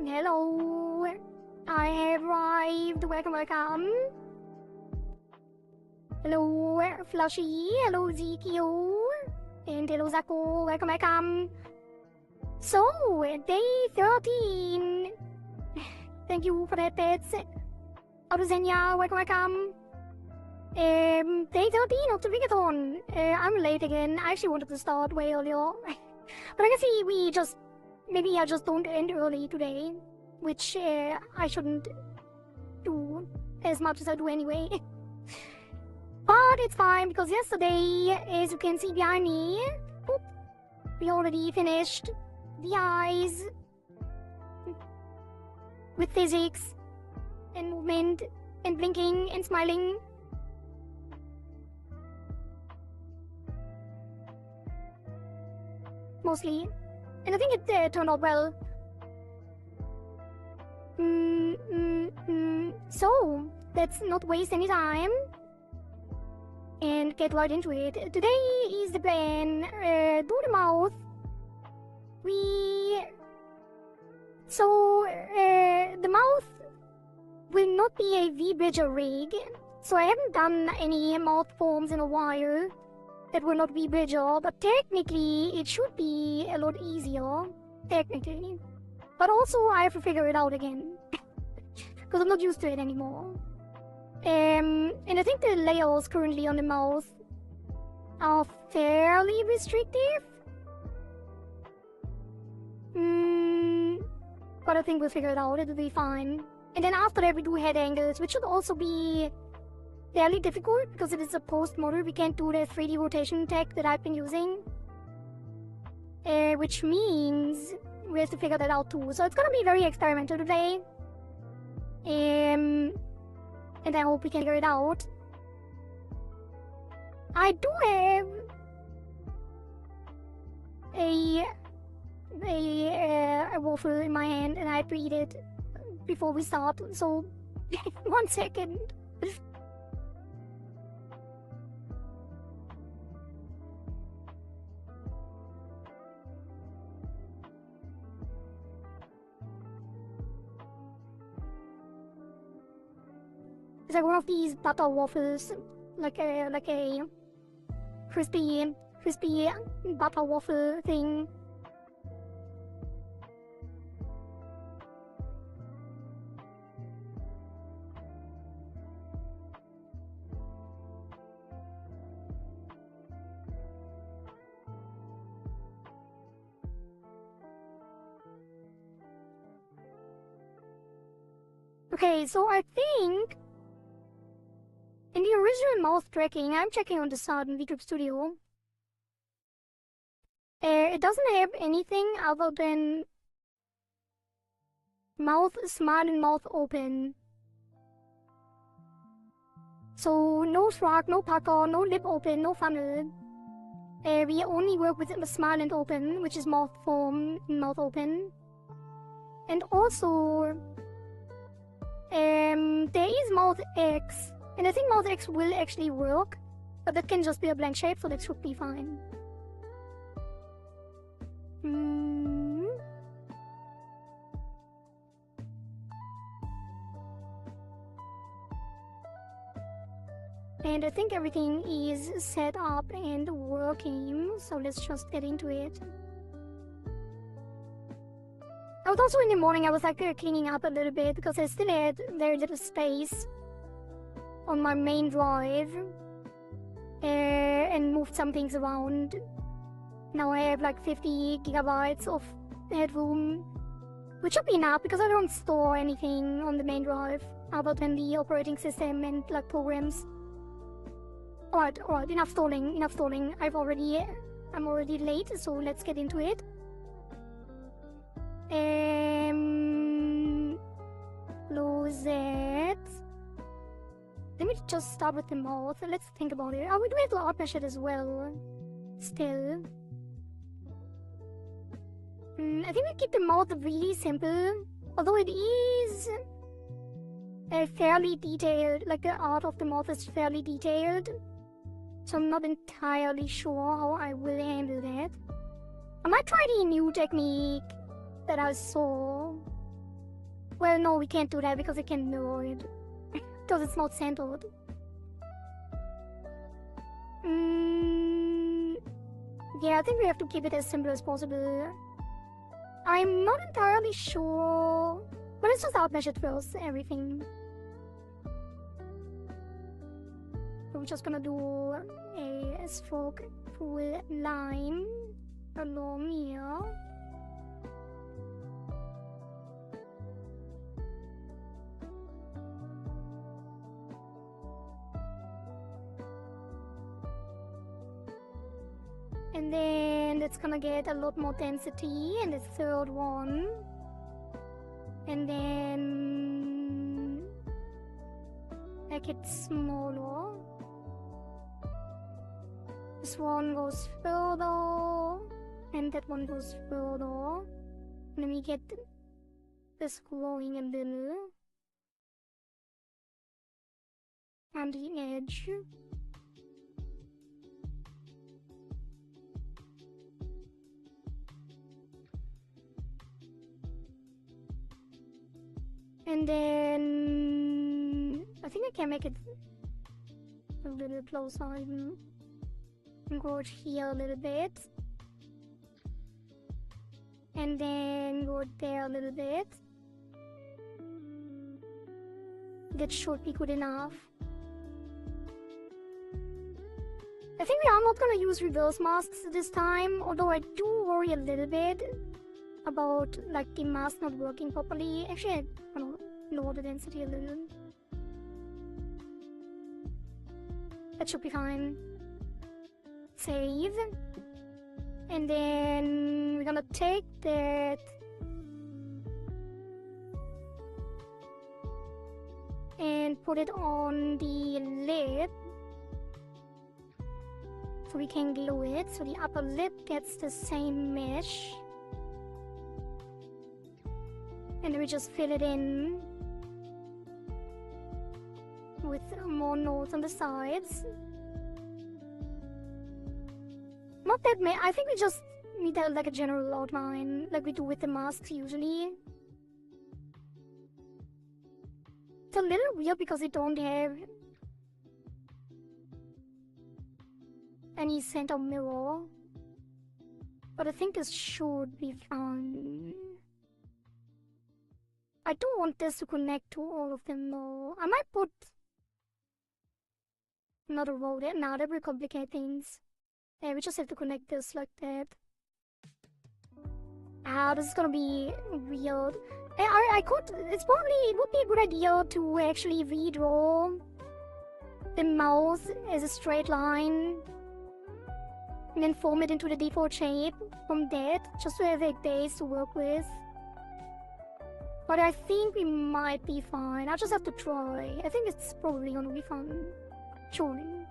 Hello, I have arrived. Welcome. Hello, Flushy. Hello, ZQ. And hello, Zako. Welcome. So, day 13. Thank you for that, pets. Autozenia, welcome. Day 13 of the Rigathon. I'm late again. I actually wanted to start way earlier. But I can see maybe I just don't end early today, which I shouldn't do as much as I do anyway. But it's fine because yesterday, as you can see behind me, we already finished the eyes with physics and movement and blinking and smiling. Mostly. And I think it turned out well. So, let's not waste any time and get right into it. Today is the plan. Do the mouth. The mouth will not be a V-Bridger rig. So I haven't done any mouth forms in a while that were not V-Bridger, but technically it should be a lot easier. Technically. But also I have to figure it out again. Because I'm not used to it anymore. And I think the layers currently on the mouth are fairly restrictive. But I think we'll figure it out, it'll be fine. And then after that we do head angles, which should also be fairly difficult because it is a post model. We can't do the 3D rotation tech that I've been using. Which means we have to figure that out too. So it's gonna be very experimental today. And I hope we can figure it out. I do have a a waffle in my hand and I had to eat it before we start. So, 1 second. It's like one of these butter waffles, like a crispy butter waffle thing. Okay, so I think in the original mouth tracking, I'm checking on the side in VTuber Studio. It doesn't have anything other than mouth smile and mouth open. So no shrug, no pucker, no lip open, no funnel. We only work with smile and open, which is mouth form and mouth open. And also, there is mouth X, and I think mouth X will actually work, but that can just be a blank shape, so that should be fine. And I think everything is set up and working, so let's just get into it. I was also in the morning, I was like cleaning up a little bit because I still had very little space on my main drive and moved some things around. Now I have like 50 gigabytes of headroom, which should be enough because I don't store anything on the main drive other than the operating system and like programs. Alright, enough stalling. I'm already late, so let's get into it. Close that. Let me just start with the mouth. Let's think about it. Oh, we do have to art mesh it as well. Still. I think we keep the mouth really simple. Although it is fairly detailed. Like the art of the mouth is fairly detailed. So I'm not entirely sure how I will handle that. I might try the new technique that I saw. Well, no, we can't do that because it can mirror it. Because it's not centered. Yeah, I think we have to keep it as simple as possible. I'm not entirely sure. But let's just outmesh it first, everything. So we're just gonna do a stroke full line along here. And then it's gonna get a lot more density in the third one. And then make it smaller. This one goes further, and that one goes further. And then we get this growing a little on the edge. And then I think I can make it a little closer even. And go here a little bit. And then go there a little bit. That should be good enough. I think we are not gonna use reverse masks this time, although I do worry a little bit about like the mask not working properly. Actually, I'm gonna lower the density a little. That should be fine. Save. And then we're gonna take that and put it on the lid so we can glue it. So the upper lip gets the same mesh. And then we just fill it in with more nodes on the sides. Not that many. I think we just need like a general outline, like we do with the masks usually. It's a little weird because they don't have any center mirror, but I think this should be fine. I don't want this to connect to all of them though. I might put another row there. Nah, that will complicate things. Yeah, we just have to connect this like that. Ah, this is gonna be weird. I could, it would be a good idea to actually redraw the mouse as a straight line and then form it into the default shape from that, just to have a base to work with. But I think we might be fine. I'll just have to try. I think it's probably gonna be fun. Surely.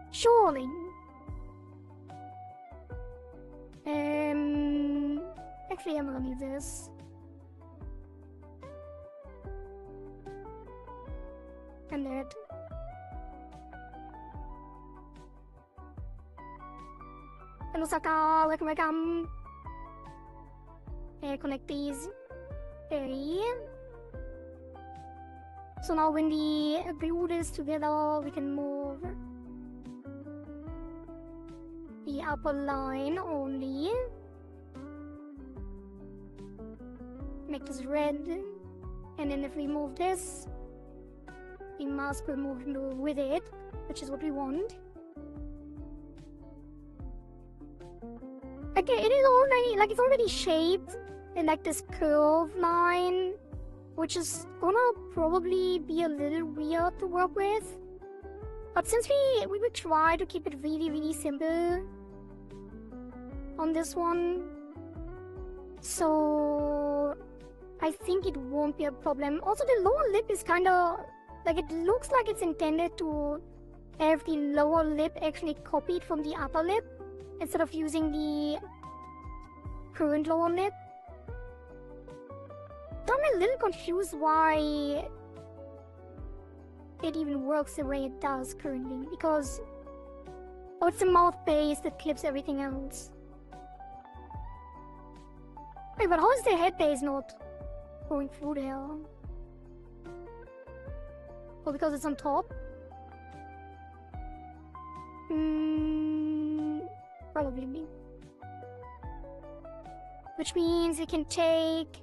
Surely. Actually, I'm gonna need this. And that. Hello, Saka. Welcome. Connect these. Okay. So now when we glue this together, we can move the upper line only. Make this red. And then if we move this, the mask will move with it, which is what we want. Okay, it is already, like, it's already shaped in like this curve line, which is gonna probably be a little weird to work with. But since we will try to keep it really, really simple on this one, so I think it won't be a problem. Also, the lower lip is kinda, like, it looks like it's intended to have the lower lip actually copied from the upper lip instead of using the current lower lip. So I'm a little confused why it even works the way it does currently, because it's the mouth base that clips everything else. Wait, but how is the head base not going through there? Oh, because it's on top? Probably me. Which means it can take...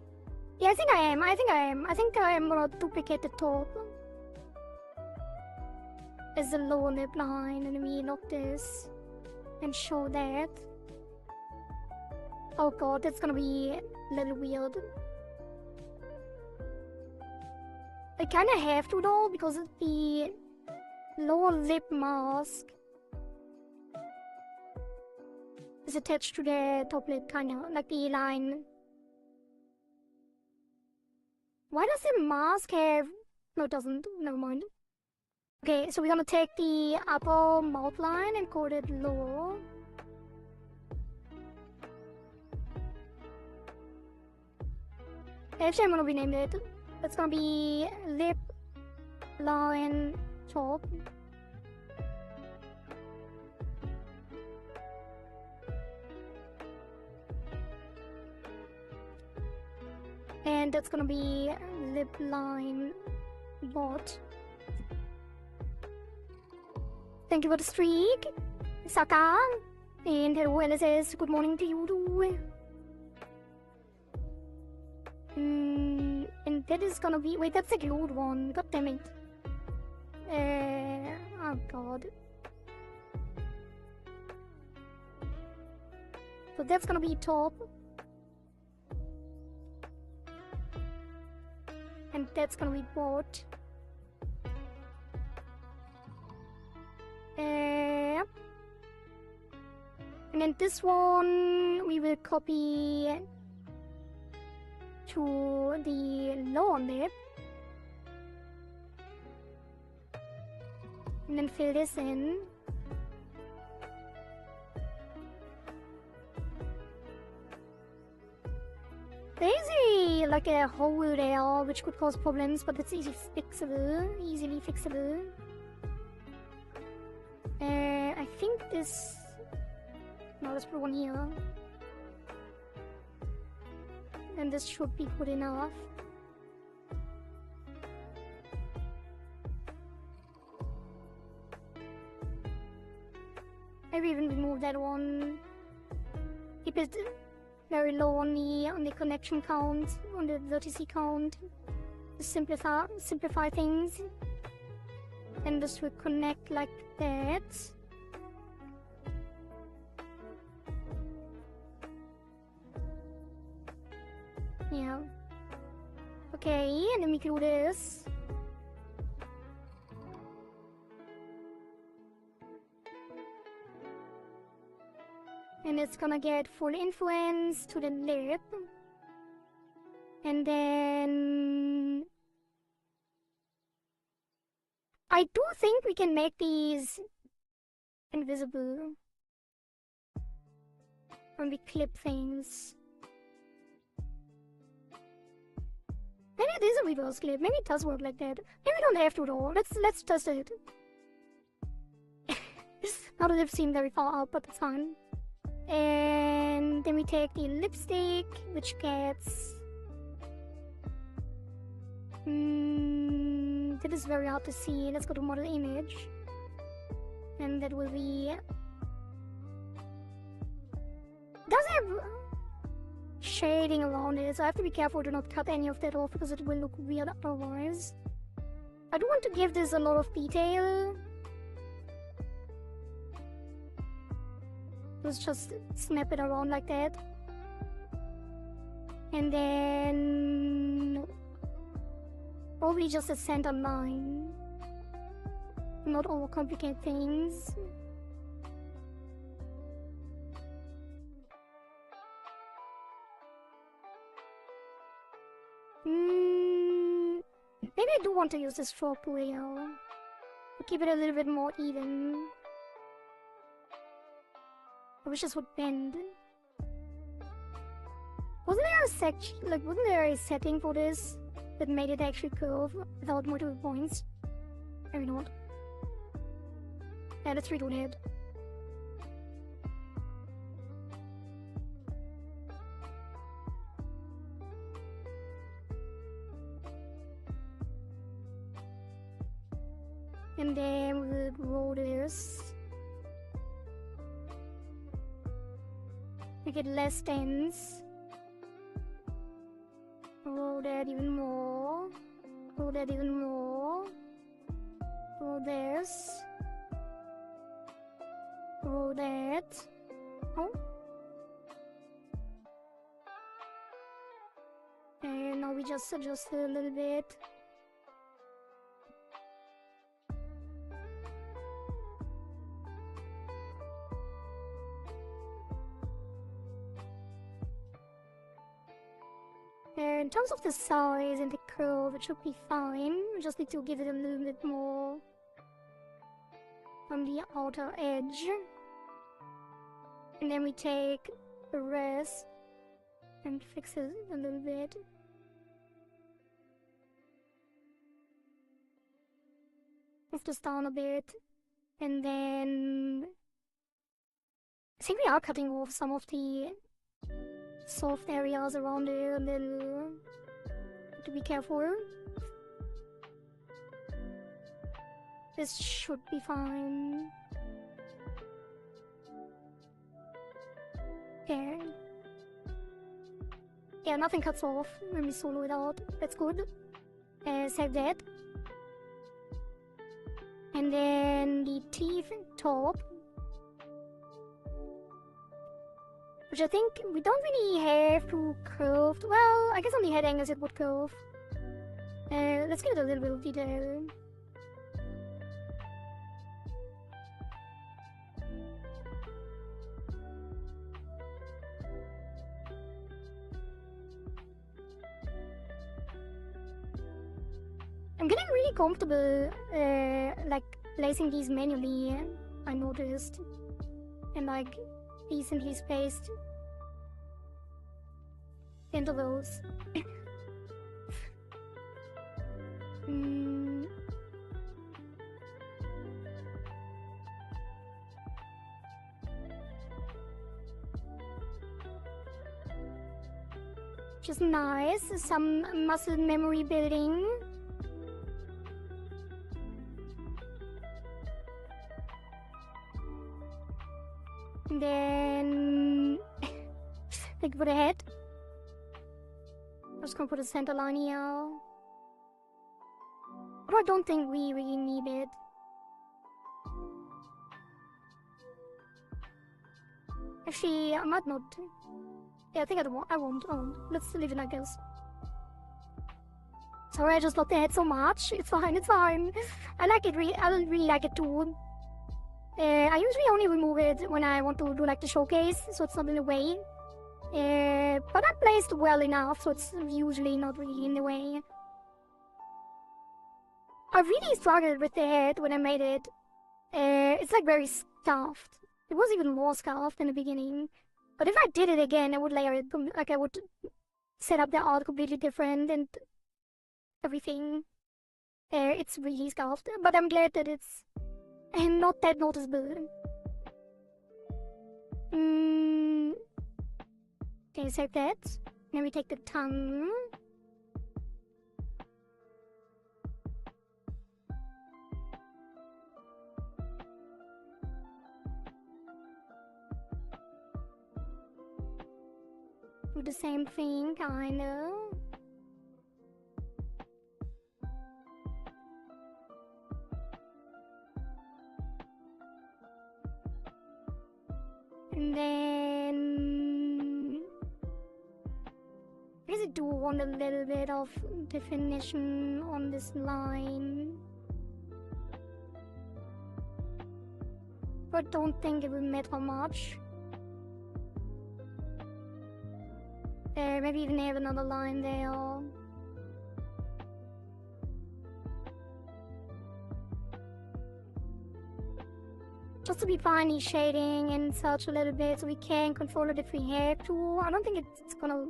Yeah, I think I am. I think I am gonna duplicate the top as the lower lip line, and we lock this and show that. Oh god, that's gonna be a little weird. I kinda have to though, because the lower lip mask is attached to the top lip, kinda, like the line. Why does the mask have... No, it doesn't. Never mind. Okay, so we're gonna take the upper mouth line and call it lower. Actually, I'm gonna rename it. It's gonna be lip line top. And that's gonna be lip line bot. Thank you for the streak, Saka. And hello, LSS. Good morning to you too. And that is gonna be... Wait, that's a glued one. God damn it. Oh god. So that's gonna be top. And that's gonna be bot. And then this one we will copy to the lower lip. And then fill this in. There's like a hole there which could cause problems, but it's easily fixable. I think this... No, let's put one here. And this should be good enough. Maybe even remove that one. Keep it very low on the connection count, on the vertice count. To simplify things. And this will connect like that. Yeah. Okay, and then we can do this. And it's gonna get full influence to the lip. And then... I do think we can make these invisible when we clip things. Maybe it is a reverse clip. Maybe it does work like that. Maybe we don't have to though. Let's test it. Now the lips seem very far out, but it's fine. And then we take the lipstick, which gets... that is very hard to see. Let's go to model image. And that will be... Does have shading around it, so I have to be careful to not cut any of that off because it will look weird otherwise. I do want to give this a lot of detail. Let's just snap it around like that. And then... probably just a center line. Not overcomplicate things. Maybe I do want to use this stroke layer. To keep it a little bit more even. I wish this would bend. Wasn't there a setting for this that made it actually curve without multiple points? Maybe not. Yeah, let's redo that. And then we'll roll this. Make it less dense. Roll that even more. Roll that even more. Roll this. Roll that. Oh. And now we just adjust it a little bit. In terms of the size and the curve, it should be fine. We just need to give it a little bit more on the outer edge. And then we take the rest and fix it a little bit. Move this down a bit. And then... I think we are cutting off some of the soft areas around it a little. To be careful. This should be fine. Okay. Yeah, nothing cuts off when we solo it out. That's good. Save that. And then the teeth top. Which I think we don't really have to curve. Well, I guess on the head angles it would curve. Let's give it a little bit of detail. I'm getting really comfortable, like, placing these manually, I noticed. And, like, decently spaced. intervals. Which is nice. Some muscle memory building. And then like for the head. I'm just gonna put a center line here. But I don't think we really need it. Actually, I might not. Yeah, I think I won't. Let's leave it like this. Sorry, I just love the head so much. It's fine, it's fine. I like it, I really like it too. I usually only remove it when I want to do like the showcase, so it's not in the way. But I placed well enough, so it's usually not really in the way. I really struggled with the head when I made it. It's like very scuffed. It was even more scuffed in the beginning. But if I did it again, I would layer it, like I would set up the art completely different and everything. It's really scuffed, but I'm glad that it's not that noticeable. Okay, save that. Then we take the tongue. Do the same thing, kinda. And then I guess I do want a little bit of definition on this line, but don't think it will matter much. Maybe even have another line there. Just to be fine shading and such a little bit, so we can control it if we have to. I don't think it's gonna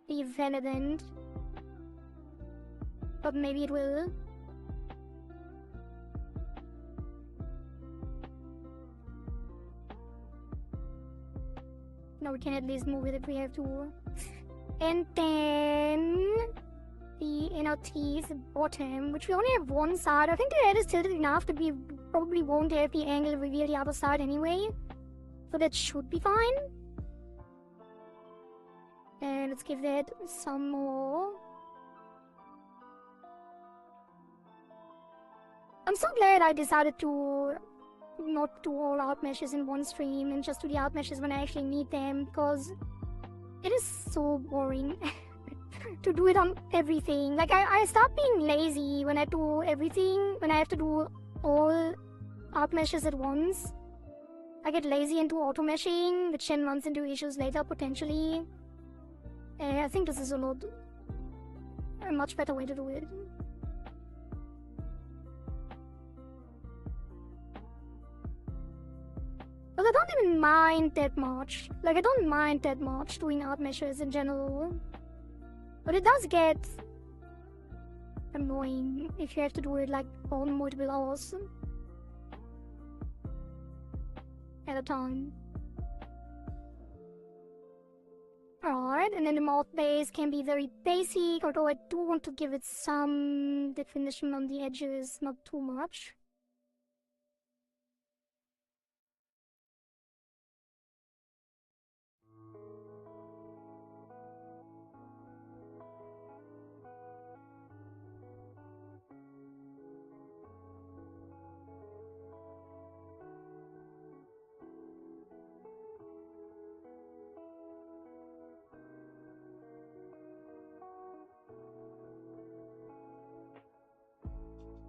be relevant, but maybe it will. Now we can at least move it if we have to. And then the inner teeth bottom, which we only have one side. I think the head is tilted enough that we probably won't have the angle reveal the other side anyway. So that should be fine. And let's give that some more. I'm so glad I decided to not do all art meshes in one stream and just do the art meshes when I actually need them, because it is so boring to do it on everything. Like I start being lazy when I do everything, when I have to do all art meshes at once. I get lazy and do auto meshing, which then runs into issues later potentially. I think this is a much better way to do it. But I don't even mind that much. Like, I don't mind that much doing art meshes in general. But it does get annoying if you have to do it like on multiple hours at a time. Alright, and then the mouth base can be very basic, although I do want to give it some definition on the edges, not too much.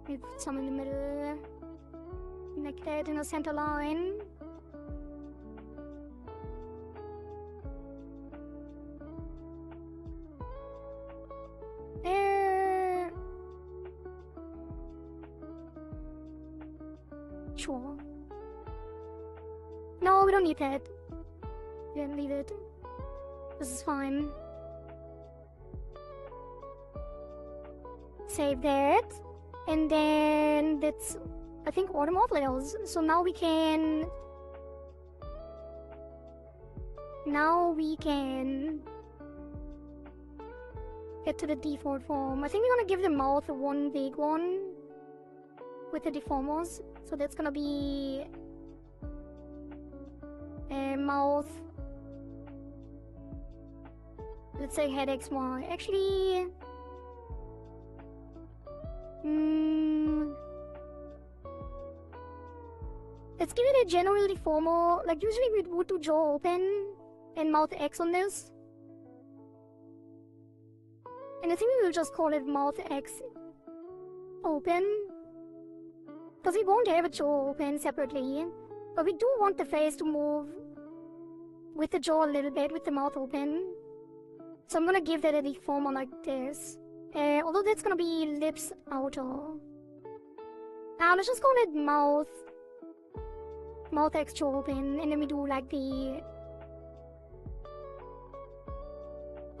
Maybe put some in the middle, like that in a center line. Sure. No, we don't need that. Then leave it. This is fine. Save that. And then that's, I think, automorph layers. So now we can get to the default form. I think we're gonna give the mouth one big one with the deformers. So that's gonna be a mouth, let's say head XY. Actually, let's give it a general deformer. Like usually we would do jaw open and mouth X on this. And I think we will just call it mouth X open, because we won't have a jaw open separately. But we do want the face to move with the jaw a little bit, with the mouth open. So I'm gonna give that a deformer like this. Although that's gonna be lips outer. Now let's just call it mouth X jaw open, and then we do like the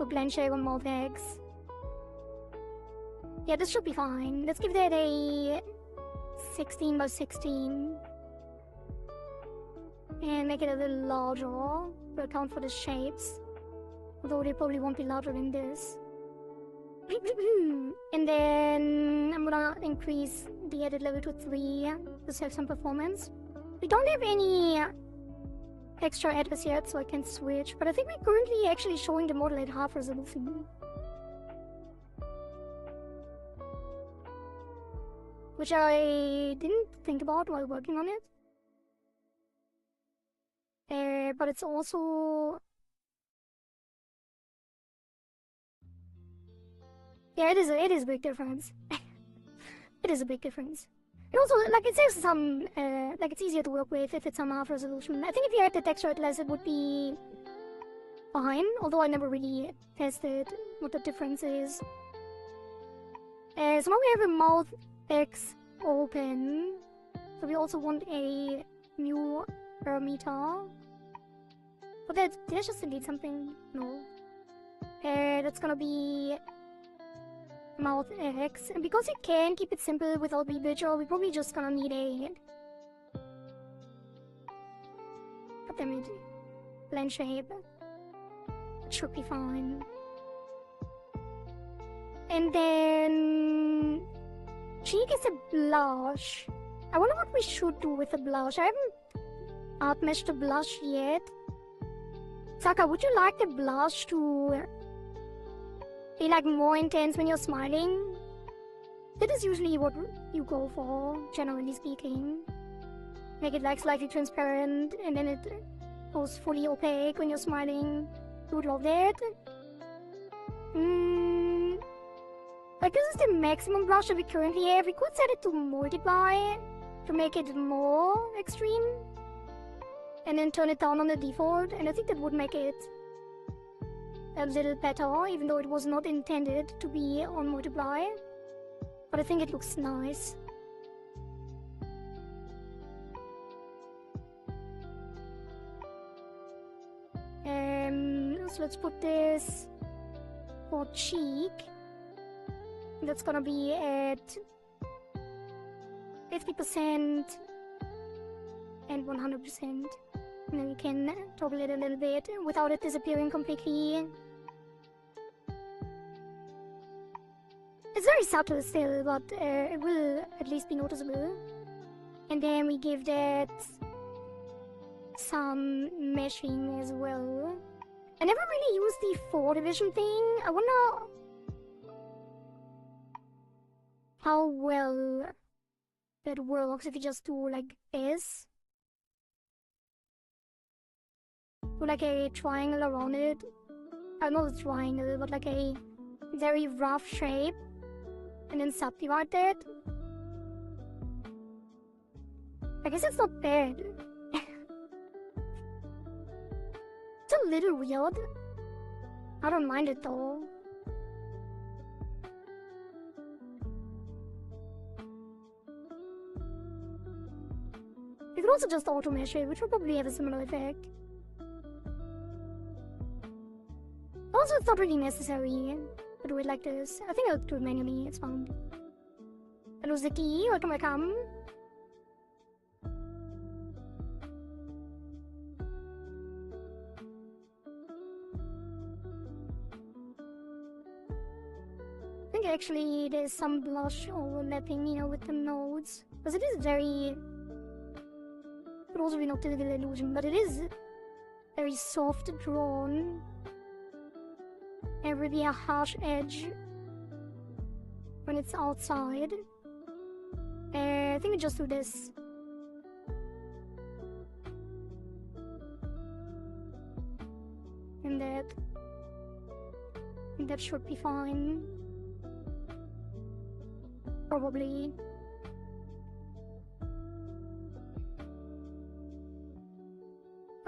blend shade on mouth X. Yeah, this should be fine. Let's give that a 16 by 16. And make it a little larger to account for the shapes. Although they probably won't be larger than this. And then I'm gonna increase the edit level to 3 to save some performance. We don't have any extra editors yet, so I can switch. But I think we're currently actually showing the model at half resolution. Which I didn't think about while working on it. But it's also... Yeah, it is a big difference. It is a big difference. And also, like, it saves some, like, it's easier to work with if it's on half resolution. I think if you had the texture at less, it would be fine, although I never really tested what the difference is. So now we have a mouth X open. So we also want a new parameter. But did I just delete something? No. That's gonna be mouth X. And because it can keep it simple without VTuber, we're probably just gonna need a... God damn it. Blend shape. It should be fine. And then... cheek is a blush. I wonder what we should do with the blush. I haven't art meshed the blush yet. Saka, would you like the blush to be like more intense when you're smiling? That is usually what you go for, generally speaking. Make it like slightly transparent and then it goes fully opaque when you're smiling. You would love that. Like this is the maximum blush that we currently have. We could set it to multiply to make it more extreme. And then turn it down on the default, and I think that would make it a little better, even though it was not intended to be on multiply. But I think it looks nice. So let's put this for cheek. That's gonna be at 50% and 100%. And then you can toggle it a little bit without it disappearing completely. It's very subtle still, but it will at least be noticeable. And then we give that some meshing as well. I never really used the 4 division thing. I wonder how well that works if you just do like this. Do like a triangle around it. Not a triangle, but like a very rough shape. And then subdivide that. I guess it's not bad. It's a little weird. I don't mind it though. You could also just auto mesh it, which will probably have a similar effect. also it's not really necessary to do it like this. I think I'll do it manually, it's fine. Hello Ziki, welcome. I think actually there's some blush overlapping, you know, with the nodes. Because it is very... Could also be an optical illusion, but it is very soft drawn. And really a harsh edge when it's outside. I think we just do this. And that should be fine. Probably.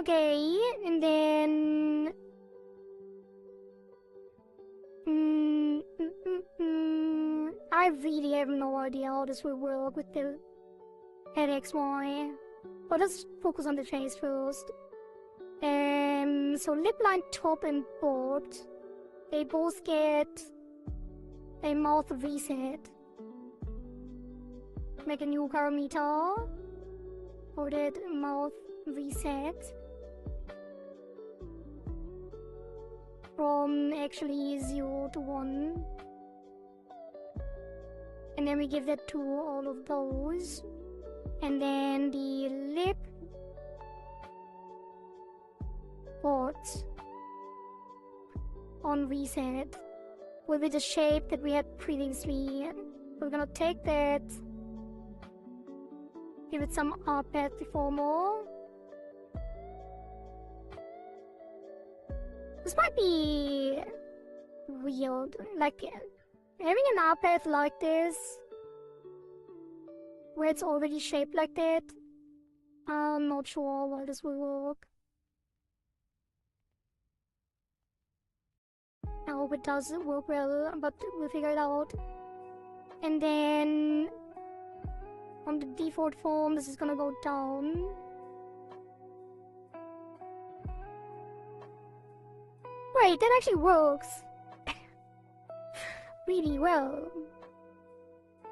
Okay, and then... I really have no idea how this will work with the head XY. But let's focus on the face first. So lip line top and bottom, they both get a mouth reset. Make a new parameter for that mouth reset. From actually 0 to 1. And then we give that to all of those. And then the lip spots on reset will be the shape that we had previously. We're gonna take that, give it some path deformer. This might be weird, like having an R path like this, where it's already shaped like that. I'm not sure how this will work. I hope it does work well, but we'll figure it out. And then on the default form, this is gonna go down. Wait, that actually works really well.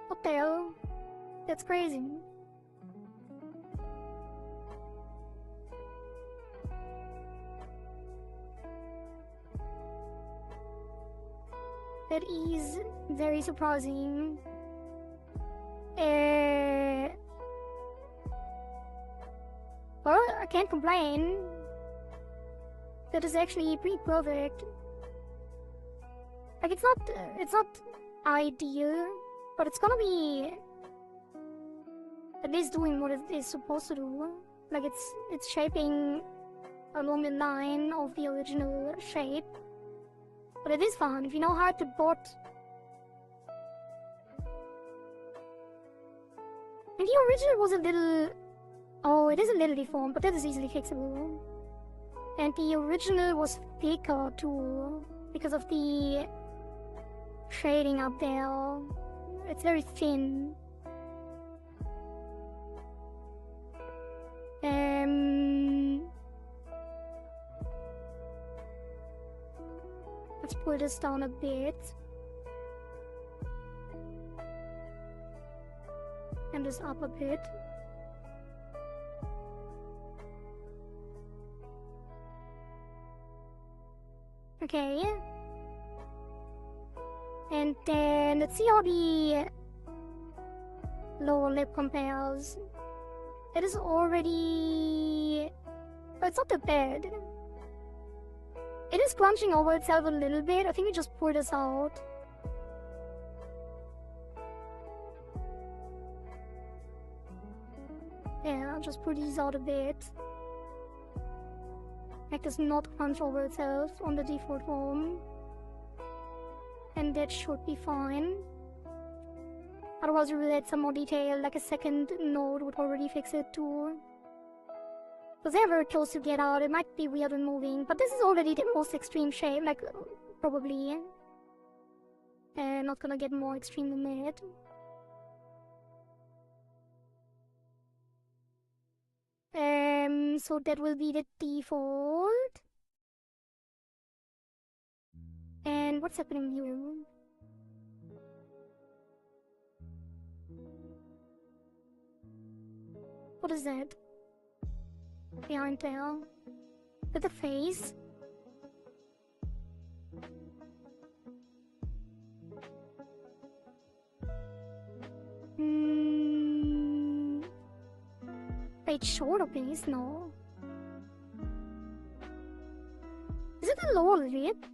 What the hell? That's crazy. That is very surprising. Well, I can't complain. That is actually pretty perfect. Like it's not ideal, but it's gonna be at least doing what it is supposed to do. Like it's shaping along the line of the original shape. But it is fun if you know how to bot. And the original was a little... Oh, it is a little deformed, but that is easily fixable. And the original was thicker too, because of the shading up there. It's very thin. Let's pull this down a bit. And this up a bit. Okay. And then let's see how the lower lip compares. It is already... Oh, it's not that bad. It is crunching over itself a little bit. I think we just pour this out. Yeah, I'll just pour these out a bit. Make this not crunch over itself on the default form. And that should be fine. Otherwise we will add some more detail, like a second node would already fix it too. Because they're very close to get out, it might be weird when moving, but this is already the most extreme shape, like, probably. And not gonna get more extreme than that. So that will be the default. what's happening here? What is that? Behind there? With the face? Wait, shoulder piece? No. Is it a lower lip?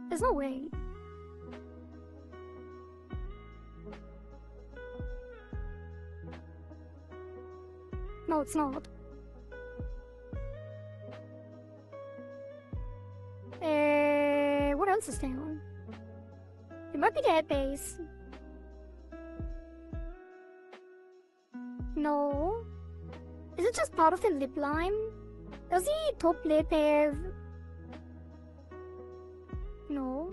There's no way. No, it's not. What else is there? It might be the head base. No. Is it just part of the lip line? Does the top lip have... No.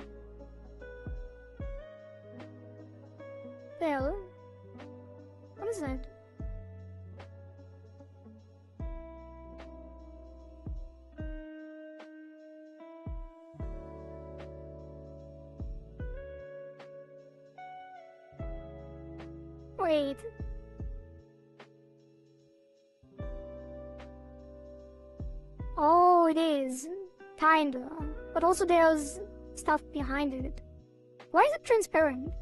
Well... What is that? Wait. Oh, it is. Kinda. But also there's stuff behind it. Why is it transparent?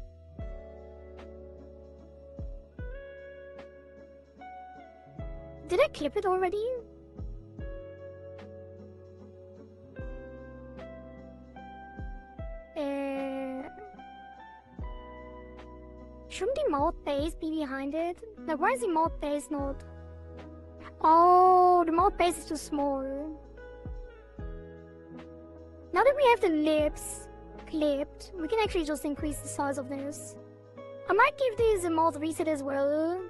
Did I clip it already? Shouldn't the mouth base be behind it? Like, why is the mouth base not? Oh, the mouth base is too small. Now that we have the lips clipped, we can actually just increase the size of this. I might give this a mouth reset as well.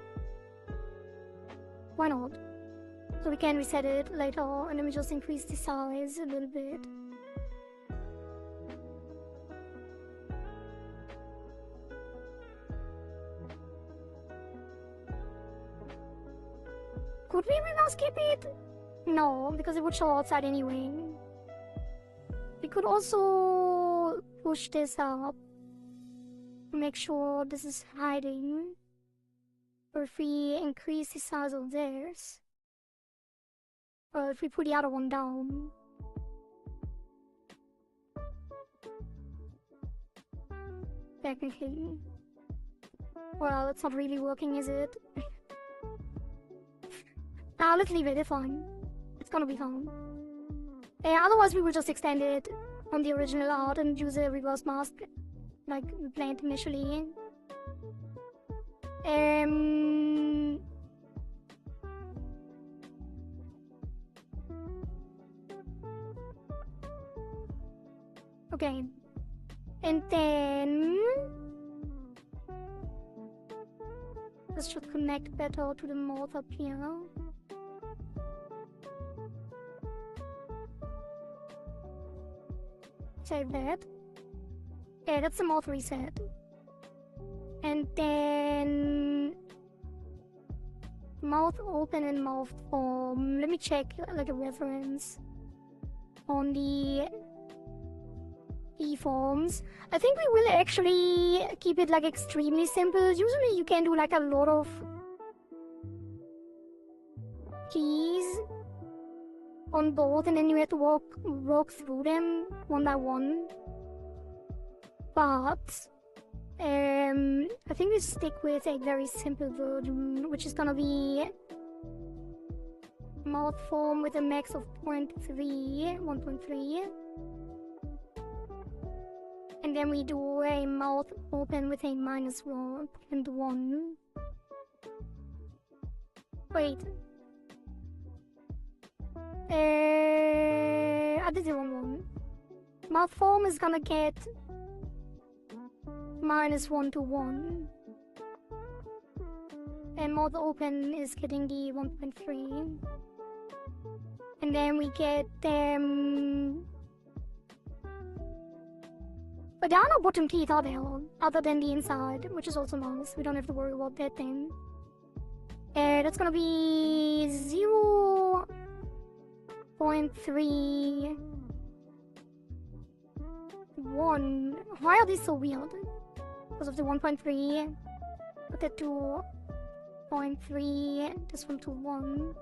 Why not? So we can reset it later and then we just increase the size a little bit. Could we remouse skip it? No, because it would show outside anyway. We could also push this up. Make sure this is hiding. Or if we increase the size of this. Or if we put the other one down. Technically. Well, it's not really working, is it? Now let's leave it, it's fine. It's gonna be fine. Otherwise we will just extend it on the original art and use a reverse mask like we planned initially. Okay. And then this should connect better to the mouth up here. Save that. Yeah, that's the mouth reset. And then mouth open and mouth form. Let me check like a reference on the forms. I think we will actually keep it like extremely simple. Usually you can do like a lot of keys on both and then you have to walk through them one by one. But I think we stick with a very simple version, which is gonna be mouth form with a max of 1.3. And then we do a mouth open with a -1. Wait. I did the wrong one. Mouth form is gonna get -1 to 1. And mouth open is getting the 1.3. And then we get but there are no bottom teeth, are there? Other than the inside, which is also nice. We don't have to worry about that then. That's gonna be 0.3 1. Why are these so weird? Because of the 1.3. Put that to 0.3. This one to 1.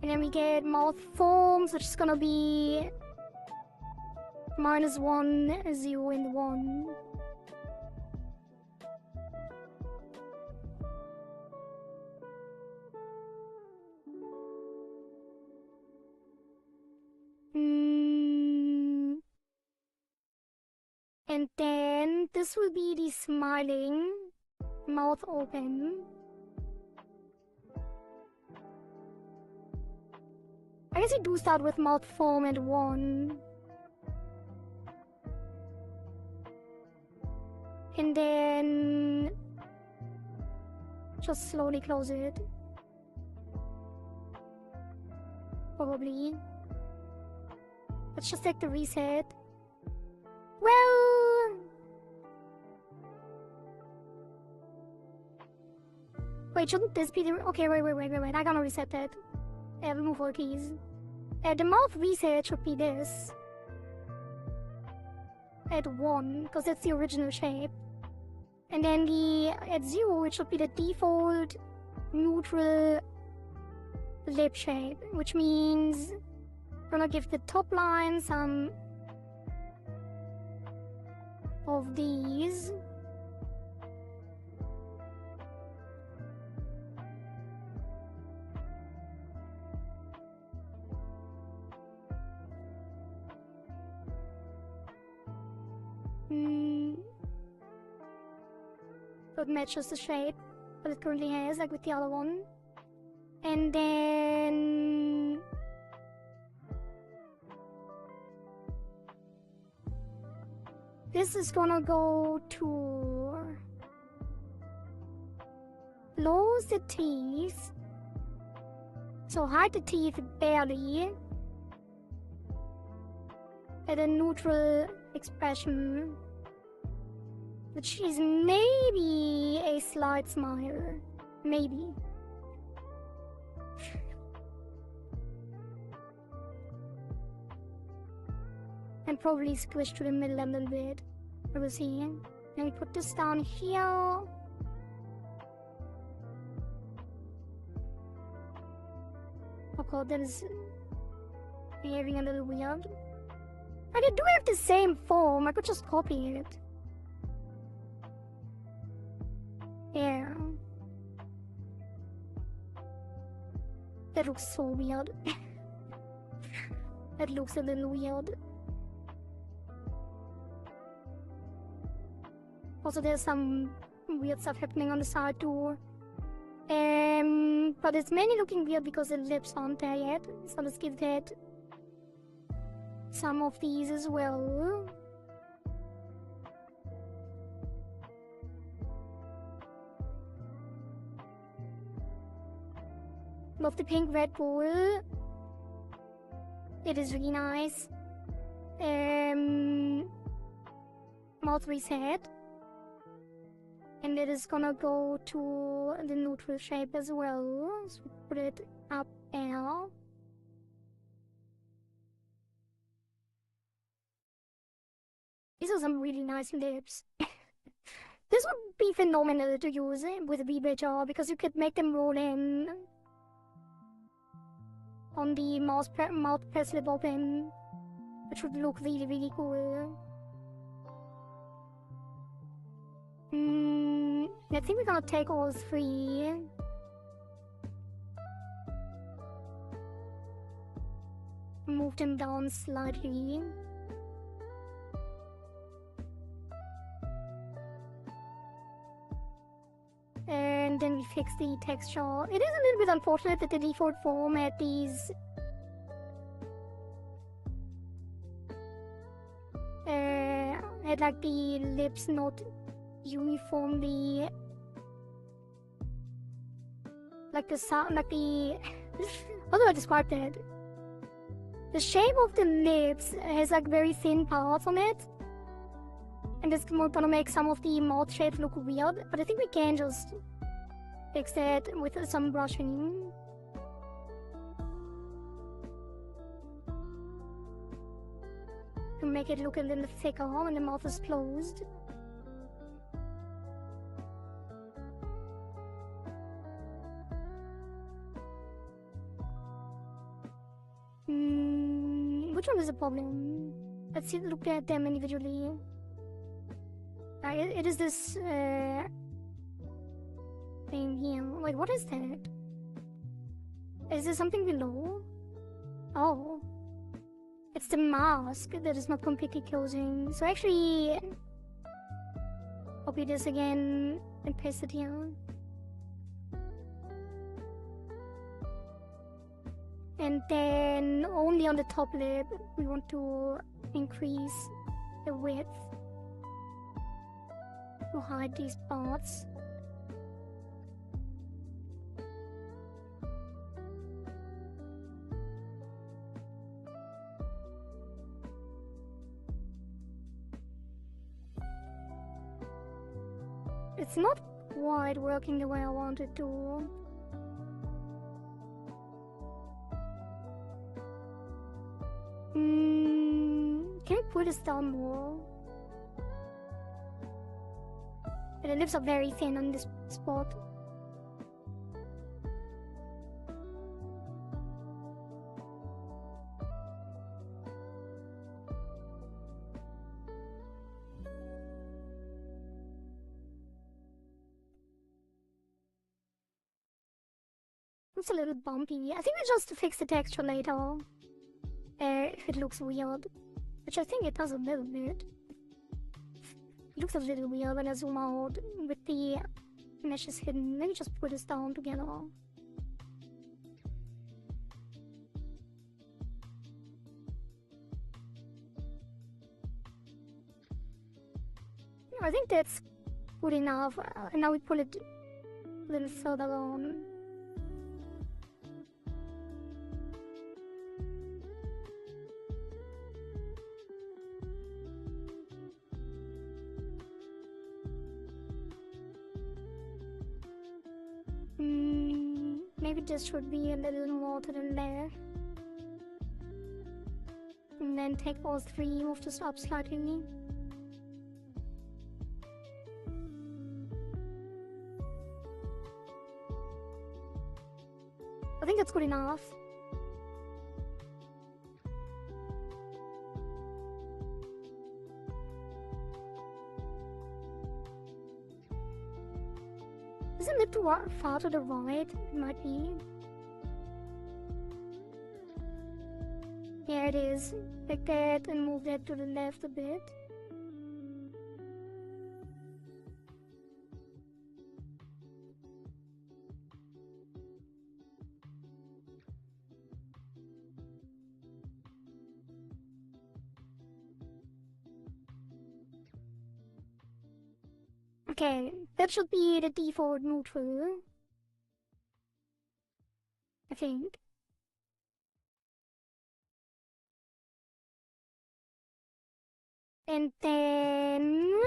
And then we get mouth forms, which is gonna be -1, 0, and 1. And then this will be the smiling, mouth open. I guess you do start with mouth form at 1. And then just slowly close it. Probably. Let's just take the reset. Well... Wait, shouldn't this be the... Okay, wait. I gotta reset that. Remove all keys. The mouth reset should be this. At 1, because that's the original shape. And then at 0, it should be the default neutral lip shape, which means we're gonna give the top line some of these. So it matches the shape that it currently has, like with the other one. And then... this is gonna go to... close the teeth. So hide the teeth barely. At a neutral expression. Which is maybe a slight smile. Maybe. And probably squish to the middle a little bit. We will see. Then we put this down here. Oh god, that is behaving a little weird. And they do have the same form, I could just copy it. Yeah. That looks so weird. That looks a little weird. Also, there's some weird stuff happening on the side too. But it's mainly looking weird because the lips aren't there yet. So let's give that some of these as well. Love the pink Red Bull. It is really nice. Mouth reset. And it is gonna go to the neutral shape as well. So put it up there. These are some really nice lips. This would be phenomenal to use with a VTuber because you could make them roll in on the mouth press lip open, which would look really, really cool. I think we're gonna take all 3. Move them down slightly. And then we fix the texture. It is a little bit unfortunate that the default form had these had like the lips not uniformly like the sound, like the how do I describe that? The shape of the lips has like very thin parts on it, and it's gonna make some of the mouth shapes look weird, but I think we can just fix that with some brushing. to make it look a little thicker when the mouth is closed. Which one is the problem? Let's look at them individually. It is this thing here. Wait, what is that? Is there something below? Oh. It's the mask that is not completely closing. So actually, copy this again and paste it here. And then only on the top lip, we want to increase the width to hide these parts. It's not quite working the way I want it to. Can I put this down more? The lips are very thin on this spot. It's a little bumpy. I think we just fix the texture later. If it looks weird. Which I think it does a little bit. It looks a little weird when I zoom out with the meshes hidden. Maybe just put this down together. I think that's good enough. And now we pull it a little further on. Maybe this should be a little more to the left. And then take all three, move this up slightly. I think that's good enough. Isn't it too far to the right? It might be. Yeah, it is. Like that, and move that to the left a bit. Okay, that should be the default neutral. I think. And then...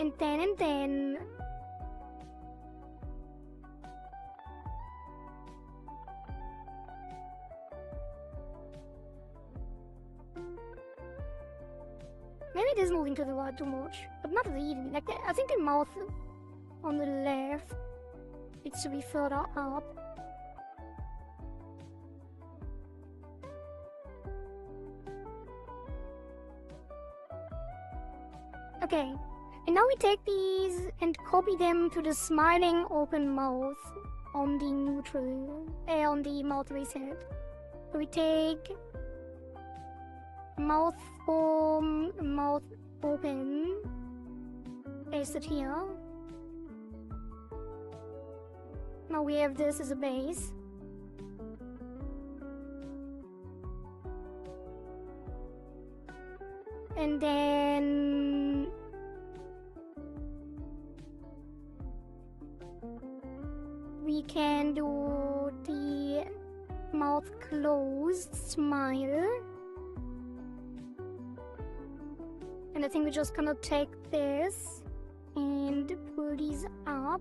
And then... Maybe it is moving to the right too much, but not really. Like, I think the mouth on the left needs to be further up. Okay, and now we take these and copy them to the smiling open mouth on the neutral, on the mouth reset. So we take mouth form, mouth open, paste it here. Now we have this as a base. And then we can do the mouth closed smile. And I think we're just gonna take this and put pull these up.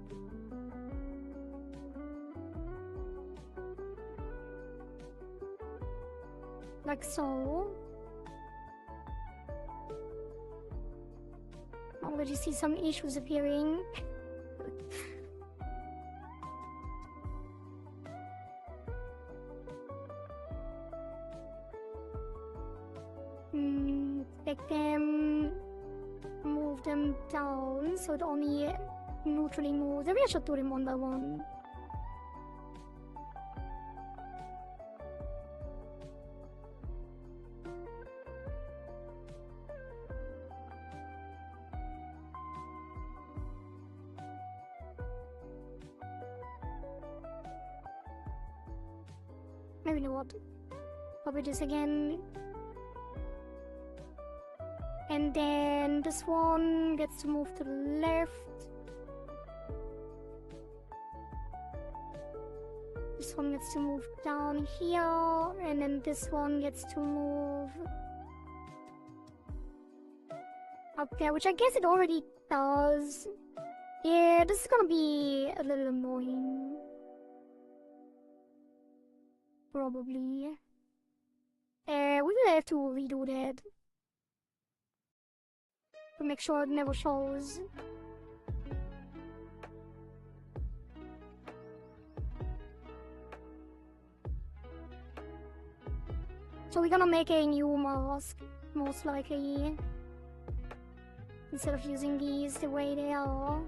Like so. I already see some issues appearing. Take them, move them down so it only neutrally moves. Maybe I should do them one by one. Maybe you know what? Probably this again. And then this one gets to move to the left. This one gets to move down here. And then this one gets to move up there, which I guess it already does. Yeah, this is gonna be a little annoying. Probably. We will have to redo that. To make sure it never shows. So we're gonna make a new mask, most likely. Instead of using these the way they are.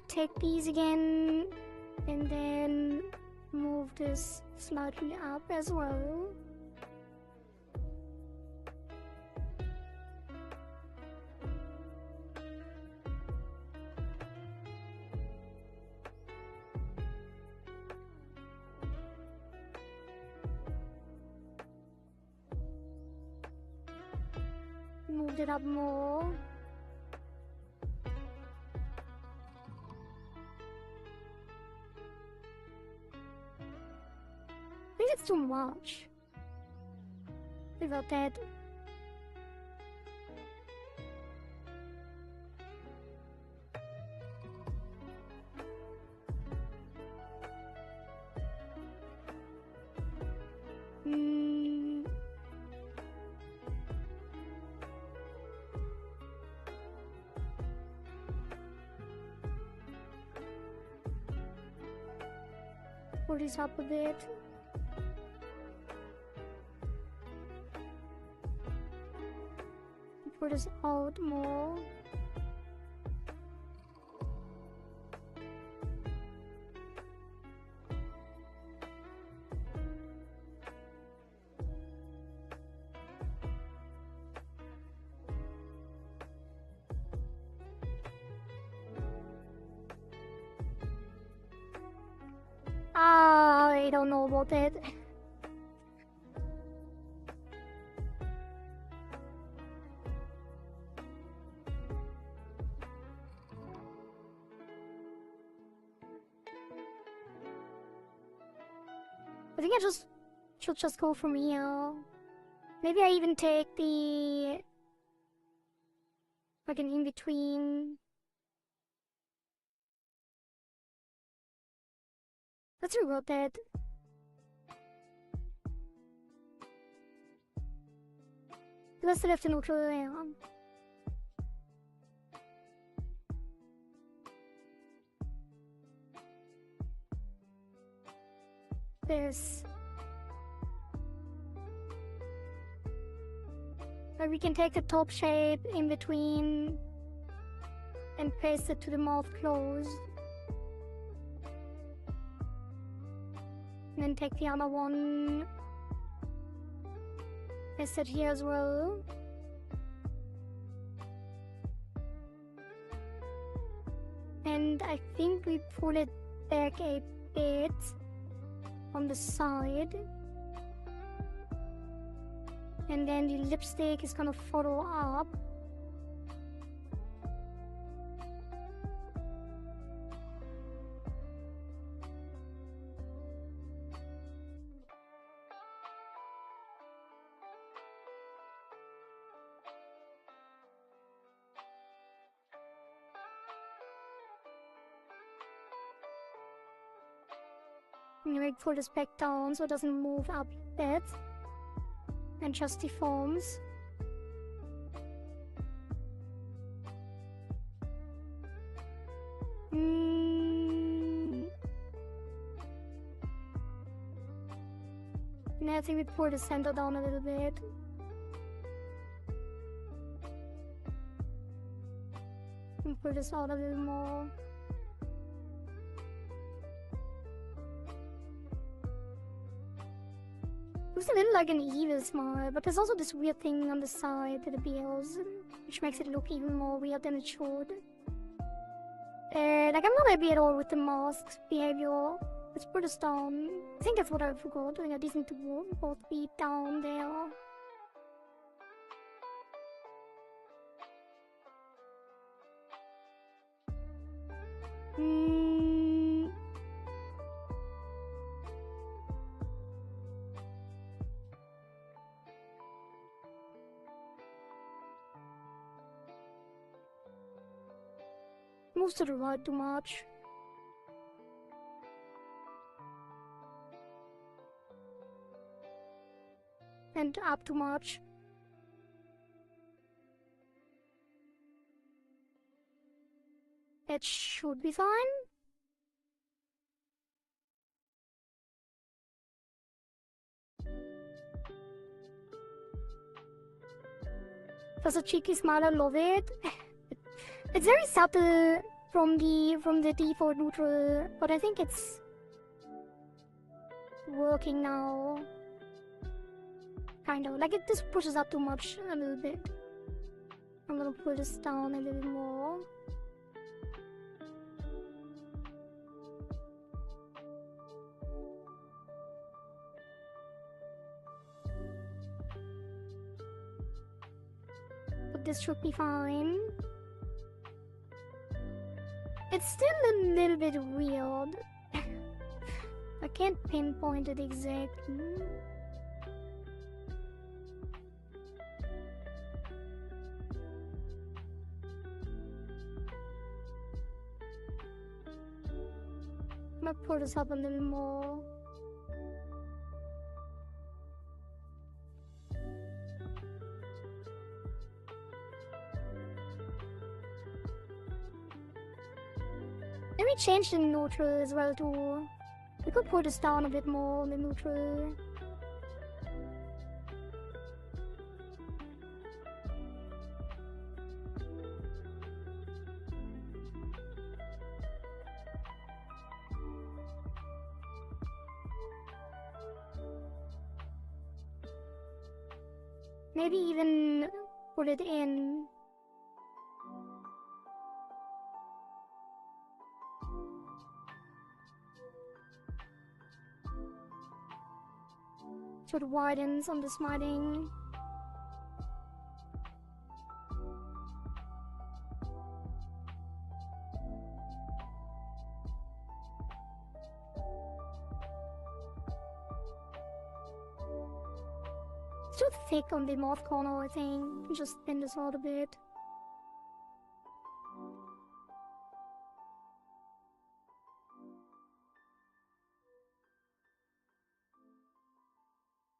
Take these again, and then move this slightly up as well. Move it up more. I think it's too much. Without that. Pull this up a bit. Pull this out more. I don't know about that. I think I should just go from here. Maybe I even take the like an in between. Let's rewrote that. Let's still have to neutral there. This. But we can take the top shape in between and paste it to the mouth closed. And then take the other one, paste it here as well. And I think we pull it back a bit on the side. And then the lipstick is gonna follow up. Anyway, pull this back down so it doesn't move up that. And just deforms. And I think we pull the center down a little bit. And pull this out a little more. Looks a little like an evil smile, but there's also this weird thing on the side to the beals, which makes it look even more weird than it should. Like, I'm not happy at all with the mask's behavior. Let's put this down. I think that's what I forgot. I think these need to both be down there. Moves to the right too much. And up too much. That should be fine. That's a cheeky smile, I love it. It's very subtle from the default neutral, but I think it's working now. Kind of. Like, it just pushes up too much a little bit. I'm gonna pull this down a little more. But this should be fine. It's still a little bit weird. I can't pinpoint it exactly. I'm gonna pull this up a little more. Let me change the neutral as well too. We could pull this down a bit more on the neutral. Maybe even put it in. So it widens on the smiting. It's too thick on the mouth corner, I think. Just thin this out a bit.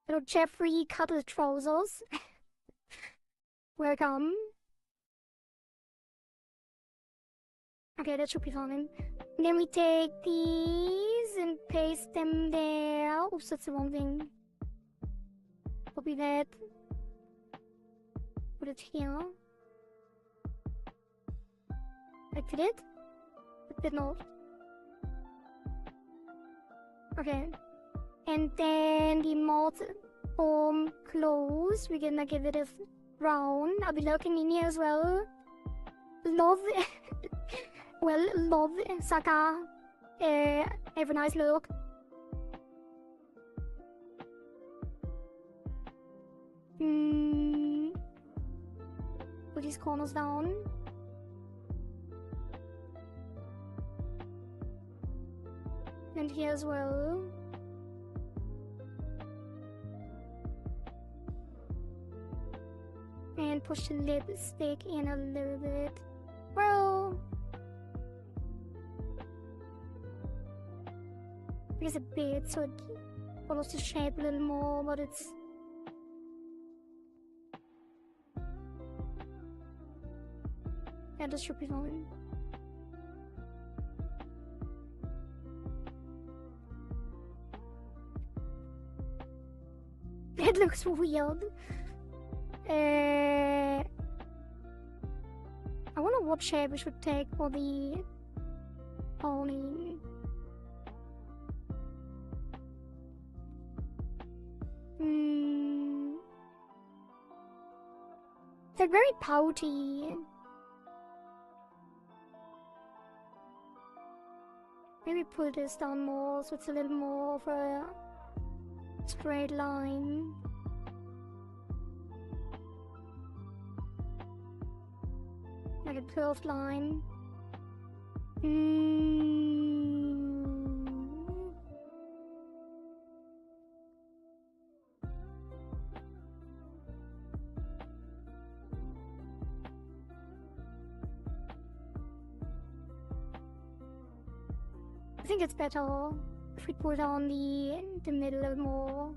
Hello, Jeffrey, cut his trousers. Welcome. Okay, that should be fine. Then we take these and paste them there. Oops, that's the wrong thing. Copy that. Put it here. I did it? It did not. Okay. And then the mouth form close. We're gonna give it a brown. I'll be lurking in here as well. Love. Well, love Saka. Have a nice look. Put these corners down. And here as well. And push the lipstick in a little bit. Well, I guess a bit, so it follows the shape a little more, but it's... Yeah, this should be fine. It looks weird. I wonder what shape we should take for the pony. They're very pouty. Maybe pull this down more so it's a little more of a straight line. Like a curved line. I think it's better if we put on the middle a little more.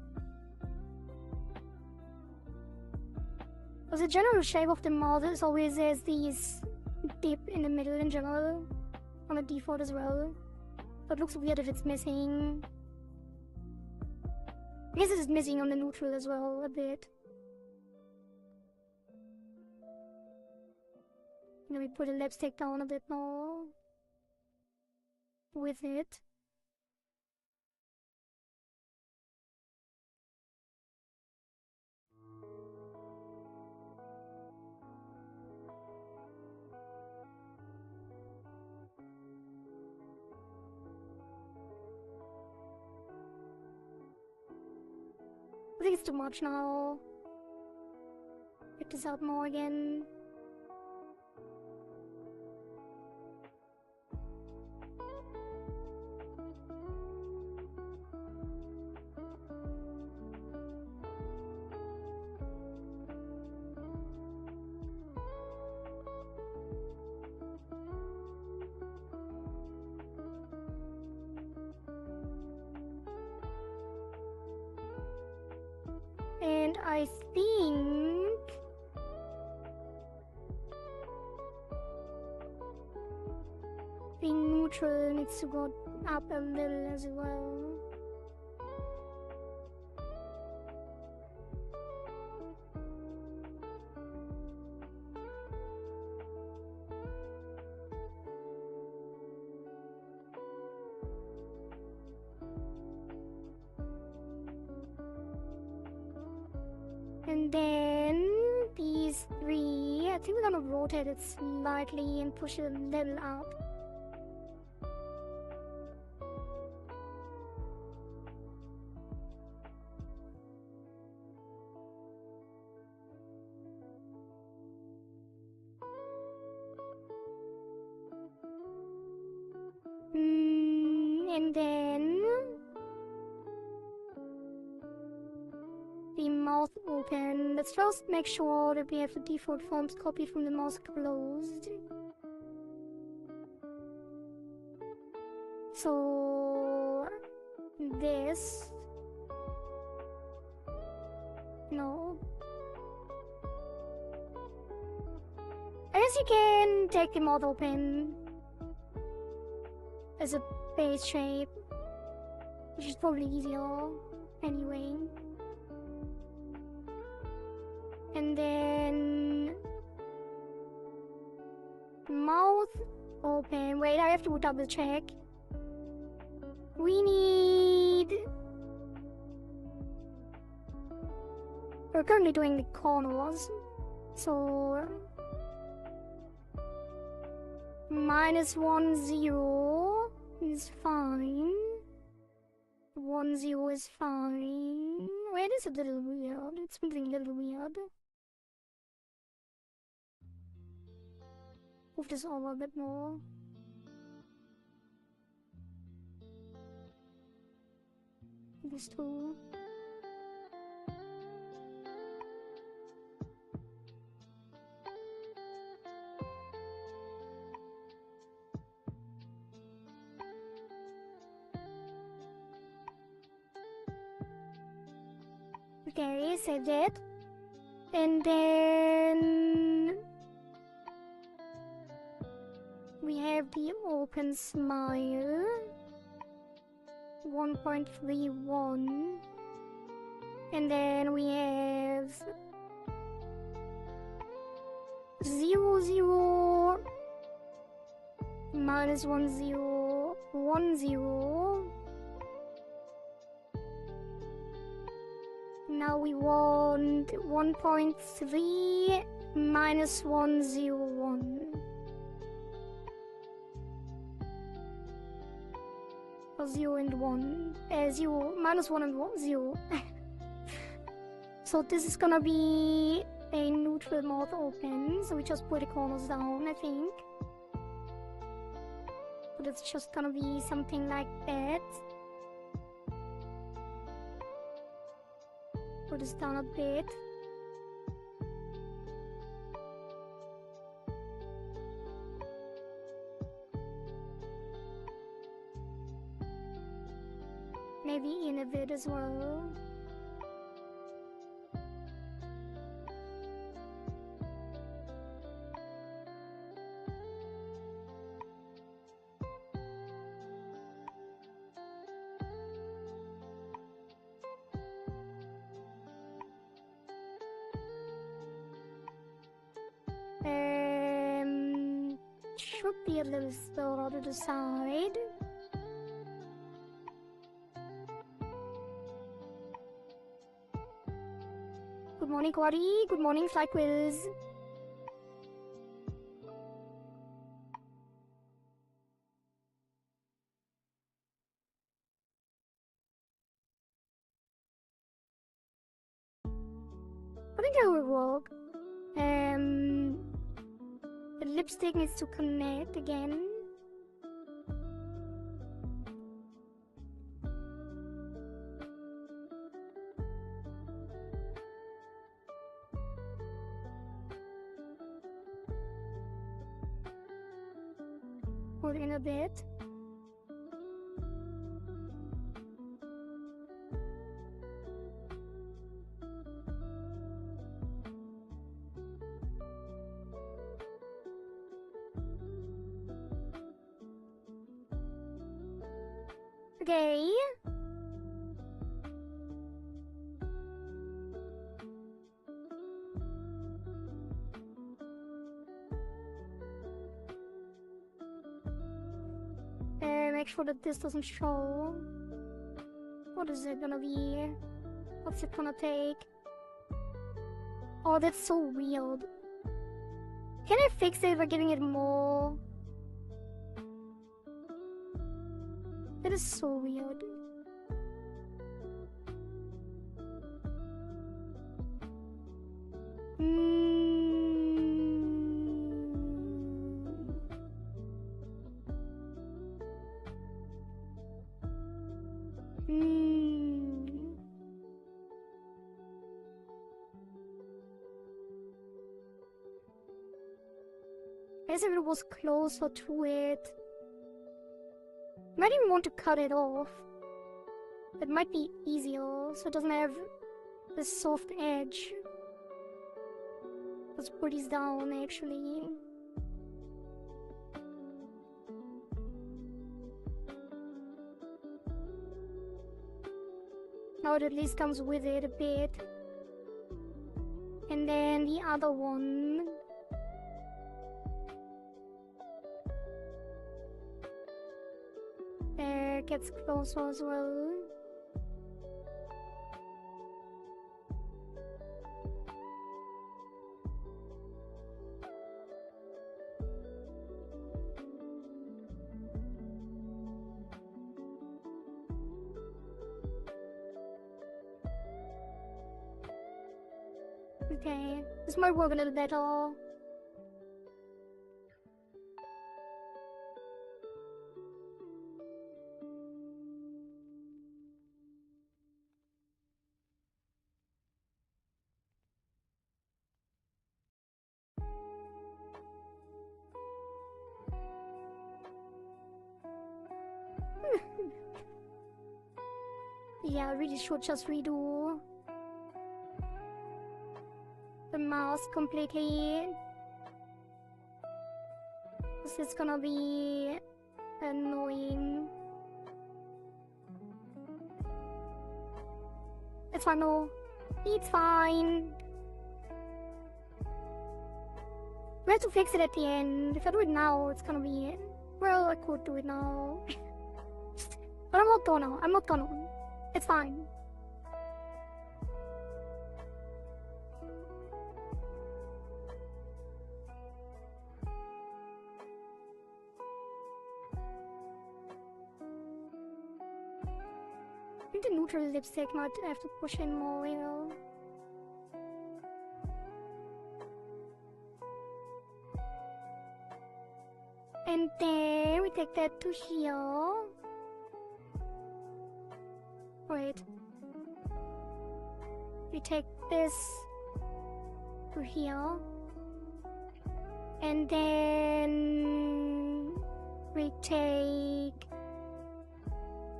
Because the general shape of the mouth is always there's these dip in the middle in general, on the default as well. So it looks weird if it's missing. I guess it is missing on the neutral as well, a bit. And then we put the lipstick down a bit more with it. I think it's too much now. Get this out more again. And I think the neutral needs to go up a little as well. And then these three, I think we're gonna rotate it slightly and push it a little up. And then the mouth open. Let's just make sure that we have the default forms copied from the mouth closed. So this, no. I guess you can take the mouth open as a base shape, which is probably easier anyway. And then mouth open. Wait, I have to double check. We need... We're currently doing the corners, so -1, 0 is fine. 1, 0 is fine. Wait, it's a little weird. It's moving a little weird. Move this over a bit more. This too. Okay, save that. And then we have the open smile 1.31, and then we have 0, minus 1, 0, 1, 0. Now we want 1.3 minus 1, 0, 1. Or 0 and 1. 0, minus 1 and 1, 0. So this is gonna be a neutral mouth open, so we just put the corners down, I think. But it's just gonna be something like that. Put this down a bit. Maybe in a bit as well. Should be a little slower to the side. Good morning, Kohari. Good morning, Fly Quiz. I think I will work. The lipstick needs to connect again. Put in a bit. Okay. Make sure that this doesn't show. What is it gonna be? What's it gonna take? Oh, that's so weird. Can I fix it by giving it more? That is so weird. I guess if it was closer to it. Might even want to cut it off. It might be easier, so it doesn't have this soft edge. Let's put these down, actually. Now it at least comes with it a bit. And then the other one. Gets closer as well. Okay, this might work a little better. Yeah, I really should just redo. mask completely. This is gonna be annoying. It's fine, no. It's fine. We have to fix it at the end. If I do it now, it's gonna be... Well, I could do it now. But I'm not gonna. I'm not gonna. It's fine. I think the neutral lipstick might have to push in more, you know. And then we take that to here. Wait. We take this to here. And then we take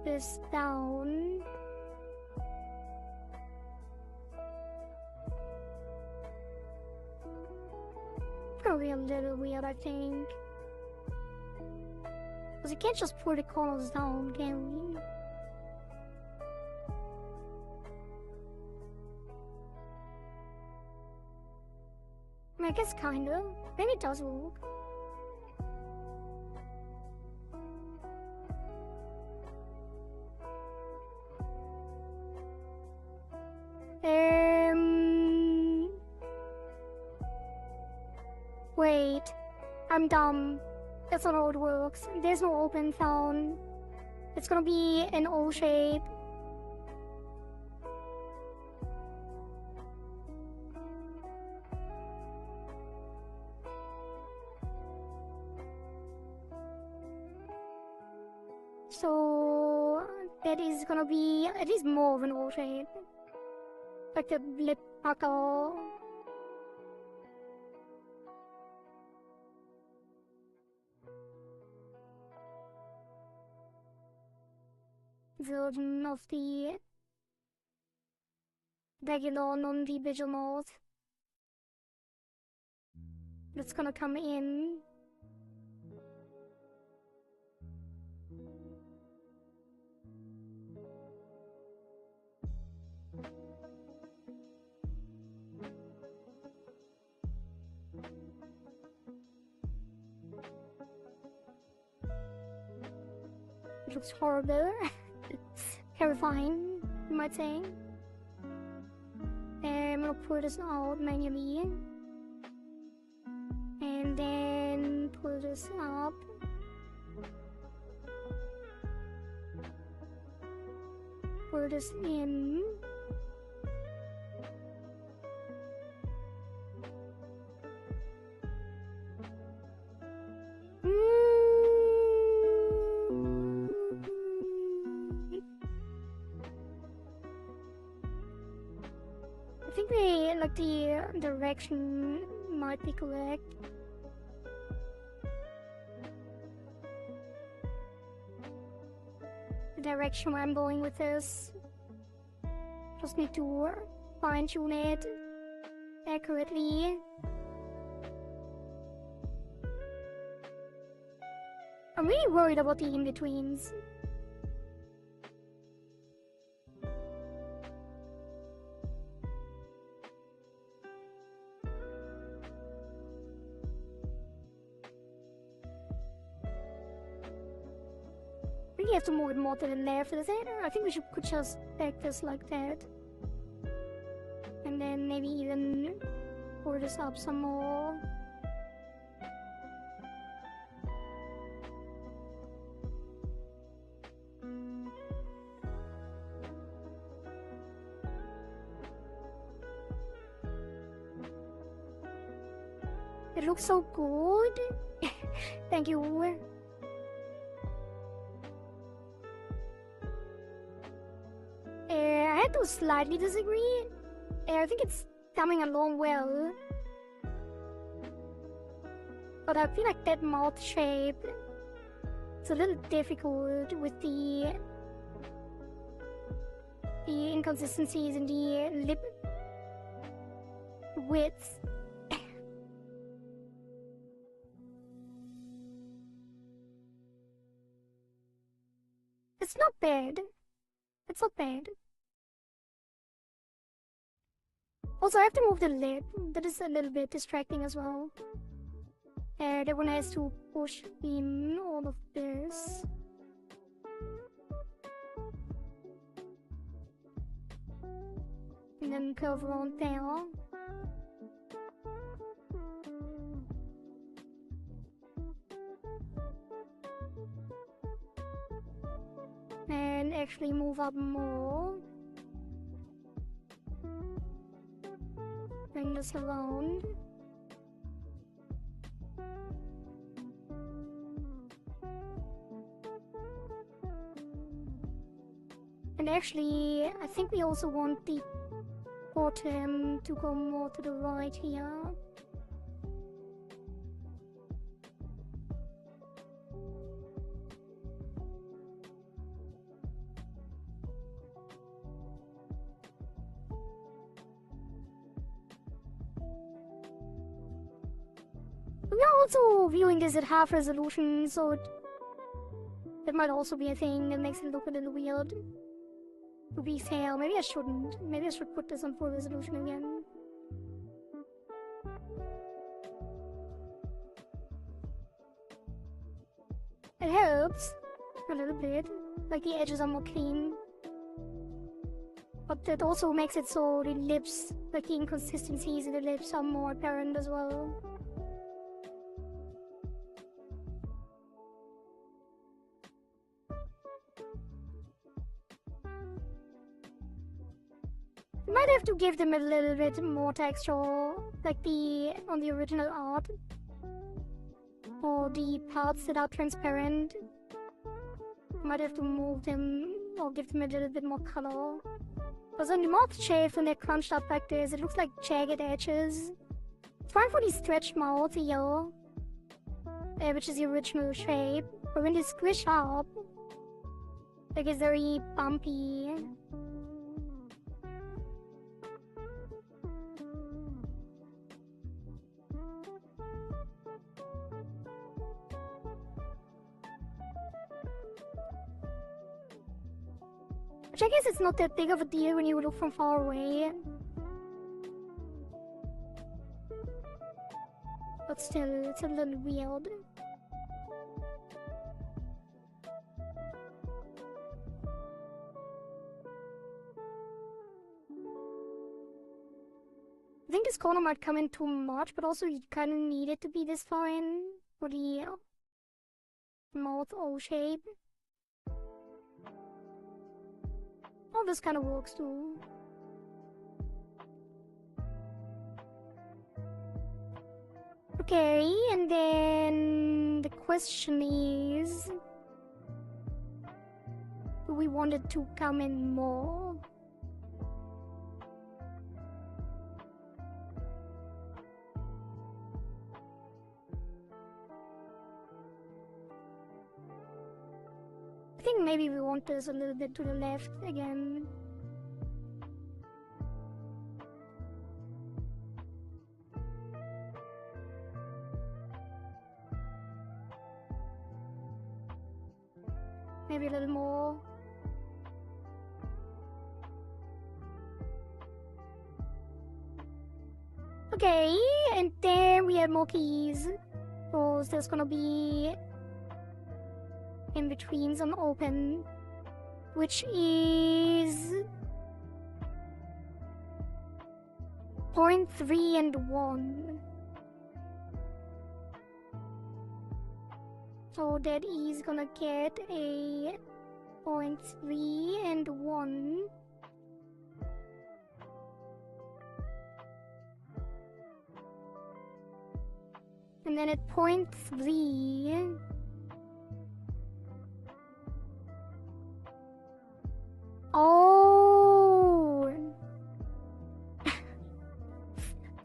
this down. Probably a little weird, I think. Because you can't just pull the corners down, can we? I guess kinda. Maybe it does work. Wait. I'm dumb. That's not how it works. There's no open sound. It's gonna be an O shape. So that is gonna be at least more of an O shape. Like the lip pucker. Version of the regular non-V-visual mode that's gonna come in. It looks horrible. Terrifying, you might say. And I'm gonna pull this out manually. And then pull this up. Pull this in. I think the direction might be correct. The direction where I'm going with this. Just need to fine-tune it accurately. I'm really worried about the in-betweens. We have to move it more to the left, is it? I think we could just take this like that. And then maybe even pull this up some more. It looks so good. Thank you. I had to slightly disagree. I think it's coming along well. But I feel like that mouth shape, it's a little difficult with the inconsistencies in the lip width. It's not bad. It's not bad. Also, I have to move the lid. That is a little bit distracting as well. And everyone has to push in all of this. And then curve around there. And actually move up more. Bring this around. And actually, I think we also want the bottom to go more to the right here. We are also viewing this at half resolution, so that might also be a thing that makes it look a little weird. To be fair, maybe I shouldn't. Maybe I should put this on full resolution again. It helps a little bit, like the edges are more clean. But that also makes it so the lips, like the inconsistencies in the lips are more apparent as well. Might have to give them a little bit more texture, like on the original art. Or the parts that are transparent. Might have to move them or give them a little bit more color. Because on the mouth shape, when they're crunched up like this, it looks like jagged edges. It's fine for the stretched mouth here, which is the original shape. But when they squish up, like it's very bumpy. Which I guess it's not that big of a deal when you look from far away. But still, it's a little weird. I think this corner might come in too much, but also you kind of need it to be this far in for the mouth O shape. Oh, this kind of works too. Okay, and then the question is, do we want it to come in more? I think maybe we want this a little bit to the left again. Maybe a little more. Okay, and then we have more keys. So there's gonna be in between some open, which is 0.3 and 1. So that is gonna get a 0.3 and 1. And then at 0.3, oh,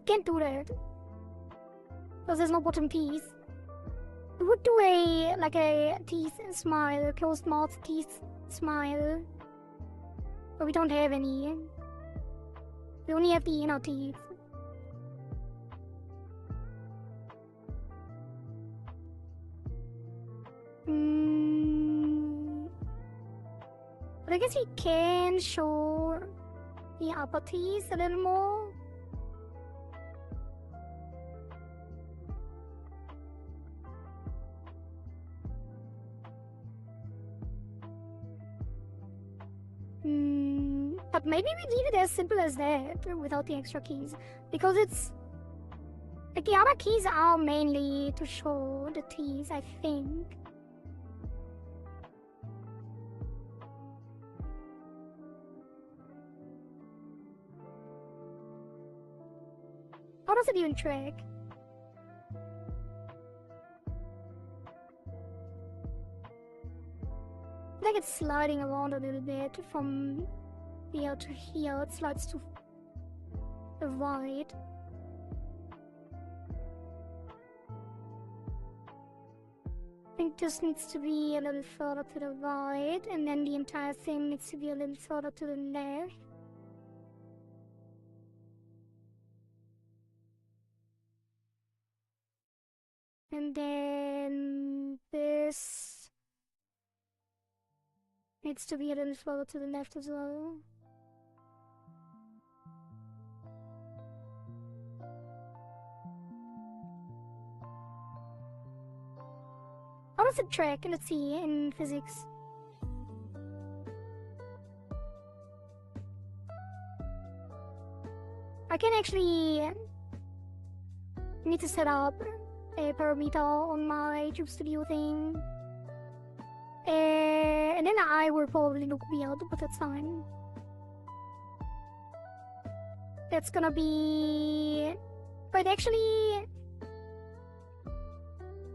can't do that because there's no bottom teeth. We would do like a teeth smile, closed mouth teeth smile, but we don't have any. We only have the inner teeth. But I guess we can show the upper teeth a little more. But maybe we leave it as simple as that without the extra keys, because it's like the other keys are mainly to show the teeth, I think. How does it even track? Like it's sliding around a little bit from here to here. It slides to the right. I think this needs to be a little further to the right, and then the entire thing needs to be a little further to the left. And then this needs to be a little further to the left as well. How does it track? Let's see, in physics. I can actually need to set up a parameter on my Tube Studio thing. And then I will probably look weird, but that's fine. That's gonna be... But actually...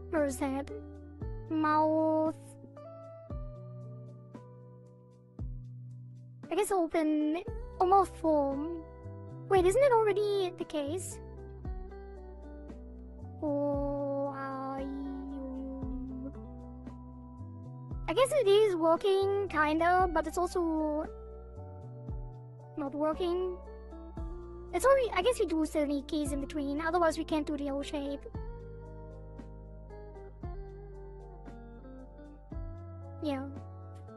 Where is that? Mouth... I guess open... or mouth form. Wait, isn't it already the case? I guess it is working, kinda, but it's also not working. It's already, I guess we do still need keys in between, otherwise we can't do the O shape. Yeah.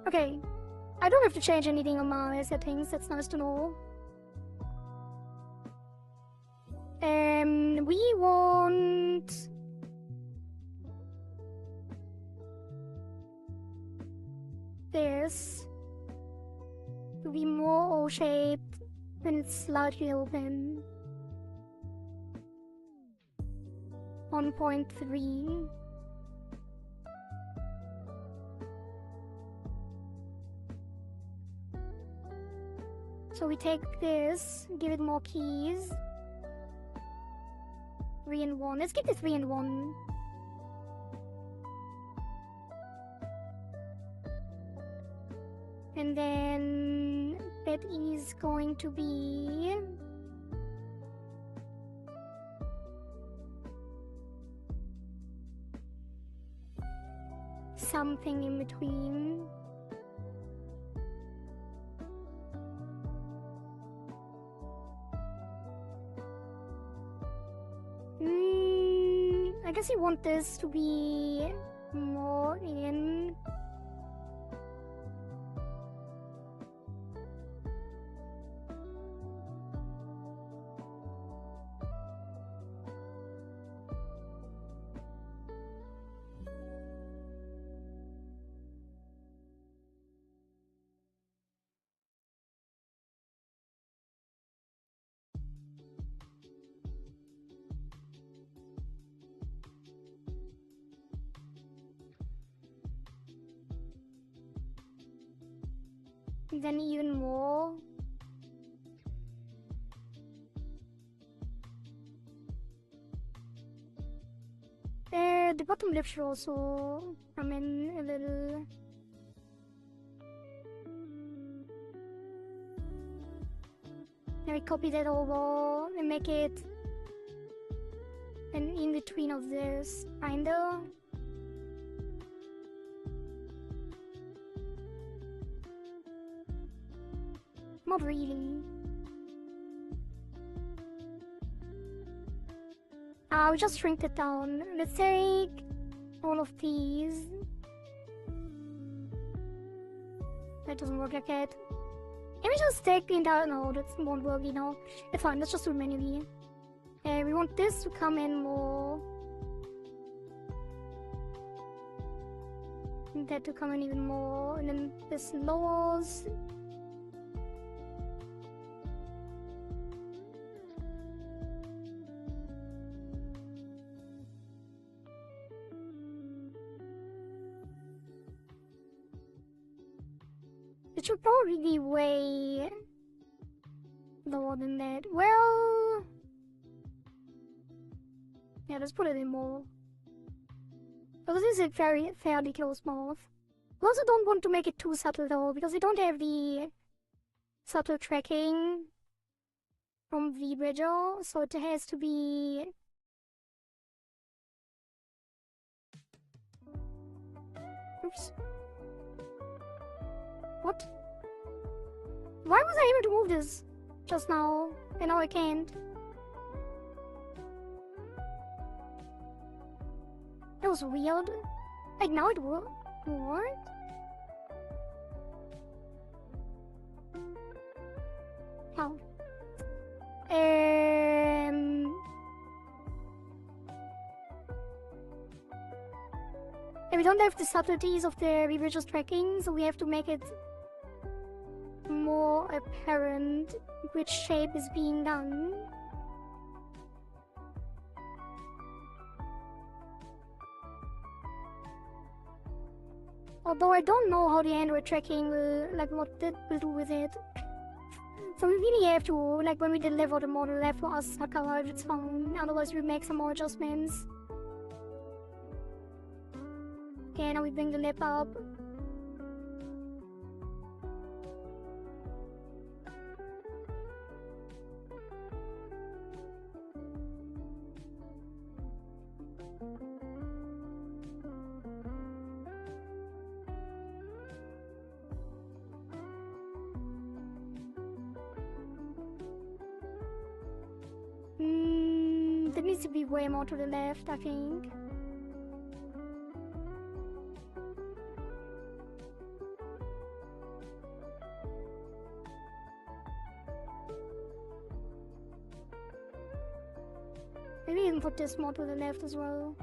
Okay. I don't have to change anything on my settings, that's nice to know. We want... this to be more O-shaped when it's slightly open. 1.3. So we take this, give it more keys. 3 and 1. Let's get the 3 and 1. And then that is going to be something in between. I guess you want this to be more in. Then even more. The bottom lip should also come in a little. Then we copy that over and make it an in-between of this, kinda. Not really. I'll just shrink it down. Let's take all of these. That doesn't work like that. Can we just take the entire... No, that won't work, you know. It's fine, let's just do it manually. We want this to come in more. And that to come in even more. And then this lowers. It should probably be way lower than that. Well... yeah, let's put it in more. Because this is a fairly close mouth. We also don't want to make it too subtle though, because we don't have the subtle tracking from VBridger, so it has to be... Oops. What? Why was I able to move this just now, and now I can't? That was weird. Like, now it worked? What? How? And we don't have the subtleties of the VBridger's tracking, so we have to make it more apparent which shape is being done. Although I don't know how the Android tracking will, like, what that will do with it. So we really have to, like, when we deliver the model, have to ask Saka if it's found, otherwise we make some more adjustments. Okay, now we bring the lip up. That needs to be way more to the left, I think. Maybe even put this more to the left as well.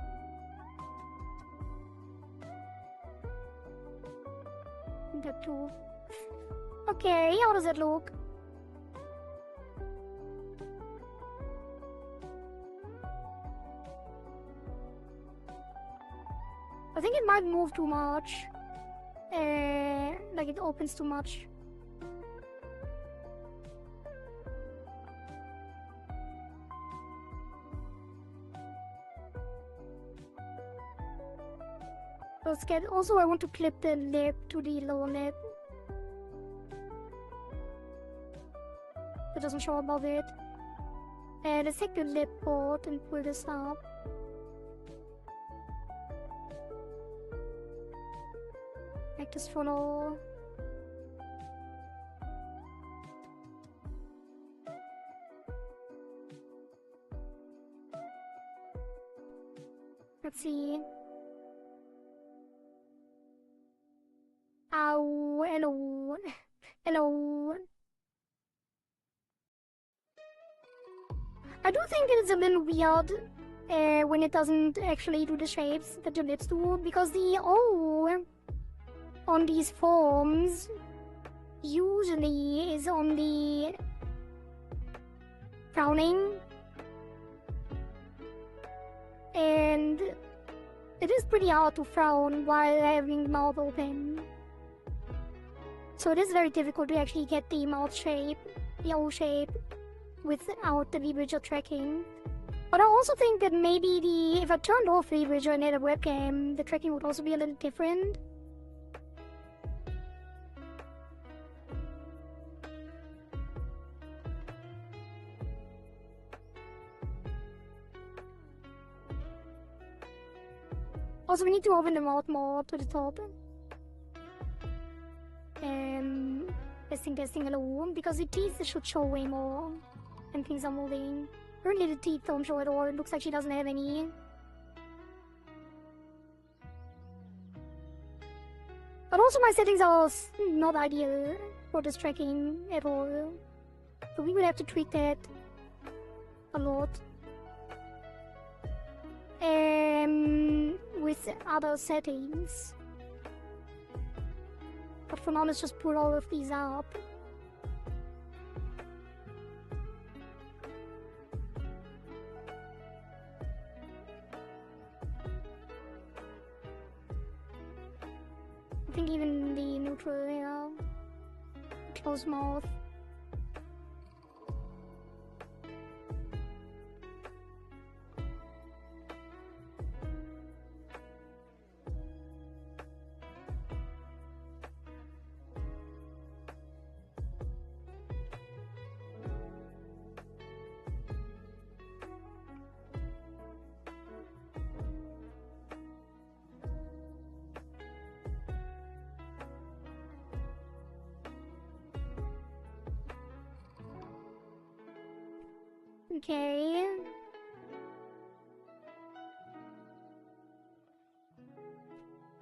That too. Okay, how does it look? I think it might move too much. Like it opens too much. Let's get. Also, I want to clip the lip to the lower lip. It doesn't show above it. Let's take the lip board and pull this up. Make this follow. Let's see. Ow, hello. Hello. I do think it's a little weird when it doesn't actually do the shapes that the lips do, because the O on these forms usually is on the frowning, and it is pretty hard to frown while having the mouth open. So it is very difficult to actually get the mouth shape, the O shape, without the VBridger tracking. But I also think that maybe if I turned off VBridger and had a webcam, the tracking would also be a little different. Also, we need to open the mouth more to the top. Testing, hello, because the teeth should show way more and things are moving. Currently the teeth don't show at all, it looks like she doesn't have any. But also my settings are not ideal for this tracking at all. So we would have to tweak that a lot. With other settings. But for now, let's just put all of these up. I think even the neutral here, close mouth. Okay.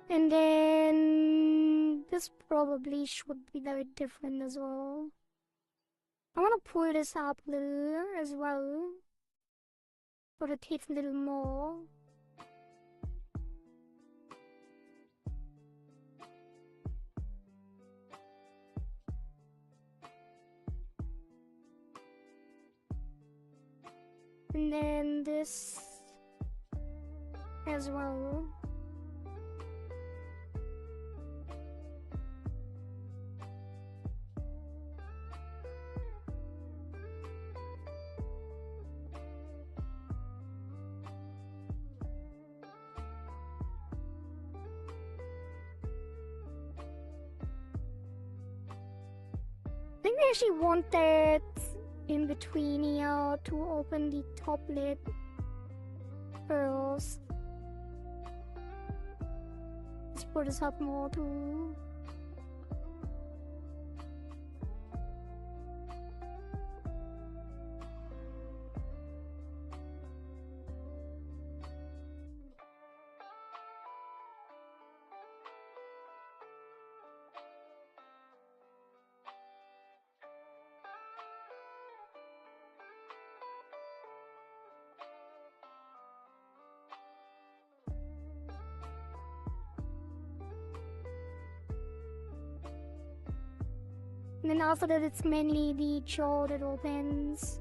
And then this probably should be very different as well. I want to pull this up a little as well. Rotate a little more. And then this as well. I think they actually want that in between here to open the top lid first. Let's put this up more too. And then after that, it's mainly the jaw that opens.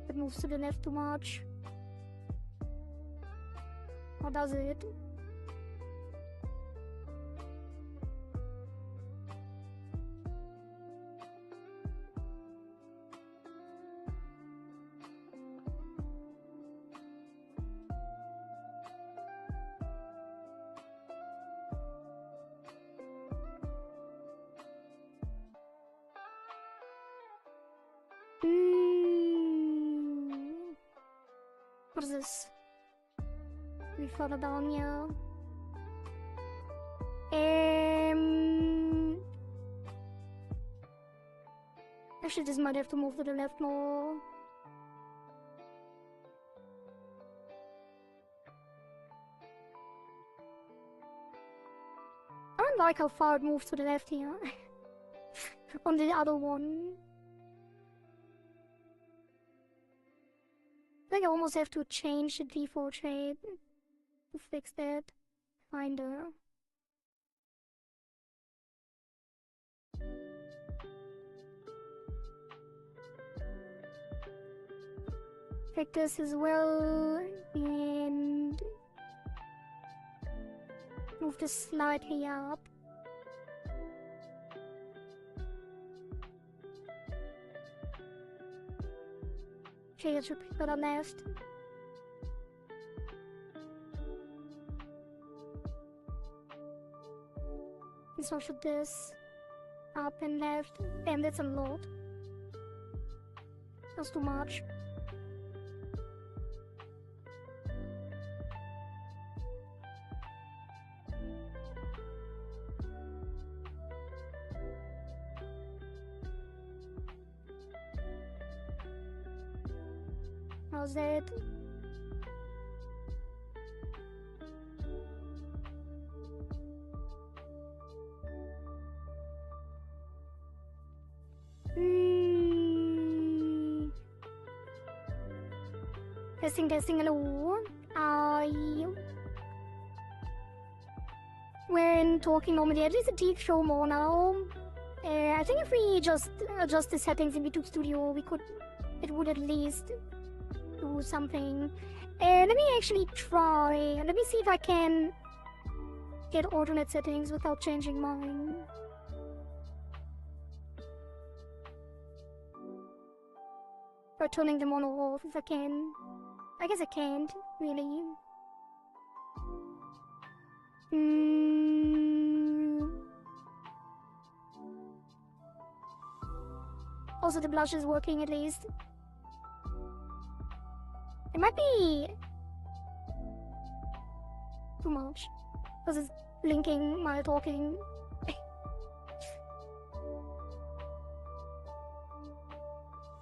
It moves to the left too much. Or does it? What is this? We further down here. Actually, this might have to move to the left more. I don't like how far it moves to the left here. On the other one. I think I almost have to change the default shape to fix that. Kinda. Fix this as well, and move this slightly up. Okay, it should be better left. And so should this up and left. Damn, that's a lot. That's too much. How's that? Testing, testing, hello. Are you? When talking normally, at least the teeth show more now. I think if we just adjust the settings in VTube Studio, it would at least do something. Let me actually try. Let me see if I can get alternate settings without changing mine. Or turning them on or off if I can. I guess I can't, really. Also, the blush is working at least. It might be too much because it's blinking while talking.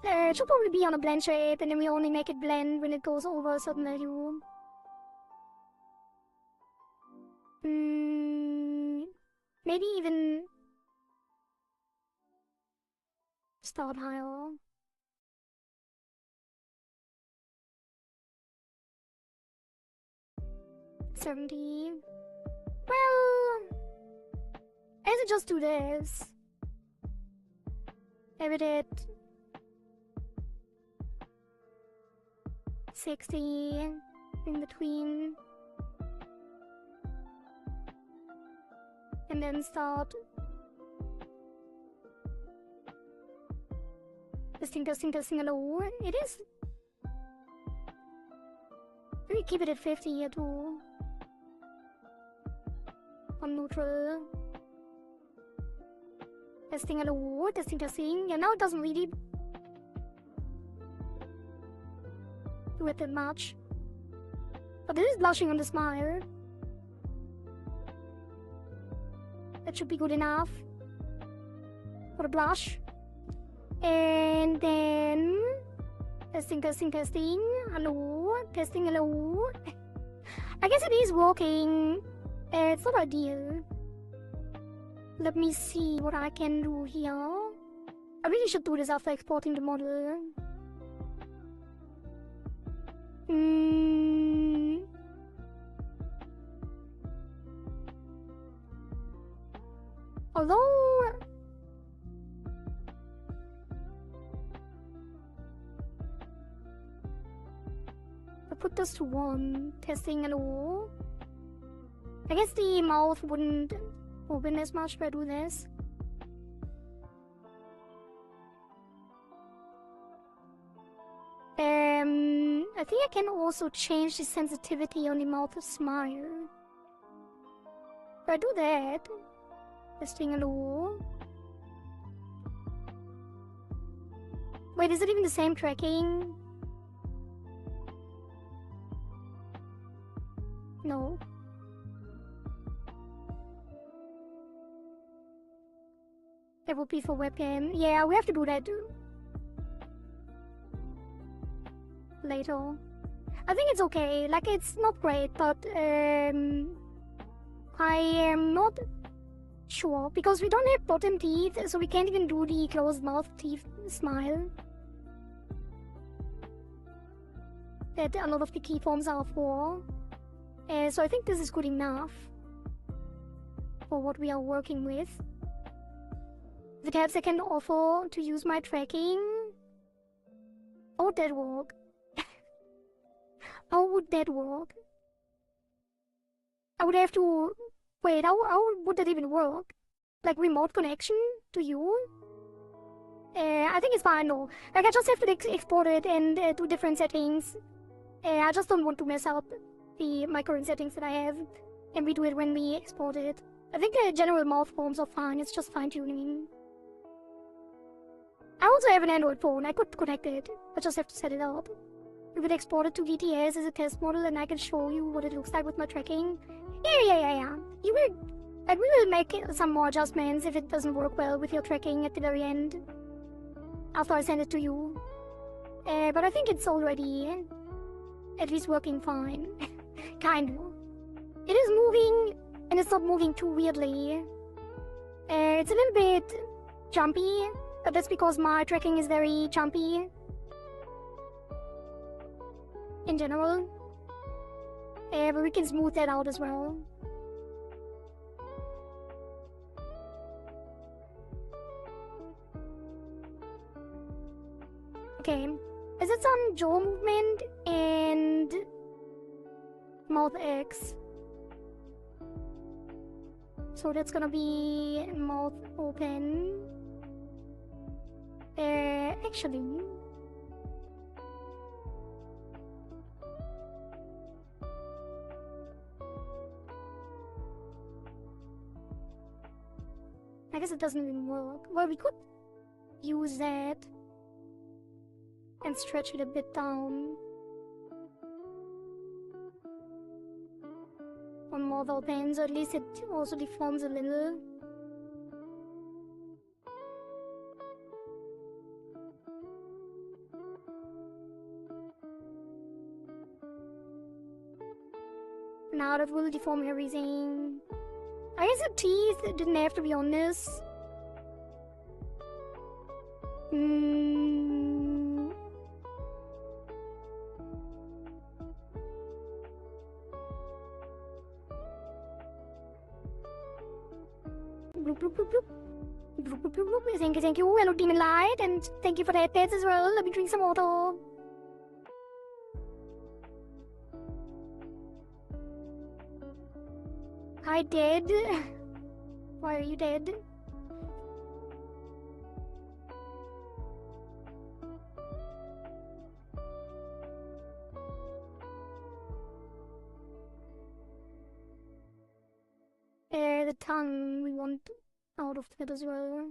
It should probably be on a blend shape, and then we only make it blend when it goes over a certain value. Maybe even start higher. $70. Well, I should just do this. Edit 60 in between, and then start testing, testing, testing. Hello. It is. We keep it at 50 here too. On neutral. Testing, hello. Testing, testing. Yeah, now it doesn't really do it that much. But it is blushing on the smile. That should be good enough for the blush. And then testing, testing, testing. Hello. Testing, hello. I guess it is working. It's not ideal. Let me see what I can do here. I really should do this after exporting the model. Although I put this to 1, testing hello. I guess the mouth wouldn't open as much if I do this. I think I can also change the sensitivity on the mouth smile. If I do that, testing hello. Wait, is it even the same tracking? No. That would be for webcam. Yeah, we have to do that too. Later. I think it's okay. Like, it's not great, but I am not sure because we don't have bottom teeth, so we can't even do the closed mouth teeth smile that a lot of the keyforms are for. So I think this is good enough for what we are working with. The tabs I can offer to use my tracking. How would that work? How would that work? I would have to... Wait, how would that even work? Like remote connection to you? I think it's fine though. Like I just have to export it and do different settings. I just don't want to mess up my current settings that I have. And we do it when we export it. I think the general mouth forms are fine, it's just fine tuning. I also have an Android phone, I could connect it. I just have to set it up. We would export it to VTS as a test model and I can show you what it looks like with my tracking. Yeah. You will... Like, we will make some more adjustments if it doesn't work well with your tracking at the very end. After I send it to you. But I think it's already at least working fine. Kind of. It is moving, and it's not moving too weirdly. It's a little bit jumpy, but that's because my tracking is very jumpy in general. But we can smooth that out as well. Okay, is it some jaw movement and mouth X? So that's gonna be mouth open. Actually, I guess it doesn't even work. Well, we could use that and stretch it a bit down on mouth open, so at least it also deforms a little. Now that will deform everything. I guess the teeth didn't have to be on this. Bloop, bloop, bloop, bloop. Bloop, bloop, bloop, bloop. Thank you, thank you. Hello, Demon Light, and thank you for that pets as well. Let me drink some water. Hi, dead. Why are you dead? The tongue we want out of that as well.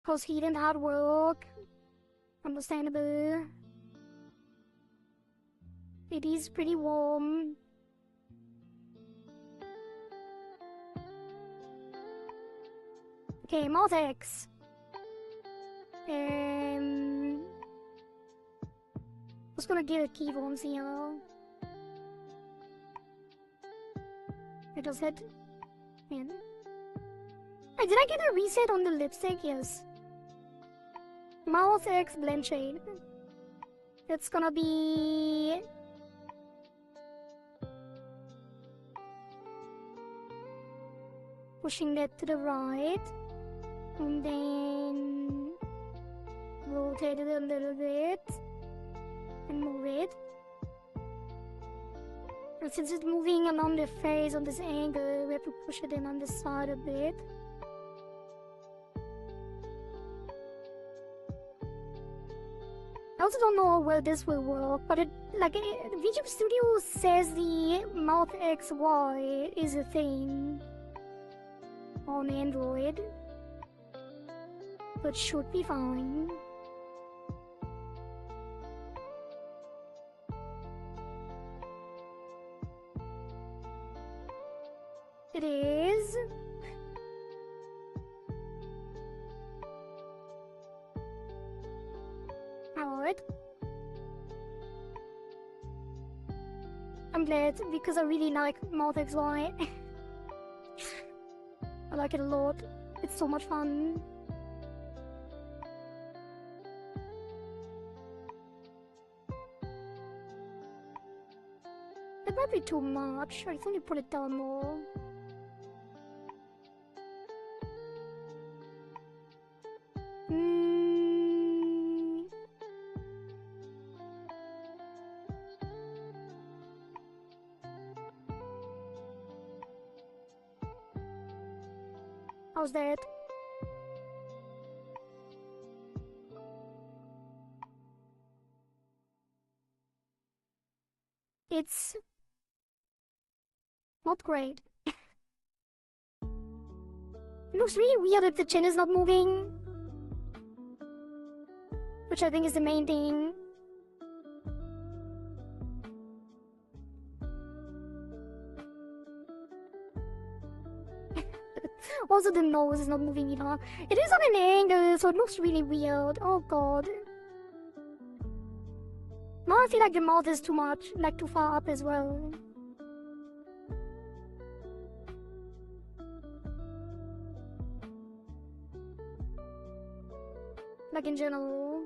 Cause heat and hard work. Understandable. It is pretty warm. Okay, mouth X. Was gonna get a keyboard here. It does that. Man. Wait, did I get a reset on the lipstick? Yes. Mouth X blend shade. It's gonna be pushing that to the right, and then rotate it a little bit and move it. And since it's moving along the face on this angle, we have to push it in on the side a bit. I also don't know how well this will work, but VTuber Studio says the mouth XY is a thing on Android, but should be fine. It is. Alright. I'm glad because I really like mouth XY. I like it a lot. It's so much fun. That might be too much. I think you put it down more. How's that? It's not great. It looks really weird if the chin is not moving, which I think is the main thing. Also, the nose is not moving either. It is on an angle, so it looks really weird. Oh god. Now I feel like the mouth is too much, like too far up as well. Like in general.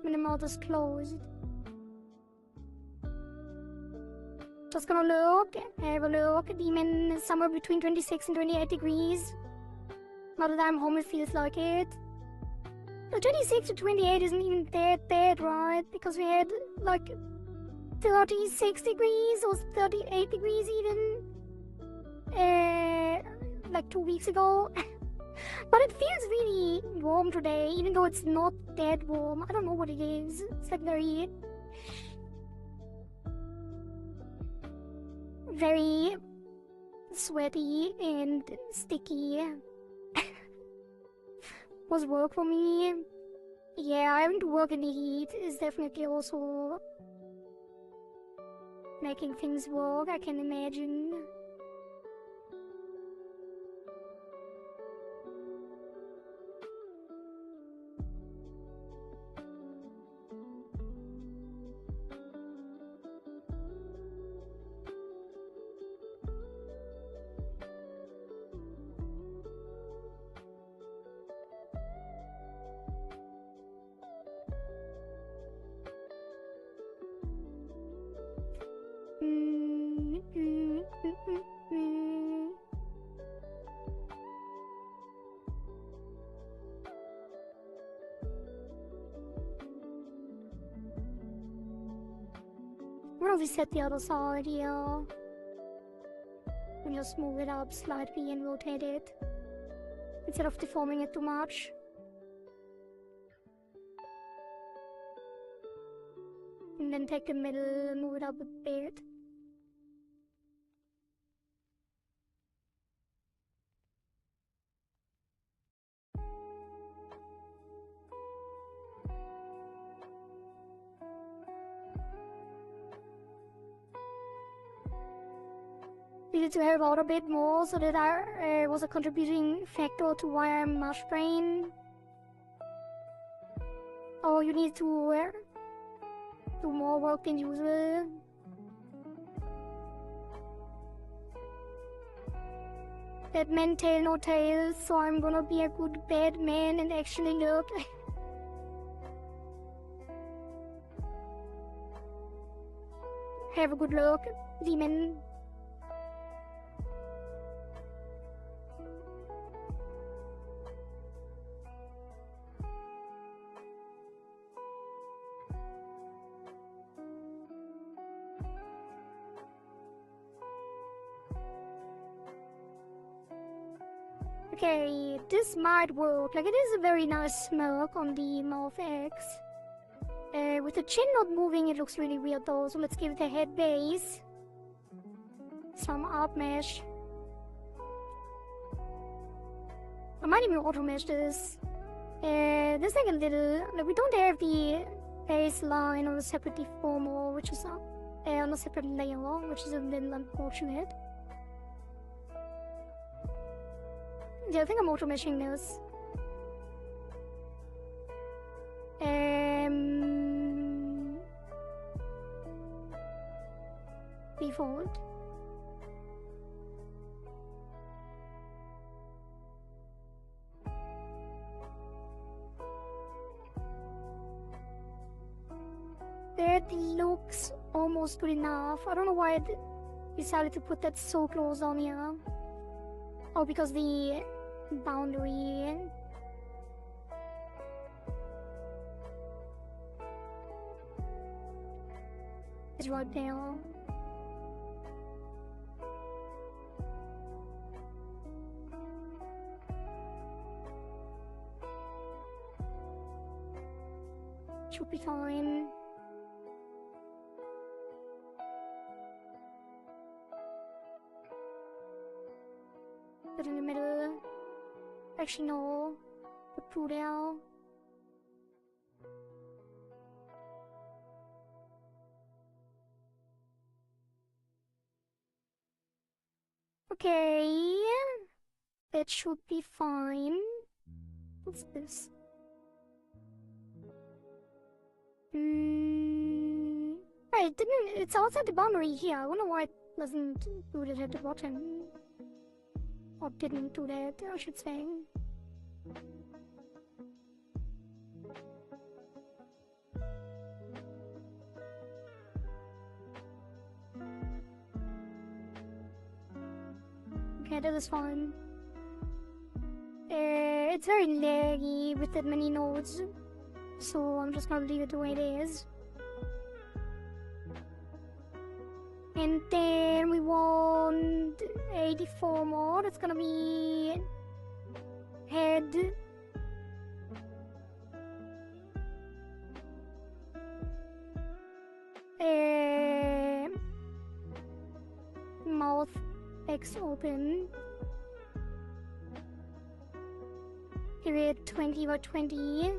When the mouth is closed. Just gonna look, have a look. Demon is somewhere between 26 and 28 degrees. Now that I'm home, it feels like it. The 26 to 28 isn't even that bad, right? Because we had like 36 degrees or 38 degrees even. Like 2 weeks ago. But it feels really warm today, even though it's not that warm. I don't know what it is. It's like very sweaty and sticky. Was work for me. Yeah, having to work in the heat is definitely also making things work, I can imagine. Why don't we set the other side here? And just move it up slightly and rotate it. Instead of deforming it too much. And then take the middle and move it up a bit. Needed to help out a bit more so that I was a contributing factor to why I'm mush brain. Oh, you need to do more work than usual. Bad man tail no tail, so I'm gonna be a good bad man and actually look. Have a good look, demon. Okay, this might work. Like, it is a very nice smirk on the mouth X. With the chin not moving, it looks really weird though, so let's give it a head base. Some up mesh. I might even auto mesh this. There's like a little... Like, we don't have the baseline on a separate deformer, which is on a separate layer, which is a little unfortunate. Yeah, I think I'm auto meshing this. Default. That looks almost good enough. I don't know why I decided to put that so close on here. Oh, because the boundary is right there. Should be fine. Put in the middle. Actually, no. Put 2 there. Okay. That should be fine. What's this? Right, it's outside the boundary here. I wonder why it doesn't do that at the bottom. Or didn't do that, I should say. Okay, that is fine. It's very laggy with that many nodes, so I'm just gonna leave it the way it is. And then we want 84 more. That's gonna be head. Mouth X open. Give it 20 by 20.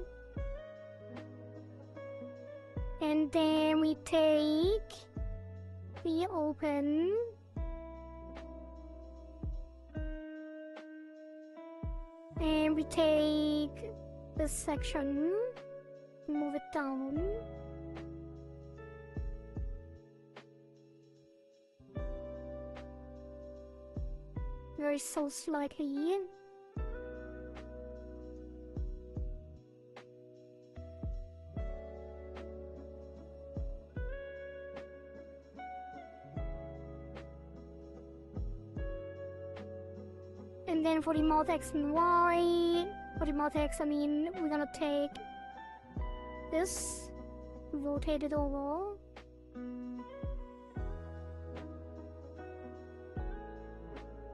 And then we take the open. And we take this section, move it down. Very so slightly. And then for the mouth X and Y, for the mouth X, I mean, we're gonna take this, rotate it over.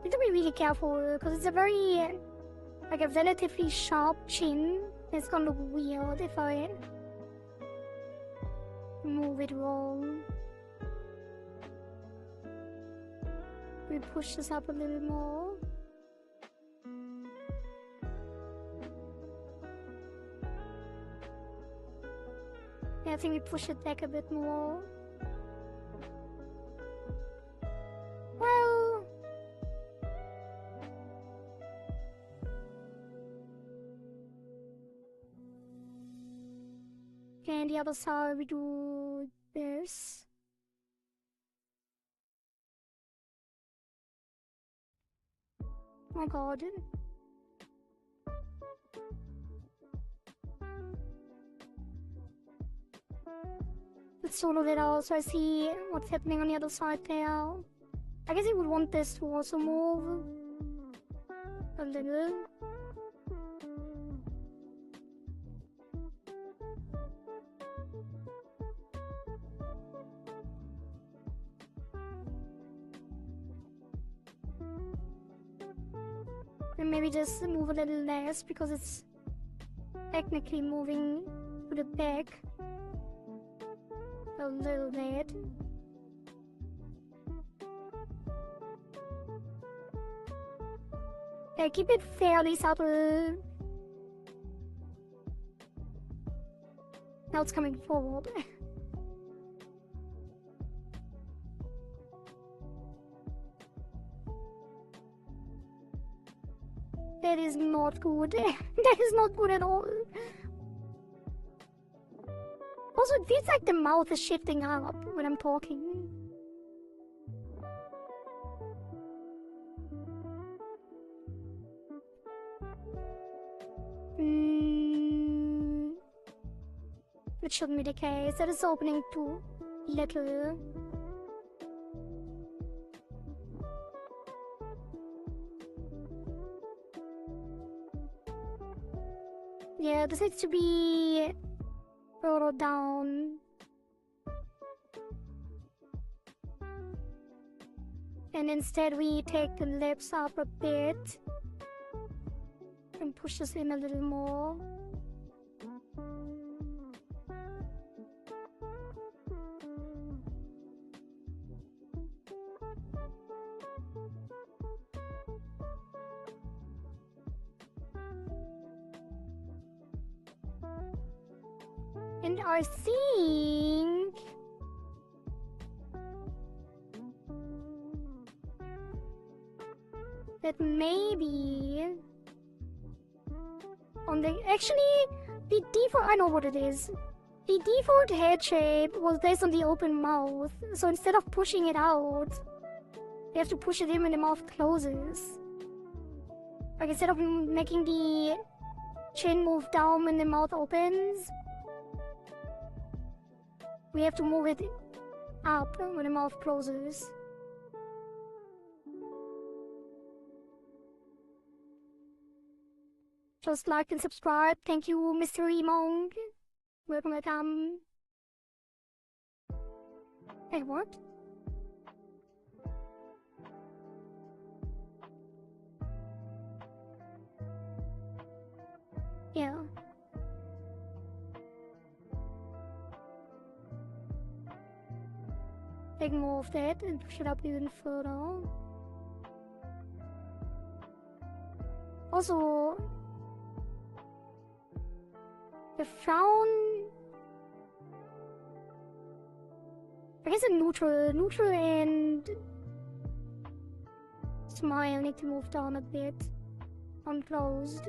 Need to be really careful because it's a very, like a relatively sharp chin. It's gonna look weird if I move it wrong. We push this up a little more. I think we push it back a bit more. Well, okay, and the other side we do this. Oh my god. Let's solo that out so I see what's happening on the other side there. I guess he would want this to also move a little. And maybe just move a little less because it's technically moving to the back a little bit. Yeah, keep it fairly subtle. Now it's coming forward. That is not good. That is not good at all. Also, it feels like the mouth is shifting up when I'm talking. It shouldn't be the case. That is opening too little. Yeah, this needs to be further down. And instead we take the lips up a bit and push this in a little more. And I think that maybe on the the default, I know what it is. The default head shape was based on the open mouth, so instead of pushing it out, you have to push it in when the mouth closes. Like instead of making the chin move down when the mouth opens, we have to move it up when the mouth closes. Just like and subscribe. Thank you, Mystery Monk. Welcome, welcome. Hey, what? Yeah. Take more of that and push it up even further. Also, the frown, I guess a neutral and smile need to move down a bit, unclosed.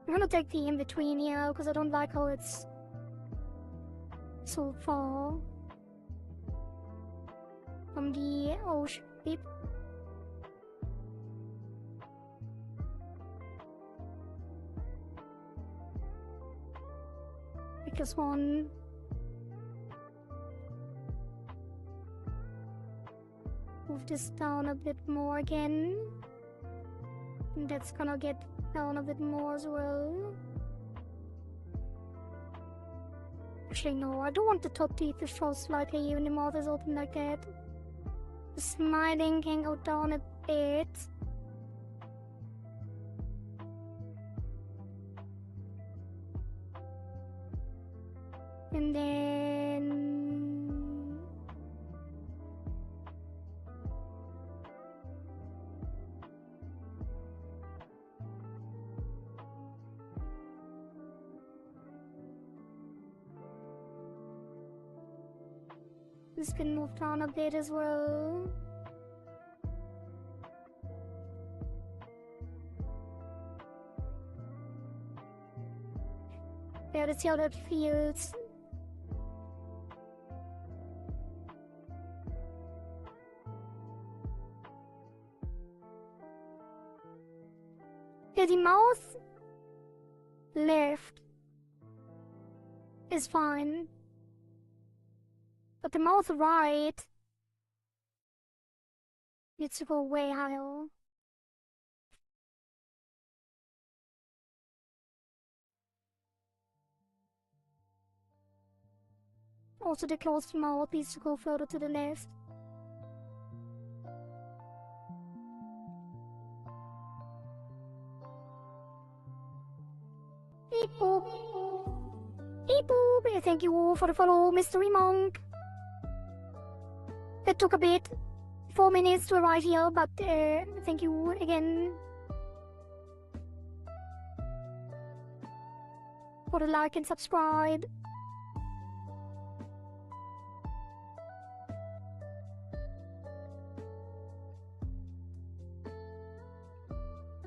I'm gonna take the in-between here, because I don't like how it's so far from the O shape. Pick this one. Move this down a bit more again. And that's gonna get down a bit more as well. Actually, no, I don't want the top teeth to show slightly when the mouth is open like that. The smiling can go down a bit. And then this can move down a bit as well. Yeah, let's see how that feels. Yeah, the mouth left is fine. But the mouth right needs to go way higher. Also, the closed mouth needs to go further to the left. Beep boop. Beep boop. Thank you all for the follow, Mystery Monk. That took a bit, 4 minutes to arrive here, but thank you again for the like and subscribe.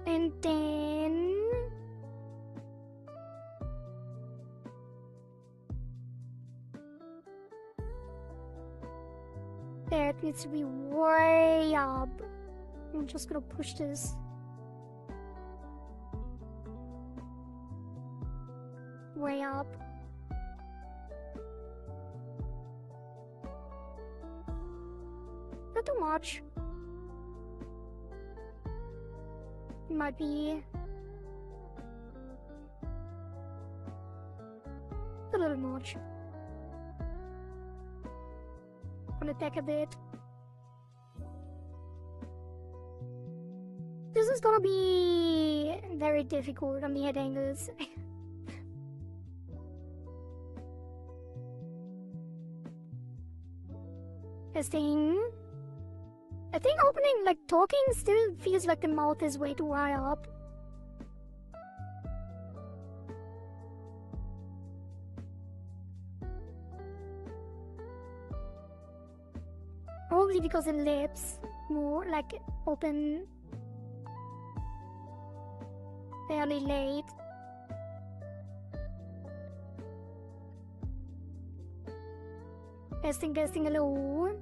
And then there, it needs to be way up. I'm just gonna push this. Way up. Not too much. It might be a little much. Gonna take a bit. This is gonna be very difficult on the head angles. Testing. I think opening, like talking, still feels like the mouth is way too high up. Probably because the lips more like open fairly late. Testing, hello.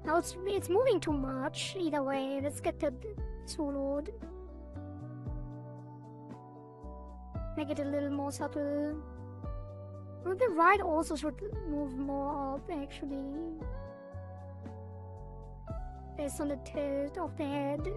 Now it's moving too much. Either way, let's get the swallowed. Make it a little more subtle. Well, the right also should move more up, actually. Based on the tilt of the head.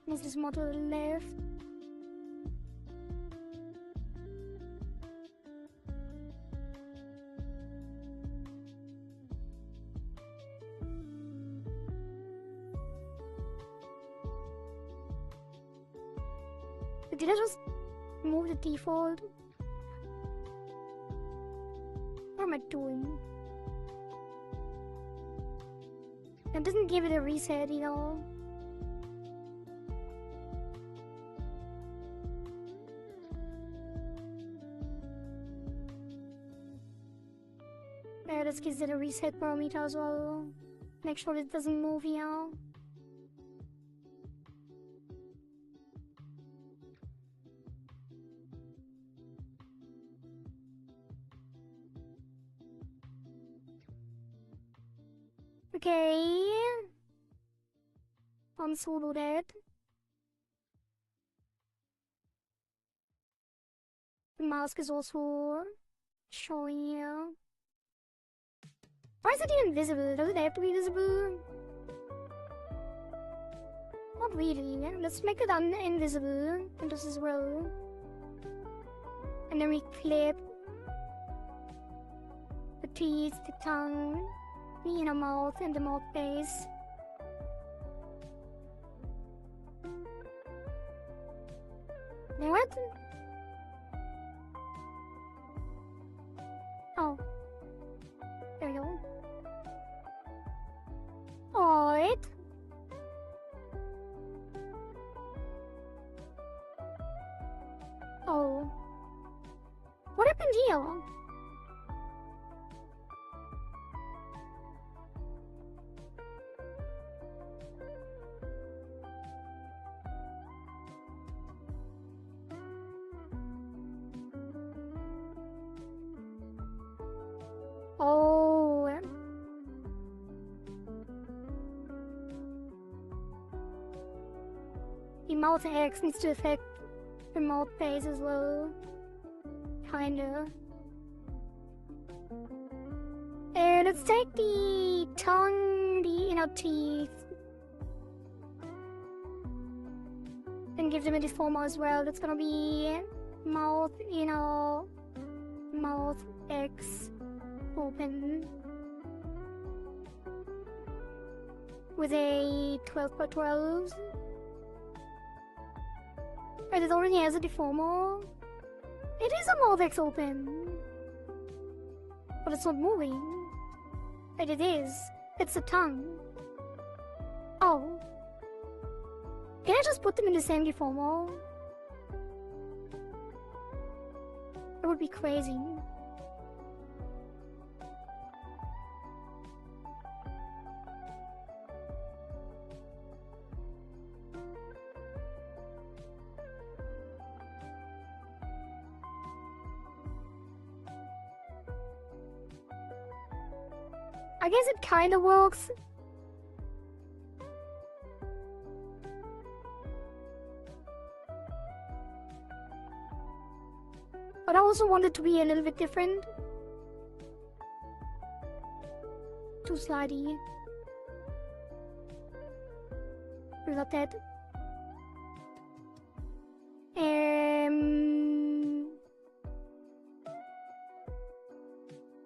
This is more to the left. Did I just move the default? What am I doing? That doesn't give it a reset, you know. Let's give it a reset parameter as well. Make sure it doesn't move here. Okay. Unsolo that. The mask is also showing here. Why is it even visible? Does it have to be visible? Not really. Let's make it invisible. And this as well. And then we clip the teeth, the tongue, the inner mouth, and the mouth base. What? Oh. There we go. Alright. Oh. What happened here? Oh. The mouth X needs to affect the mouth base as well. Kinda. And let's take the tongue, the inner teeth, and give them a deformer as well. That's gonna be mouth, mouth X open with a 12x12. But it already has a deformer. It is a mouth X open, but it's not moving. But it is. It's a tongue. Oh. Can I just put them in the same deformer? It would be crazy. I guess it kinda works. But I also want it to be a little bit different. Too slidey. Without that.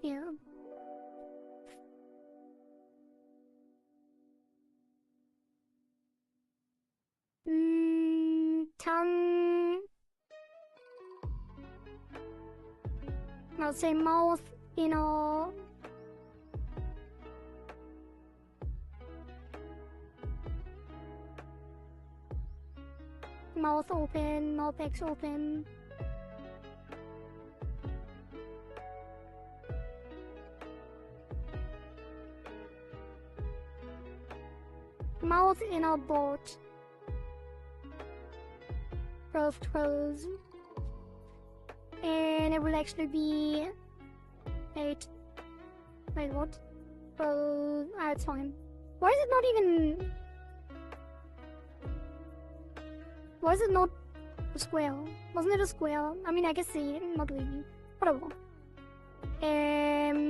Yeah. Tongue. I'll say mouth, mouth open, mouth X open. Mouth inner boat. 12x12. And it will actually be 8. Wait, what? Well, it's fine. Why is it not even... Why is it not a square? Wasn't it a square? I mean, I guess not really. Whatever.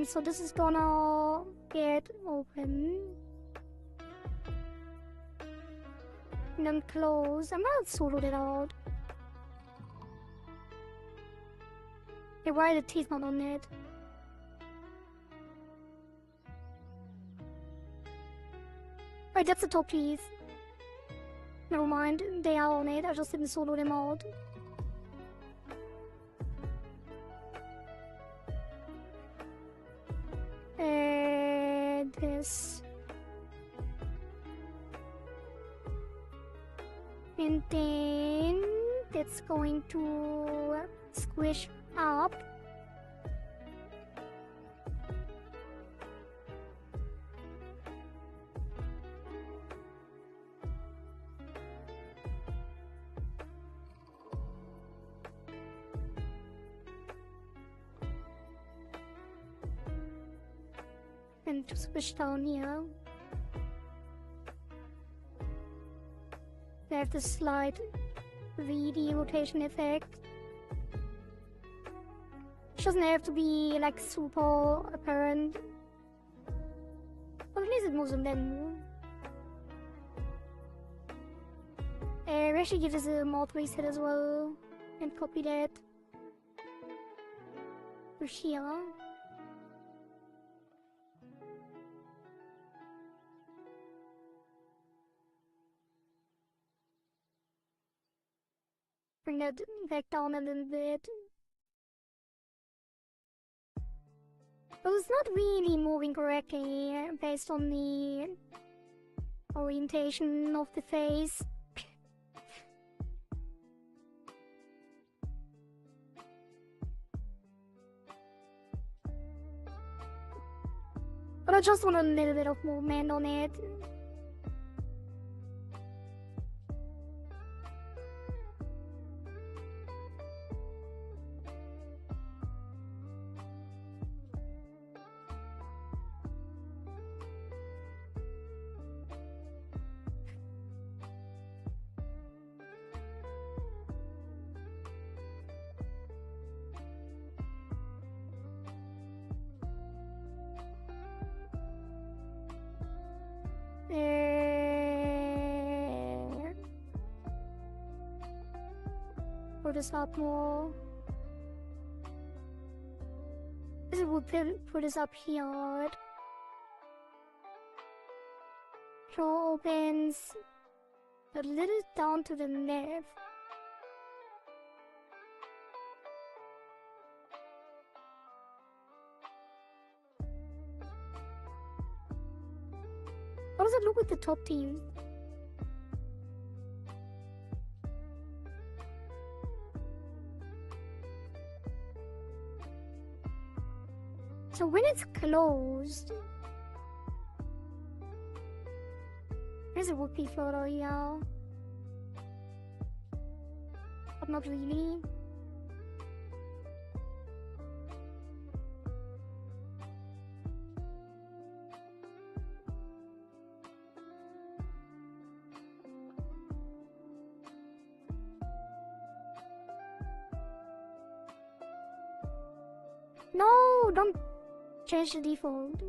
So this is gonna get open. And then close. I'm gonna solo that out. Okay, why are the teeth not on it? Wait, that's the top teeth. Never mind, they are on it, I just didn't solo them out. And this. And then that's going to squish up. And to squish down here. I have the slight VD rotation effect. It doesn't have to be like super apparent. But at least it moves them then. We actually give this a mouth reset as well. And copy that to here. Bring that back down a little bit. But it's not really moving correctly based on the orientation of the face. But I just want a little bit of movement on it. this up more. This would put us up here. Door opens a little down to the left. How does it look with the top team? So when it's closed, there's a whoopee photo here, but not really. No, don't change the default.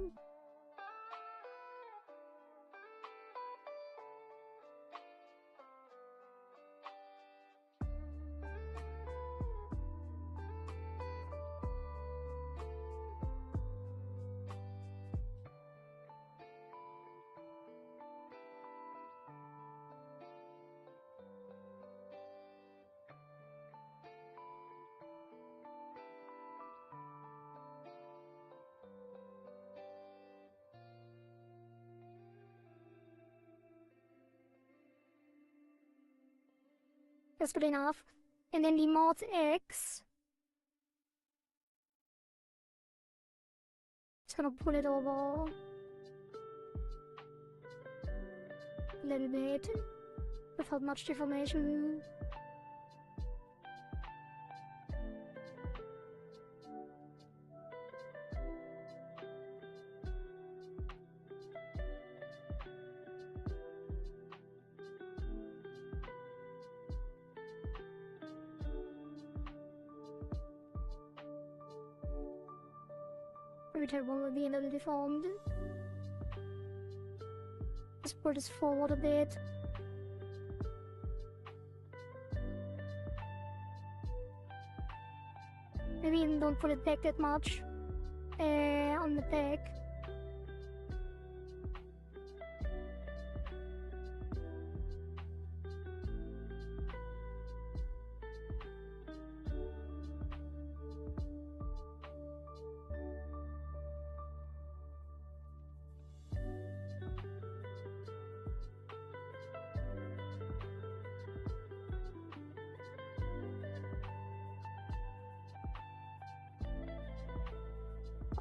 That's good enough. And then the mod X. Just gonna pull it over a little bit without much deformation. Every one will be a little deformed. Let's pull this forward a bit. Maybe even don't pull it back that much. On the back.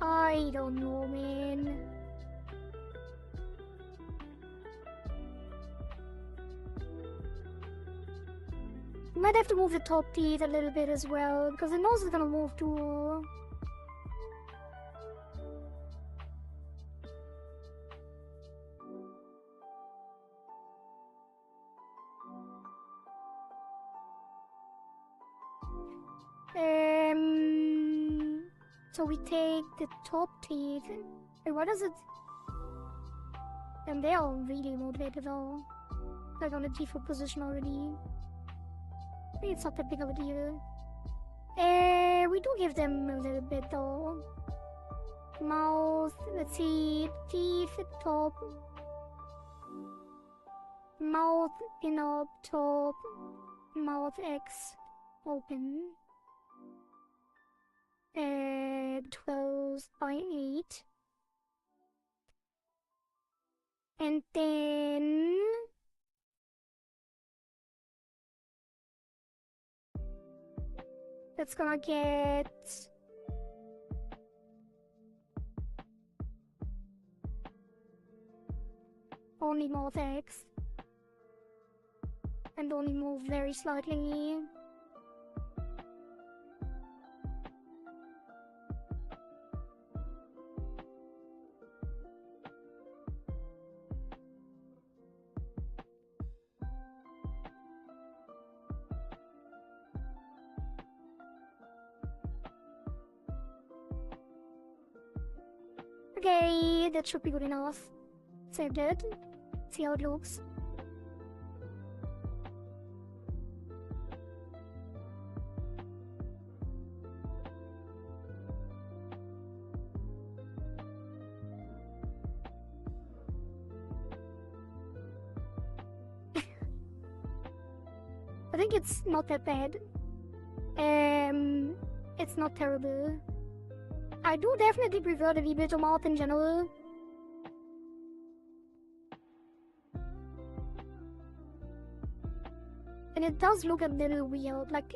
I don't know, man. Might have to move the top teeth a little bit as well, because the nose is gonna move too. So we take the top teeth. Wait, what is it? And they are really motivated though. Like on the default position already. Maybe it's not that big of a deal. We do give them a little bit though. Mouth, let's see, teeth, top. Mouth, inner, top. Mouth X, open. 12 by 8. And then that's gonna get only more text and only move very slightly. Okay, that should be good enough. Save that. See how it looks. think it's not that bad. It's not terrible. I do definitely prefer the VTuber mouth in general. And it does look a little weird, like...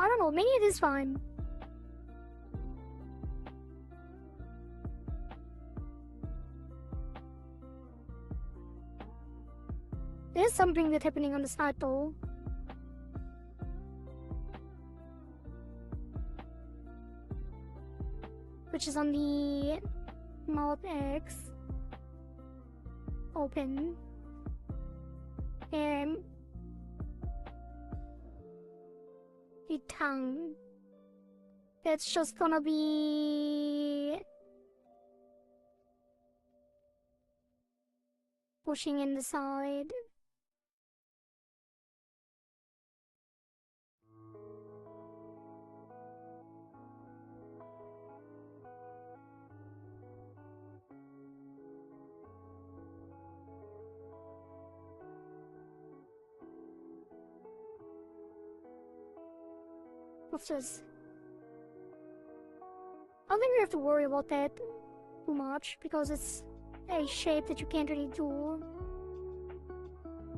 I don't know, maybe it is fine. There's something that's happening on the side though. Which is on the mouth X. Open. And the tongue. That's just gonna be pushing in the side. What's this? I don't think we have to worry about that too much because it's a shape that you can't really do.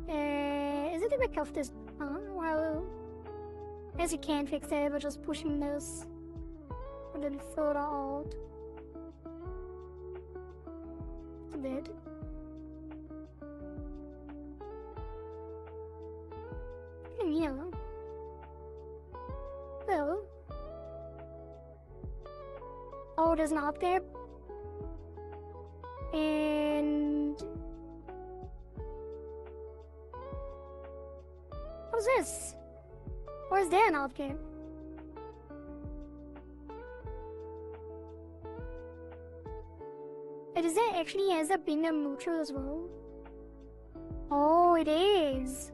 Is it the back of this? Well, I guess you can fix it by just pushing this a little further out. A bit. Yeah. Well. Oh, there's an up there. And what's this? Or is there an out there? And is there actually ends up being a mutual as well? Oh, it is.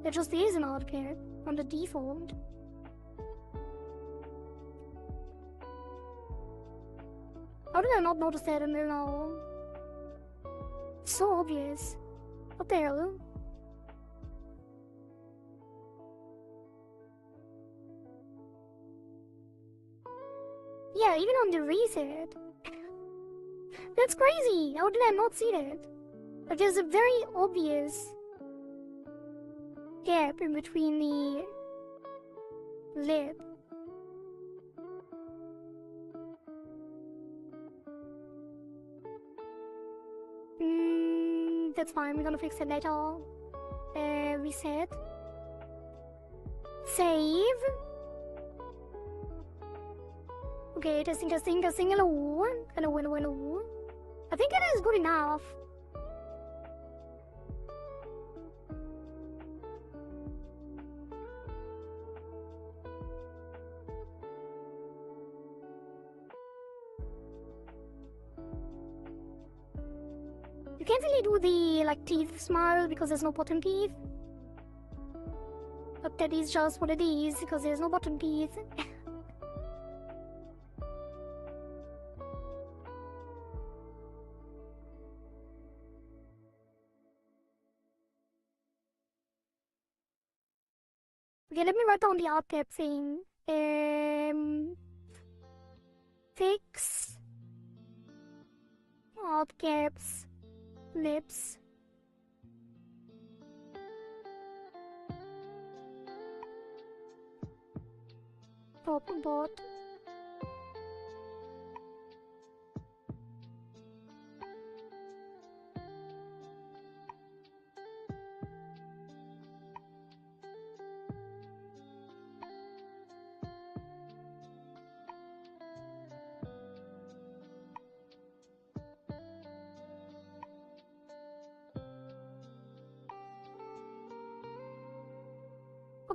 There just is an out pair on the default. How did I not notice that until now? It's so obvious. What the hell? Yeah, even on the reset. That's crazy! How did I not see that? Like, there's a very obvious gap in between the lip. That's fine, we're gonna fix it later. Reset. Save. Okay, testing. Hello. Hello. I think it is good enough. You can't really do the like teeth smile because there's no bottom teeth. But that is just what it is because there's no bottom teeth. Okay, let me write down the art tab thing. Fix art caps, lips. Top and bot.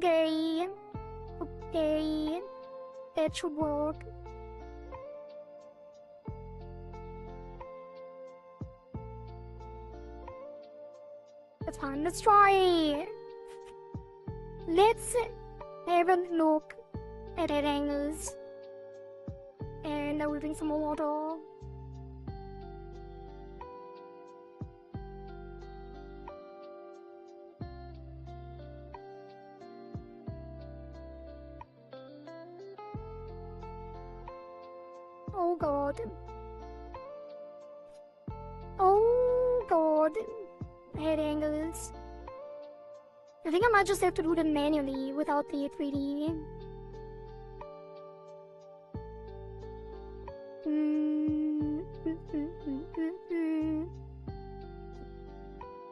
Okay. Okay. That should work. That's fine. Let's try. Let's have a look at red angles. And I will drink some more water. Oh god. Oh god. Head angles. I think I might just have to do them manually without the 3D.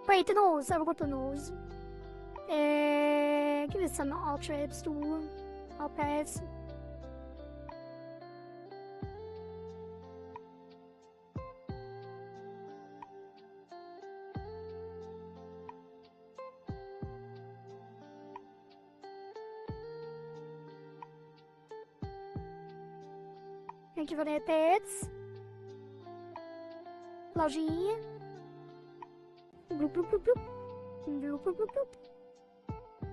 Wait, the nose. I forgot the nose. Give it some arc shapes too. Arc pads. Thank you for that, pets. Flashy. Bloop, bloop, bloop, bloop. Bloop, bloop, bloop, bloop.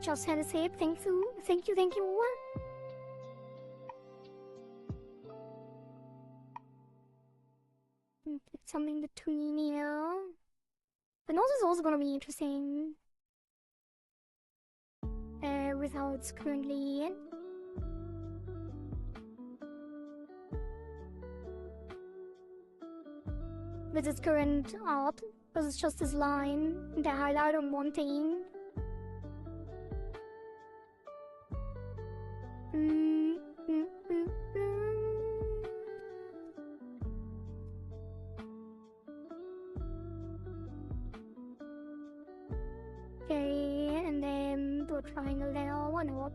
Just had a sip. Thank you. Thank you, thank you. Put something between here. The nose is also gonna be interesting. With how it's currently. With its current art, because it's just this line, and I highlight on one thing. Okay, and then do a triangle there, why not?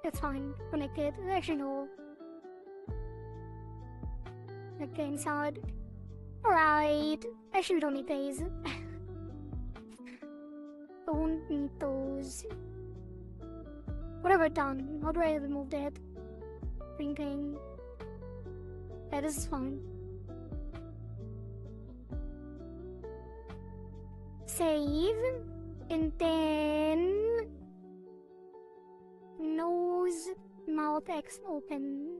That's fine. Connected. Actually, no. Okay, inside. Alright. Actually, we don't need these. Don't need those. Whatever, done. How do I remove that? Green thing. That is fine. Save. And then... nose, mouth X open.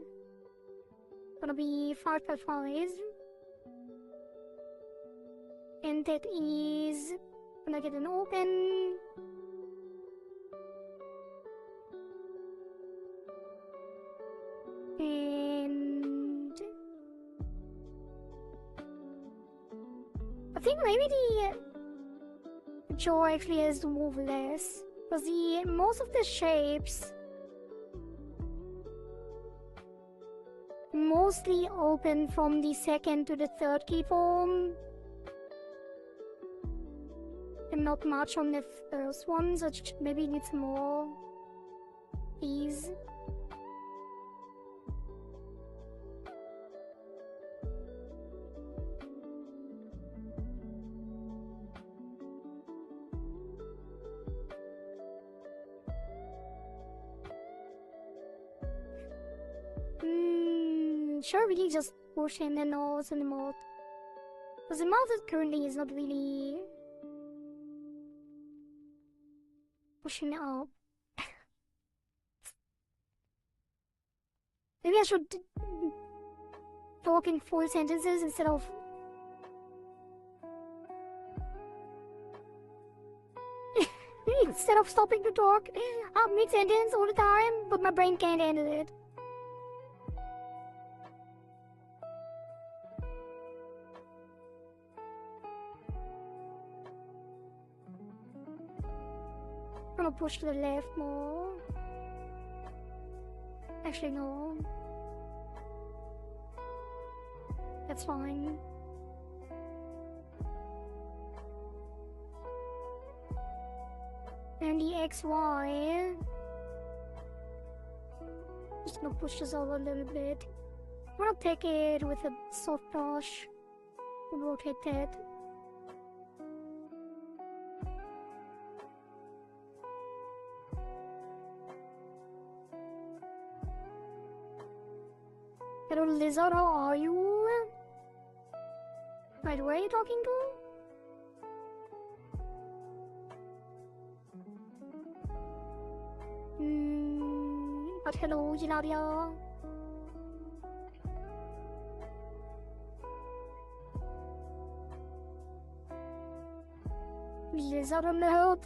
Gonna be 5 by 5. And that is gonna get an open. And I think maybe the jaw actually has to move less. Because most of the shapes mostly open from the second to the third keyform, and not much on the first one, so maybe it needs more ease. Sure, really just push in the nose and the mouth. Because the mouth currently is not really pushing up. Maybe I should talk in full sentences instead of stopping to talk mid-sentence all the time, but my brain can't handle it. I'm gonna push to the left more. Actually, no. That's fine. And the XY. Just gonna push this over a little bit. I'm gonna take it with a soft brush and rotate that. Hello lizard, how are you? Right, where are you talking to? But hello, Giladia. Lizard alert.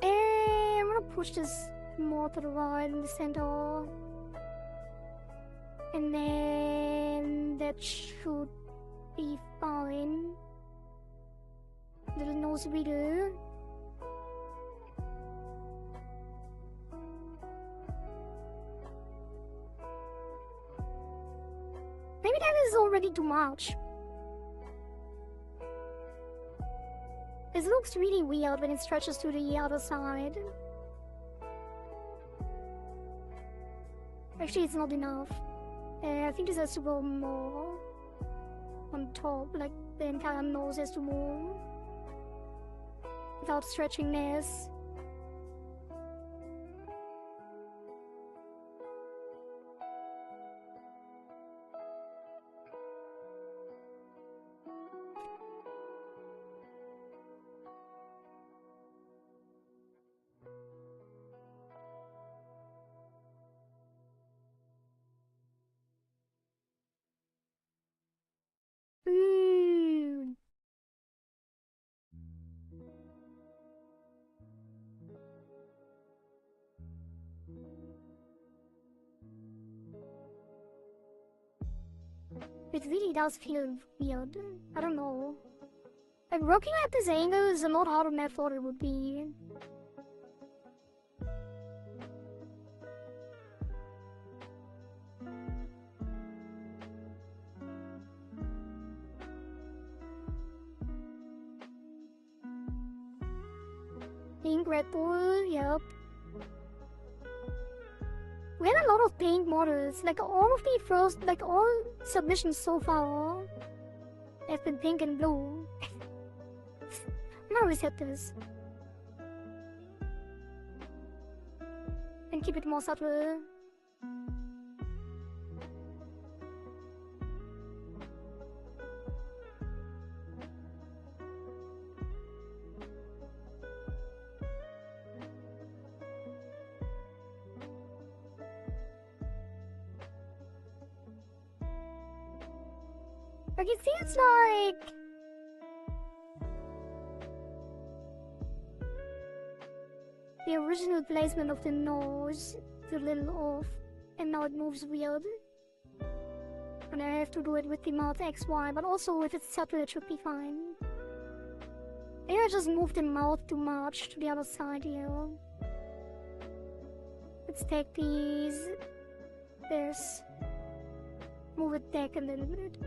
I'm gonna push this more to the right in the center. And then that should be fine. Little nose reader. Maybe that is already too much. This looks really weird when it stretches to the other side. Actually, it's not enough. I think this has to go more on top, like the entire nose has to move without stretching this. It really does feel weird. I don't know. Like, working at this angle is a lot harder than I thought it would be. Pink Red Bull, yep. We had a lot of pink models. Like all of the first, like all submissions so far have been pink and blue. I'm gonna reset this. And keep it more subtle. Like it feels like the original placement of the nose is a little off, and now it moves weird. And I have to do it with the mouth XY, but also if it's subtle it should be fine. Maybe I just moved the mouth too much to the other side here. Let's take this, move it back a little bit.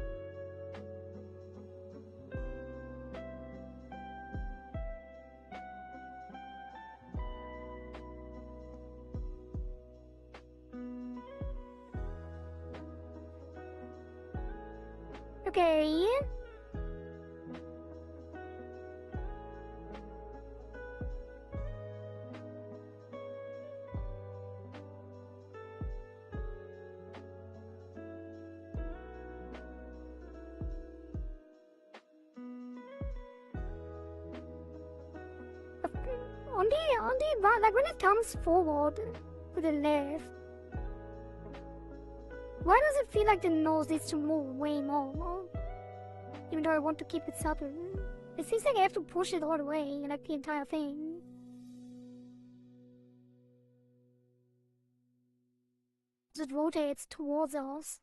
Okay. Like when it comes forward to the left, why does it feel like the nose needs to move way more? Even though I want to keep it subtle. It seems like I have to push it all the way, like the entire thing. It rotates towards us.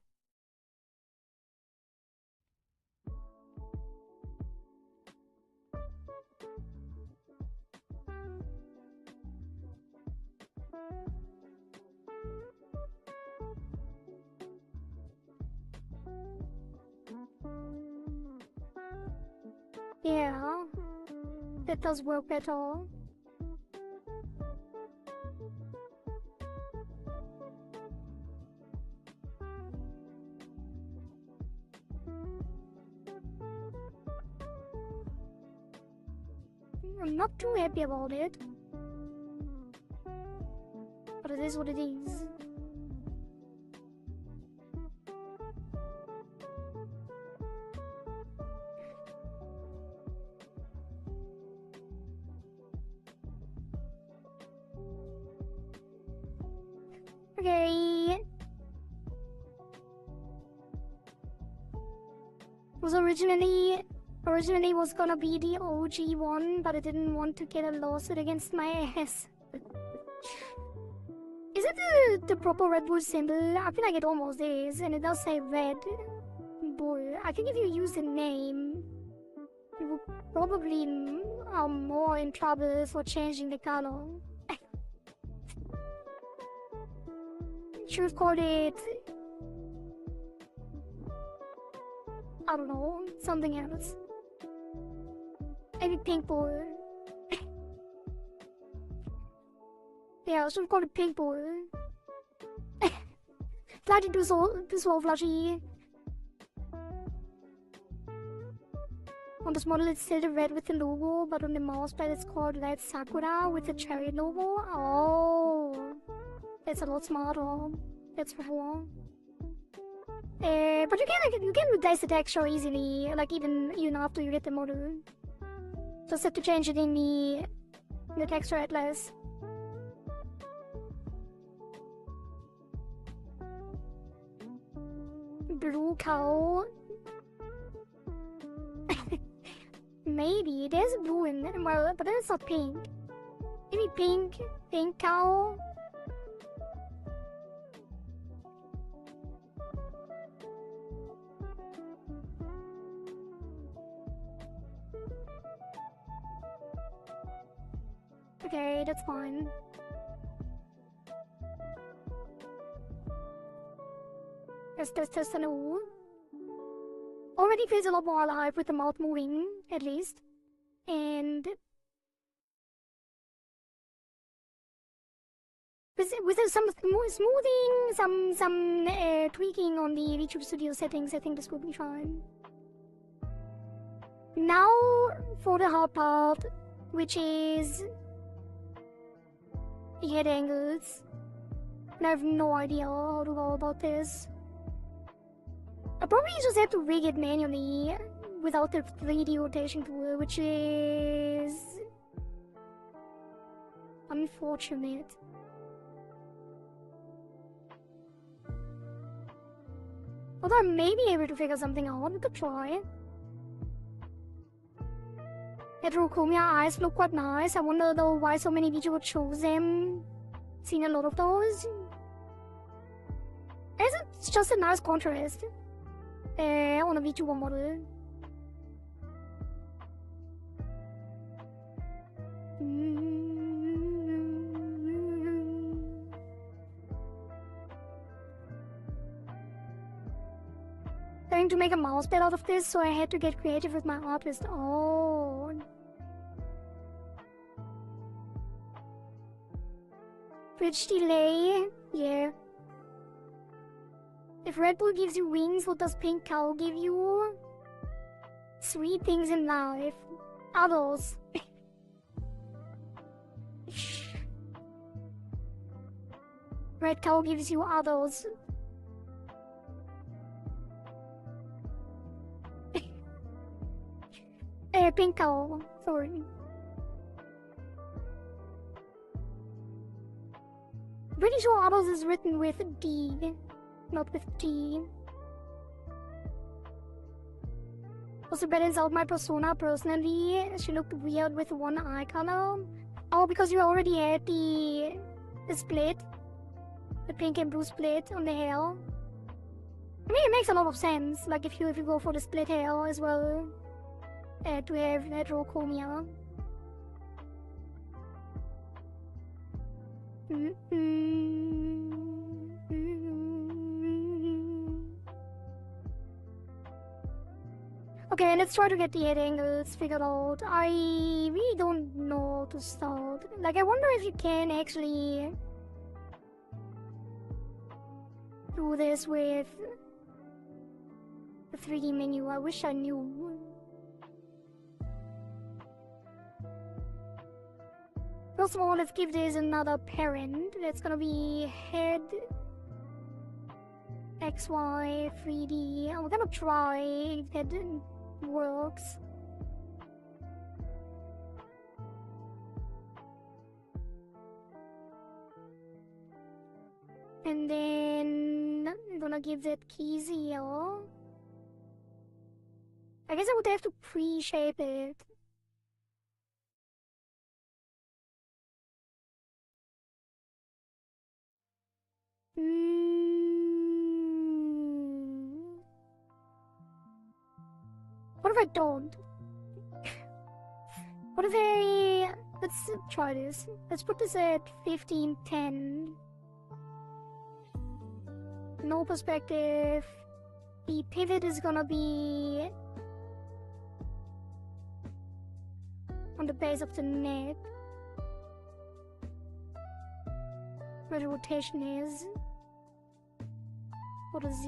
Yeah, that does work better. I'm not too happy about it, but it is what it is. Okay. Was originally was gonna be the OG one, but I didn't want to get a lawsuit against my ass. Is it the proper Red Bull symbol? I feel like it almost is, and it does say Red Bull. I think if you use the name, you will probably are more in trouble for changing the color. Should have called it, I don't know, something else. Maybe Pink Bull. Yeah, I should have called it Pink Bull. Slightly too so flashy. On this model it's still the red with the logo, but on the mousepad it's called Red Sakura with the cherry logo. Oh, that's a lot smarter. That's for sure. But you can replace the texture easily, like even after you get the model. Just have to change it in the texture atlas. Blue cow. Maybe there's blue in it, well, but it's not pink. Maybe pink cow. Okay, that's fine. Let's test a new. Already feels a lot more alive with the mouth moving, at least. And with some smoothing, some tweaking on the VTuber Studio settings, I think this will be fine. Now for the hard part, which is the head angles. And I have no idea how to go about this. I probably just have to rig it manually without the 3D rotation tool, which is unfortunate. Although I may be able to figure something out, we could try. Heterochromia eyes look quite nice. I wonder though why so many VTubers chose them. Seen a lot of those. It's just a nice contrast on a VTuber model. Trying to make a mousepad out of this, so I had to get creative with my artist. Oh. Bridge delay, yeah. If Red Bull gives you wings, what does Pink Cow give you? Sweet things in life. Others. Red Cow gives you others. Pink Cow, sorry. Pretty sure others is written with D, not with T. Also balance out my persona personally. She looked weird with one eye color. Oh, because you already had the split. The pink and blue split on the hair. I mean, it makes a lot of sense. Like if you go for the split hair as well, to have heterochromia. Okay, let's try to get the 8 angles figured out. I really don't know to start. Like, I wonder if you can actually do this with the 3D menu. I wish I knew. First of all, let's give this another parent. That's gonna be head XY 3D. I'm gonna try if that works. And then I'm gonna give that keys here. I guess I would have to pre-shape it. What if I don't? What if I... Let's try this. Let's put this at 1510. No perspective. The pivot is gonna be on the base of the neck, where the rotation is for the Z.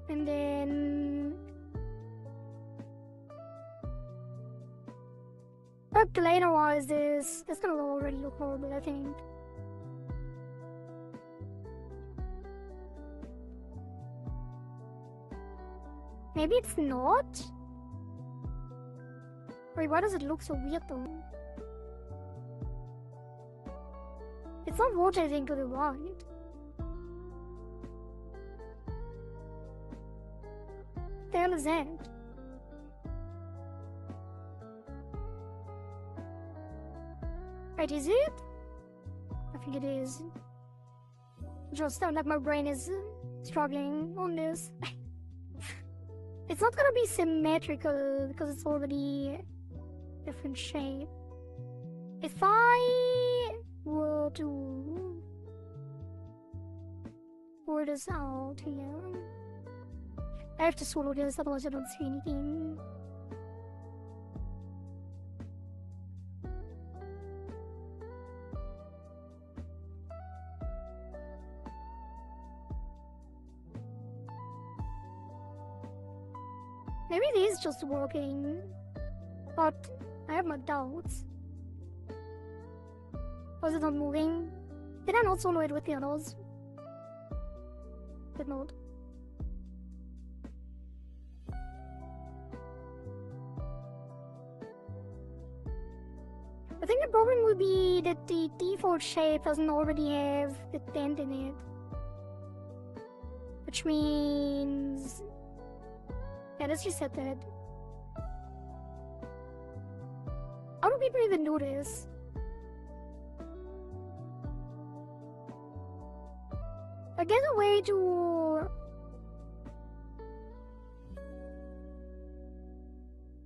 And then if I planarize this, that's gonna already look horrible, I think. Maybe it's not? Wait, why does it look so weird though? It's not rotating to the right. What the hell is that? Wait, is it? I think it is. Just sound like my brain is struggling on this. It's not gonna be symmetrical because it's already different shape. If I were to pour this out here, I have to swallow this, otherwise I don't see anything. Maybe it is just working, but I have my doubts. Was it not moving? Did I not solo it with the others? Did not. I think the problem would be that the default shape doesn't already have the dent in it. Which means... yeah, let's reset that. How do people even do this? I guess a way to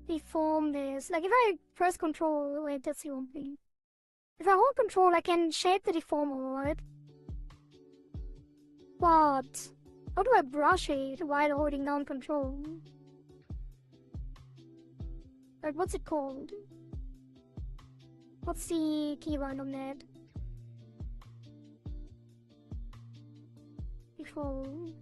deform this. Like if I press control, wait, that's the wrong thing. If I hold control, I can shape the deformer, right? But how do I brush it while holding down control? Like, what's it called? What's the keyword on that? Default.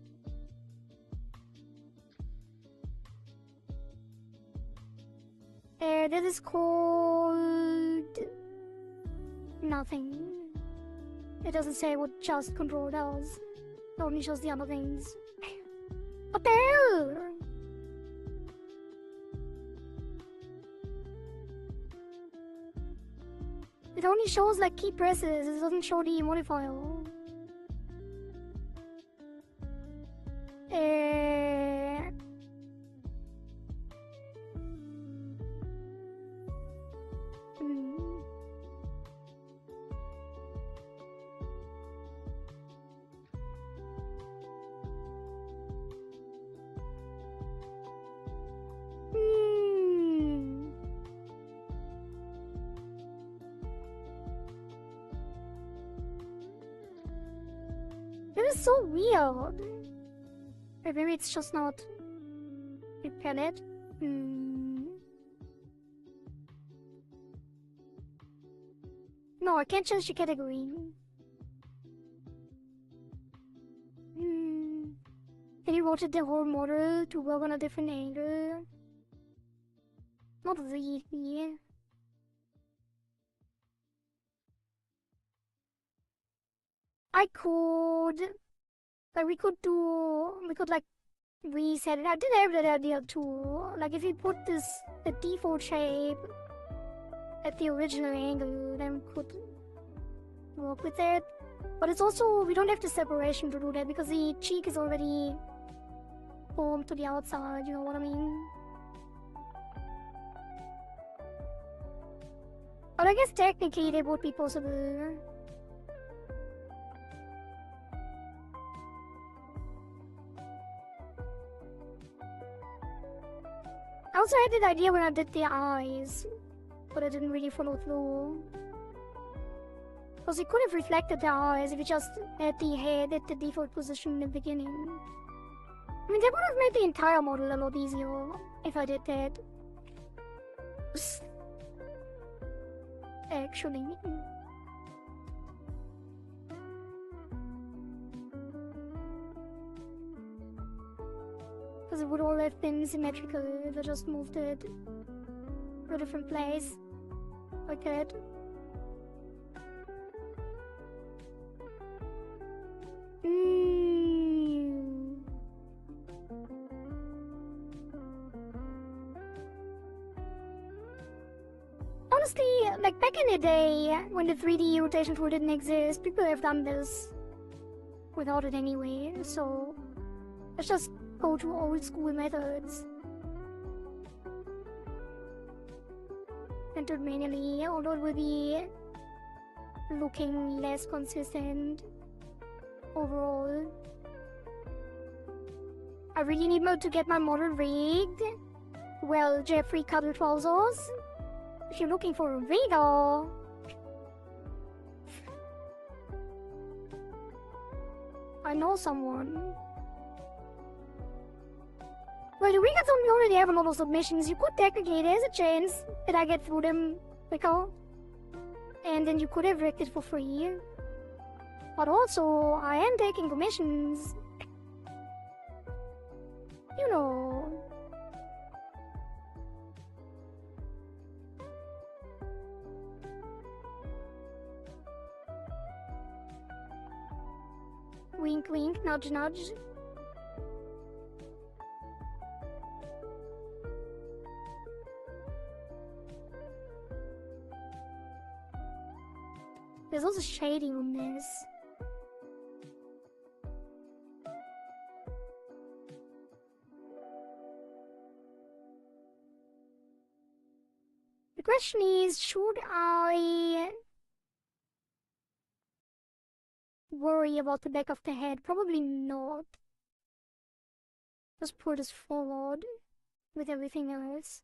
That is called... nothing. It doesn't say what just control does. It only shows the other things. What the hell? It only shows like key presses, it doesn't show the modifier. is so weird. Or maybe it's just not a palette. No, I can't change the category. Can you rotate the whole model to work on a different angle? Not really. I could. Like, we could like reset it. I did have that idea too. Like, if we put the default shape at the original angle, then we could work with it. But it's also, we don't have the separation to do that because the cheek is already formed to the outside, you know what I mean? But I guess technically that would be possible. I also had that idea when I did the eyes, but I didn't really follow through. Because it could have reflected the eyes if you just had the head at the default position in the beginning. I mean, that would have made the entire model a lot easier if I did that. Actually. Because it would all have been symmetrical if I just moved it to a different place. Like that. Honestly, like back in the day, when the 3D rotation tool didn't exist, people have done this without it anyway, so let's just go to old school methods. And do it manually, although it will be looking less consistent overall. I really need to get my model rigged. Well, Jeffrey Cuddle Trousers. If you're looking for a rigger, I know someone. Well, the Rigathon, we already have a lot of submissions. You could technically, there's a chance that I get through them quicker. And then you could have rigged it for free. But also, I am taking commissions. You know. Wink wink, nudge nudge. There's also shading on this. The question is, should I worry about the back of the head? Probably not. Just pull this forward with everything else.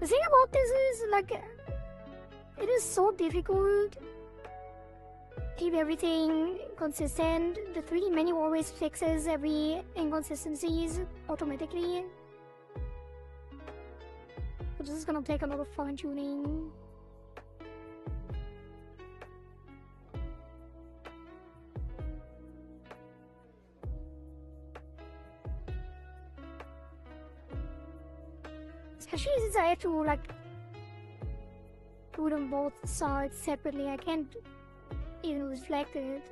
The thing about this is, like, it is so difficult to keep everything consistent. The 3D menu always fixes every inconsistencies automatically. But this is gonna take a lot of fine-tuning. Especially since I have to, like, do them both sides separately. I can't even reflect it.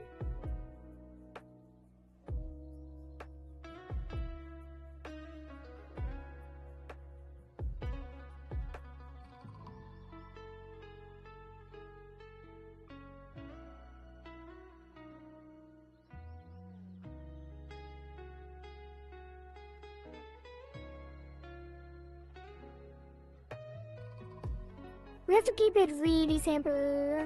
We have to keep it really simple.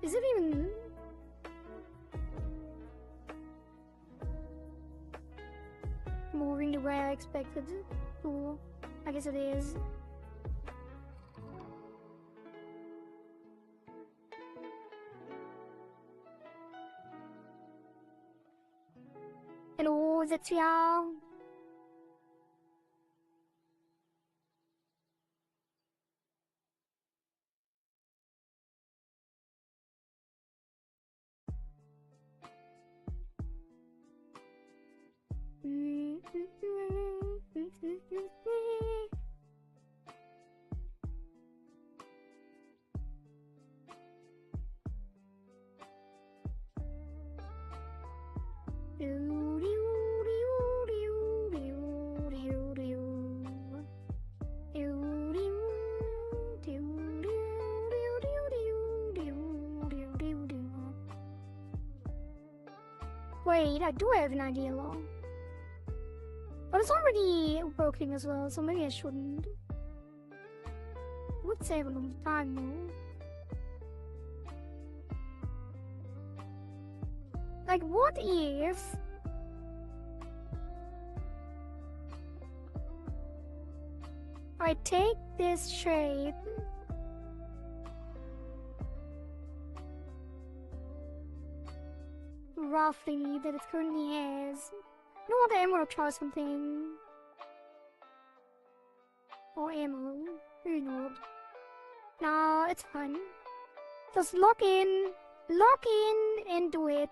Is it even... moving the way I expected to? I guess it is. Hello, Zetsuya. Wait, I do have an idea though. But it's already working as well, so maybe I shouldn't. It would save a long time though. Like, what if... I take this shape... roughly that it currently has. You know what, I'm gonna try something. Or ammo. Who knows? Nah, it's fine. Just lock in, and do it.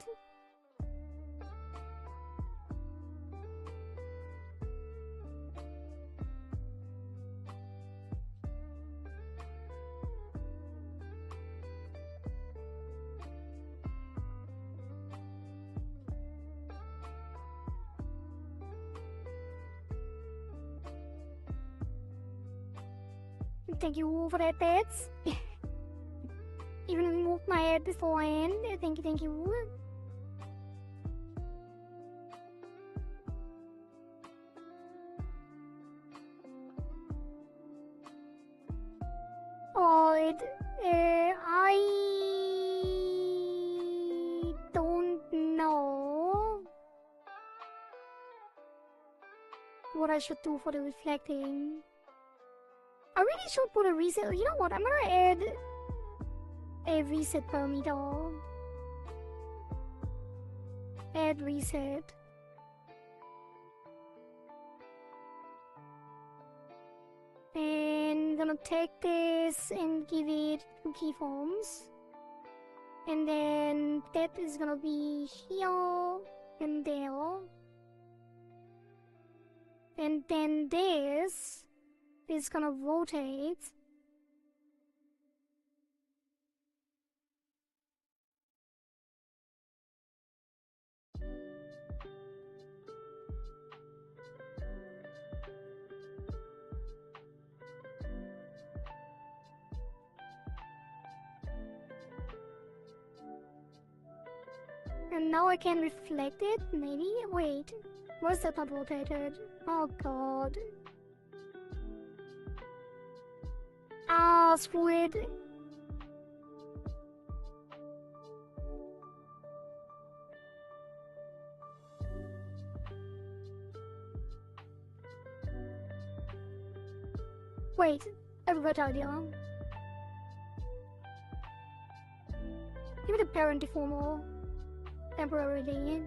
Thank you for that, pets. Even removed my head beforehand. Thank you, thank you. Alright, I don't know what I should do for the reflecting. I really should put a reset. You know what? I'm gonna add a reset parameter. Add reset. And I'm gonna take this and give it 2 keyforms. And then that is gonna be here and there. And then this is gonna rotate. And now I can reflect it, maybe? Wait, was that not rotated? Oh god. Ah, screw it. Wait, I have a better idea. Give it a parent deformer temporarily.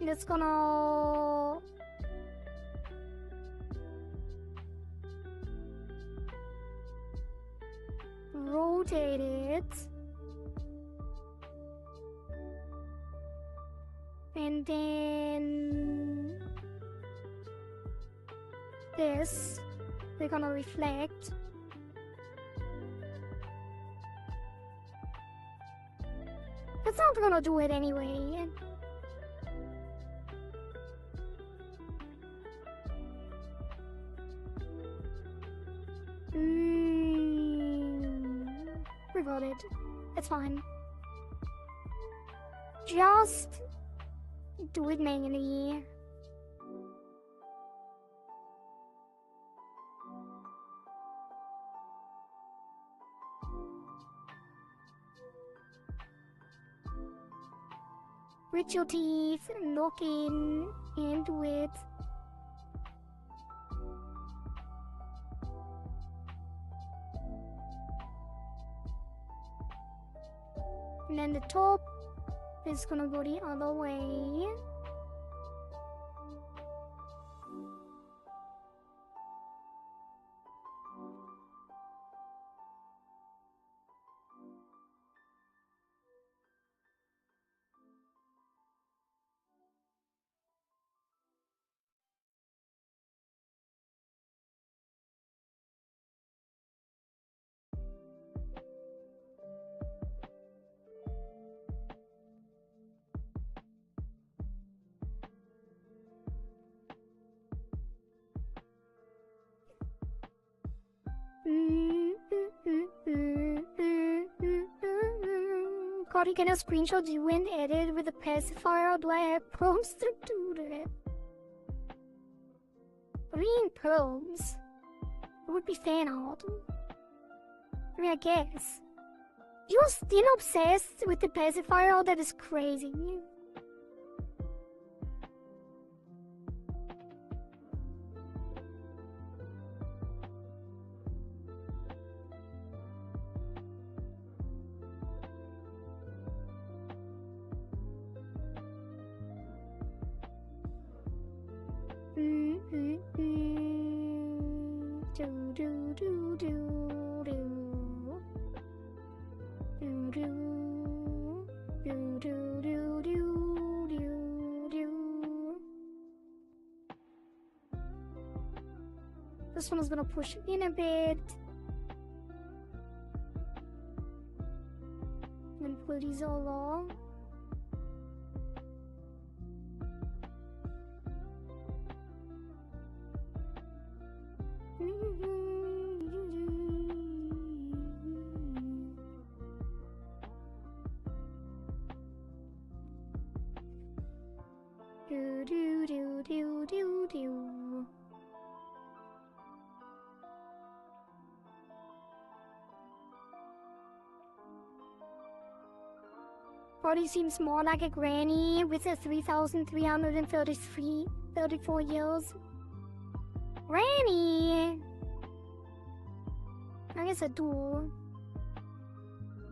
And it's gonna rotate it, and then this, they're gonna reflect. It's not gonna do it anyway. We got it. It's fine. Just do it manually. Grit your teeth, look in, and do it. And then the top is gonna go the other way. Kohari, can I screenshot you and edit with a pacifier? Do I have prompts to do that? Green prompts? It would be fan art. I mean, I guess. You're still obsessed with the pacifier? That is crazy. This one is gonna push in a bit. And pull these all along. Body seems more like a granny with a 3,334 years. Granny! I guess I do.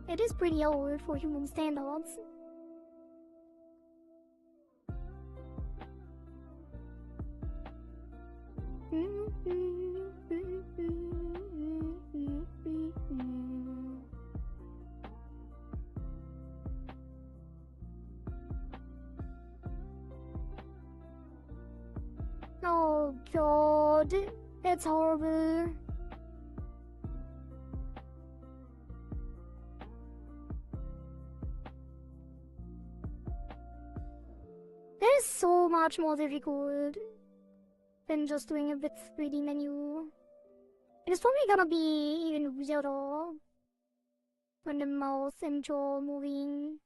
It is pretty old for human standards. Oh god, that's horrible. That is so much more difficult than just doing a with 3D menu. It's probably gonna be even weirder when the mouse and jaw moving.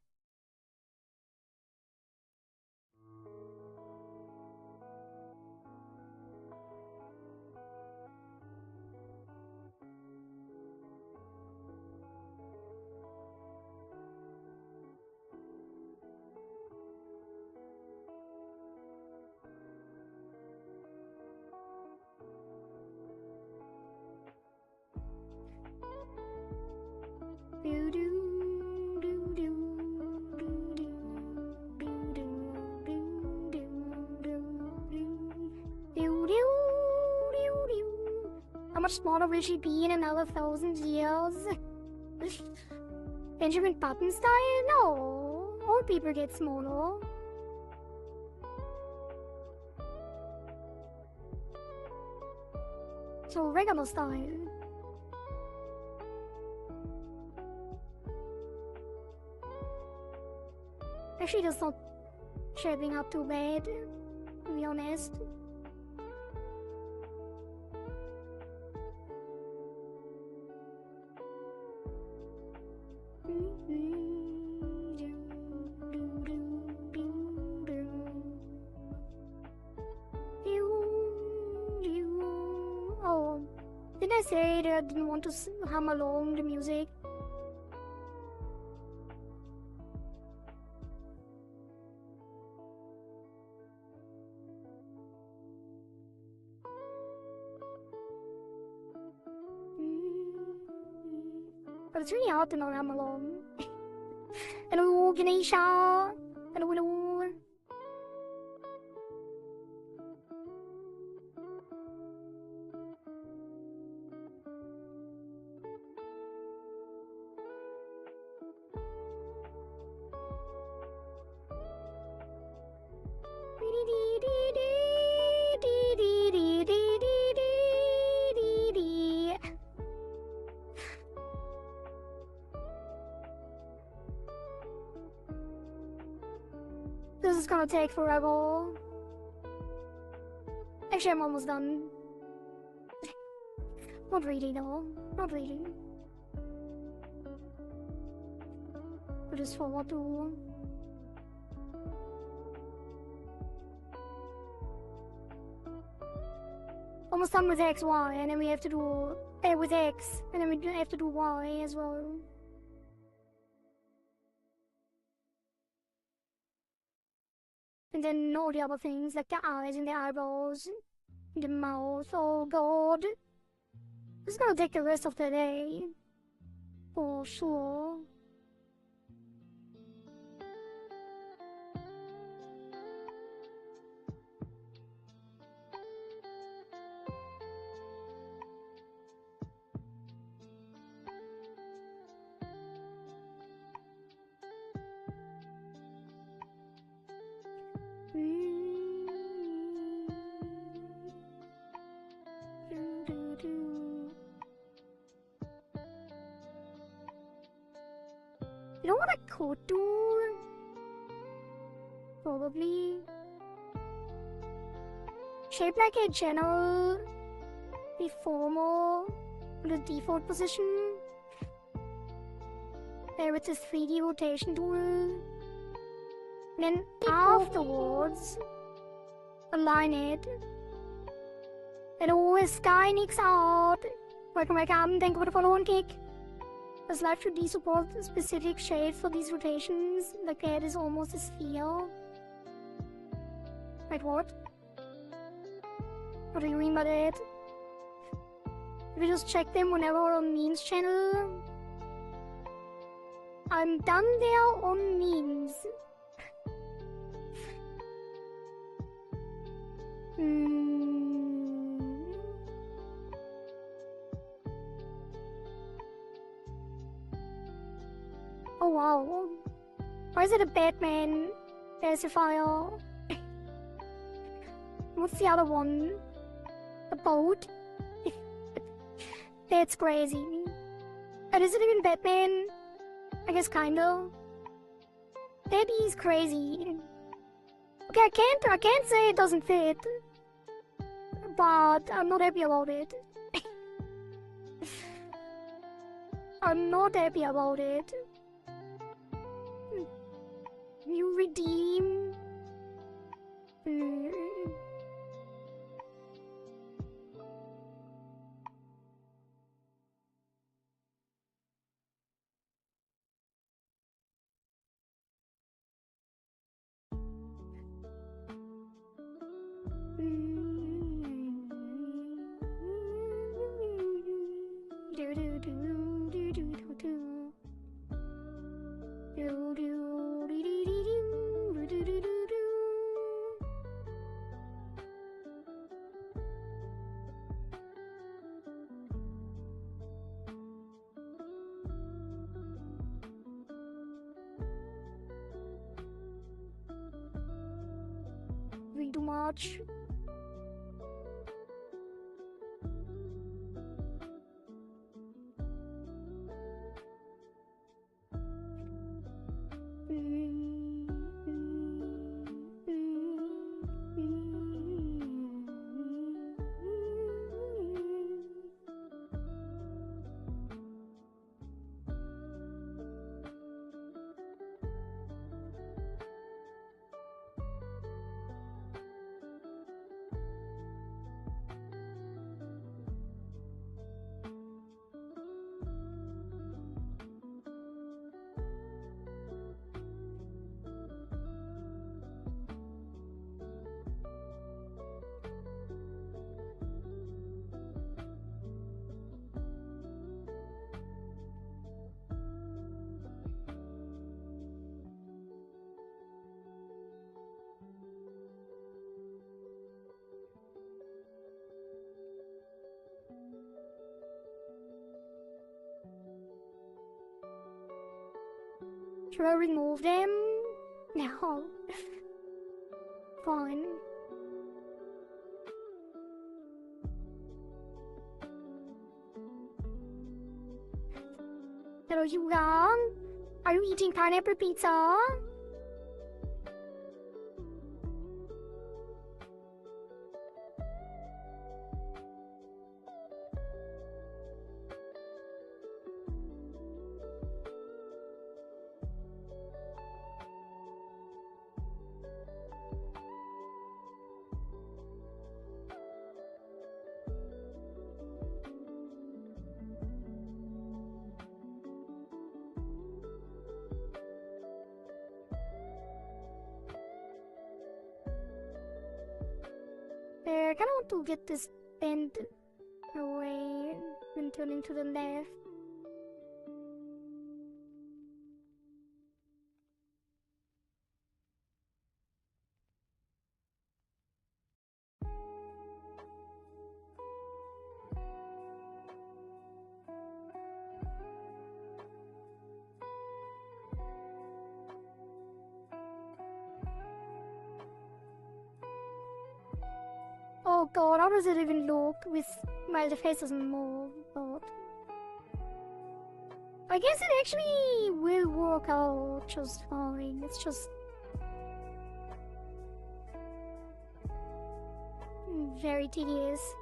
How much smaller will she be in another 1,000 years? Benjamin Button style? No. Old people get smaller. So regular style. Actually, that's not shaping up too bad, to be honest. Oh, didn't I say that I didn't want to hum along the music? But it's really hard to know I'm alone. Hello, Ganesha. Hello, hello. This is gonna take forever. Actually, I'm almost done. Not really, though. Not really. But just forward to. Almost done with X, Y, and then we have to do with X, and then we have to do Y as well. And then all the other things, like the eyes and the eyebrows, the mouth. Oh god. This is gonna take the rest of the day. For sure. You know what I could do? Probably shape like a general deformer with the default position. There with this 3D rotation tool. And then afterwards align it. And always Sky Nicks out. Welcome, welcome, thank you for the follow on kick. Does Live2D support specific shades for these rotations? Like that is almost a sphere. Wait, what? What do you mean by that? We just check them whenever on memes channel. I'm done there on memes. Oh wow. Why is it a Batman pacifier? What's the other one? A boat? That's crazy. And is it even Batman? I guess kinda. That is crazy. Okay, I can't say it doesn't fit. But I'm not happy about it. I'm not happy about it. You redeem. Way too much. Should I remove them? No. Fine. Hello, Yuga. Are you eating pineapple pizza? I kinda want to get this bend away and turning to the left. Oh god, how does it even look with my face doesn't move, but I guess it actually will work out just fine. It's just very tedious.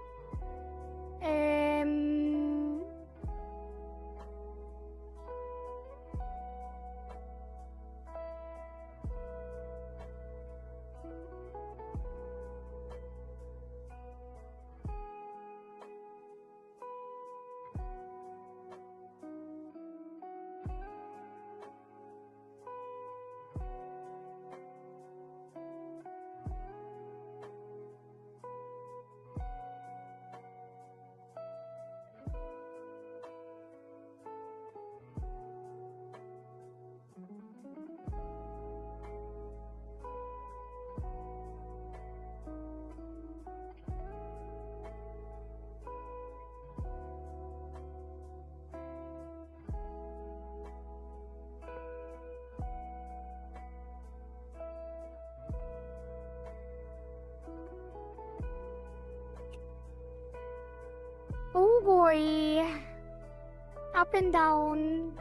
Oh boy, up and down.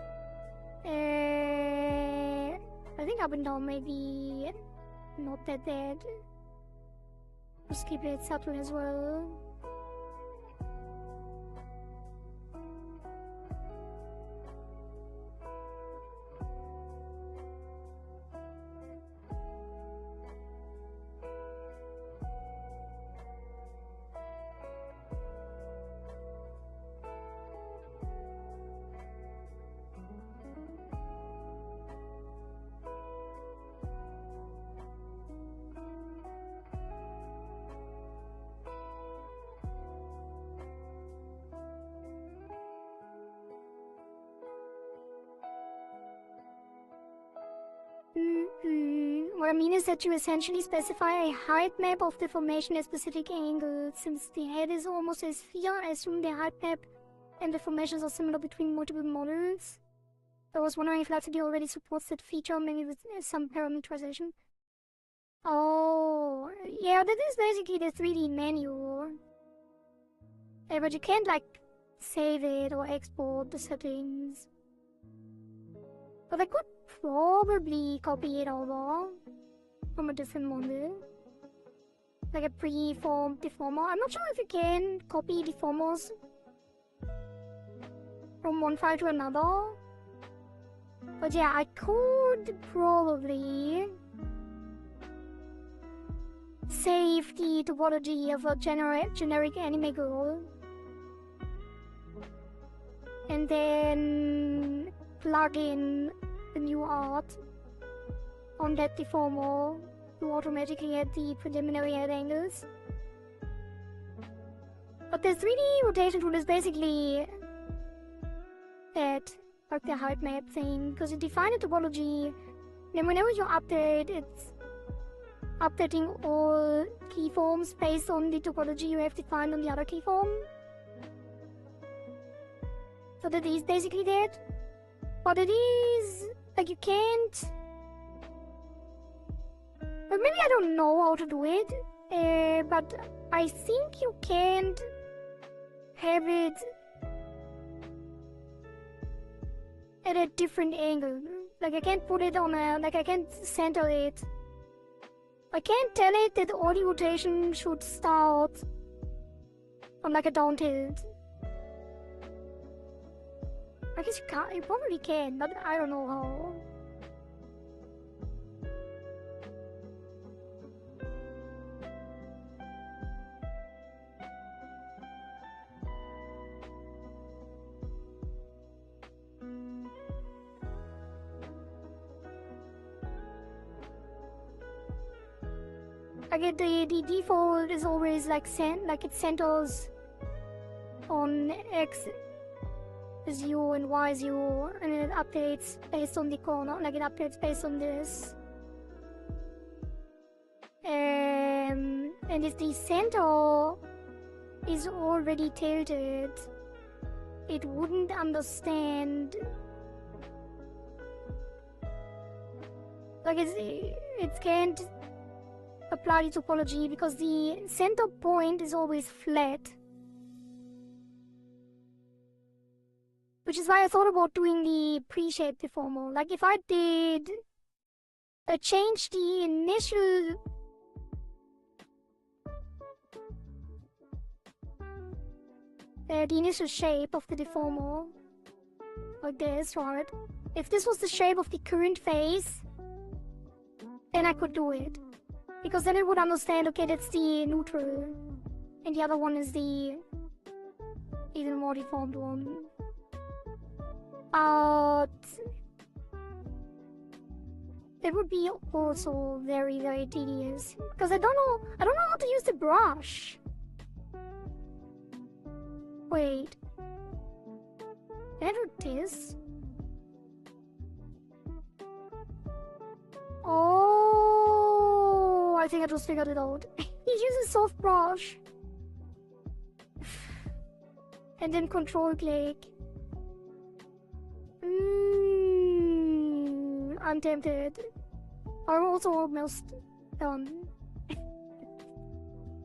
I think up and down may be not that bad. Just keep it subtle as well. What I mean is that you essentially specify a height map of the formation at specific angles. Since the head is almost a sphere, I assume the height map and the formations are similar between multiple models. I was wondering if Live2D already supports that feature, maybe with some parameterization. Oh, yeah, that is basically the 3D menu. Yeah, but you can't, like, save it or export the settings. But I could probably copy it over from a different model. Like a pre-formed deformer. I'm not sure if you can copy deformers from one file to another. But yeah, I could probably save the topology of a generic anime girl and then plug in the new art on that deformer to automatically add the preliminary head angles. But the 3D rotation tool is basically that, like the height map thing, because you define a topology, then whenever you update, it's updating all keyforms based on the topology you have defined on the other keyform. So that is basically that. But it is Like, you can't... But maybe I don't know how to do it, but I think you can't have it at a different angle. Like, I can't put it on a... Like, I can't center it. I can't tell it that the audio rotation should start on, like, a down tilt. I guess you can't. You probably can, but I don't know how. I get the default is always like it centers on X 0 and Y 0, and it updates based on the corner, like it updates based on this. And if the center is already tilted, it wouldn't understand. Like it can't apply the topology because the center point is always flat. Which is why I thought about doing the pre-shape deformer. Like if I did change the initial shape of the deformer, like this, right? If this was the shape of the current phase, then I could do it. Because then it would understand, okay, that's the neutral, and the other one is the even more deformed one. But it would be also very, very tedious. Because I don't know how to use the brush. Wait. Can I do this? Oh, I think I just figured it out. He uses soft brush. And then control click. I'm tempted. I'm also almost done.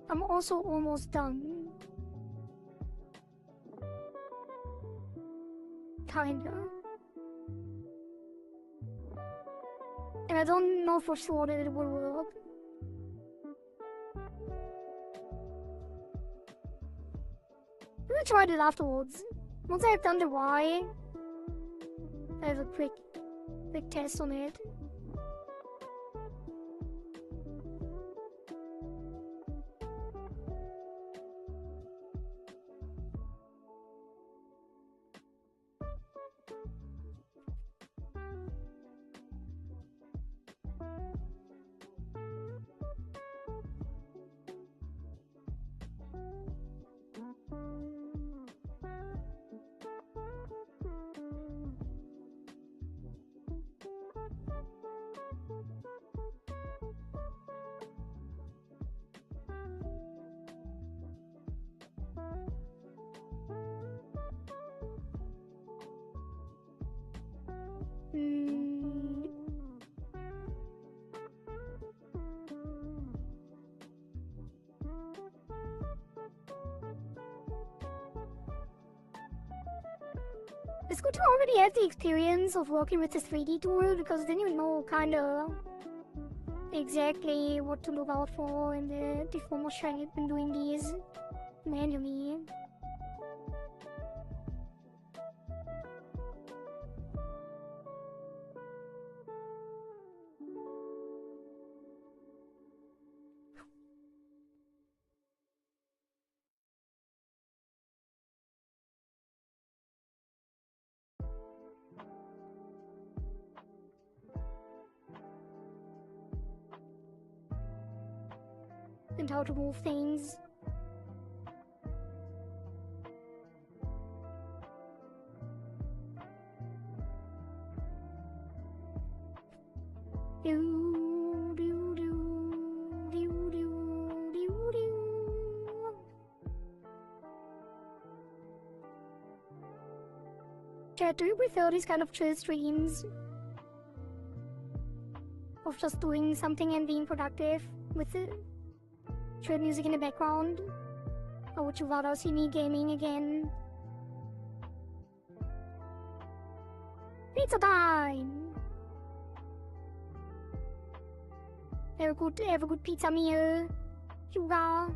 I'm also almost done. Kinda. And I don't know for sure that it will work. I'm gonna try it afterwards. Once I've done the Y, I have a quick test on it. It's good to already have the experience of working with the 3D tool, because then you know kinda exactly what to look out for in the deformer shape and doing these manually. And how to move things. Chat, do you prefer these kind of chill streams? of just doing something and being productive with the chill music in the background? Or would you rather see me gaming again? Pizza time! Have a good pizza meal. Yuga.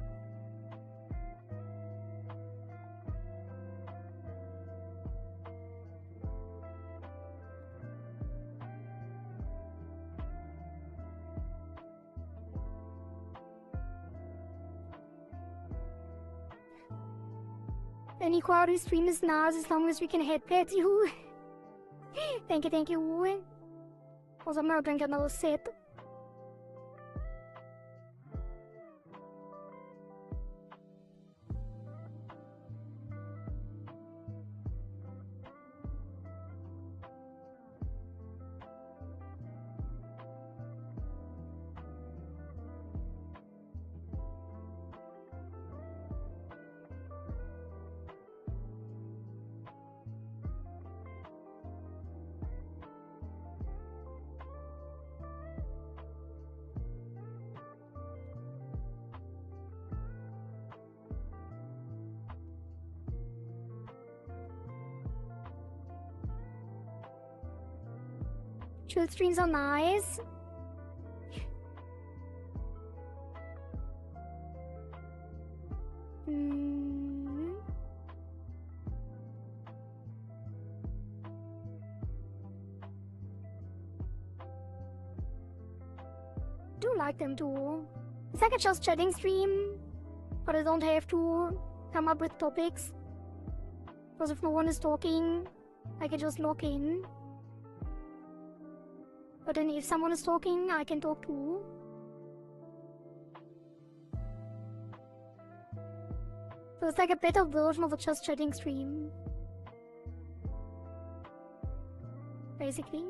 Any Kohari stream is nice as long as we can headpad you. Thank you. Also, I'm gonna drink another sip. Chill streams are nice. Do like them too. It's like a just chatting stream, but I don't have to come up with topics. Because if no one is talking, I can just log in. But then if someone is talking, I can talk too. So it's like a better version of a just chatting stream. Basically.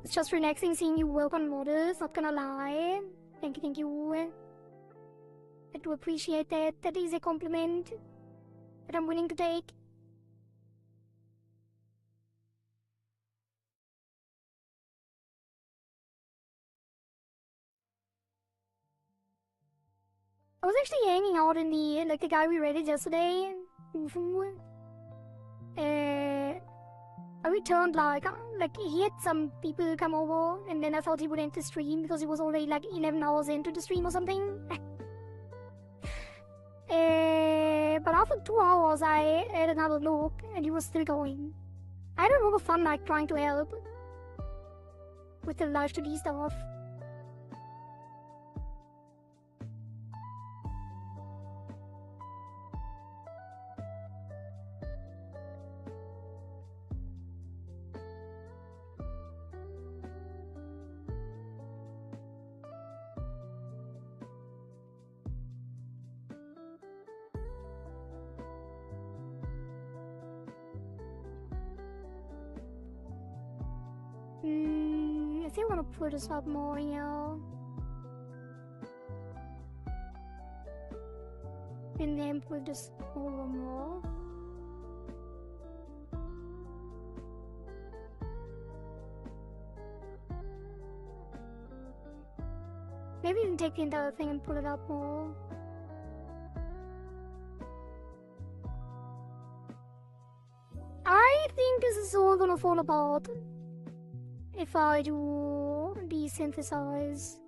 It's just relaxing seeing you work on models, not gonna lie. Thank you. I do appreciate that. That is a compliment that I'm willing to take. I was actually hanging out in the guy we raided yesterday. I returned he had some people come over, and then I thought he would end the stream because it was already like 11 hours into the stream or something. But after 2 hours, I had another look, and he was still going. I had a lot of fun, trying to help with the Live2D stuff. I think I'm gonna put this up more here. And then put this over more. Maybe even take the entire thing and pull it up more. I think this is all gonna fall apart if I do desynthesize.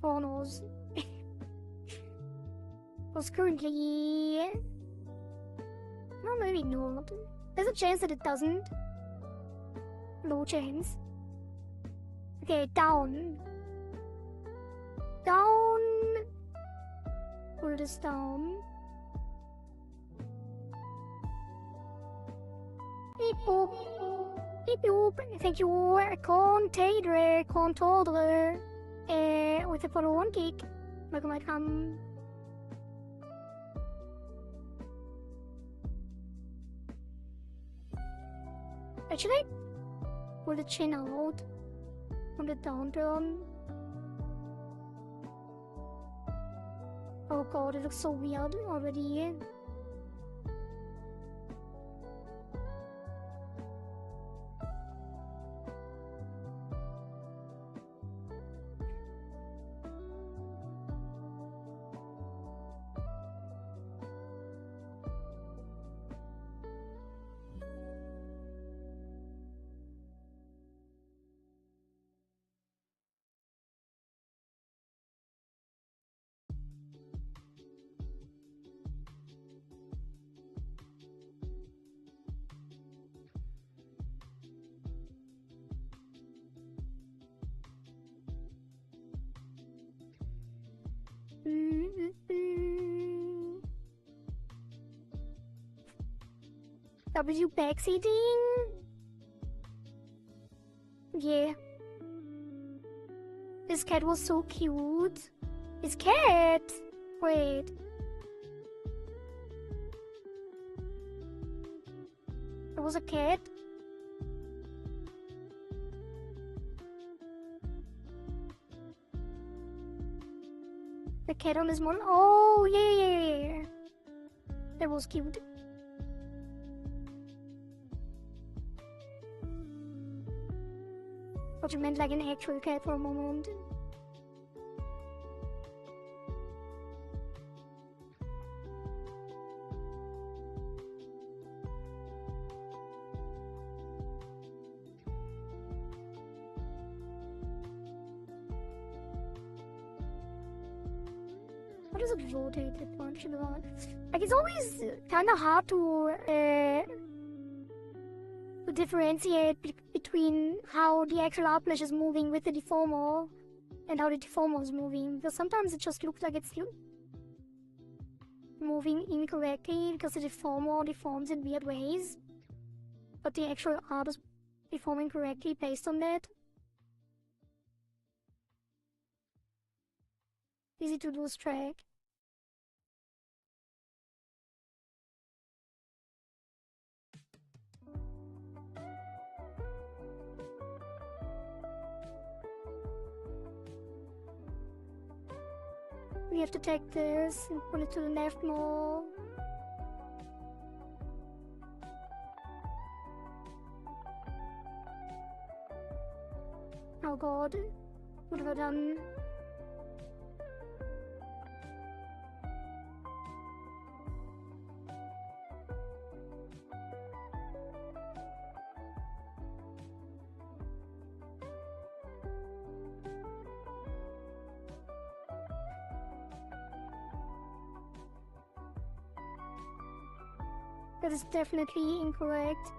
Oh no. Because currently... No, maybe not. There's a chance that it doesn't. Low chance. Okay, down. Down. Pull this down. Beep boop. Beep boop. Thank you, Contadre. With the follow one gig. Welcome. Actually, pull the chin out on the downturn. Oh god, it looks so weird already. W backseating? Yeah. This cat was so cute. His cat! Wait. There was a cat? The cat on his model? Oh, yeah. That was cute. But you meant like an actual cat for a moment. How does it rotate that much? Like, it's always kind of hard to differentiate between how the actual art mesh is moving with the deformer and how the deformer is moving, because sometimes it just looks like it's moving incorrectly because the deformer deforms in weird ways, but the actual art is deforming correctly based on that. Easy to lose track. We have to take this and put it to the left more. Oh god, what have I done? That is definitely incorrect.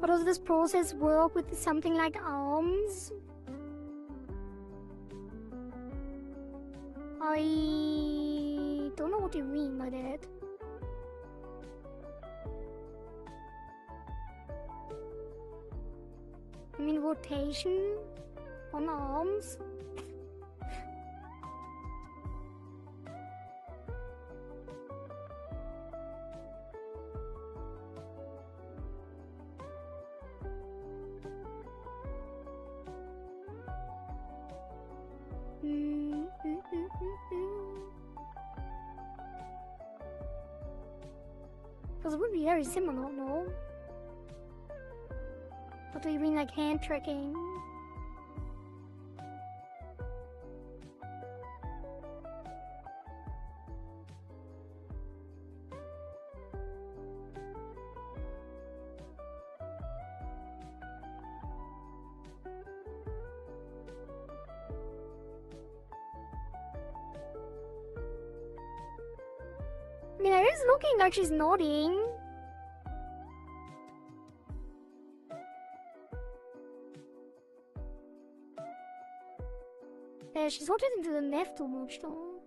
How does this process work with something like arms? I don't know what you mean by that. I mean rotation on arms? Because it would be very similar, no? What do you mean, like hand tracking? I mean, it is looking like she's nodding. She's rotating to the left too much though.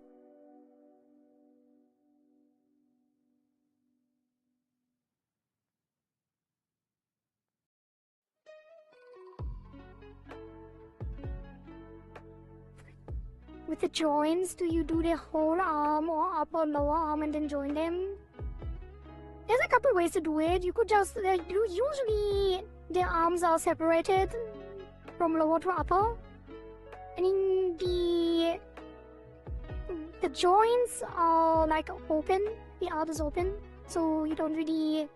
With the joints, do you do the whole arm or upper lower arm and then join them? There's a couple ways to do it. You could just, usually the arms are separated from lower to upper. And in the joints are like open, the art is open, so you don't really,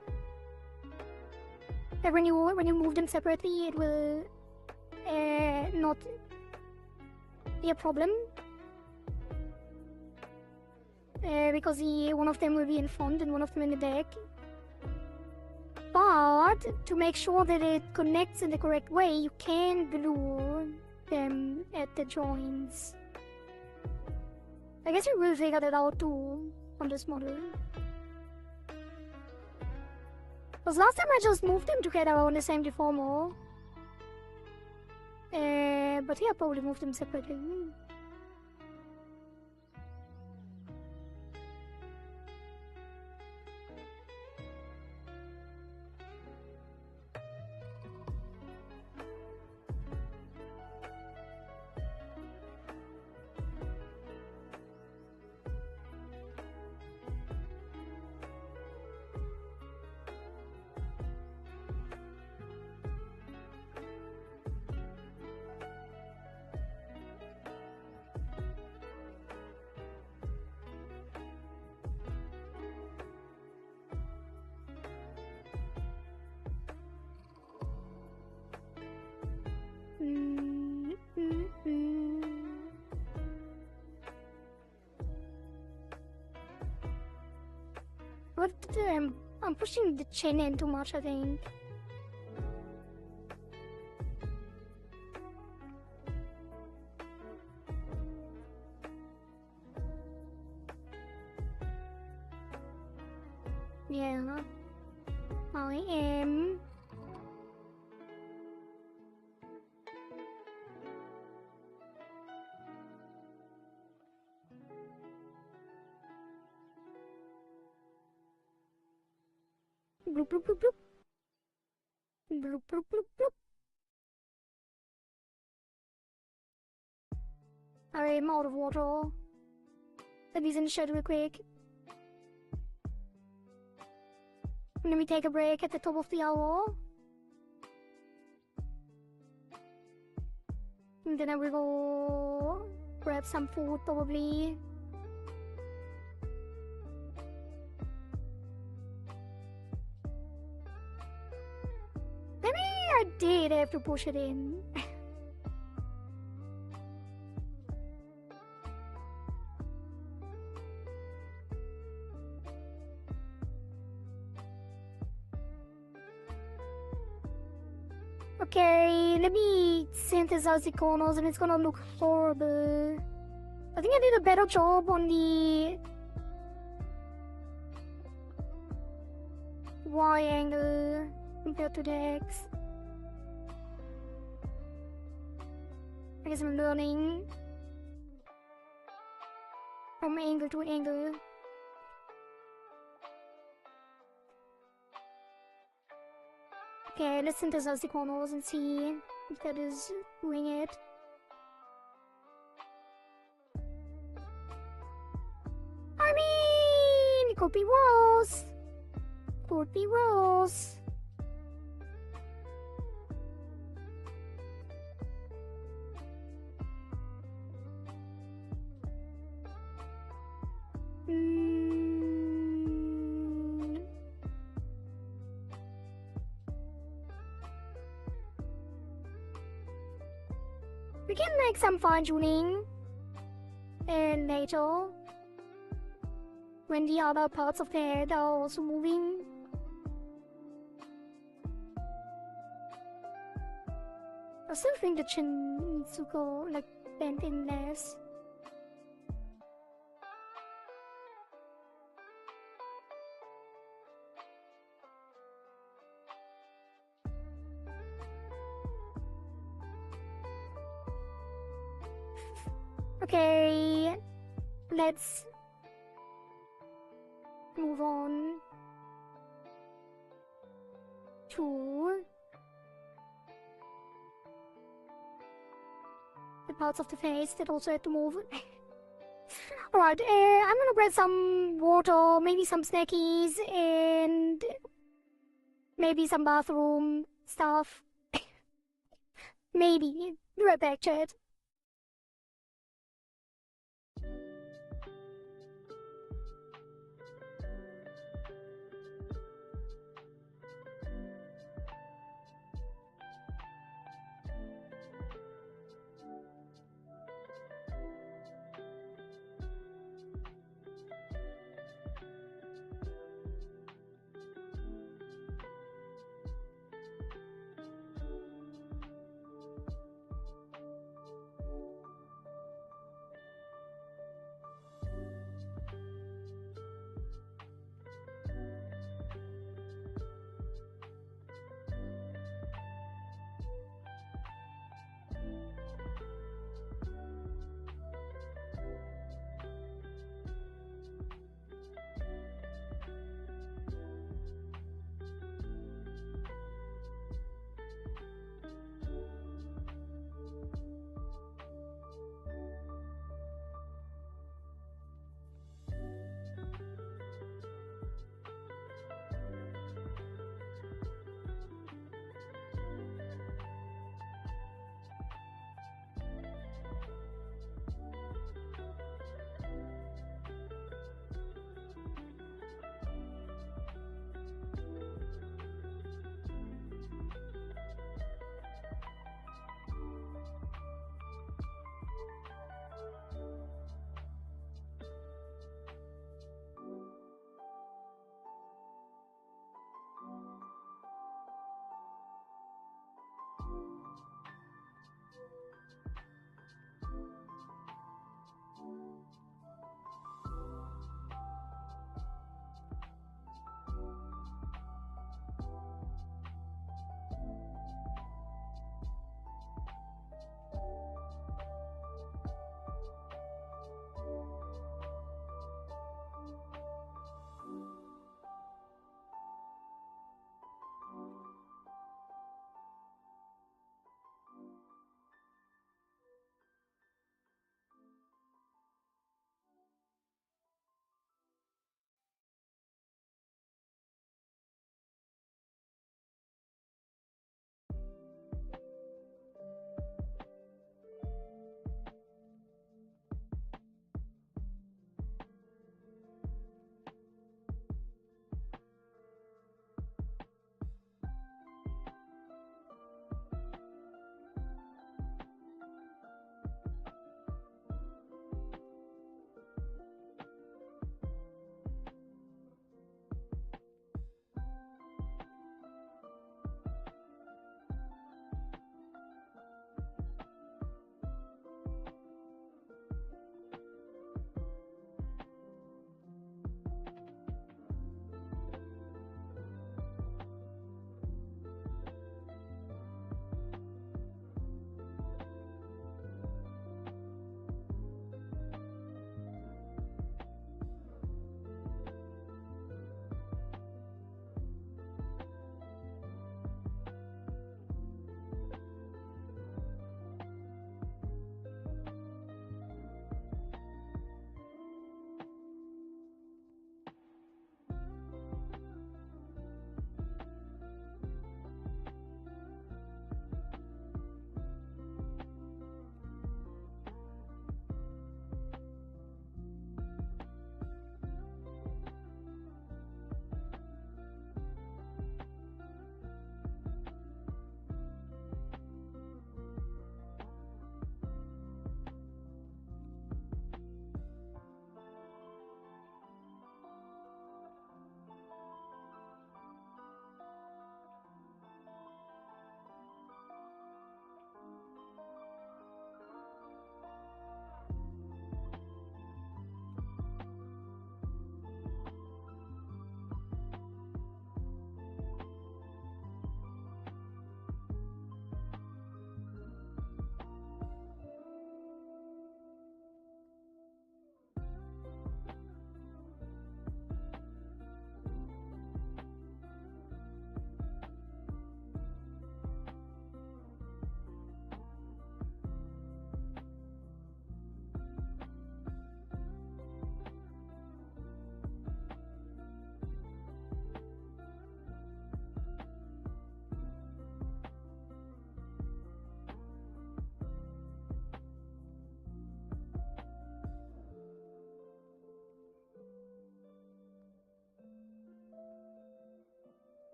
like when you move them separately, it will not be a problem. Because one of them will be in front and one of them in the back. But to make sure that it connects in the correct way, you can glue them at the joints. I guess you will figure that out too on this model. Because last time I just moved them together on the same deformer. But yeah, I probably moved them separately. What I'm pushing the chin in too much, I think. Yeah, I am. Bloop, bloop, bloop, bloop. Bloop, bloop, bloop, bloop. I'm out of water. Let me in the shed real quick. Let me take a break at the top of the hour. And then I will go grab some food, probably. Maybe I did have to push it in. Okay, let me synthesize the corners and it's gonna look horrible. I think I did a better job on the Y angle compared to the X. I guess I'm learning from angle to angle. Okay, let's synthesize the corners and see if that is doing it. I mean, it could be worse. Could be worse. We can make some fine tuning and later when the other parts of the head are also moving. I still think the chin needs to go like bent in less. Okay, let's move on to the parts of the face that also have to move. Alright, I'm gonna grab some water, maybe some snackies, and maybe some bathroom stuff. Maybe. Be right back, chat.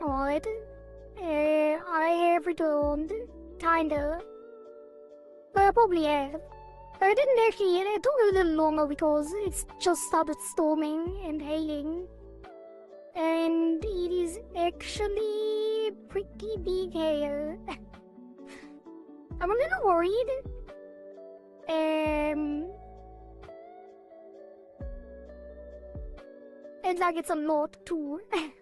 Alright. I have returned. Kinda. But I probably have. I didn't actually, it took a little longer because it's just started storming and hailing. And it is actually pretty big hail. I'm a little worried. And like it's a lot too.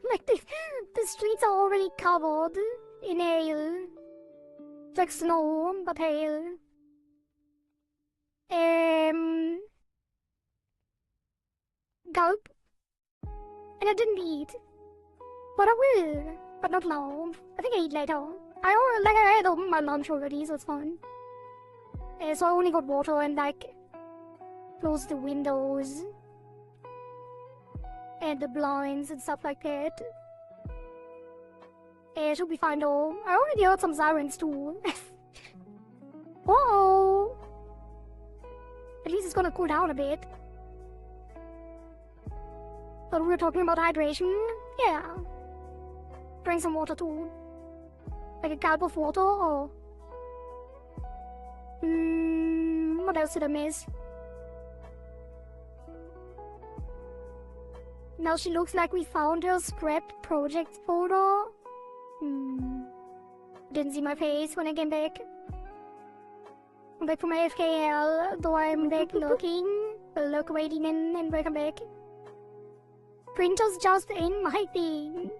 Like the streets are already covered in hail. It's like snow, but hail. Gulp. And I didn't eat. But I will. But not now. I think I eat later. I had opened my lunch already, so it's fine. So I only got water and like closed the windows and the blinds and stuff like that. It should be fine though. I already heard some sirens too. Whoa! At least it's gonna cool down a bit. But we were talking about hydration. Yeah. Drink some water too. Like a gulp of water or... what else did I miss? Now she looks like we found her scrapped project photo. Didn't see my face when I came back. I'm back from AFKL, though I'm back looking, waiting in, and welcome back. Printers just ain't my thing.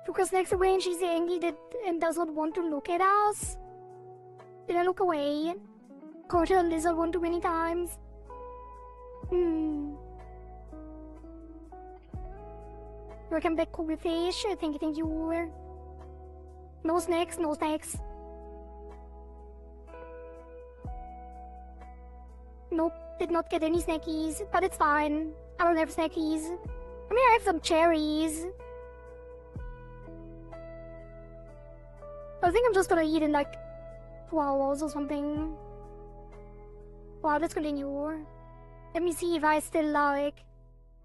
Because next away and she's angry and does not want to look at us. Did I look away? Caught her lizard one too many times. Welcome back, Kobe Fish. Thank you. No snacks, no snacks. Nope, did not get any snackies, but it's fine. I don't have snackies. I mean, I have some cherries. I think I'm just gonna eat in like 2 hours or something. Wow, let's continue. Let me see if I still like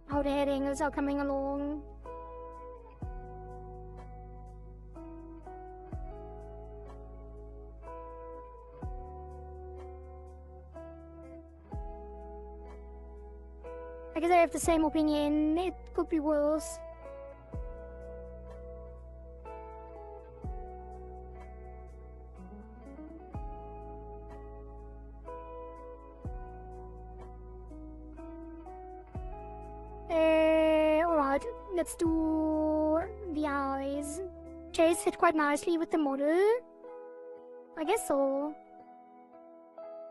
how the headings are coming along. I guess I have the same opinion. It could be worse. Alright, let's do the eyes. Chase fit quite nicely with the model. I guess so.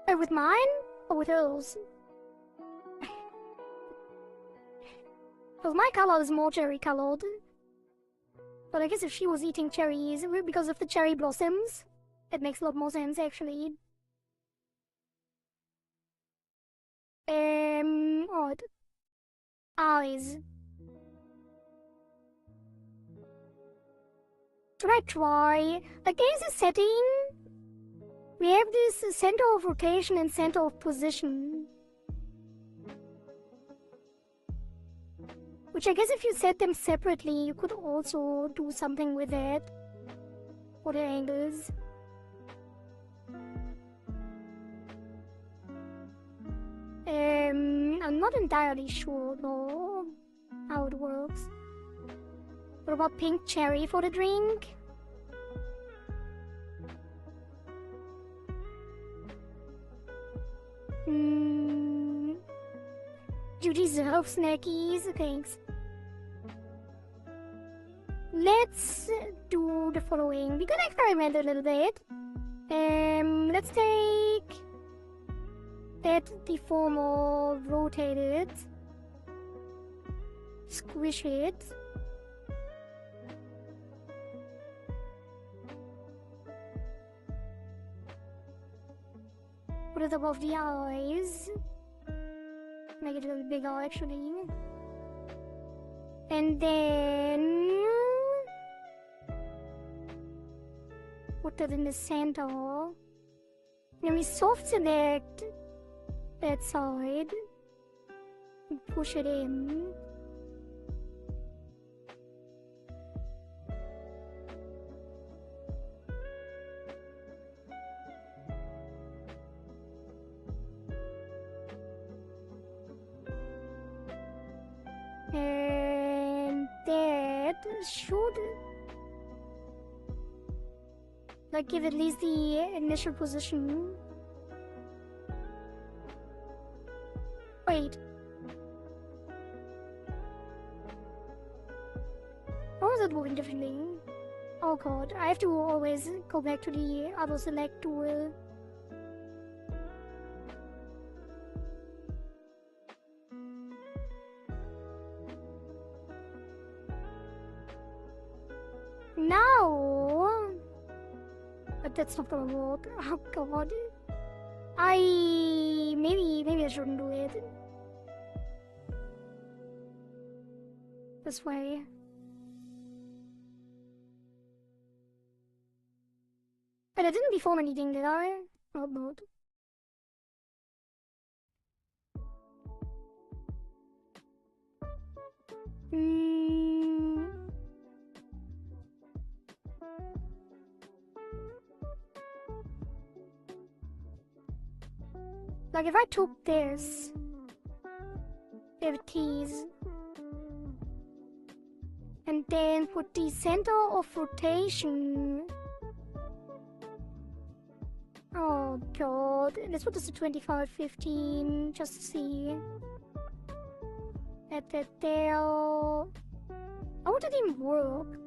With mine? Or with hers? Because my color is more cherry colored. But I guess if she was eating cherries because of the cherry blossoms, it makes a lot more sense actually. Odd. Eyes. Should I try? Like there's a setting. We have this center of rotation and center of position. Which I guess if you set them separately, you could also do something with that. For the angles. I'm not entirely sure though how it works. What about pink cherry for the drink? You deserve snackies, thanks. Let's do the following. We could experiment a little bit. Let's take that deformer, rotate it, squish it. Put it above the eyes. Make it a little bigger actually. And then put it in the center. Then we soft select that side and push it in. And that should like give at least the initial position. Wait. Or is it moving differently? Oh god, I have to always go back to the other select tool. Now! But that's not gonna work. Oh god. Maybe I shouldn't do it. This way. But I didn't deform anything, did I? Oh, not. Like if I took this, FTs, and then put the center of rotation. Oh god, let's put this to 25, 15, just to see. At that there. How would it even work?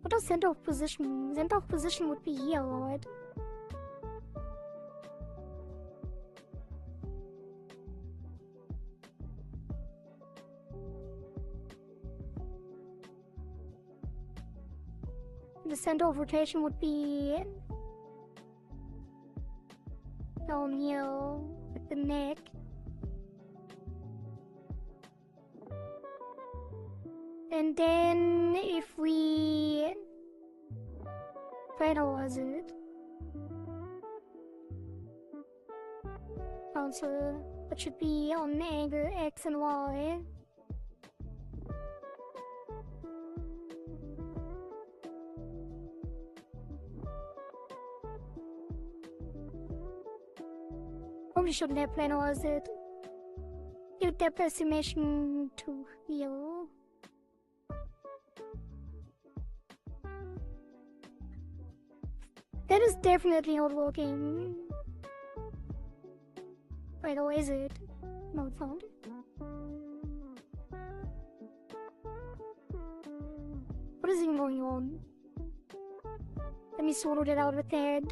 What does center of position? Center of position would be here, right? The center of rotation would be down here with the neck. And then if we finalize it, also it should be on angle X and Y. Probably shouldn't have planalized it. Give depth estimation to here. That is definitely not working. Wait, or is it? No, it's not. What is even going on? Let me sort that out with that.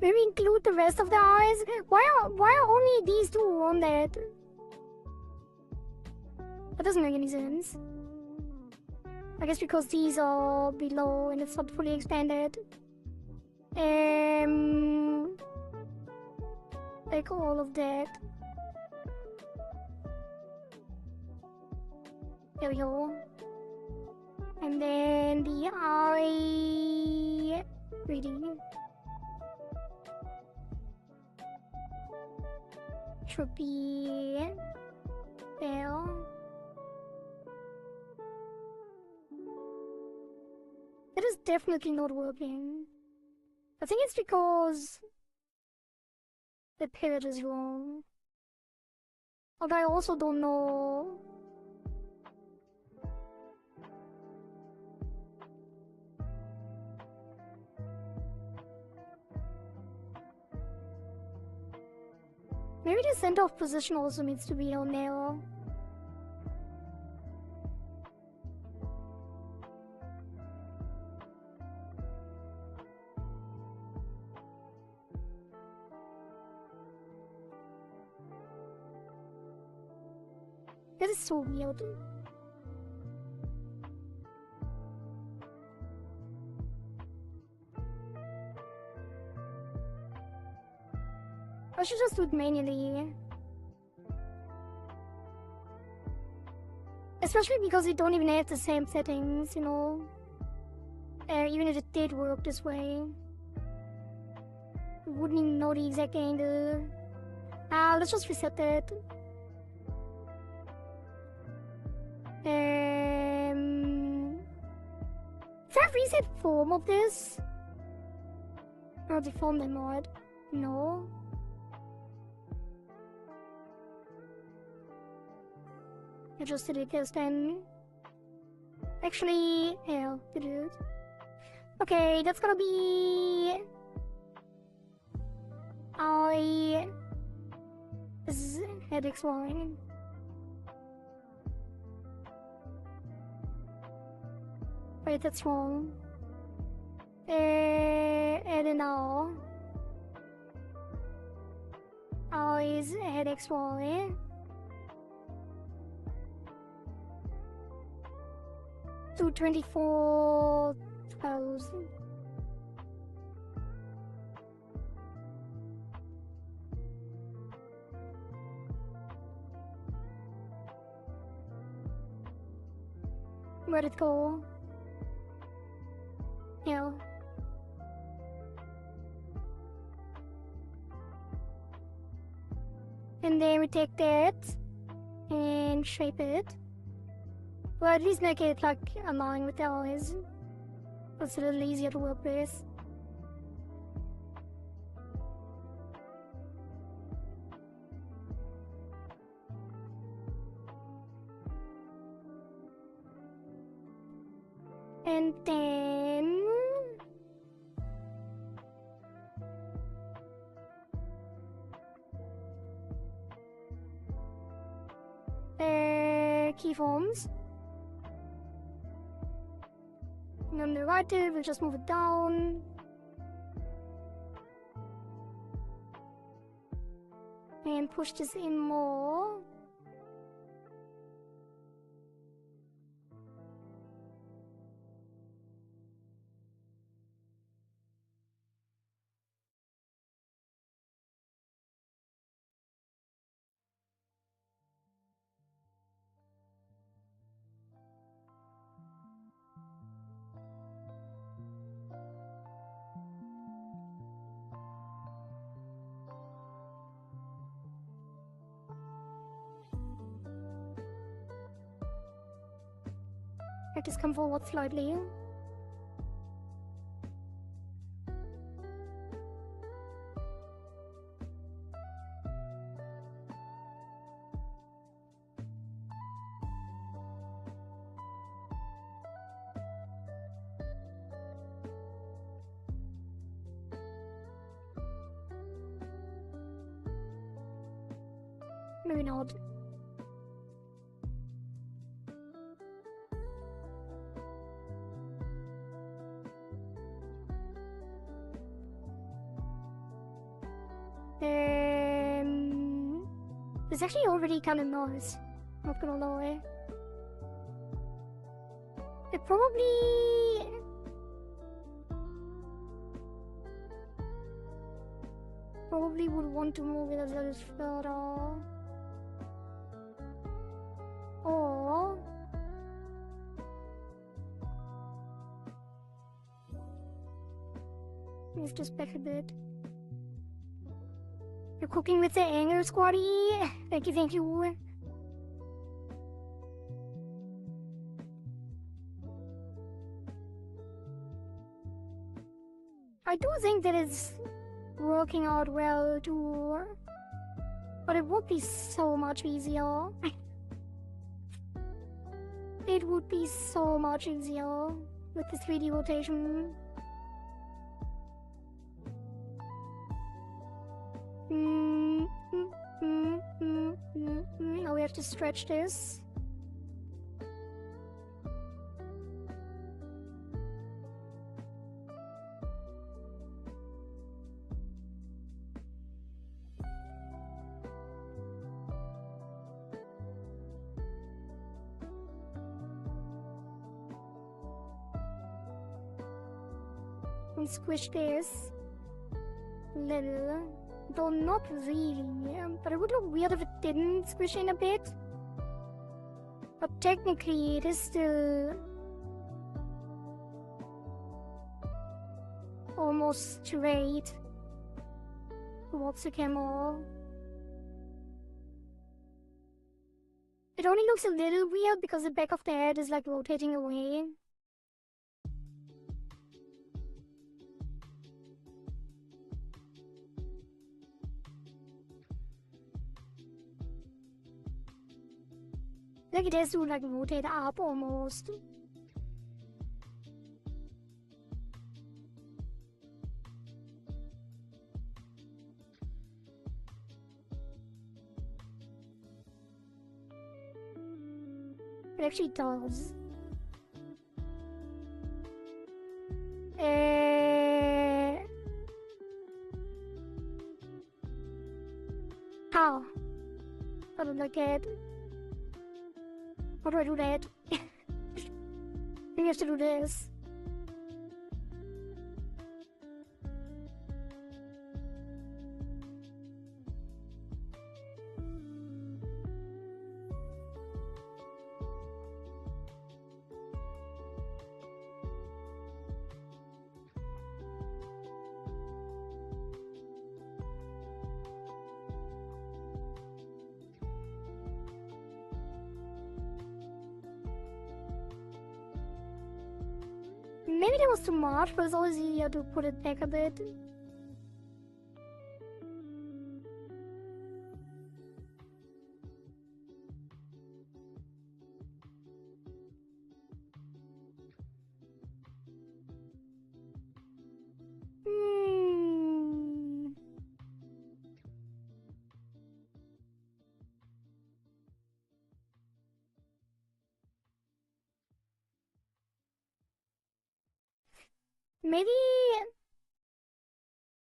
maybe include the rest of the eyes. Why are only these two on that? That doesn't make any sense. I guess because these are below and it's not fully expanded. Like all of that. There we go. And then the eye 3D should be there. It is definitely not working. I think it's because the pivot is wrong. Although I also don't know. Maybe the center of position also needs to be on there. That is so weird. I should just do it manually. Especially because we don't even have the same settings, you know. Even if it did work this way. We wouldn't even know the exact angle. Let's just reset that. Is that reset form of this? Or deform the mod? No. Adjusted it as then. Actually, yeah, did it. Okay, that's gonna be head XY. Wait, that's wrong. And now is head XY. 224,000. Where'd it go? Yeah. And then we take that and shape it. Well, at least make it like a line with the eyes. It's a little easier to work with. And then keyforms. And on the right there, we'll just move it down. And push this in more. Let this come forward slightly. Maybe not. It's actually already kind of nice, not gonna lie. It probably would want to move it a little further. Or move this back a bit. You're cooking with the anger, squaddy. Thank you, thank you. I do think that it's working out well too, but it would be so much easier. It would be so much easier with the 3D rotation. Now we have to stretch this. And squish this a little. Though not really, but it would look weird if it didn't squish in a bit. But technically it is still almost straight towards the camera. It only looks a little weird because the back of the head is like rotating away. Like it has to like rotate up almost. It actually does. How? I don't like that. How do I do that? I think I have to do this. Maybe that was too much, but it's always easier to put it back a bit. Maybe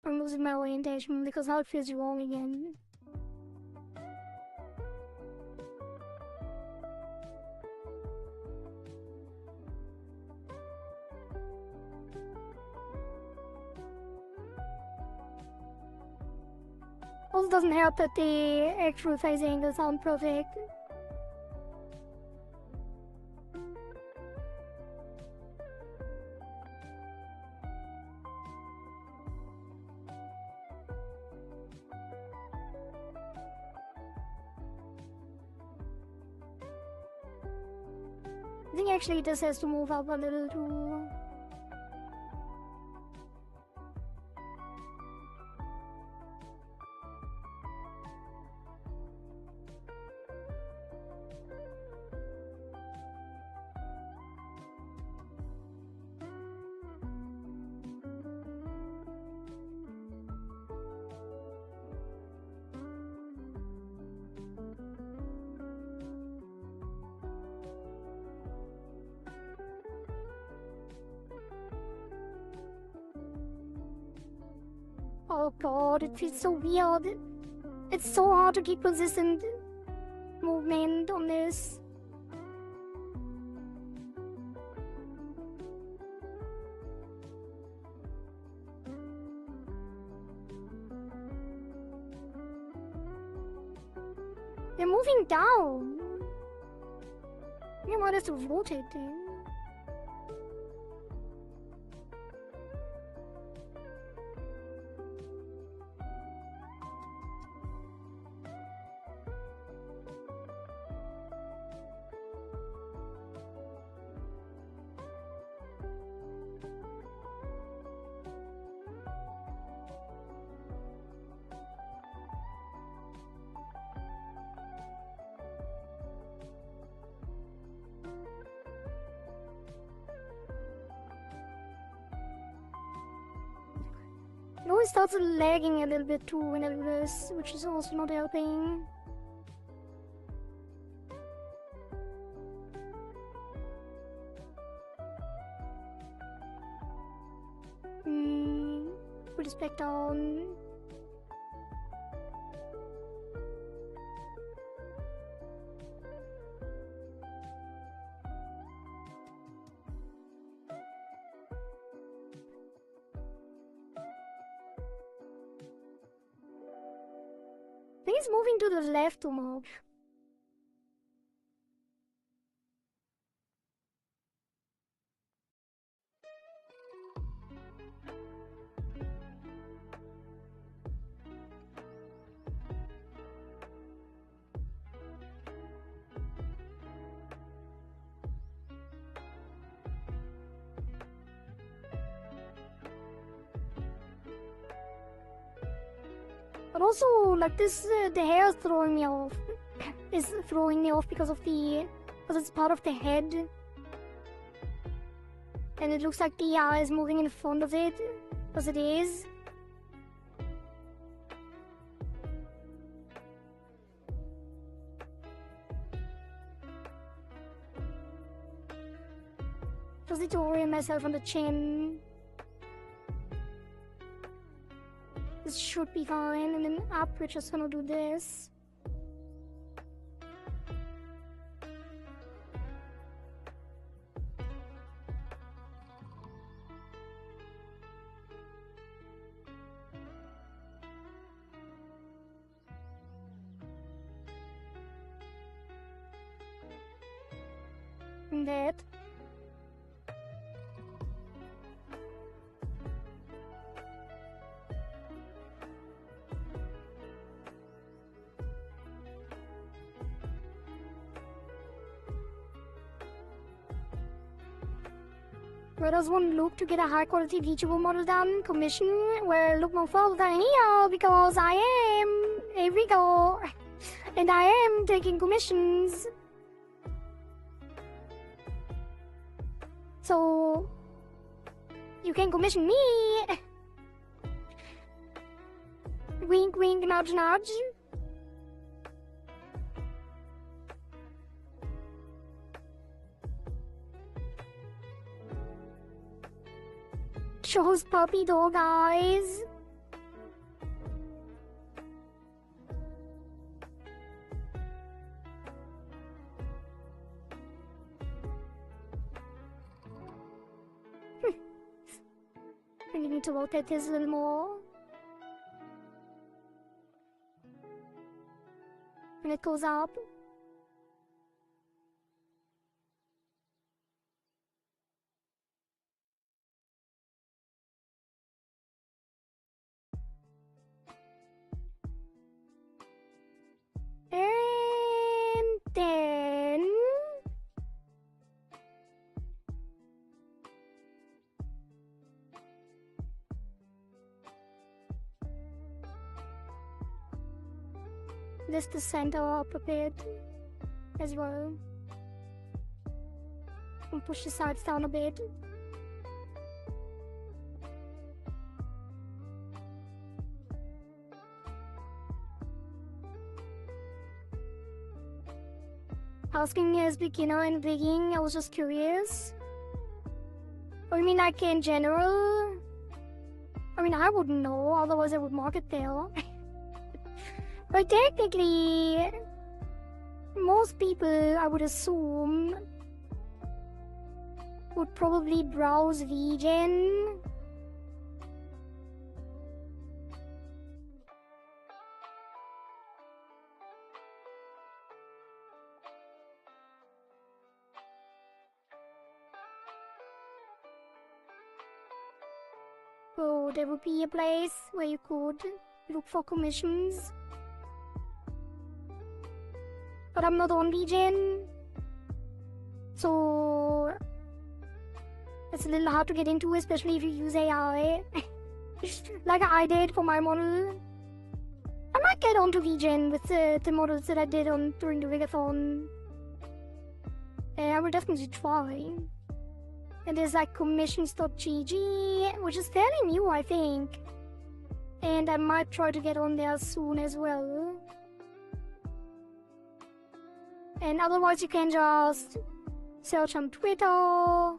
I'm losing my orientation because now it feels wrong again. Also doesn't help that the actual face angles aren't perfect. I think actually this has to move up a little too. Oh god, it feels so weird. It's so hard to keep consistent movement on this. They're moving down. You want us to rotate then. It always starts lagging a little bit too when I do this, which is also not helping. Put this back down. I think it's moving to the left too much. But also, like this, the hair is throwing me off. is throwing me off because it's part of the head. And it looks like the eye is moving in front of it, as it is. Just need to orient myself on the chin. This should be fine, and then up we're just gonna do this. And that. Where does one look to get a high quality VTuber model done? Commission? Well, look no further than here because I am a Rigo and I am taking commissions. So you can commission me. Wink, wink, nudge, nudge. Shows puppy dog eyes. I need to rotate this a little more. And it goes up. And then lift the center up a bit as well. And push the sides down a bit. Asking as beginner and digging, I was just curious. I mean, like in general, I mean, I wouldn't know, otherwise I would mark it there. But technically, most people, I would assume, would probably browse vegan. So there would be a place where you could look for commissions. But I'm not on vegan, so it's a little hard to get into, especially if you use AI, like I did for my model. I might get onto vegan with the models that I did during the Rigathon. I will definitely try. And there's like commissions.gg, which is fairly new, I think. And I might try to get on there soon as well. And otherwise you can just search on Twitter.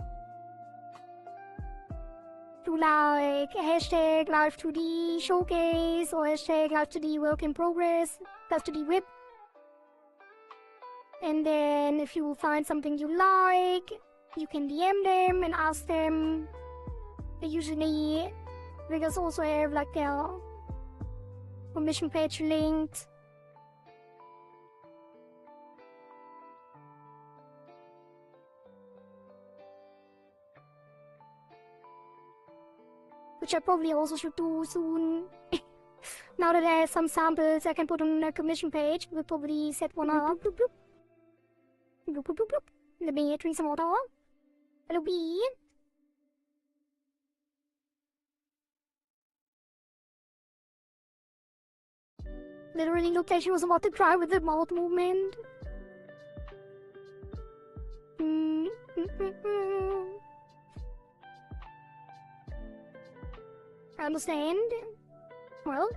Do like hashtag Live2D showcase or hashtag Live2D work in progress, Live2D whip. And then if you find something you like, you can DM them and ask them. They usually, because also have like their commission page linked. Which I probably also should do soon. Now that I have some samples I can put on a commission page, we'll probably set one up. Bloop, bloop. Bloop, bloop, bloop, bloop. Let me drink some water. Hello, bee. literally looked like she was about to cry with the mouth movement. I understand. Well,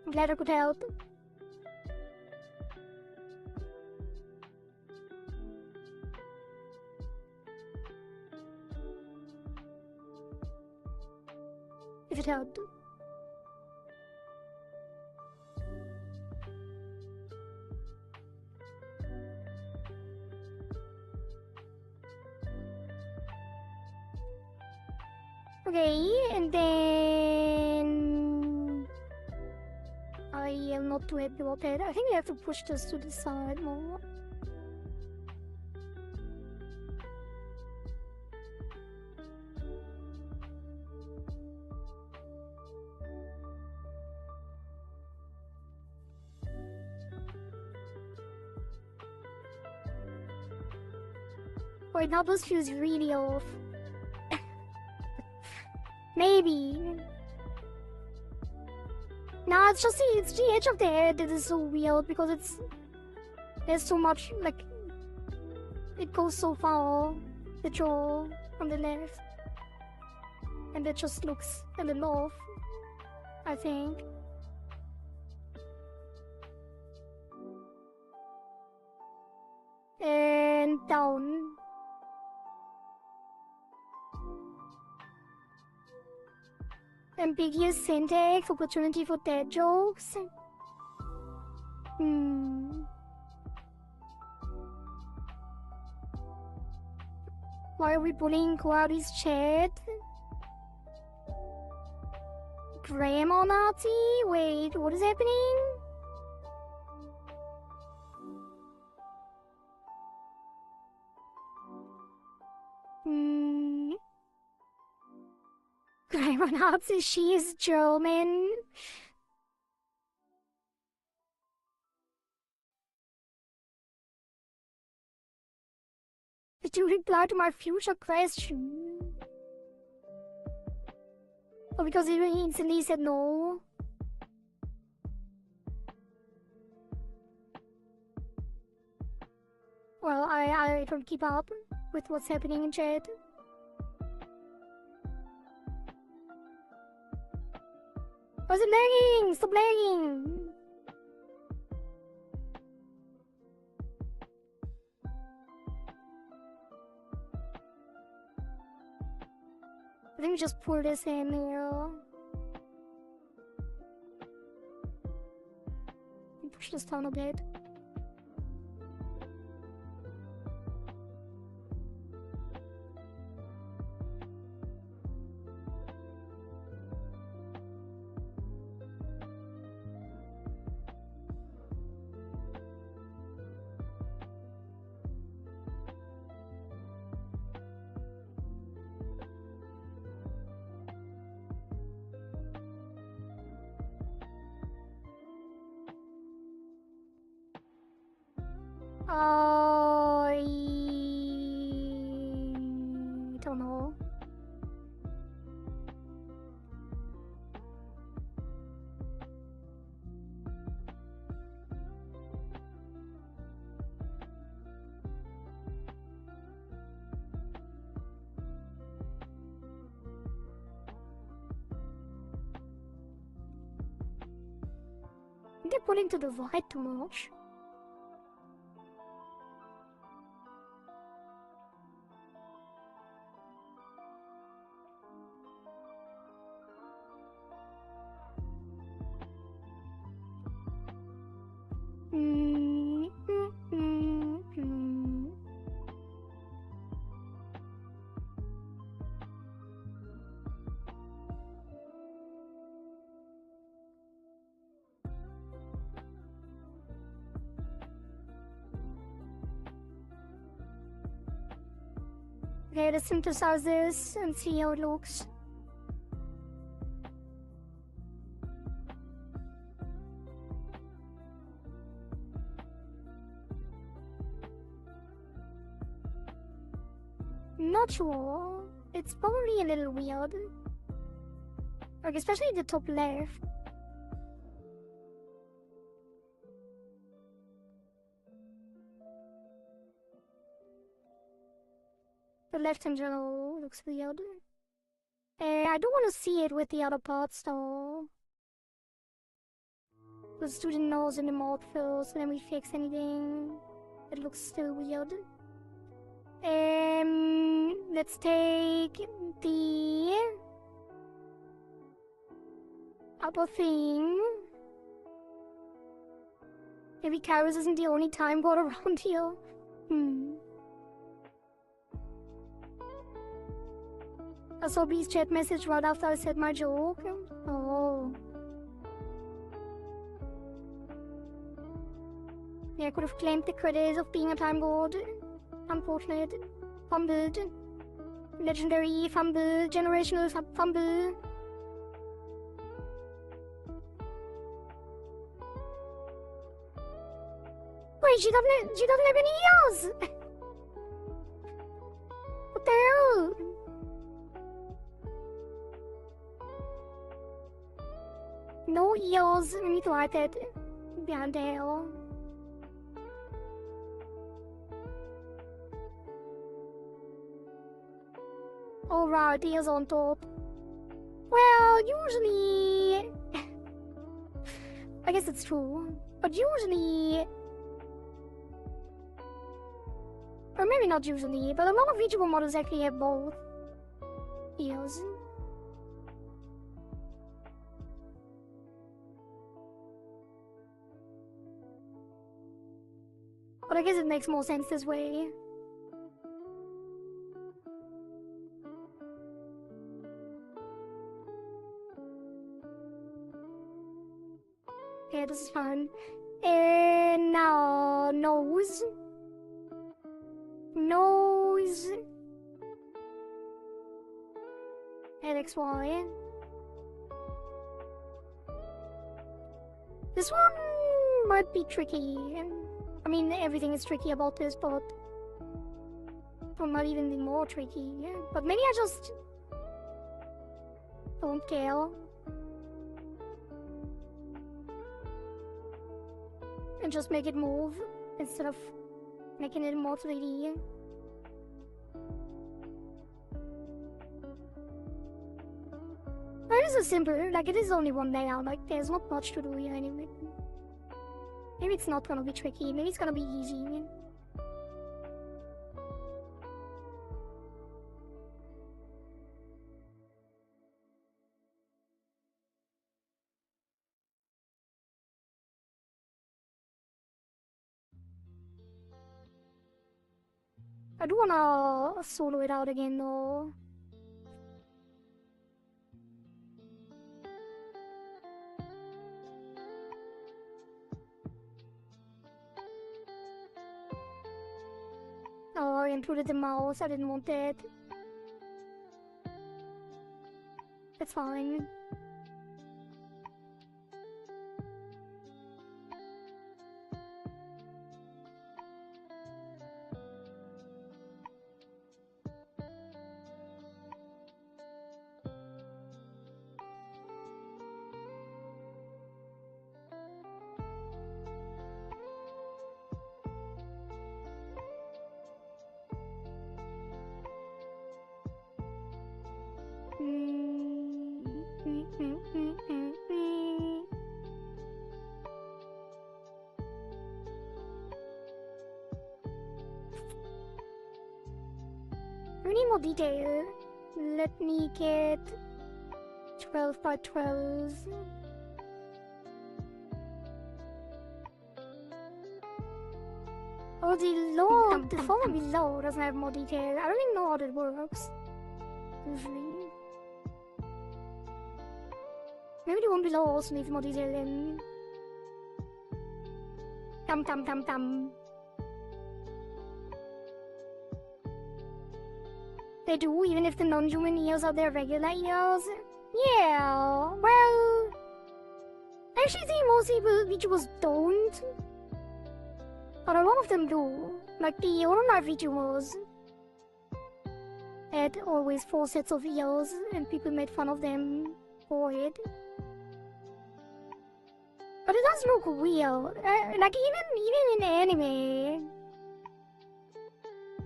I'm glad I could help. If it helped. Okay, and then I am not too happy about that. I think we have to push this to the side more. Wait, now this feels really off. Maybe. Nah, it's just it's the edge of the head that is so weird because there's so much, like, it goes so far, the jaw from the left. And it just looks a little off, I think. And down. Ambiguous syntax, opportunity for dead jokes. Why are we bullying Kohari's chat? Grammar Nazi? Wait, what is happening? Grammar Nazi, she is German. Did you reply to my future question? Oh, because he instantly said no. Well, I don't keep up with what's happening in chat. Oh, is it lagging? Stop lagging! I think we just pour this in here. Push this down a bit. I don't know. They're pulling to the right too much. Okay, let's synthesize this and see how it looks. Not sure. It's probably a little weird. Like, especially the top left. The left-hand journal looks weird. I don't want to see it with the other parts though. The student knows in the mouth first, and then we fix anything. It looks still weird. Let's take the upper thing. Maybe Kairos isn't the only time god around here. I saw B's chat message right after I said my joke. Oh. Yeah, I could have claimed the credit of being a time god. Unfortunate. Fumbled. Legendary fumble. Generational fumble. Wait, she doesn't have any ears! What the hell? No ears. I need to hide that behind the hair. Alright, the ears on top. Well, usually... I guess it's true. But usually... Or maybe not usually, but a lot of VTuber models actually have both ears. But I guess it makes more sense this way. Yeah, this is fine. And now, nose. Nose. LXY. This one might be tricky. I mean, everything is tricky about this, but one might even be more tricky. But maybe I just don't care. And just make it move instead of making it more 3D. It is a simple, like it is only one layout, like there's not much to do here anyway. Maybe it's not gonna be tricky, maybe it's gonna be easy. I do wanna solo it out again though. Oh, I included the mouse, I didn't want that. It's fine. We need more detail. Let me get 12 by 12. Oh, the form below doesn't have more detail. I don't even know how that works. Usually. Maybe the one below also needs more detail in. Tam. They do, even if the non-human ears are their regular ears. Yeah, well... I actually think most VTubers don't. But a lot of them do. Like the online VTubers had always 4 sets of ears, and people made fun of them for it. But it does look weird. Like even in anime,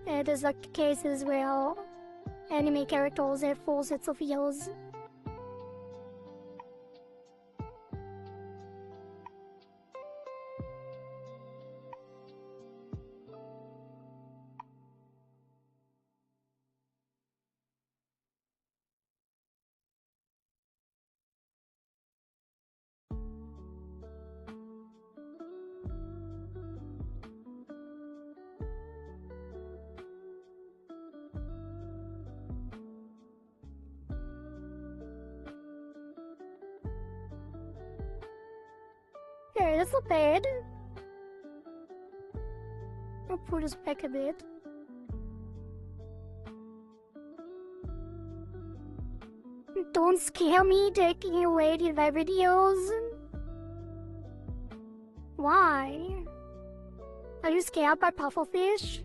There's like cases where anime characters have 4 sets of ears. Okay, that's not bad. I'll pull this back a bit. Don't scare me taking away the videos. Why? Are you scared by pufferfish?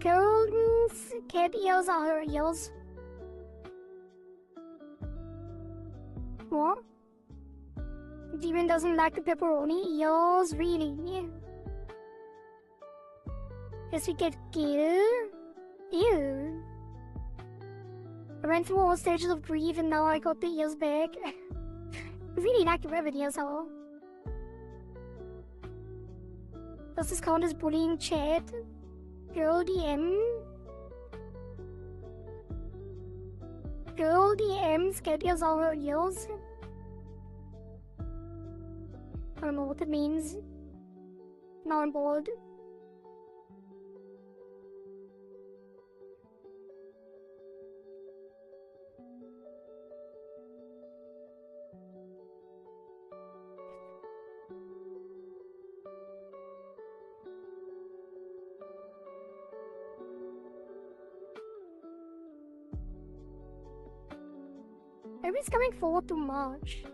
Girls, cat ears are her ears. What? Demon doesn't like the pepperoni ears, really? Guess we get killed? Ew. I went through all stages of grief and now I got the ears back. Really like the rabbit ears, huh? Does this count as bullying chat? Girl DM? Girl DMs get ears all her ears? I don't know what it means. Now I'm bored. Maybe it's coming forward too much.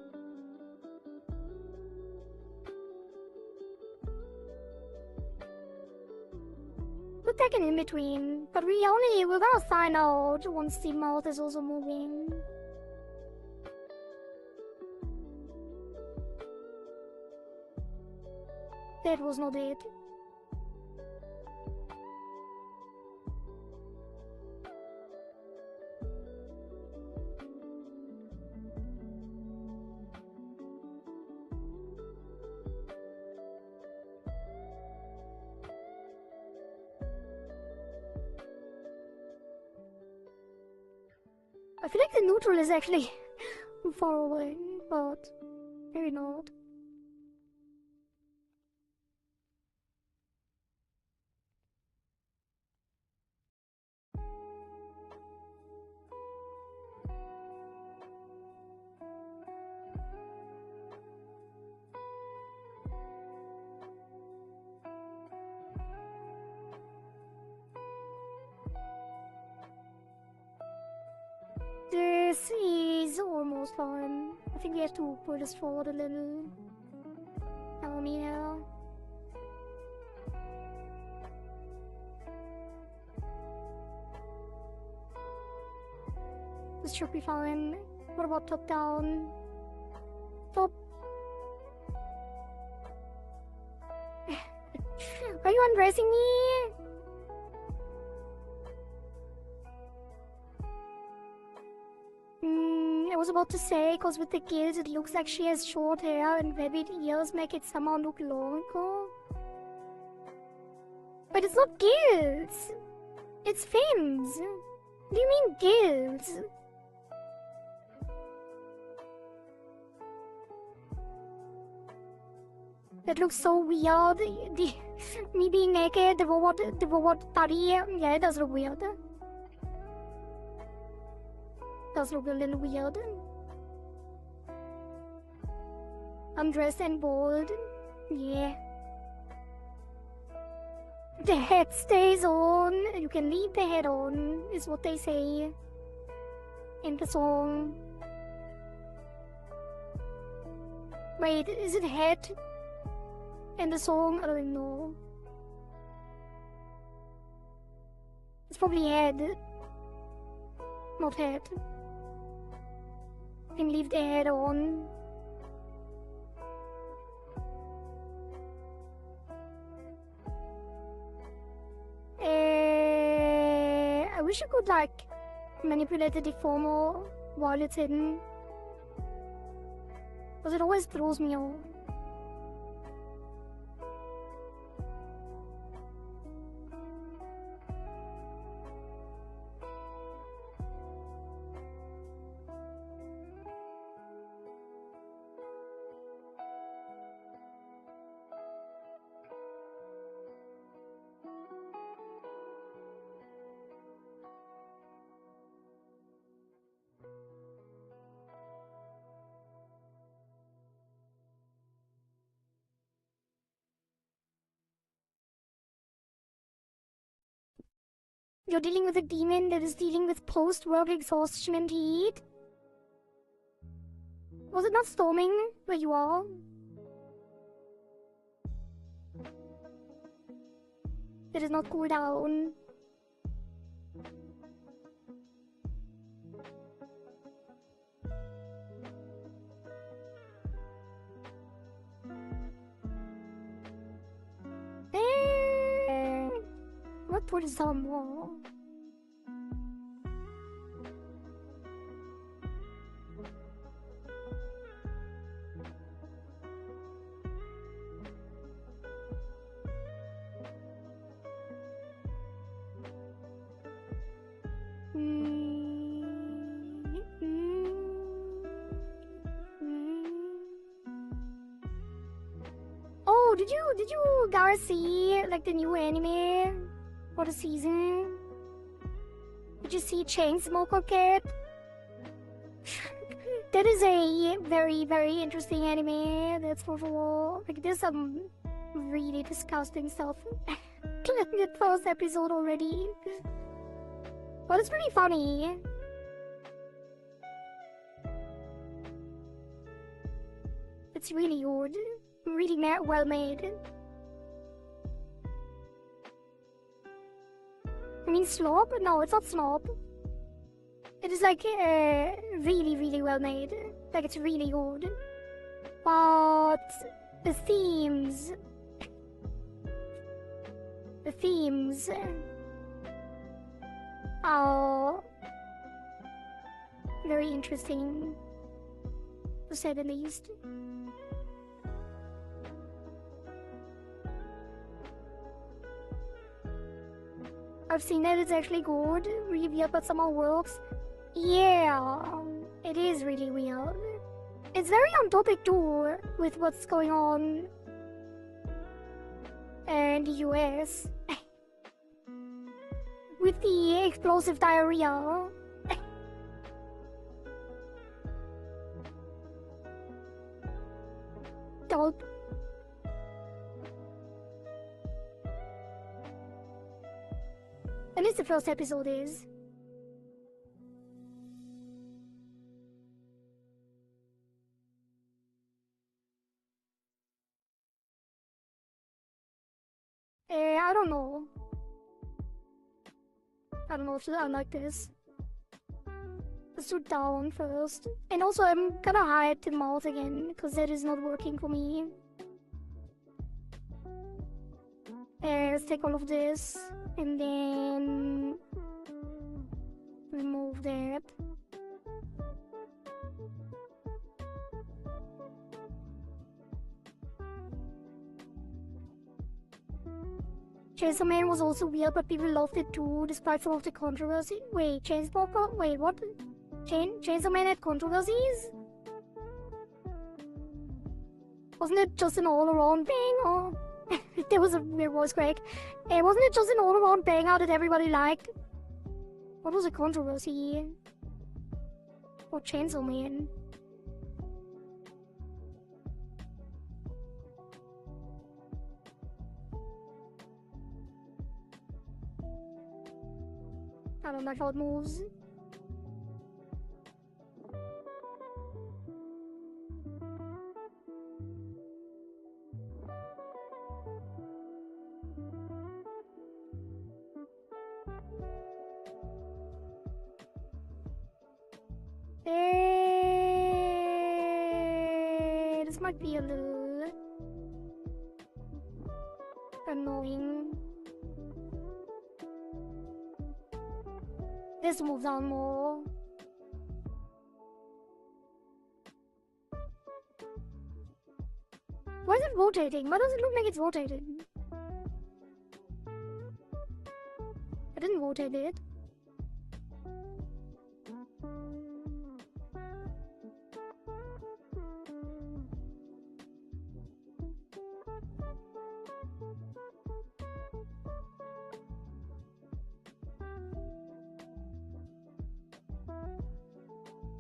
We'll take an in-between, but we're gonna find out once the mouth is also moving. That was not it. I feel like the neutral is actually far away, but maybe not. This is almost fine. I think we have to pull this forward a little. Help me now. This should be fine. What about top down? Top. Are you undressing me? I was about to say, because with the gills it looks like she has short hair and rabbit ears make it somehow look longer. But it's not gills! It's fins! What do you mean gills? That looks so weird. Me being naked, the robot body, yeah, it does look weird. Does look a little weird. Undressed and bald. Yeah. The head stays on. You can leave the head on, is what they say in the song. Wait, is it head in the song? I don't know. It's probably head. Not head. can leave the head on. I wish you could like manipulate the deformer while it's hidden, because it always throws me off. You're dealing with a demon that is dealing with post-work exhaustion and heat. Was it not storming where you are? It is not cool down. What put some more? Oh, did you guys see like the new anime for the season? Did you see Chainsmoker Cat? That is a very, very interesting anime, that's for sure. Like, there's some really disgusting stuff in the first episode already. But it's pretty funny. It's really good. Really well made. I mean slop? No, it's not slop. It is like really, really well made. Like it's really good. But the themes are very interesting, to say the least. I've seen that it's actually good, really weird, but somehow works. Yeah, it is really weird. It's very on topic too, with what's going on in the US. With the explosive diarrhea. Dope. At least the first episode is. I don't know. I don't know if I like this. Let's do down first. And also I'm gonna hide the mouth again, because that is not working for me. Let's take all of this, and then remove that. Chainsaw Man was also weird, but people loved it too, despite some of the controversy. Wait, Chainsmoker? Wait, what? Chainsaw Man had controversies? Wasn't it just an all-around thing, or...? There was a weird voice crack. Wasn't it just an all-around banger that everybody liked? What was the controversy? For Chainsaw Man? I don't like how it moves. This might be a little annoying. This moves on more. Why is it rotating? Why does it look like it's rotating? I didn't rotate it.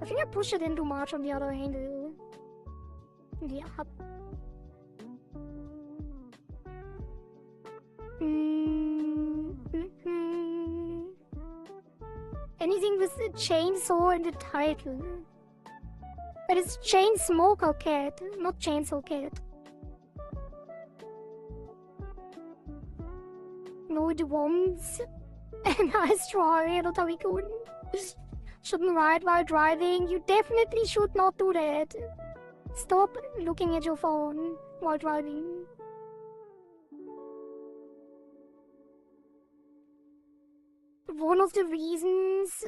I think I pushed it in too much on the other angle. Yeah. Anything with a chainsaw in the title. But it's Chain Smoker Cat, not Chainsaw Cat. No, it won't. Nice try, not how we could. Shouldn't ride while driving. You definitely should not do that. Stop looking at your phone while driving. One of the reasons...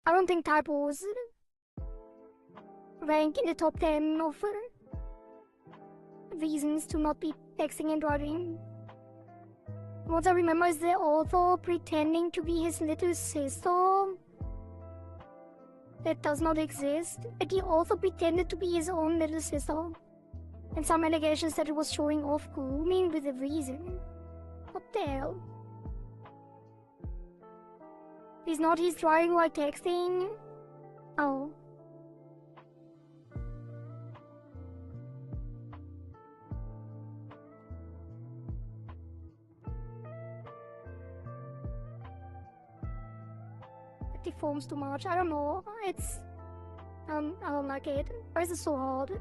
I don't think typos rank in the top 10 of reasons to not be texting and driving. What I remember is the author pretending to be his little sister. That does not exist. And the author pretended to be his own little sister. And some allegations that it was showing off grooming with a reason. What the hell? He's not he's driving while texting? Oh. It deforms too much. I don't know. It's... I don't like it. Why is it so hard?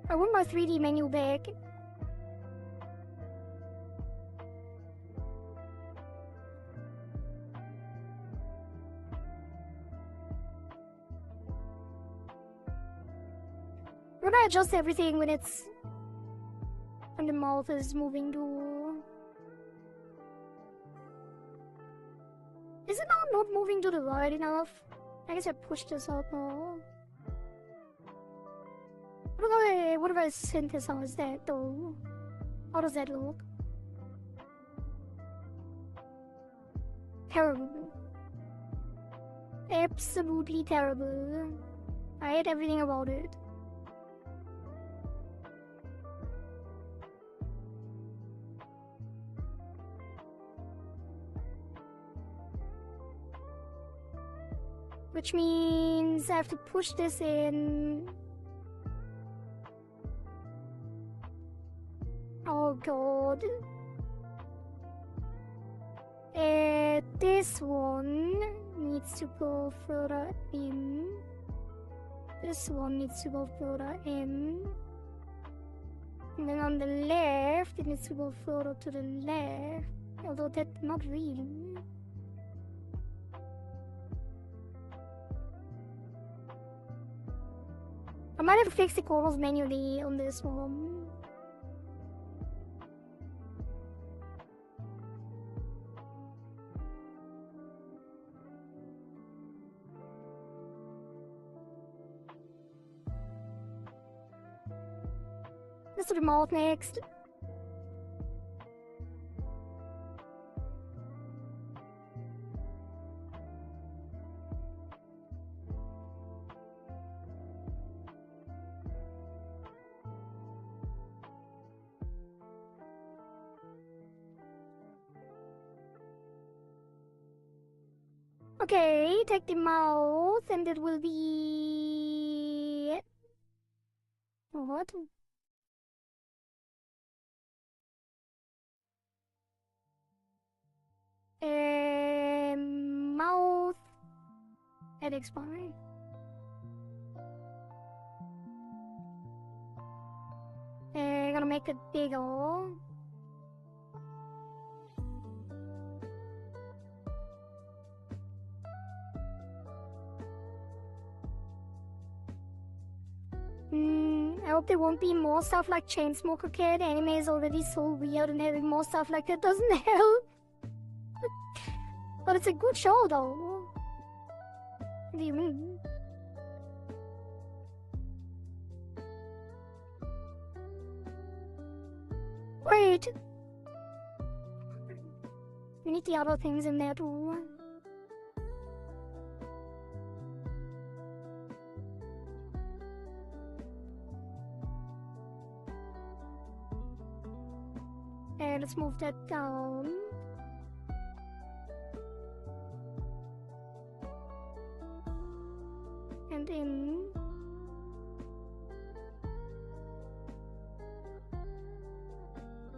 I want my 3D menu back. When I adjust everything when it's... when the mouth is moving to... Is it not moving to the right enough? I guess I pushed this up more. What if I synthesize that though? How does that look? Terrible. Absolutely terrible. I hate everything about it. Which means I have to push this in. Oh god. This one needs to go further in. This one needs to go further in. And then on the left, it needs to go further to the left. Although that not really. I might have to fix the corners manually on this one. Let's do the mouth next. Okay, take the mouth and it will be... What? Mouth at expiry. Gonna make it bigger. hope there won't be more stuff like Chainsmoker Kid. Anime is already so weird, and having more stuff like that doesn't help. But it's a good show, though. What do you mean? Wait! We need the other things in there, too. And let's move that down. And in.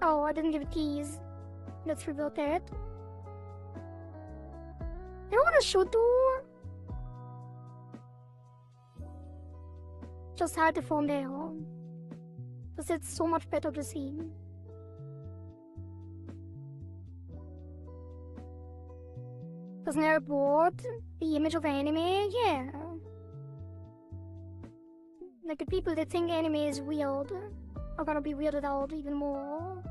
Oh, I didn't give it keys. Let's rebuild that. You know what I should do? Just hide the phone there. Because it's so much better to see. Doesn't it board the image of anime? Yeah. Like the people that think anime is weird are gonna be weirded out even more.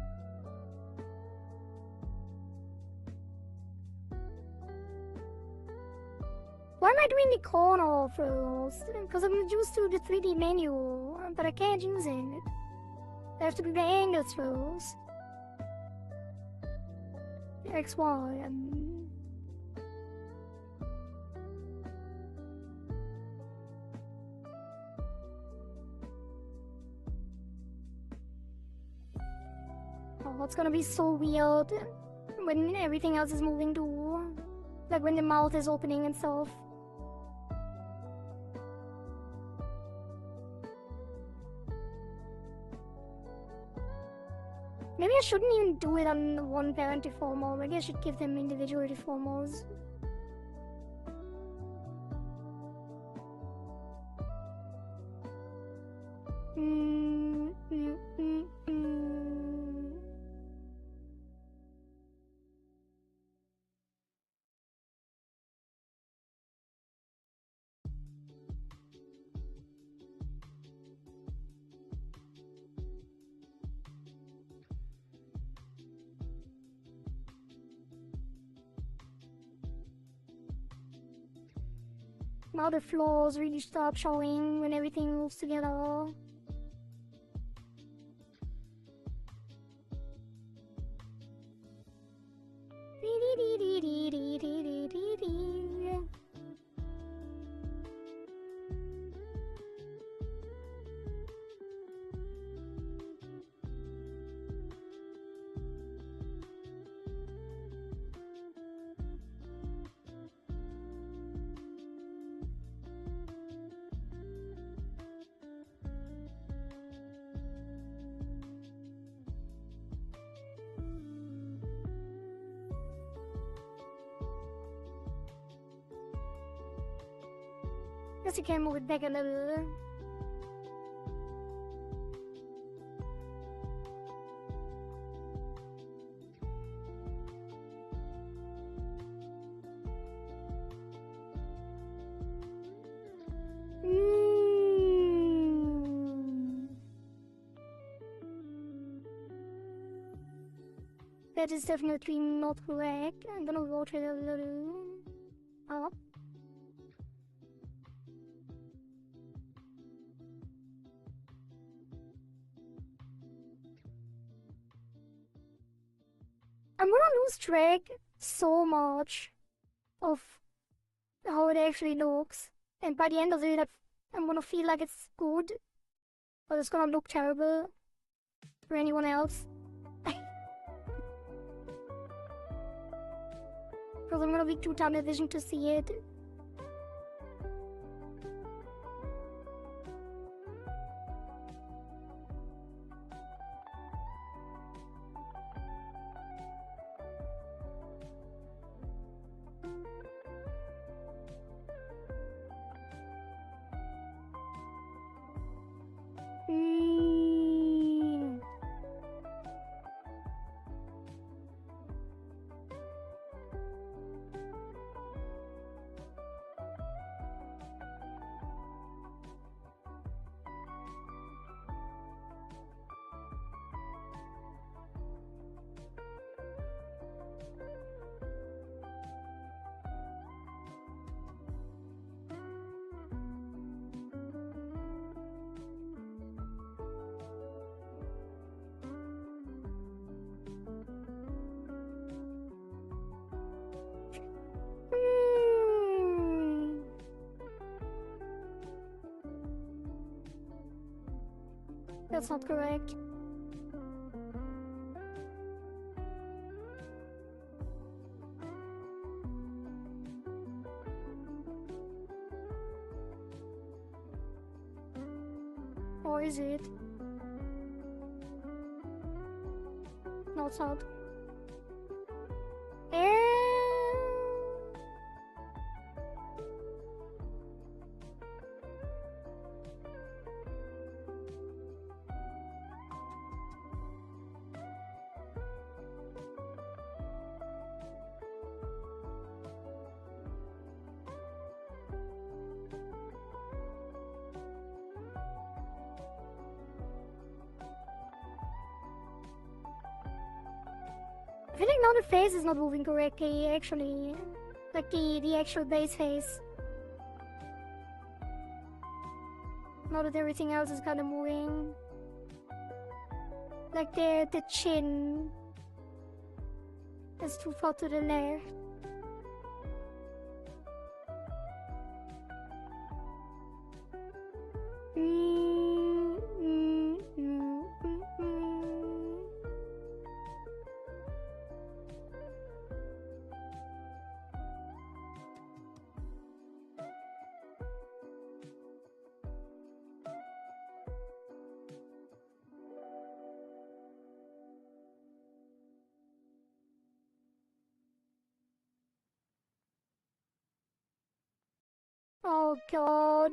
Why am I doing the corner first? Because I'm used to the 3D menu, but I can't use it. I have to do the angles first. X, Y, Oh, it's gonna be so weird when everything else is moving too. Like when the mouth is opening and stuff. Maybe I shouldn't even do it on one parent deformer. Maybe I should give them individual deformers. Now the floors really start showing when everything moves together. Guess you can move it back a little. That is definitely not correct. I'm gonna rotate it a little up. I'm gonna lose track so much of how it actually looks, and by the end of it, I'm gonna feel like it's good, but it's gonna look terrible for anyone else. Because I'm gonna be too tunnel vision to see it. That's not correct. Or is it? No, it's not. I feel like now the face is not moving correctly, actually. Like the actual base face. Now that everything else is kind of moving. Like the chin is too far to the left. Oh god.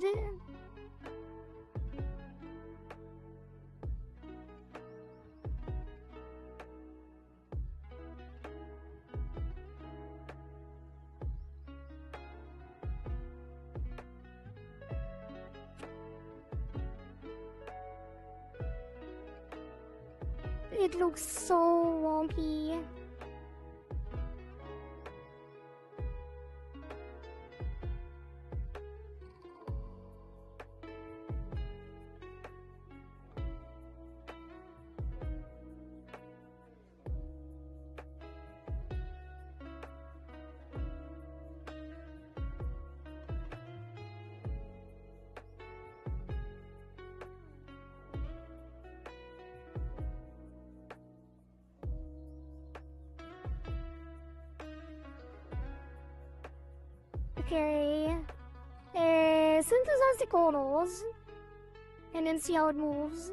It looks so wonky. Okay. Synthesize the corners and then see how it moves.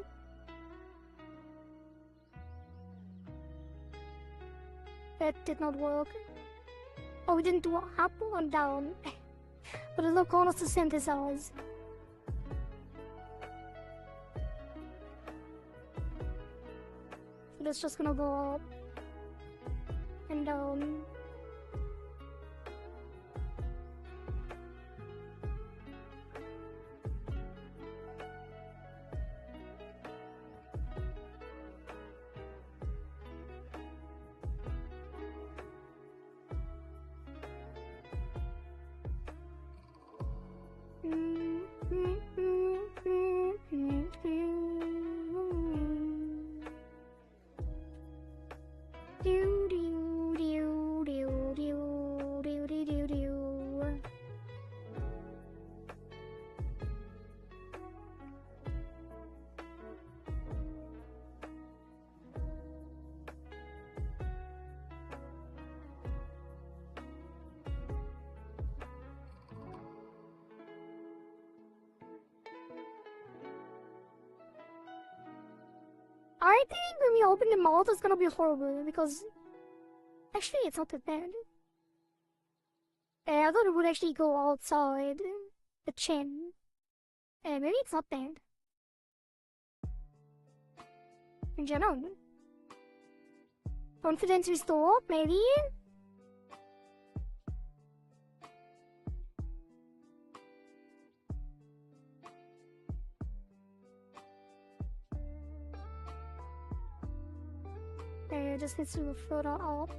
That did not work. Oh, we didn't do up or down. But there's no corners to synthesize. So that's just gonna go up and down. I think when we open the mouth, it's gonna be horrible because actually it's not that bad. I thought it would actually go outside the chin. Maybe it's not bad. In general. Confidence restored, maybe? Just needs to go further up.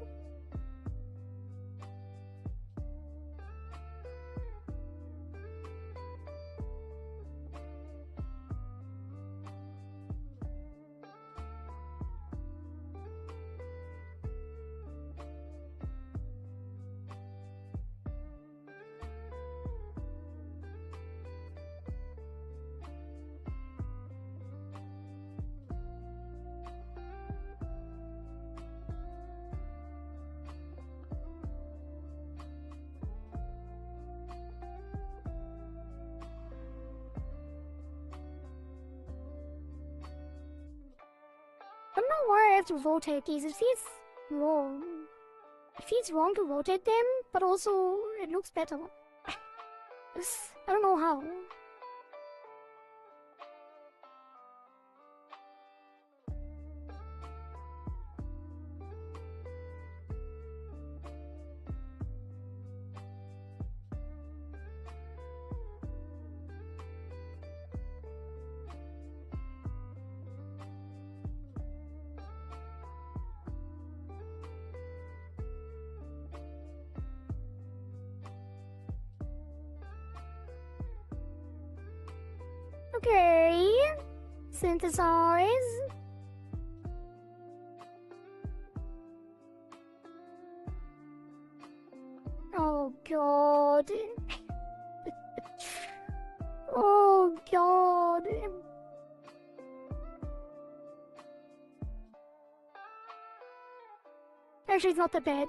I don't know why I have to rotate these. It feels wrong. It feels wrong to rotate them, but also it looks better. I don't know how. Okay. Synthesize. Oh god. Oh god. Actually, it's not that bad.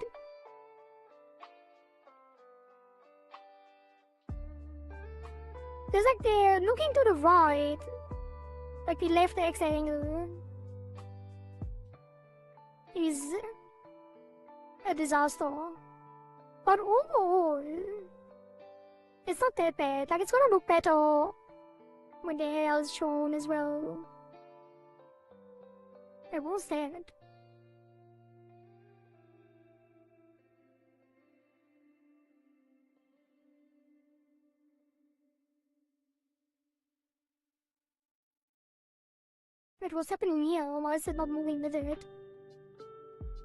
There's like they're looking to the right. Like the left X angle is a disaster. But oh, it's not that bad. Like it's gonna look better when the hair is shown as well. I will say it. Wait, what's happening here? Why is it not moving with it?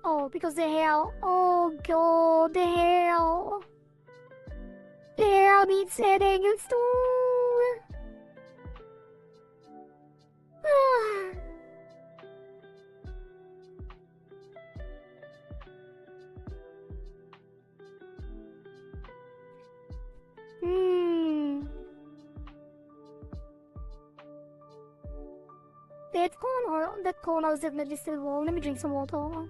Oh, because the hair. Oh god, the hair. The hair needs setting. It's too. That corner is definitely still warm. Let me drink some water.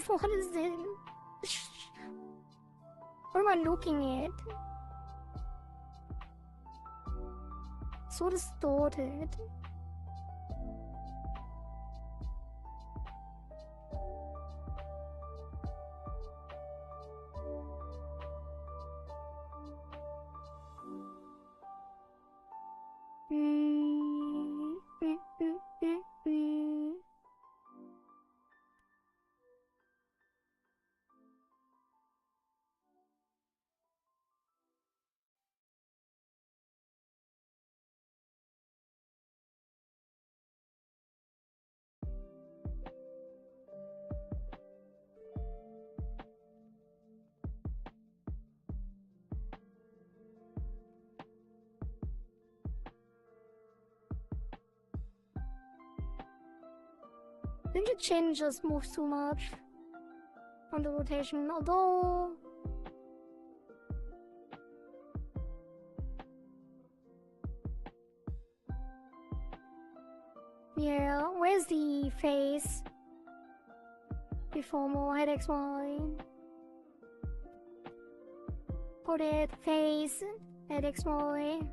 What is this? What am I looking at? So distorted. I think the chin just moves too much on the rotation, although yeah, where's the face? Before more head XY. Put it face head XY.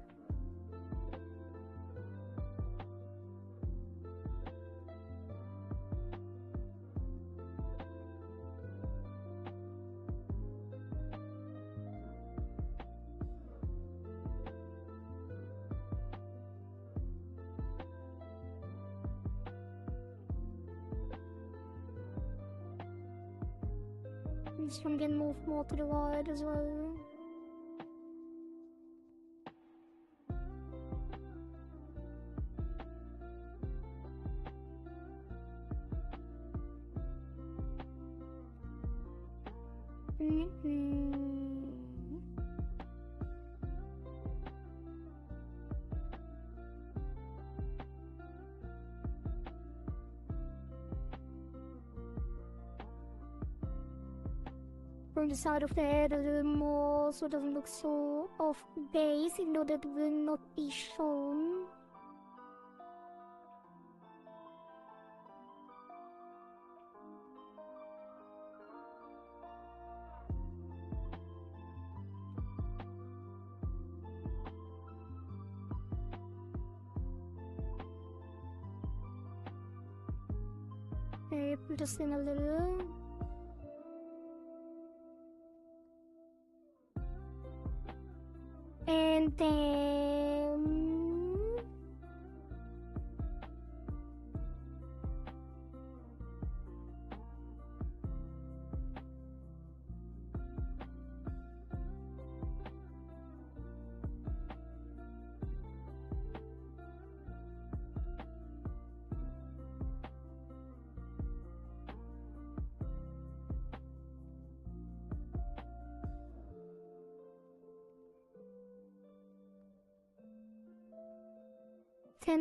This one can move more to the right as well. From the side of the head a little more so it doesn't look so off base, even though that will not be shown. Okay, put this in a little. And then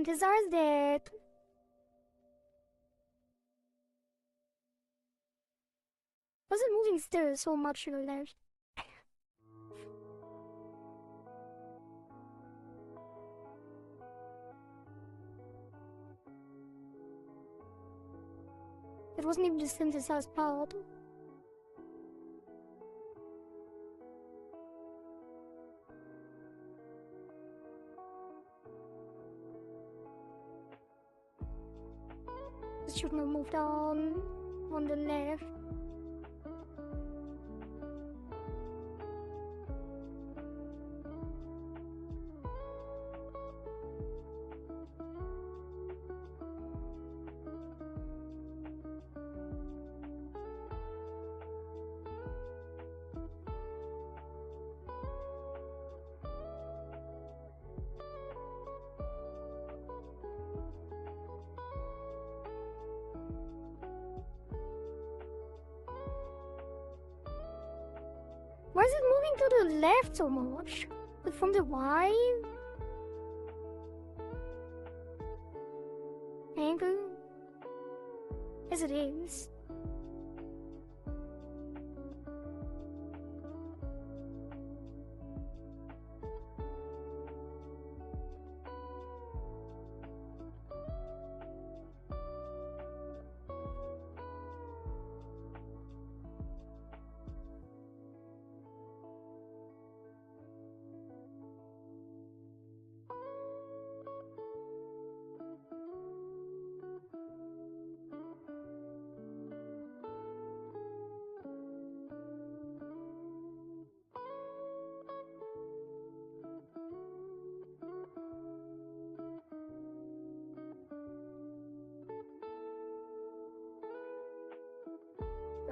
Desires dead. Wasn't moving still so much to the left. It wasn't even the synthesized part. Shouldn't have moved on the left. Why is it moving to the left so much? But from the Y angle, as it is.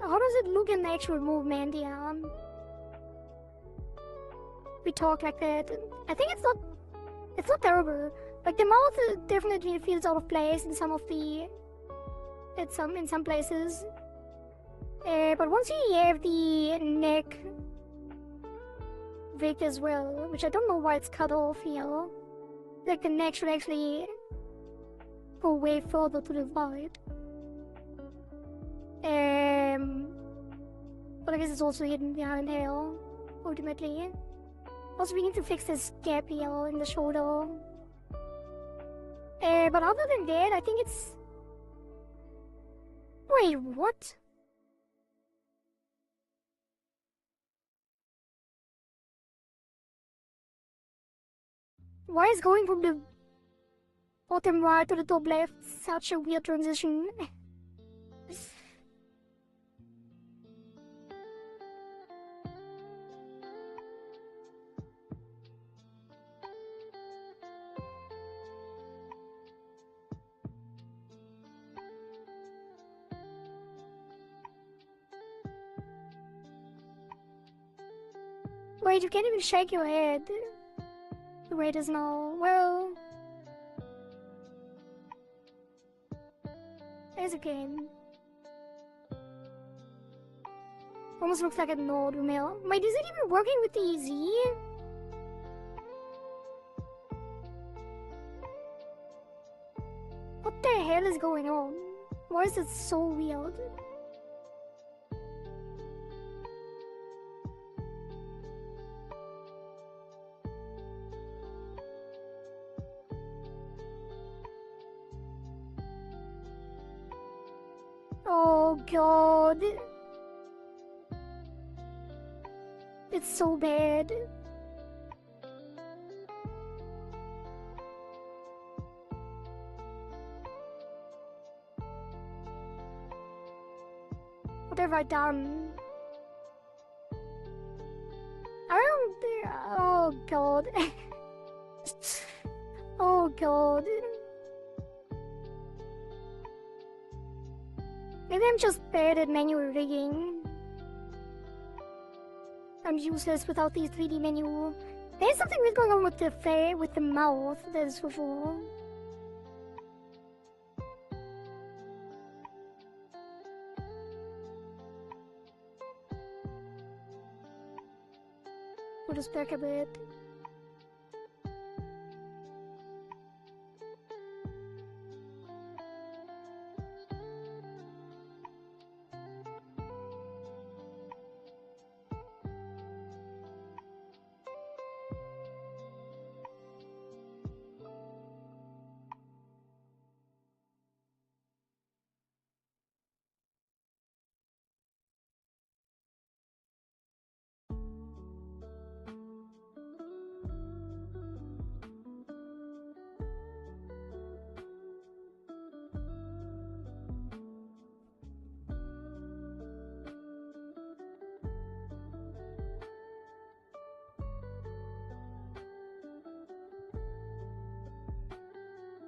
How does it look in the actual movement? Yeah. We talk like that. I think it's not terrible. Like the mouth definitely feels out of place in some places. But once you have the neck wig as well, which I don't know why it's cut off here. Like the neck should actually go way further to the right. But I guess it's also hidden behind hair, ultimately. Also, we need to fix this gap here in the shoulder. But other than that, I think it's... Wait, what? Why is going from the bottom right to the top left such a weird transition? Wait, you can't even shake your head. The rate is no. Well, it's okay. Almost looks like a node mail. Wait, is it even working with the EZ? What the hell is going on? Why is it so weird? Oh god. It's so bad. What have I done? I don't... Oh god. Oh god. Maybe I'm just bad at manual rigging. I'm useless without the 3D menu. There's something weird going on with the mouth, that is for sure. Put us back a bit.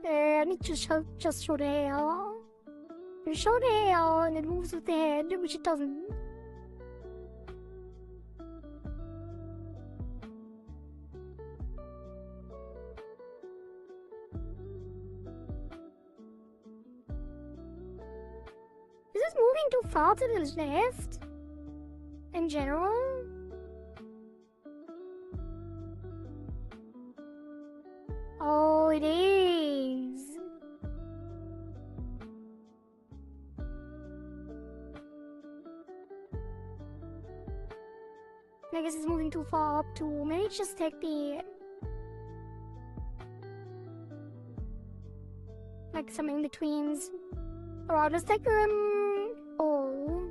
I need to just show the hair. You show the hair and it moves with the head, which it doesn't. Is this moving too far to the left? In general? Oh, it is. I guess it's moving too far up too. Maybe just take the... like some in-betweens. Or I'll just take oh.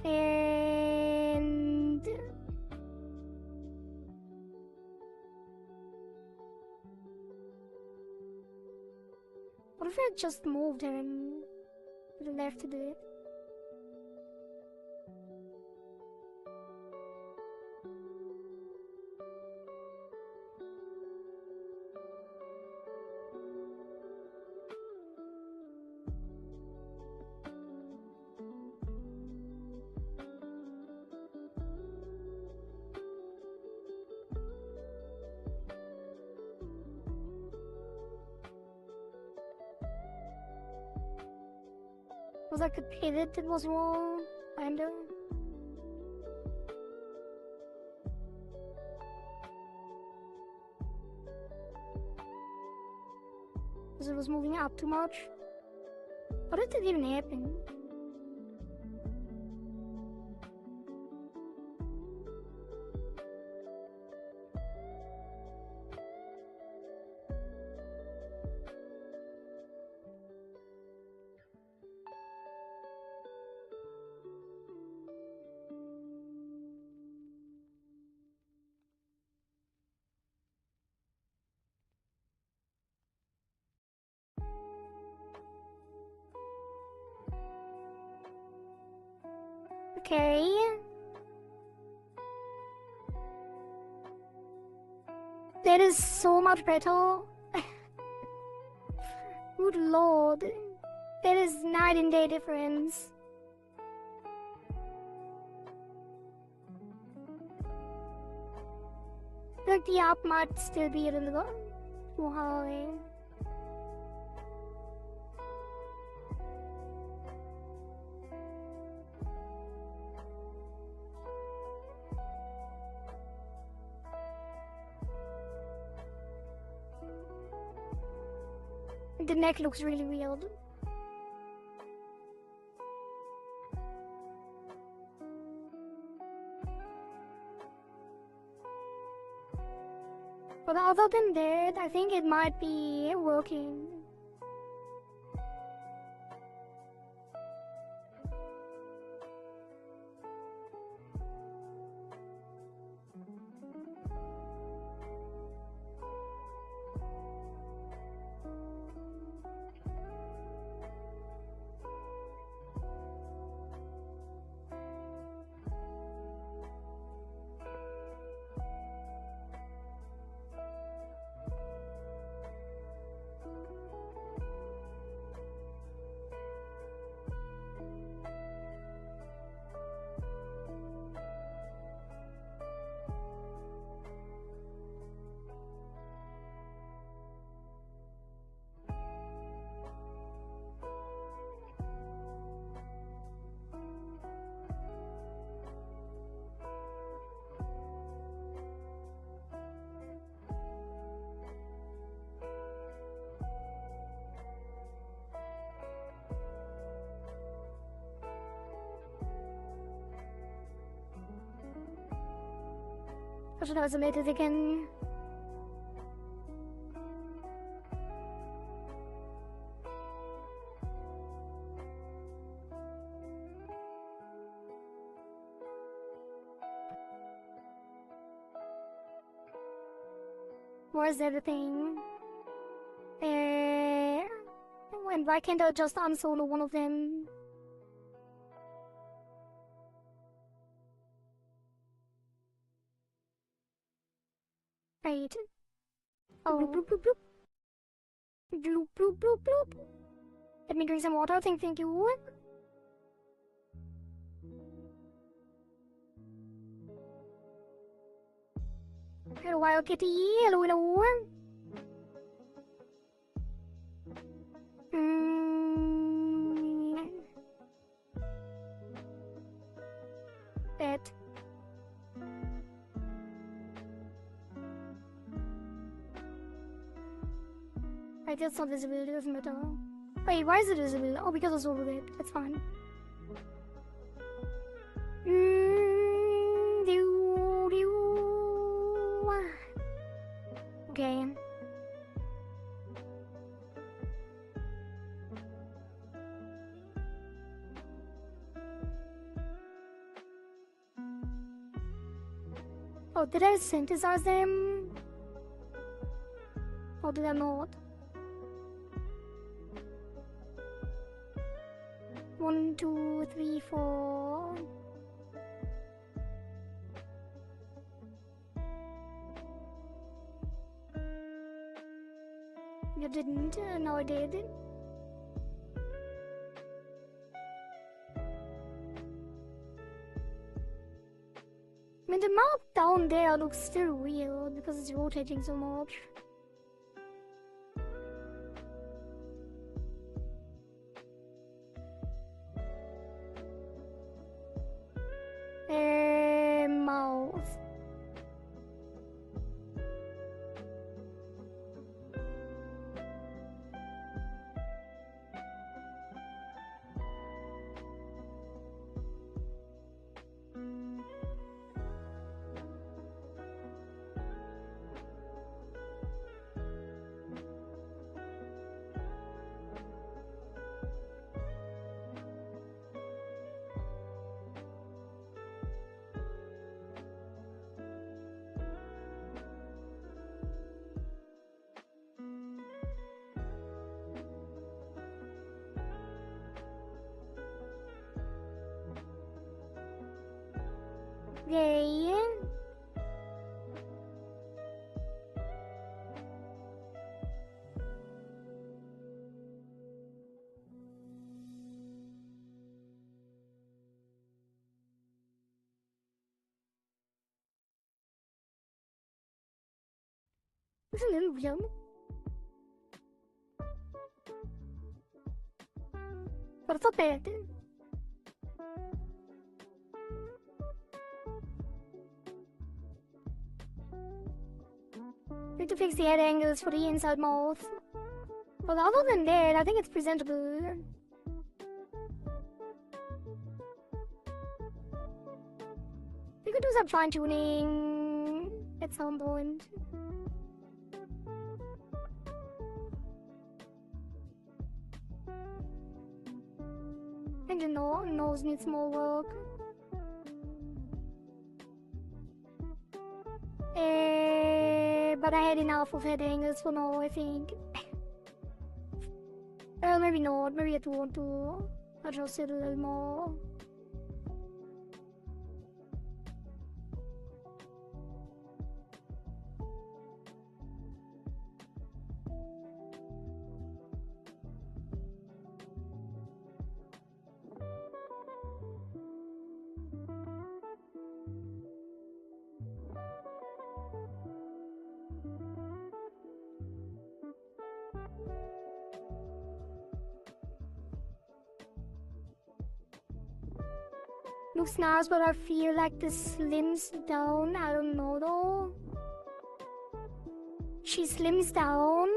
And... what if I just moved him to the left a bit? Was like a pivot that was wrong, kinda. Because it was moving up too much. How did that even happen? Okay. That is so much better. Good lord. That is night and day difference. Like the app might still be a little more high. The neck looks really weird. But other than that, I think it might be working. I should have submitted again. Where's everything? And why can't I just unsolo one of them? Right. Oh. Bloop, bloop, bloop. Bloop, bloop, bloop, bloop. Let me drink some water. Thank you. Hello, Wild Kitty. Hello, hello. That. Right, that's not visible, it doesn't matter. Wait, why is it visible? Oh, because it's over it. That's fine. Okay. Oh, did I synthesize them? Or did I not? 1, 2, 3, 4. You didn't, now I did. I mean, the map down there looks still weird because it's rotating so much. Mouth. Yay. It's a little weird. But it's not bad. Need to fix the head angles for the inside mouth. But other than that, I think it's presentable. We could do some fine tuning at some point. I think the nose needs more work. But I had enough of head angles for now, I think. Well, maybe not. Maybe I do want to adjust it a little more. Looks nice, but I feel like this slims down. I don't know though. She slims down.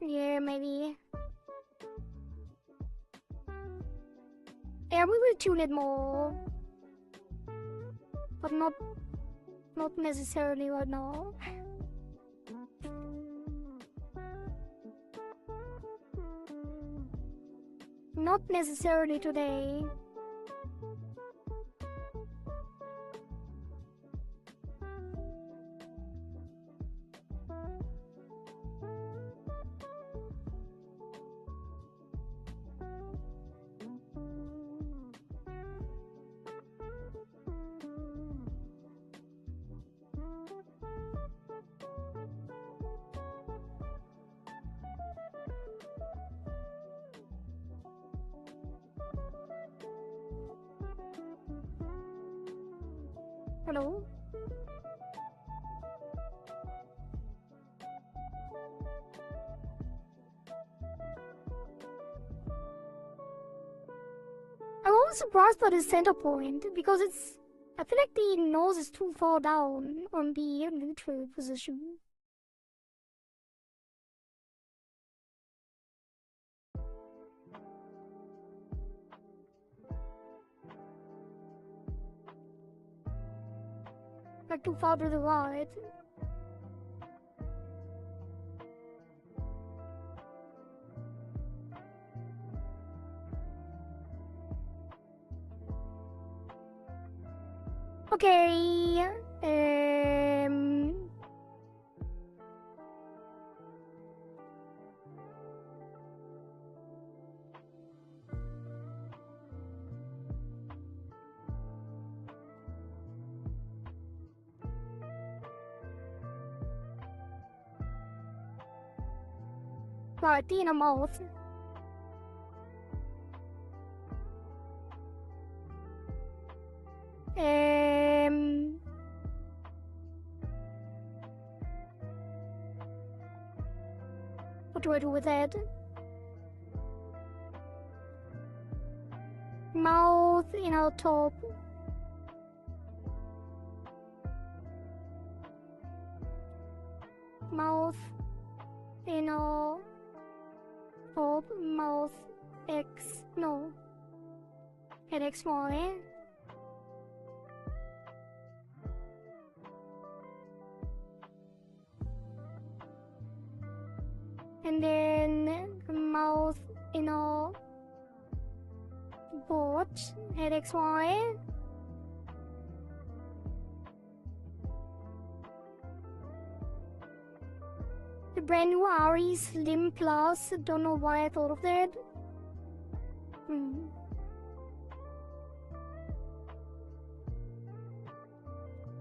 Yeah, maybe. Yeah, we will tune it more. But not necessarily right now. Not necessarily today. Hello? I'm always surprised by the center point because I feel like the nose is too far down on the neutral position. Like too far to the right. Okay. Right, the inner mouth. What do I do with that? Mouth, inner top. Mouth, inner top, mouth, X, no. Head X, Y. And then mouth, inner board, head X, Y. The brand new Ari Slim Plus. Don't know why I thought of that.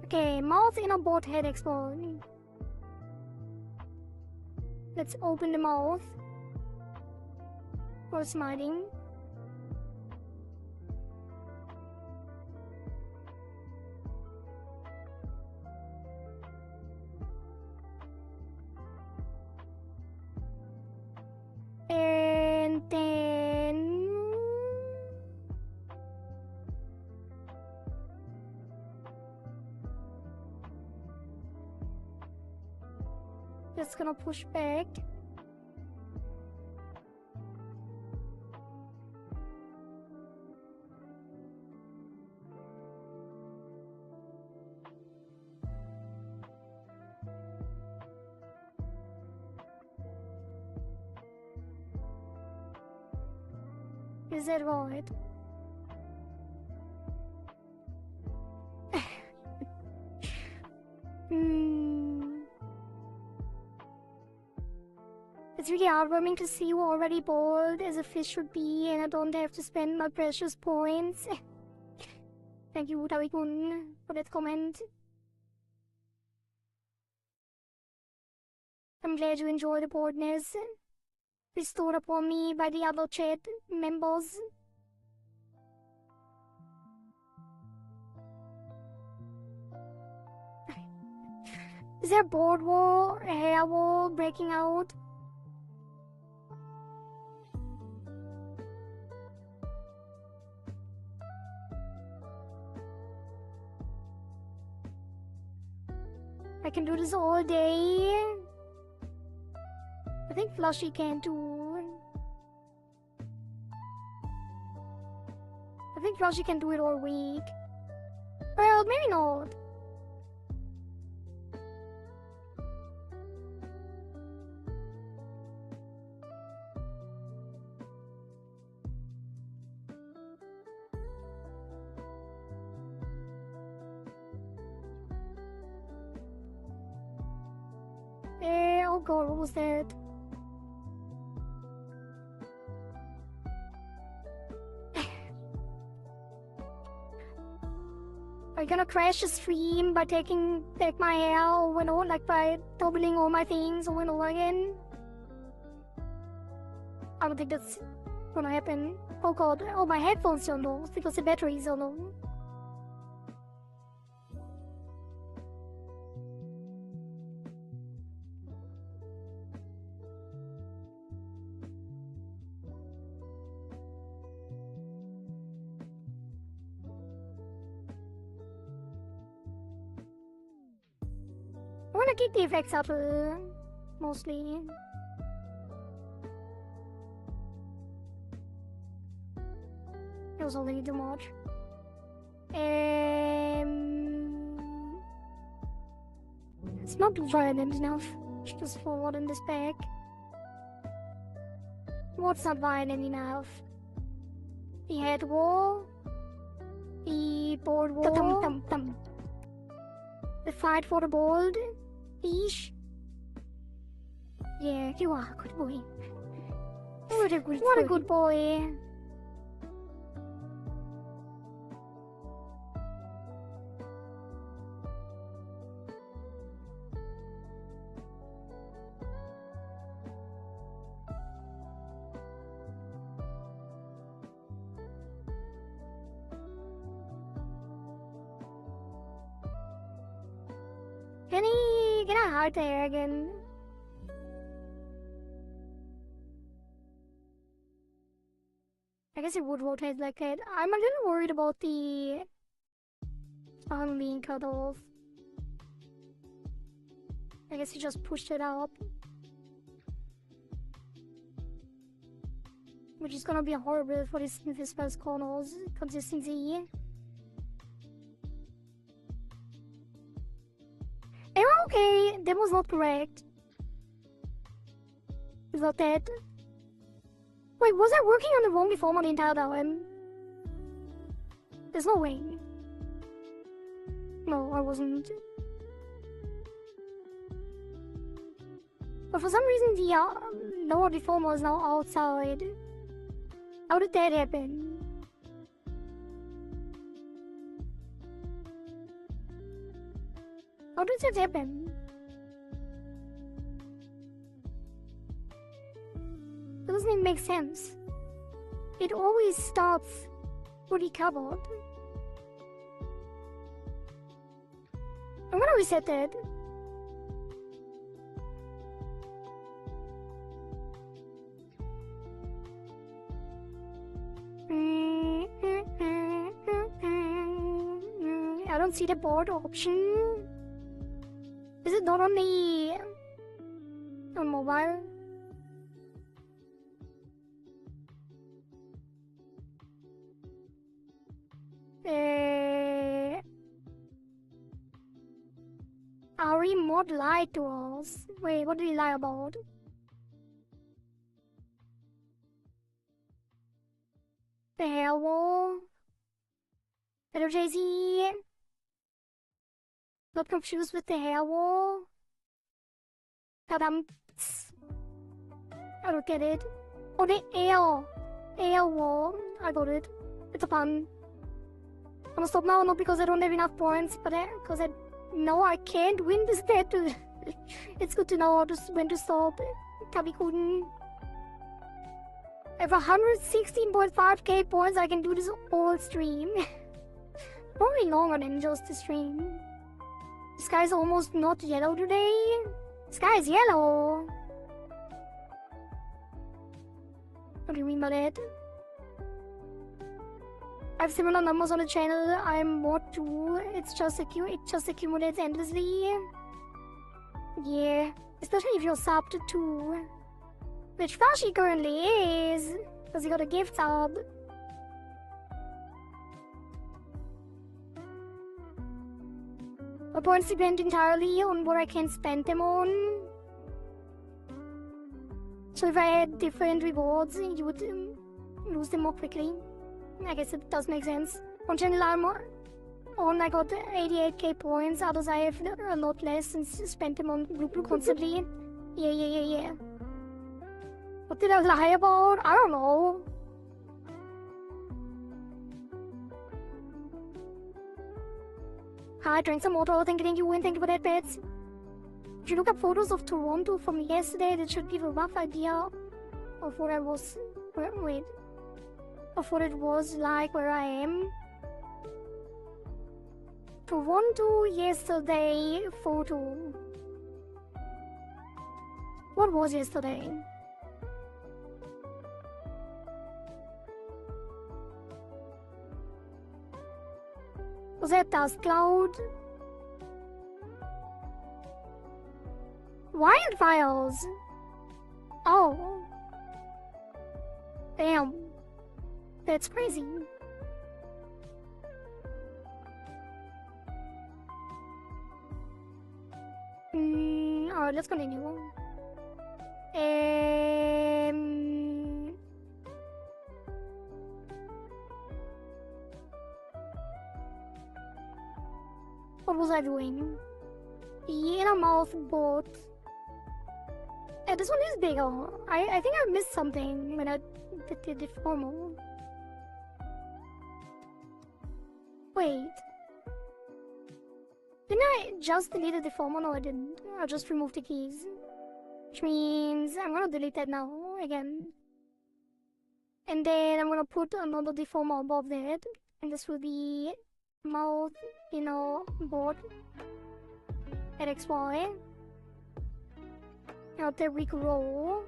Okay, mouth, inner board, head X, Y. Let's open the mouth for smiling. Just gonna push back. Is that right? It's really heartwarming to see you already bold as a fish should be, and I don't have to spend my precious points. Thank you, Tawi-kun, for that comment. I'm glad you enjoy the boldness bestowed upon me by the other chat members. Is there a board war, a hair war breaking out? I can do this all day. I think Flushy can too. I think Flushy can do it all week. Well, maybe not. Oh god, what was that? Are you gonna crash the stream by taking back my hair over and over, like by doubling all my things over and over again? I don't think that's gonna happen. Oh god, oh my headphones turned off because the batteries are low. I wanna keep the effects up, mostly. It was already too much. It's not violent enough. Just forward in this back. What's not violent enough? The head war? The board war? The fight for the bold? Ish? Yeah, you are a good boy. What a good boy. Can he get a heart there again? I guess it would rotate like that. I'm a little worried about the arm being cut off. I guess he just pushed it up. Which is gonna be horrible for this first corner's consistency. Okay, that was not correct. Is that that? Wait, was I working on the wrong deformer the entire time? There's no way. No, I wasn't. But for some reason the lower deformer is now outside. How did that happen? How did that happen? That doesn't even make sense. It always starts fully covered. I'm gonna reset that. I don't see the board option. Is it not on the on mobile. Ari mod lied to us. Wait, what did he lie about? The hair wall. Hello, Jay-Z. Not confused with the hair wall. Tadam. I don't get it. Oh, the air wall. I got it. It's a pun. I'm gonna stop now, not because I don't have enough points, but because I know I can't win this battle. It's good to know when to stop. Kabikuden. I have 116.5k points. I can do this whole stream. Probably longer than just the stream. The sky's almost not yellow today. The sky is yellow. What do you mean by that? I have similar numbers on the channel. I'm mod too. It just accumulates endlessly. Yeah, especially if you're subbed too. Which Flashy currently is, because he got a gift sub. My points depend entirely on what I can spend them on. So if I had different rewards, you would lose them more quickly. I guess it does make sense. On channel I'm on, I got 88k points, others I have a lot less and spent them on Blue constantly. Yeah. What did I lie about? I don't know. Hi, drink some water. Thank you, and thank you for that, pets. If you look up photos of Toronto from yesterday, that should give a rough idea of what I was. Wait. Of what it was like where I am. Toronto yesterday photo. What was yesterday? Was that dust cloud? Wildfires! Oh. Damn. That's crazy. Alright, let's continue. What was I doing? Inner mouth boat. Yeah, this one is bigger. I think I missed something when I did the formal. Wait. Didn't I just delete the formal? No, I didn't. I just removed the keys. Which means I'm gonna delete that now again. And then I'm gonna put another deformer above that. And this will be mouth, board at XY. Now there we grow.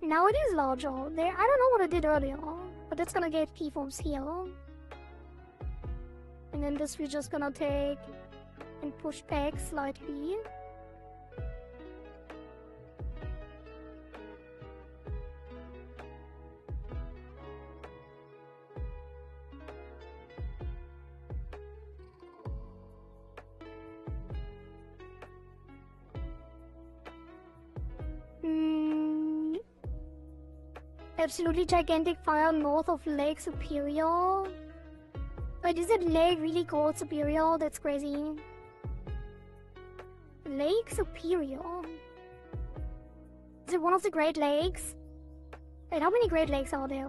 Now it is larger. There, I don't know what I did earlier, but that's gonna get keyforms here. And then this we're just gonna take and push back slightly. Absolutely gigantic fire north of Lake Superior. Wait, is that lake really called Superior? That's crazy. Lake Superior? Is it one of the Great Lakes? Wait, how many Great Lakes are there?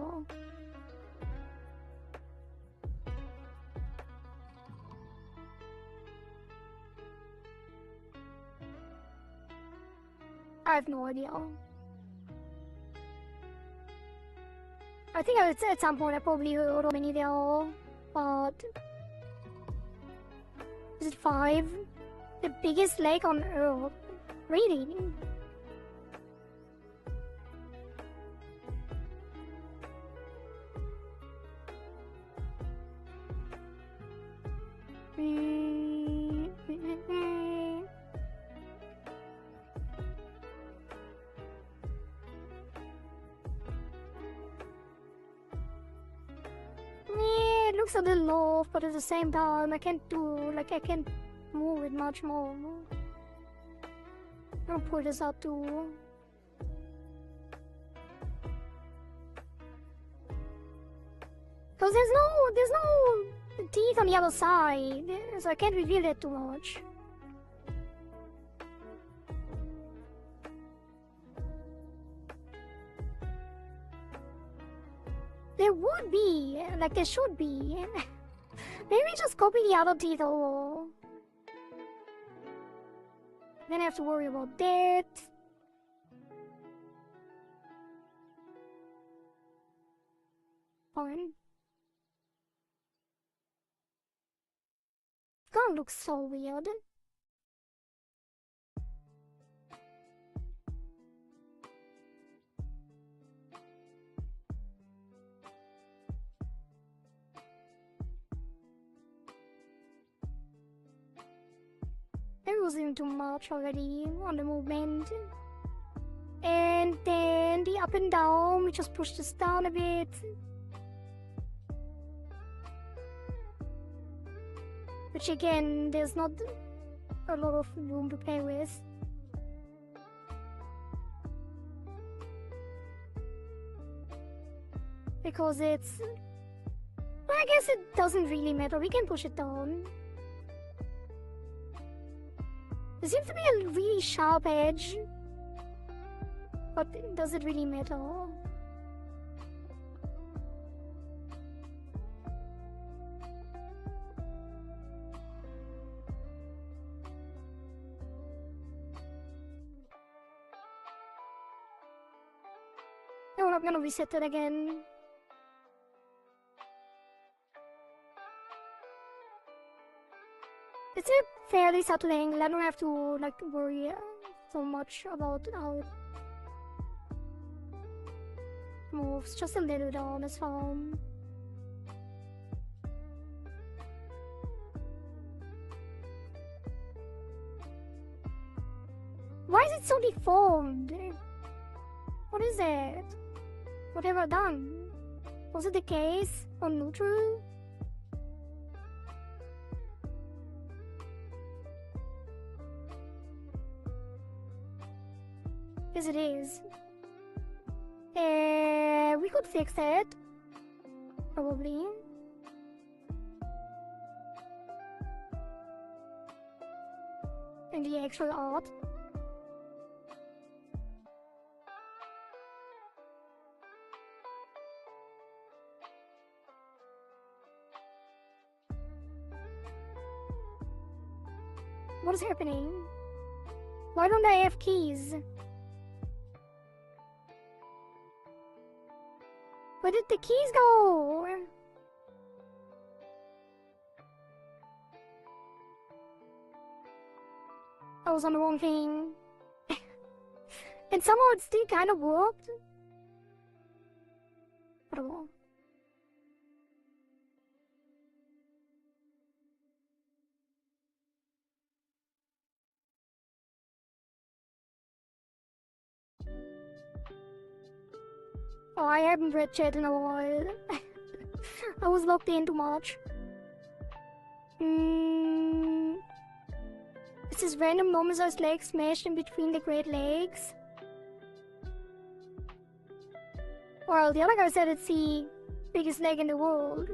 I have no idea. I think at some point I probably heard how many there are, but... Is it 5? The biggest lake on Earth? Really? looks a little off, but at the same time, I can't move it much more. I'll put this up too. Cause there's no teeth on the other side, so I can't reveal it too much. There would be, like there should be. Maybe just copy the other teeth over. Then I have to worry about that. Fine. It's gonna look so weird. There wasn't too much already on the movement. And then the up and down, we just push this down a bit. Which again, there's not a lot of room to play with. Because it's... well, I guess it doesn't really matter, we can push it down. There seems to be a really sharp edge. But does it really matter? No, I'm gonna reset it again. It's a fairly subtle angle. I don't have to like worry so much about how it moves. Just a little down is fine. Why is it so deformed? What is it? What have I done? Was it the case on neutral? Yes, it is. We could fix it. Probably. And the actual art. What is happening? Why don't I have keys? Where did the keys go? I was on the wrong thing. And somehow it still kind of worked. Whatever. Oh, I haven't read chat in a while. I was locked in too much. Is this random normal-sized leg smashed in between the Great Lakes? Well, the other guy said it's the biggest leg in the world.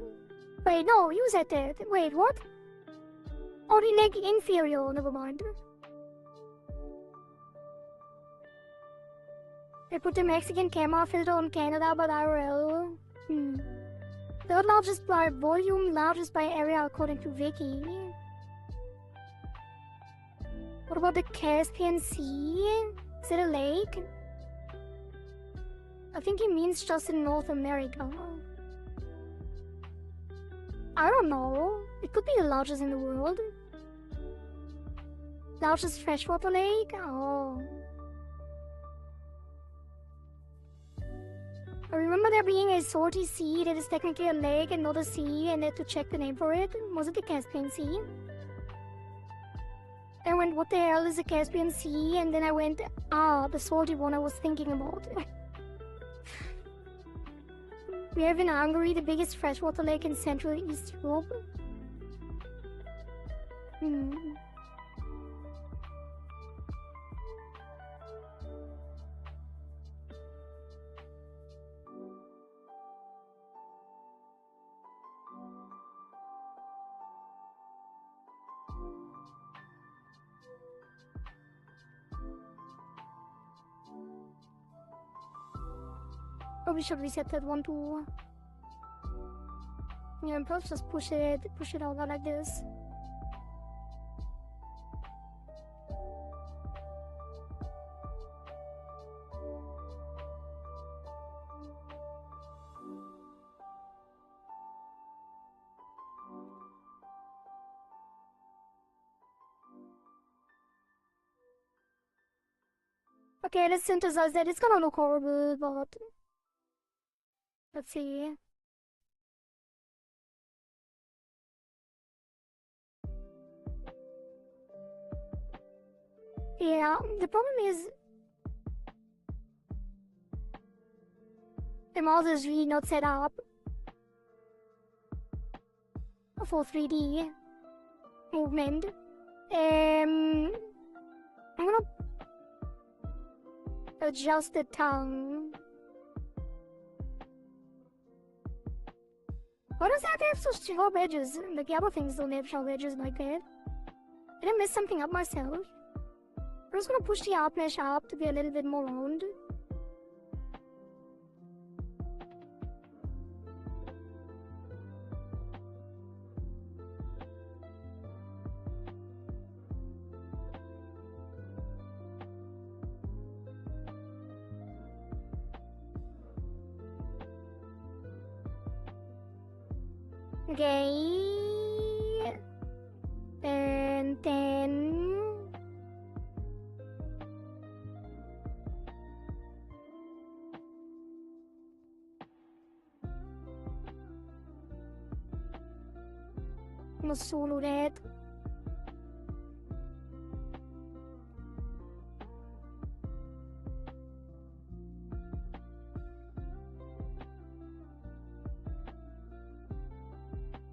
Wait, no, you said that. Wait, what? Oh, the leg inferior, never mind. They put the Mexican camera filter on Canada, but IRL. Third largest by volume, largest by area according to Wiki. What about the Caspian Sea? Is it a lake? I think he means just in North America. I don't know. It could be the largest in the world. Largest freshwater lake? Oh. I remember there being a salty sea that is technically a lake and not a sea, and I had to check the name for it. Was it the Caspian Sea? I went, what the hell is the Caspian Sea? And then I went, the salty one I was thinking about. We have in Hungary the biggest freshwater lake in Central East Europe. Probably should reset that one too. Yeah, and perhaps just push it out like this. Okay, let's synthesize that. It's gonna look horrible, but let's see. Yeah, the problem is the mouse is really not set up for 3D movement. I'm gonna adjust the tongue. Why does that have such sharp edges? Like the other things don't have sharp edges like that. Did I mess something up myself? I'm just gonna push the art mesh up to be a little bit more round. Okay. And then I'm gonna solo that.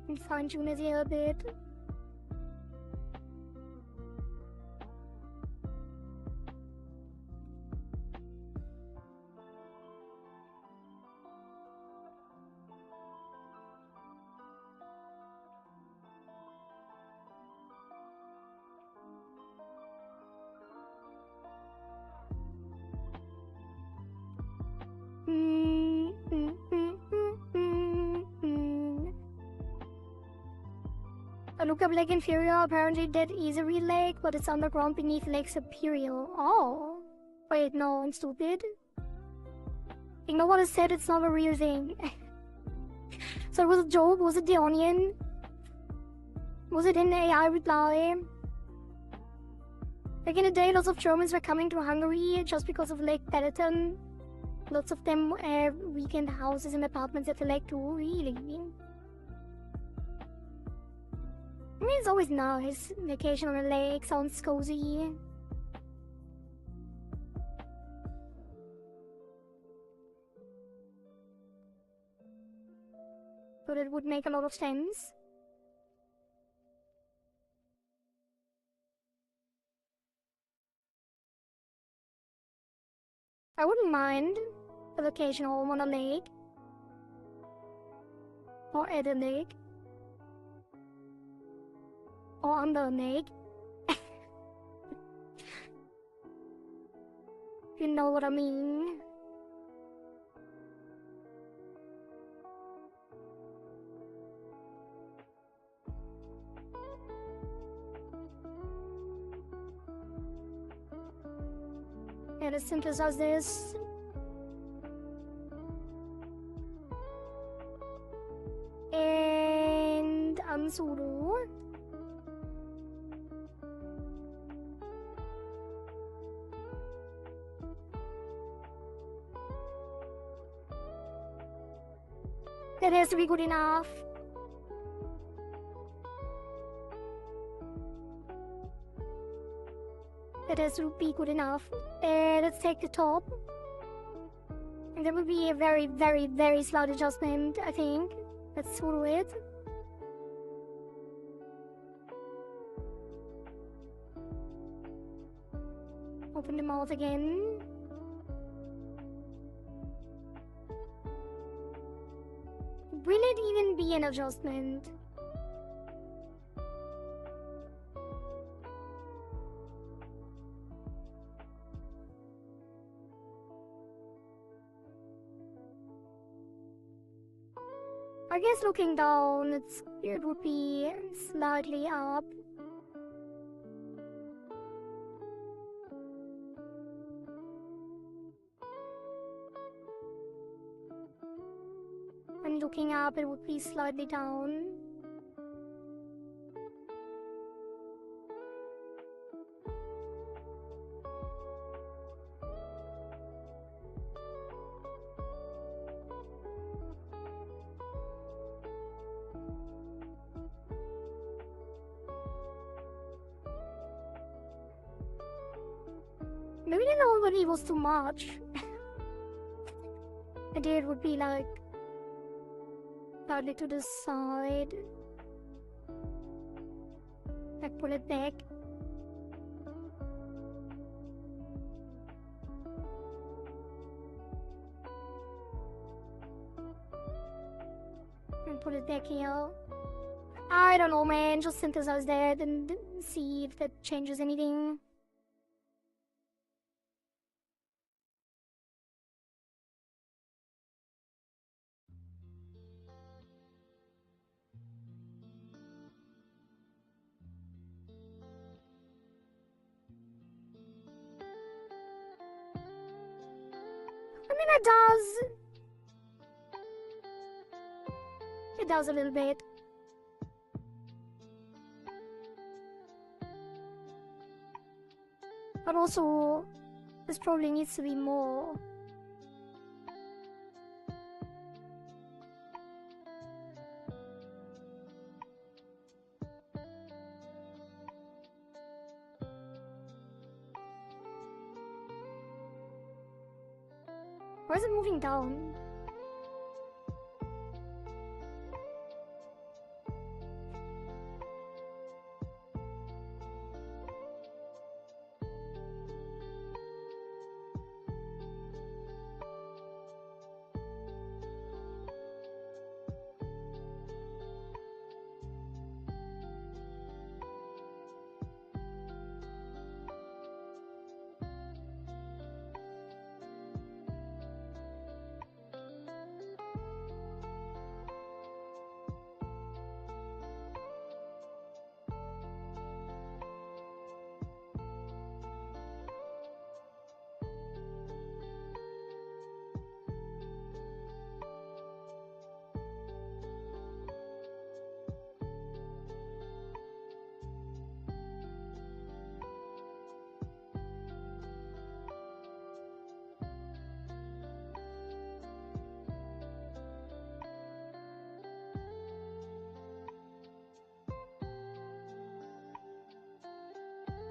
And fine tune it here a bit. A lookup Lake Inferior, apparently that is a real lake, but it's underground beneath Lake Superior. Oh. Wait, no, I'm stupid. Ignore what I said, it's not a real thing. So it was a joke? Was it the Onion? Was it in the AI reply? Back in the day, lots of Germans were coming to Hungary just because of Lake Peloton. Lots of them have weekend houses and apartments at the lake too, really. I mean, it's always nice. Vacation on a lake sounds cozy. But it would make a lot of sense. I wouldn't mind a vacation home on a lake. Or at a lake. Or under a lake. You know what I mean. Yeah, as simple as this. And unsolo. That has to be good enough. That has to be good enough. Let's take the top. And there would be a very, very, very slight adjustment, I think. Let's do it. Open the mouth again. Will it even be an adjustment? I guess looking down, it would be slightly up. And looking up, it would be slightly down. Maybe that already was too much. Idea it would be like slightly to the side. Like pull it back. And put it back here. I don't know, man. Just synthesize that and see if that changes anything. I mean, it does. It does a little bit. But also, this probably needs to be more. Why is it moving down?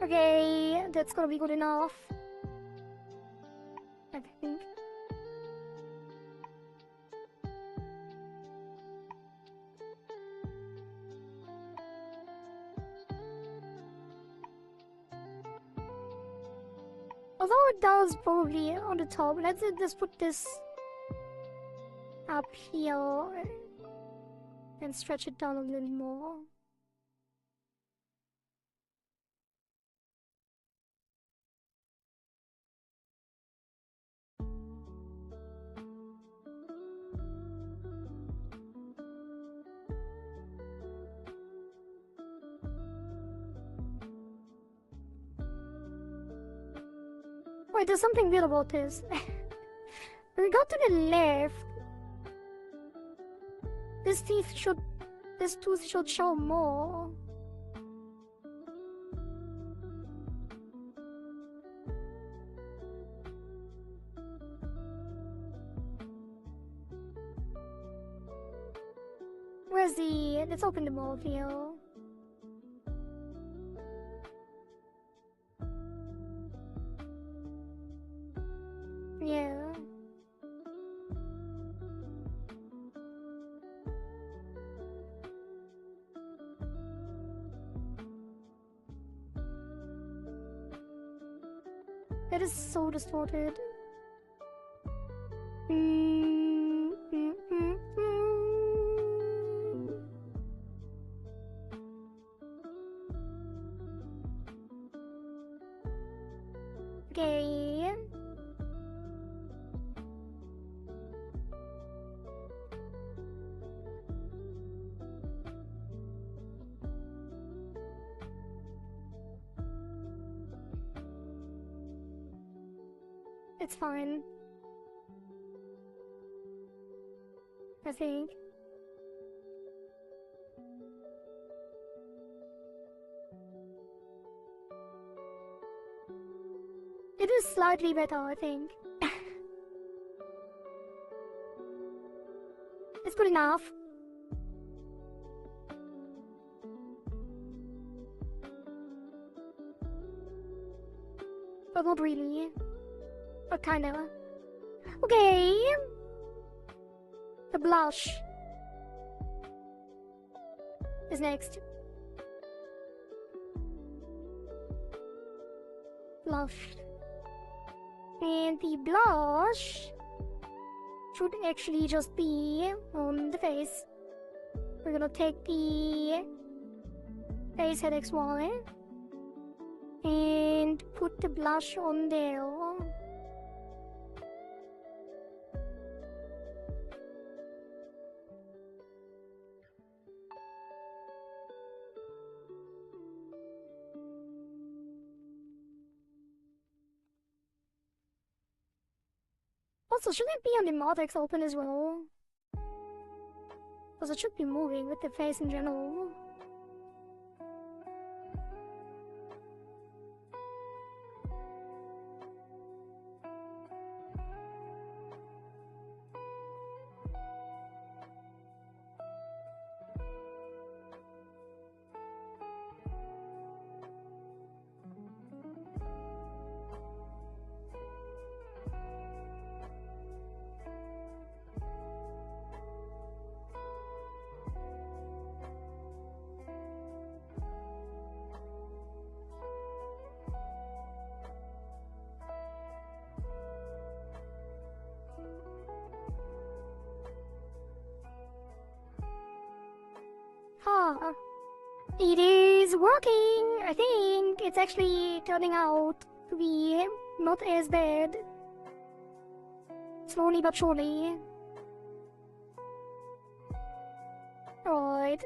Okay, that's gonna be good enough. I think. Although it does probably on the top, let's just put this up here and stretch it down a little more. Wait, there's something weird about this. When we go to the left, this tooth should show more. Where's the... let's open the mouth here. Yeah. It is so distorted. Okay. It's fine. I think. It is slightly better, I think. It's good enough. But not really. But kinda. Okay. The blush is next. Blush. And the blush should actually just be on the face. We're gonna take the face headache swallow and put the blush on there. Also, shouldn't it be on the Matrix open as well? Because it should be moving with the face in general. Ah, it is working! I think it's actually turning out to be not as bad. Slowly but surely. Right.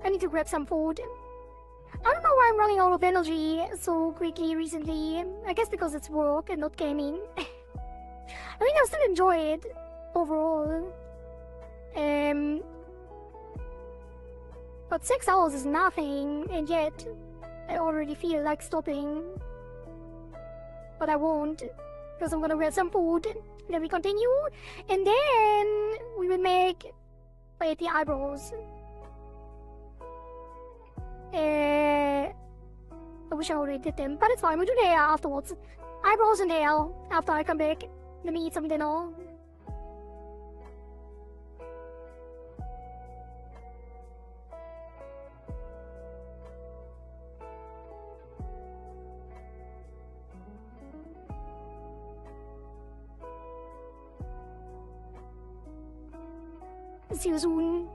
I need to grab some food. I don't know why I'm running out of energy so quickly recently. I guess because it's work and not gaming. I mean, I still enjoy it overall. But 6 hours is nothing, and yet I already feel like stopping. But I won't, because I'm gonna grab some food. Then we continue, and then we will make the eyebrows. I wish I already did them, but it's fine. We'll do the hair afterwards. Eyebrows and hair after I come back. Let me eat some dinner. See you soon.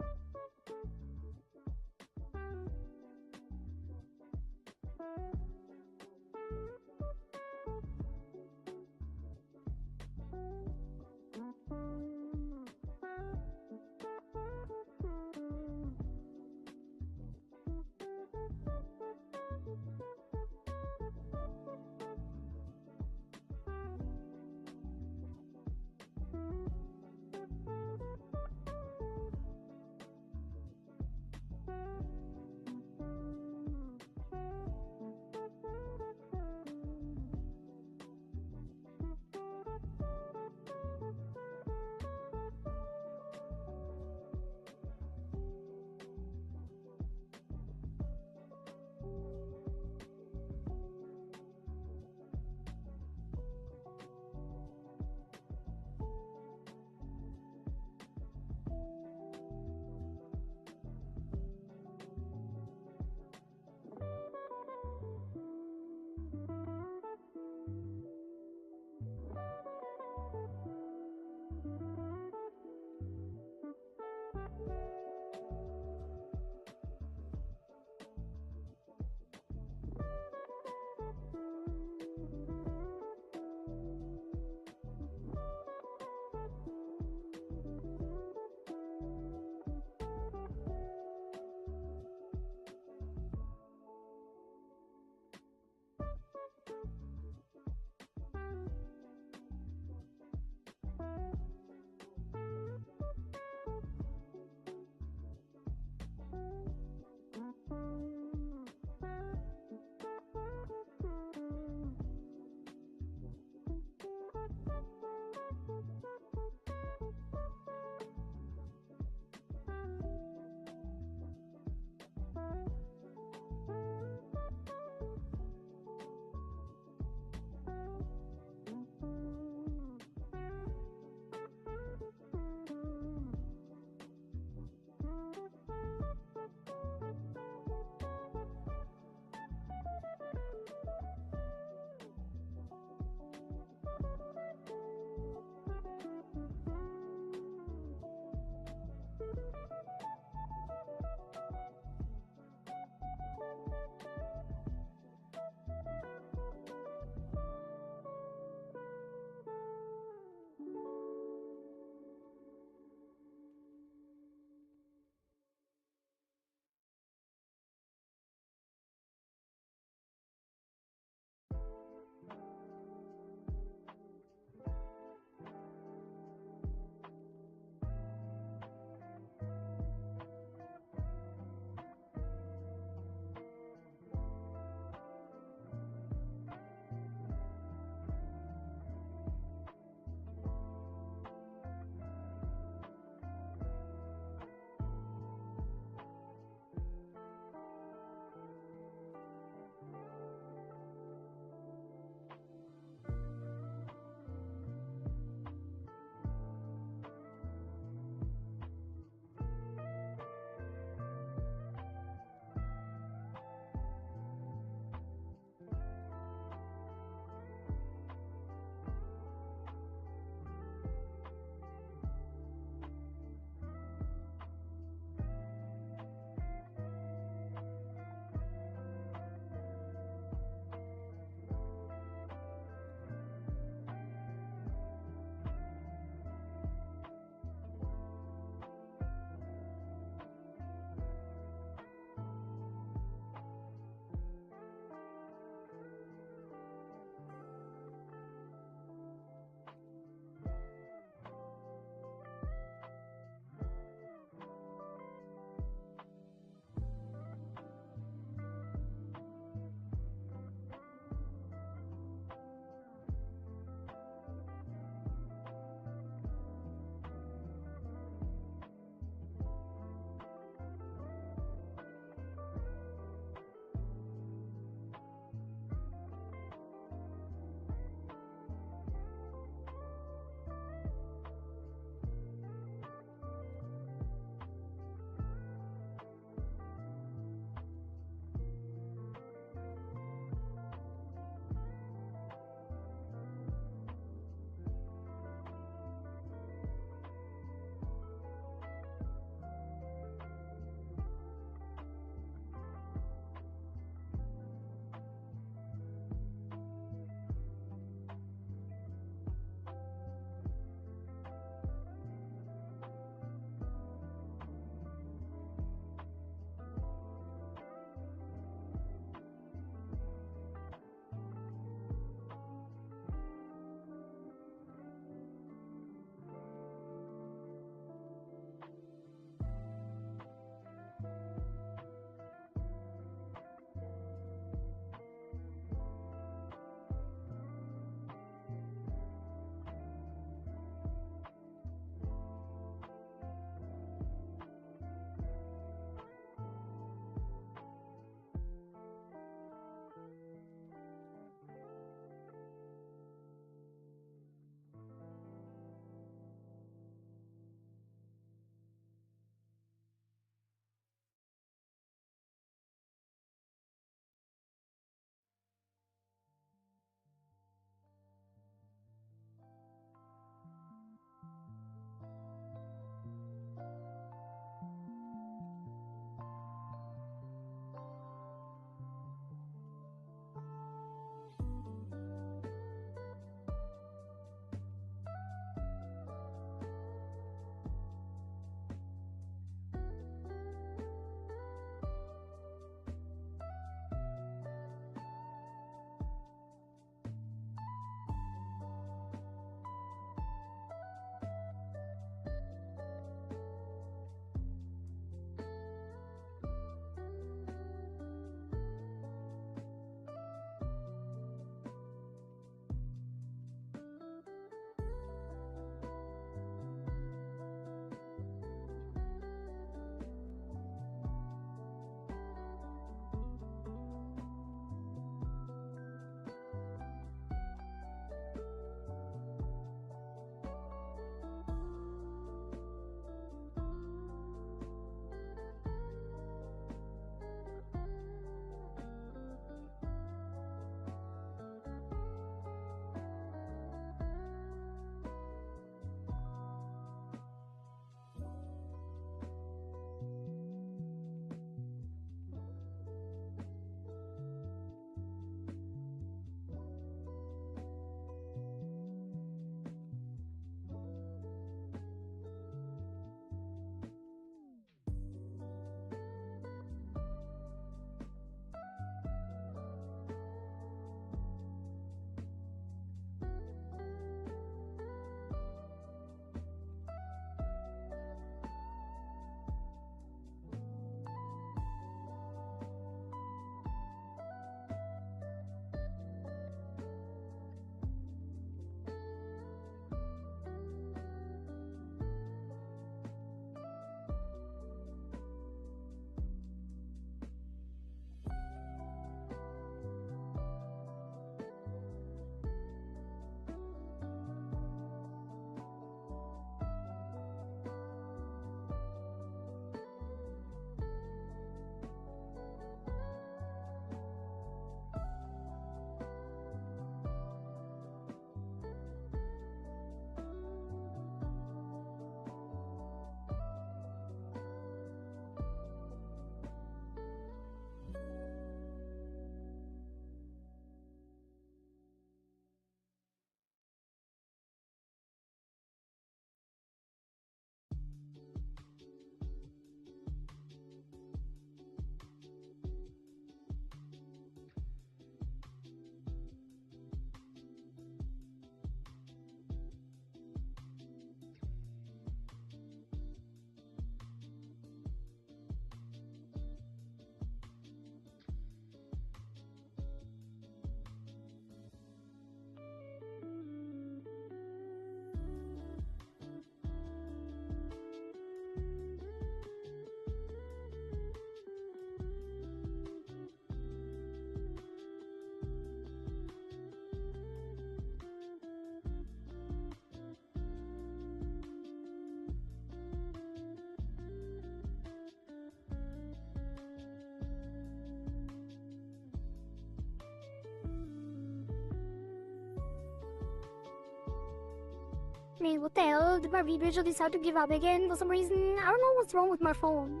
me will tell that my readers will decide to give up again for some reason. I don't know what's wrong with my phone.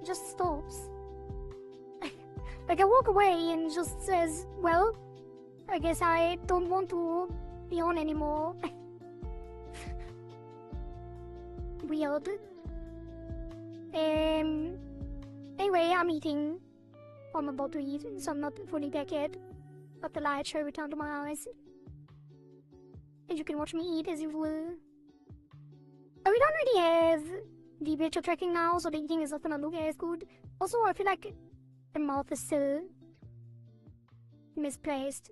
It just stops. Like, I walk away and it just says, well, I guess I don't want to be on anymore. Weird. Anyway, I'm eating. I'm about to eat, so I'm not fully back yet. But the light should return to my eyes. And you can watch me eat as usual. Oh, we don't really have the virtual tracking now, so the eating is not gonna look as good. Also, I feel like the mouth is still misplaced.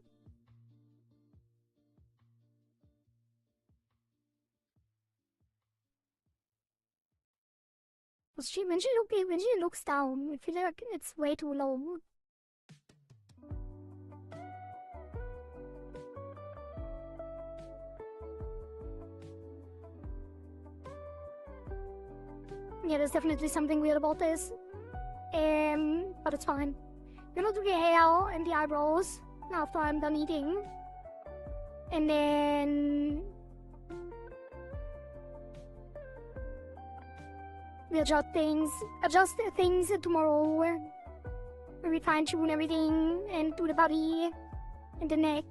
When she looks down, I feel like it's way too low. Yeah, there's definitely something weird about this. But it's fine. I'm gonna do the hair and the eyebrows after I'm done eating. And then we adjust things tomorrow. We fine tune everything and do the body and the neck.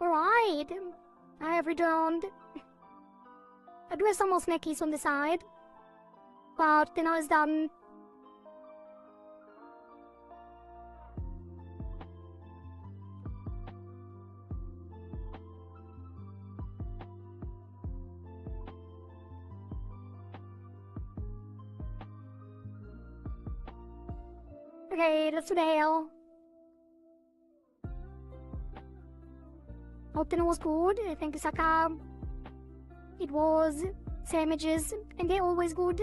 Alright, I have returned. I do have some more snackies on the side, but dinner is done. Okay, let's do the hair. Hope dinner was good. Thank you, Saka. It was. Sandwiches, and they're always good.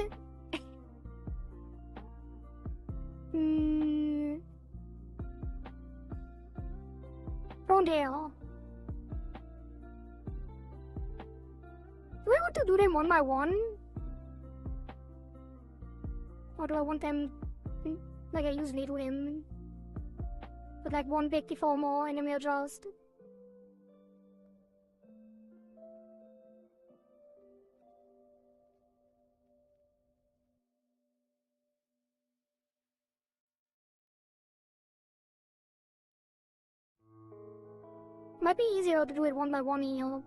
From there. Do I want to do them one by one? Or do I want them like I usually do them? With like one big deformer and then we adjust. Might be easier to do it one by one here.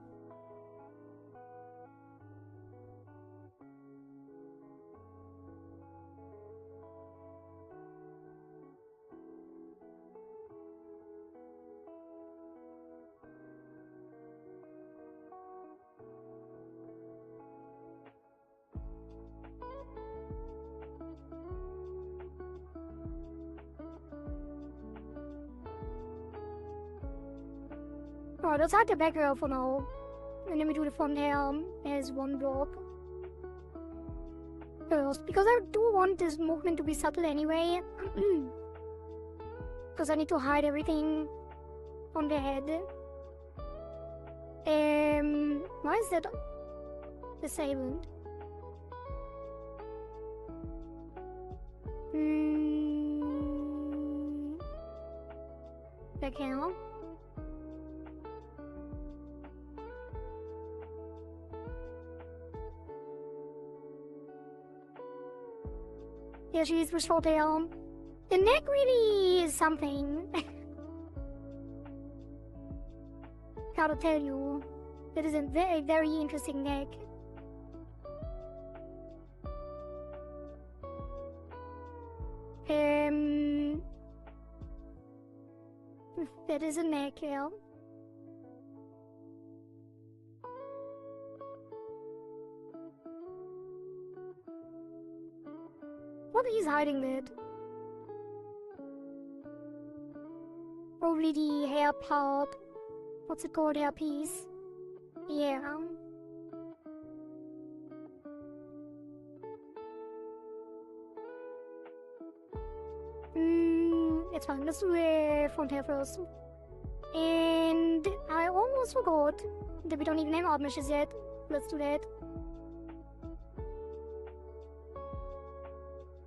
Alright, let's hide the back hair for now. And then we do the front hair as one drop. First, because I do want this movement to be subtle anyway. Because I need to hide everything on the head. Why is that disabled? Back hair. Yeah, she is with short hair. The neck really is something. Gotta tell you, that is a very, very interesting neck. That is a neck, yeah. What is hiding that? Probably the hair part. What's it called? Hair piece? Yeah. It's fine. Let's do the front hair first. And I almost forgot that we don't even have art meshes yet. Let's do that.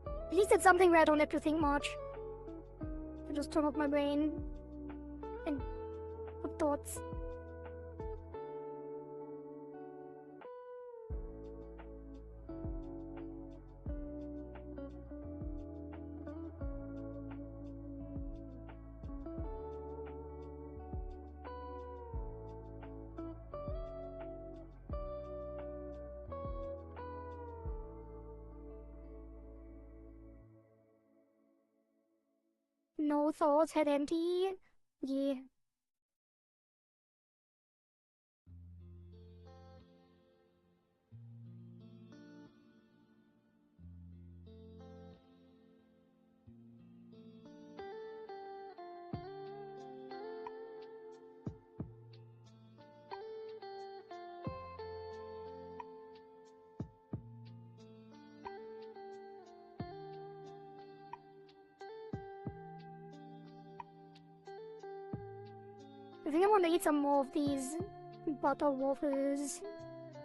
At least it's something where I don't have to think much. I just turn off my brain and put thoughts. No thoughts, head empty. Yeah. I think I want to eat some more of these butter waffles,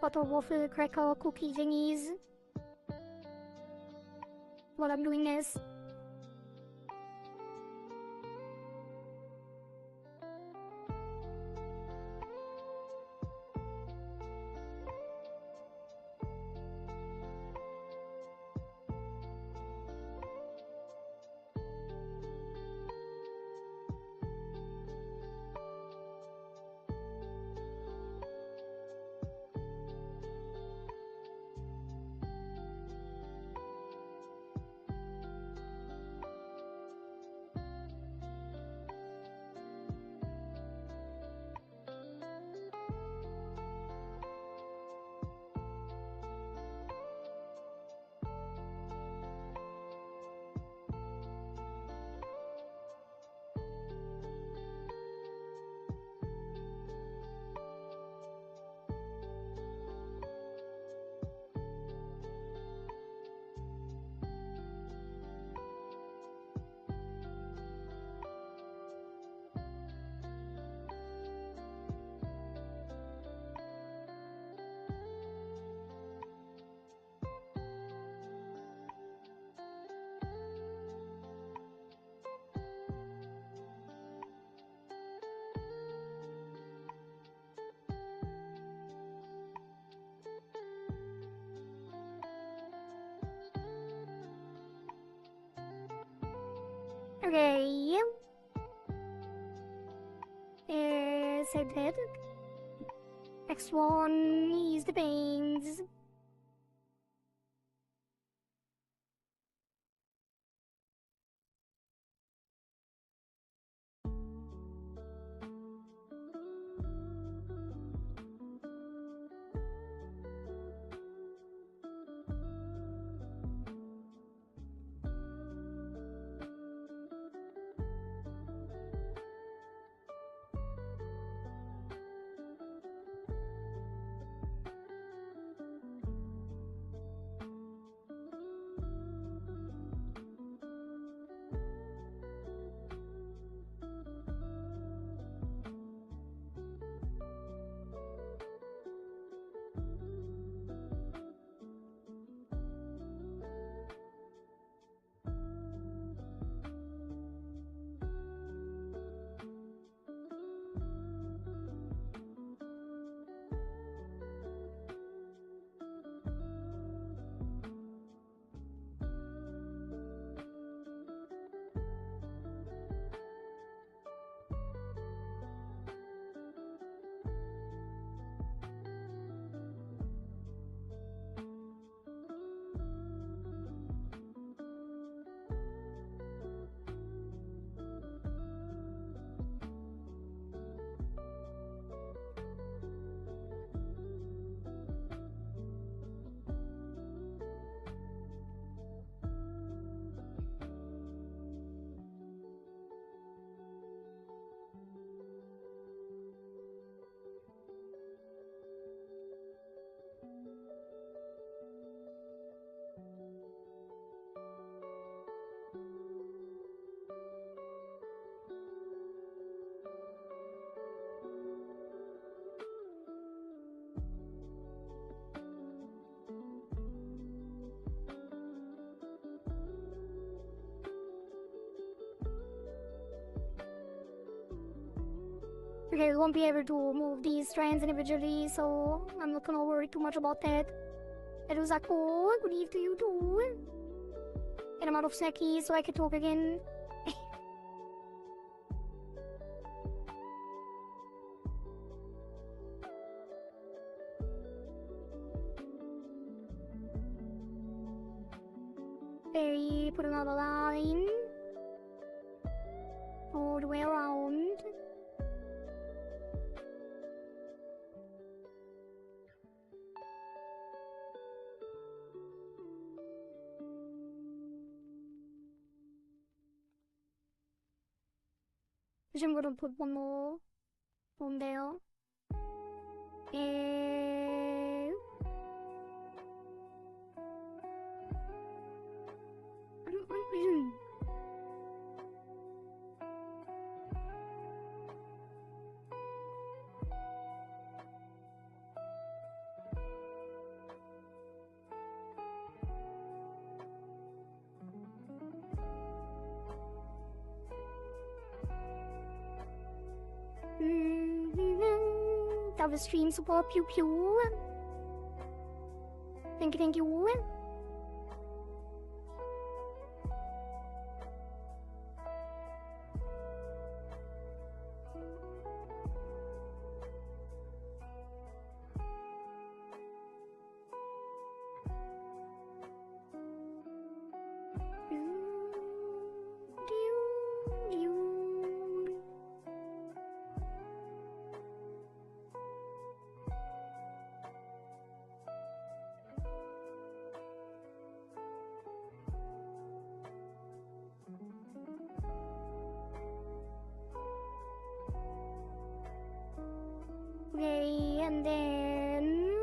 butter waffle cracker cookie thingies while I'm doing this. Okay. Said that. Next one is the pains. Okay, we won't be able to move these strands individually, so I'm not gonna worry too much about that. Hello Zako, good eve to you too. And I'm out of Seki, so I can talk again. Okay, put another line. All the way around. I'm gonna put one more on there. That was stream support, pew pew. Thank you, thank you. Okay, and then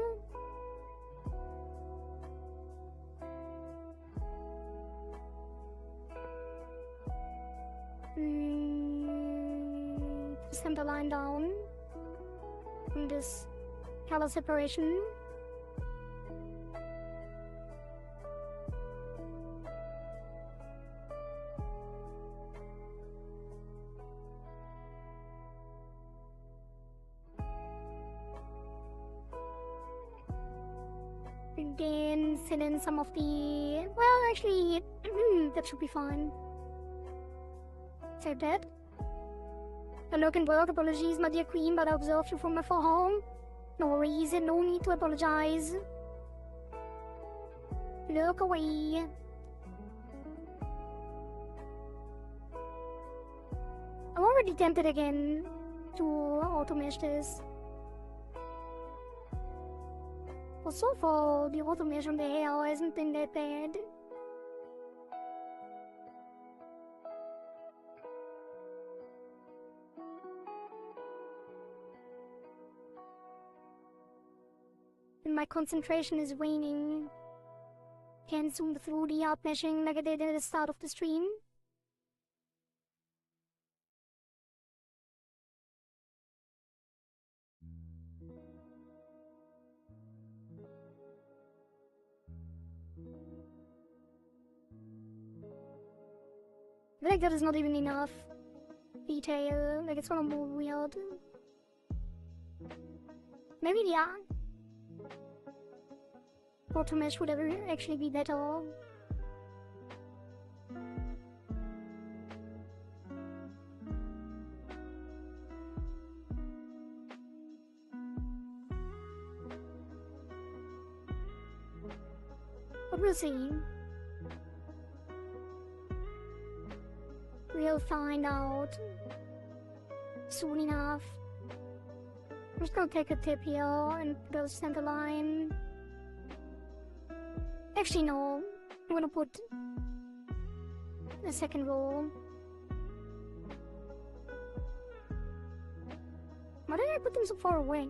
send the line down from this color separation. Then fill in some of the, well, actually, that should be fine. Save that. Hello can work. Apologies, my dear queen, but I observed you from afar. No reason, no need to apologize. Look away. I'm already tempted again to auto-mesh this. But so far, the auto-mesh on the hair hasn't been that bad. And my concentration is waning. Can't zoom through the outmeshing like I did at the start of the stream. I feel like that is not even enough detail, like it's gonna more weird. Maybe the auto mesh would ever actually be better. But we'll see. We'll find out soon enough. I'm just gonna take a tip here and go center line. Actually, no. I'm gonna put the second row. Why did I put them so far away?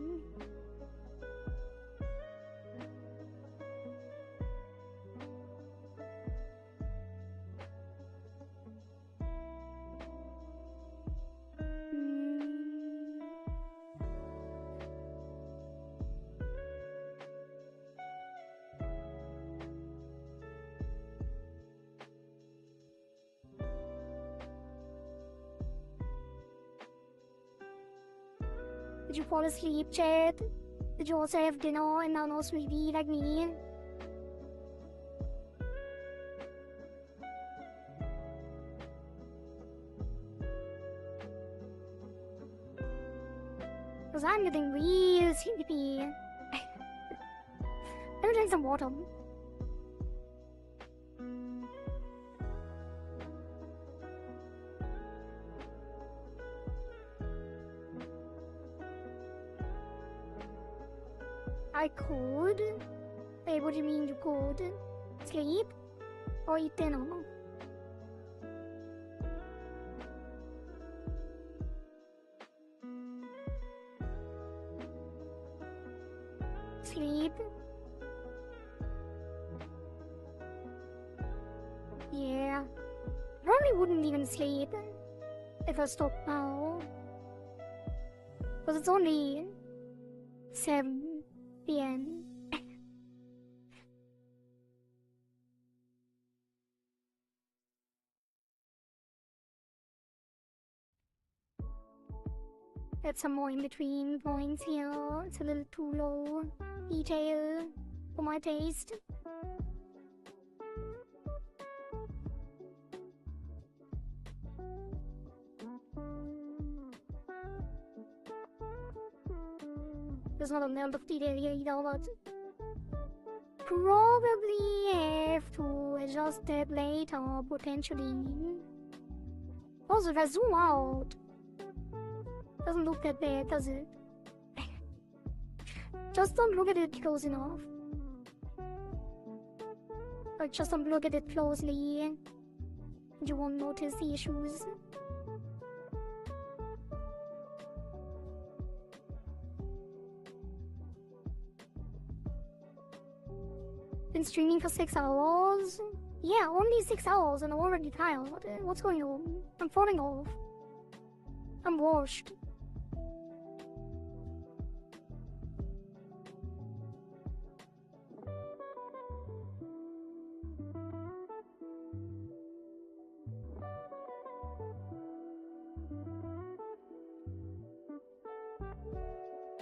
Did you fall asleep, Chad? Did you also have dinner and now no sleepy like me? Cause I'm getting real sleepy. Let me drink some water. I could? Wait, what do you mean you could? Sleep? Or eat dinner? Sleep? Yeah. Probably wouldn't even sleep if I stopped now. Because it's only 7 p.m. Get some more in between points here. It's a little too low detail for my taste. There's not a lot of detail here either, but probably have to adjust that later, potentially. Also, if I zoom out, doesn't look that bad, does it? Just don't look at it close enough. Like, just don't look at it closely, and you won't notice the issues. Been streaming for 6 hours? Yeah, only 6 hours and I'm already tired. What's going on? I'm falling off. I'm washed.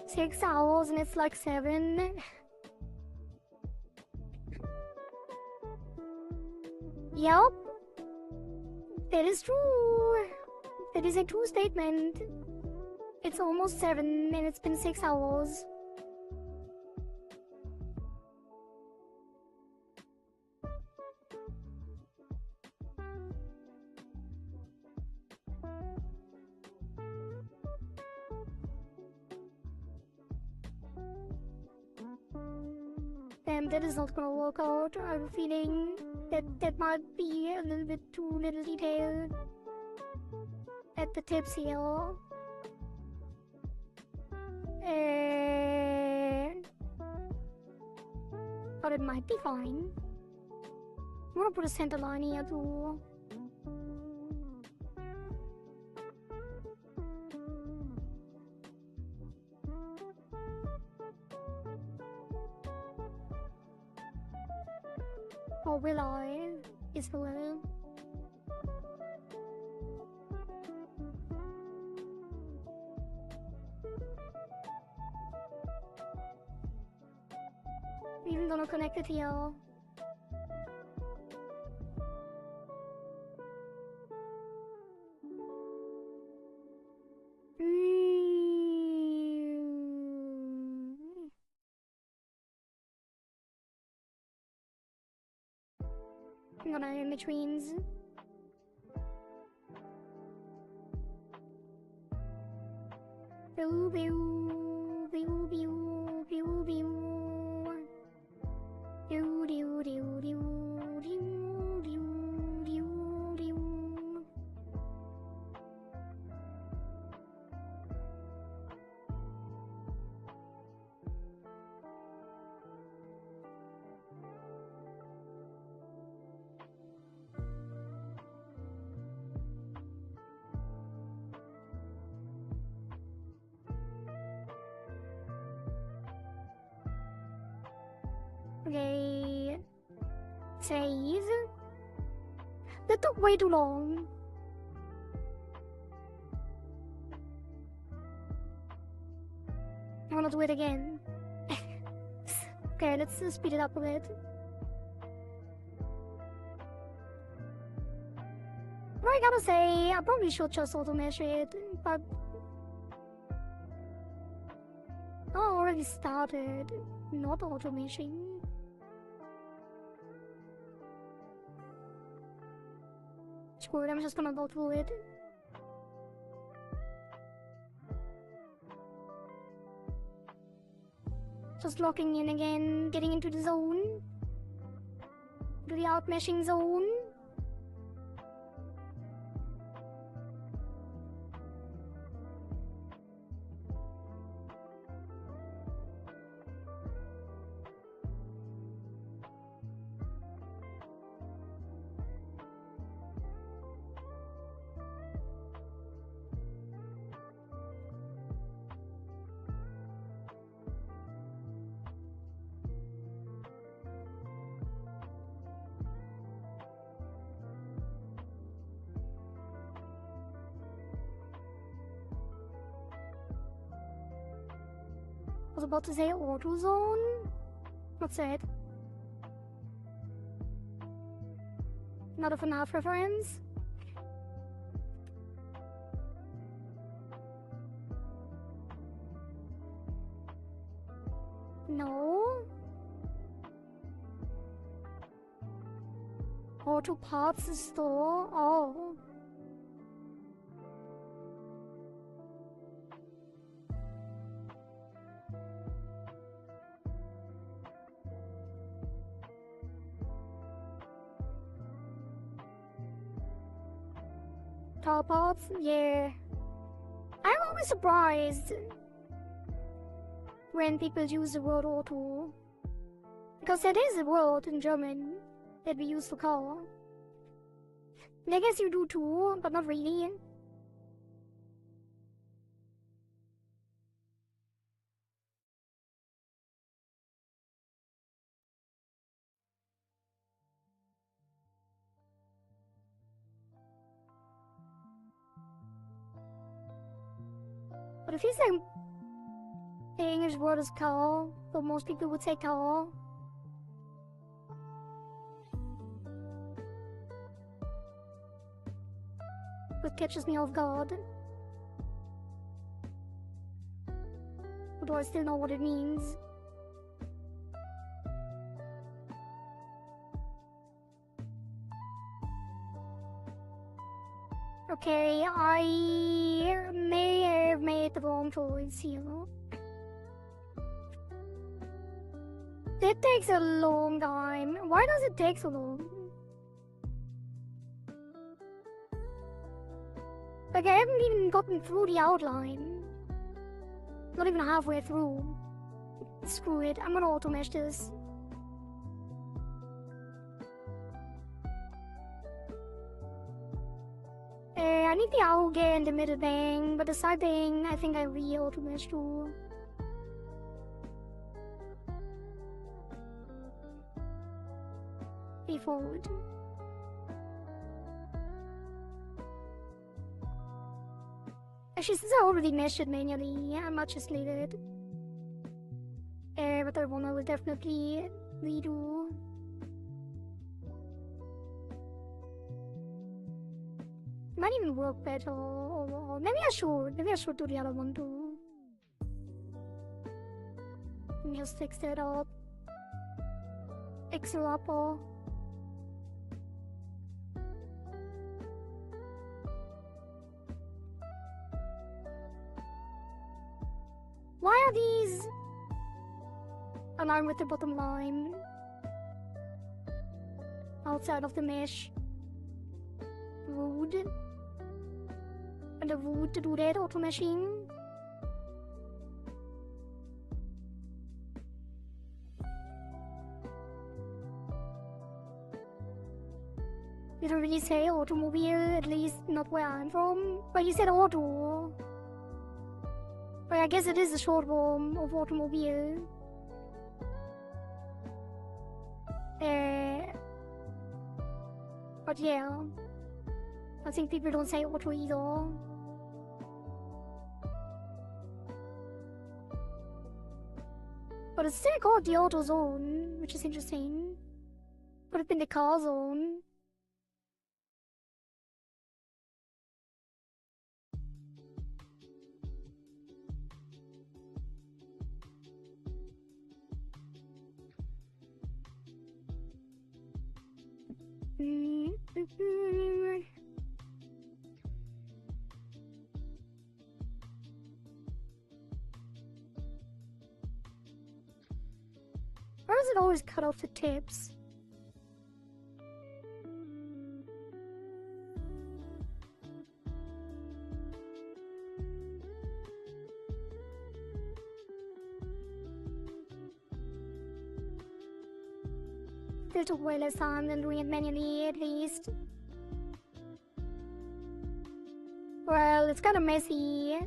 Six hours and it's like 7. Yup, that is true. It is a true statement. It's almost 7 and it's been 6 hours. That is not gonna work out. I have a feeling that might be a little bit too little detailed at the tips here. But it might be fine. I'm gonna put a center line here too. Or will I? Is the will. Even gonna connect it here. I'm gonna in betweens. Pew pew pew pew pew pew. Do do do do do do do do. Okay, save. That took way too long. I wanna do it again. Okay, let's speed it up a bit. But I gotta say, I probably should just auto-mesh it, but I already started not auto-meshing. Screw it, I'm just gonna go through it. Just locking in again, getting into the zone. To the out-meshing zone. I was about to say auto zone. What's that? Not a FNAF reference? No. Auto parts store. Oh. Car parts? Yeah. I'm always surprised when people use the word auto. Because that is a word in German that we use for car. And I guess you do too, but not really. But it feels like the English word is car, so most people would say car. With catches me off guard. Or do I still know what it means? Okay, I may have made the wrong choice here. That takes a long time. Why does it take so long? Like, I haven't even gotten through the outline. Not even halfway through. Screw it, I'm gonna auto-mesh this. I need the auge and the middle bang, but the side bang, I think I re-auto-mesh too. Forward. Actually, since I already meshed it manually, I might just leave it. But the one I will definitely redo. Might even work better, or maybe I should. Maybe I should do the other one too. And just fix that up. Fix it up or. Why are these aligned with the bottom line? Outside of the mesh. Rude. And the rude to do that auto meshing. Didn't really say automobile, at least not where I'm from. But you said auto. But I guess it is a short form of automobile. But yeah. I think people don't say auto either. But it's still called the auto zone, which is interesting. Could have been the car zone. Why does it always cut off the tips? Still took way less time than doing it manually, at least. Well, it's kinda messy.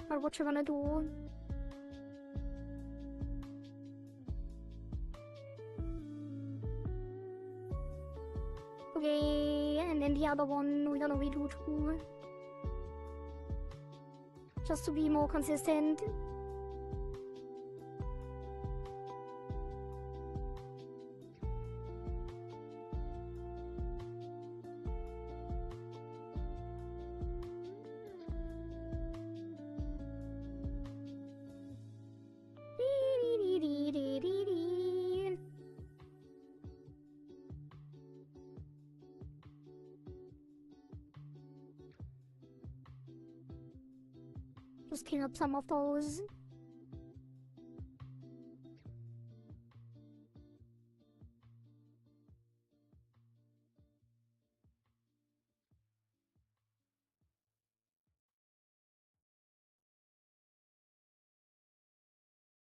But what you gonna do? Okay, and then the other one we're gonna redo too. Just to be more consistent. Just clean up some of those.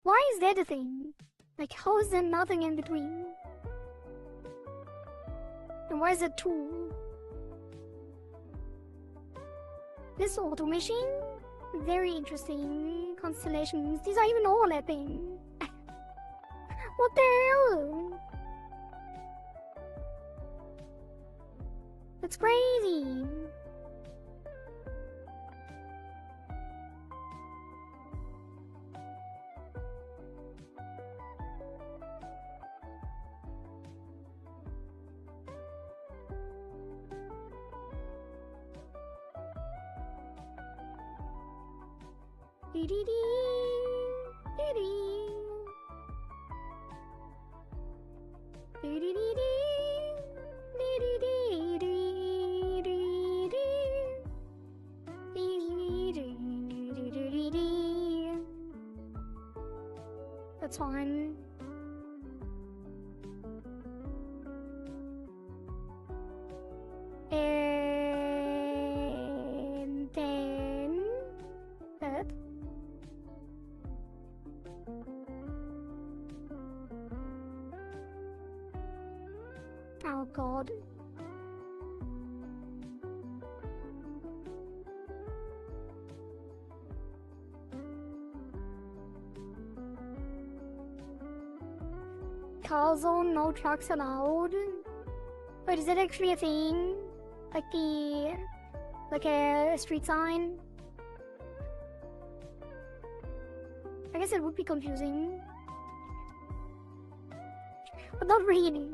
Why is that a thing? Like, how is there nothing in between? And why is it 2? This auto machine? Very interesting constellations. These are even overlapping. What the hell? That's crazy. That's fine. And then that. Oh god. Car zone, no trucks allowed. Wait, is that actually a thing? Like a street sign? I guess it would be confusing. But not really.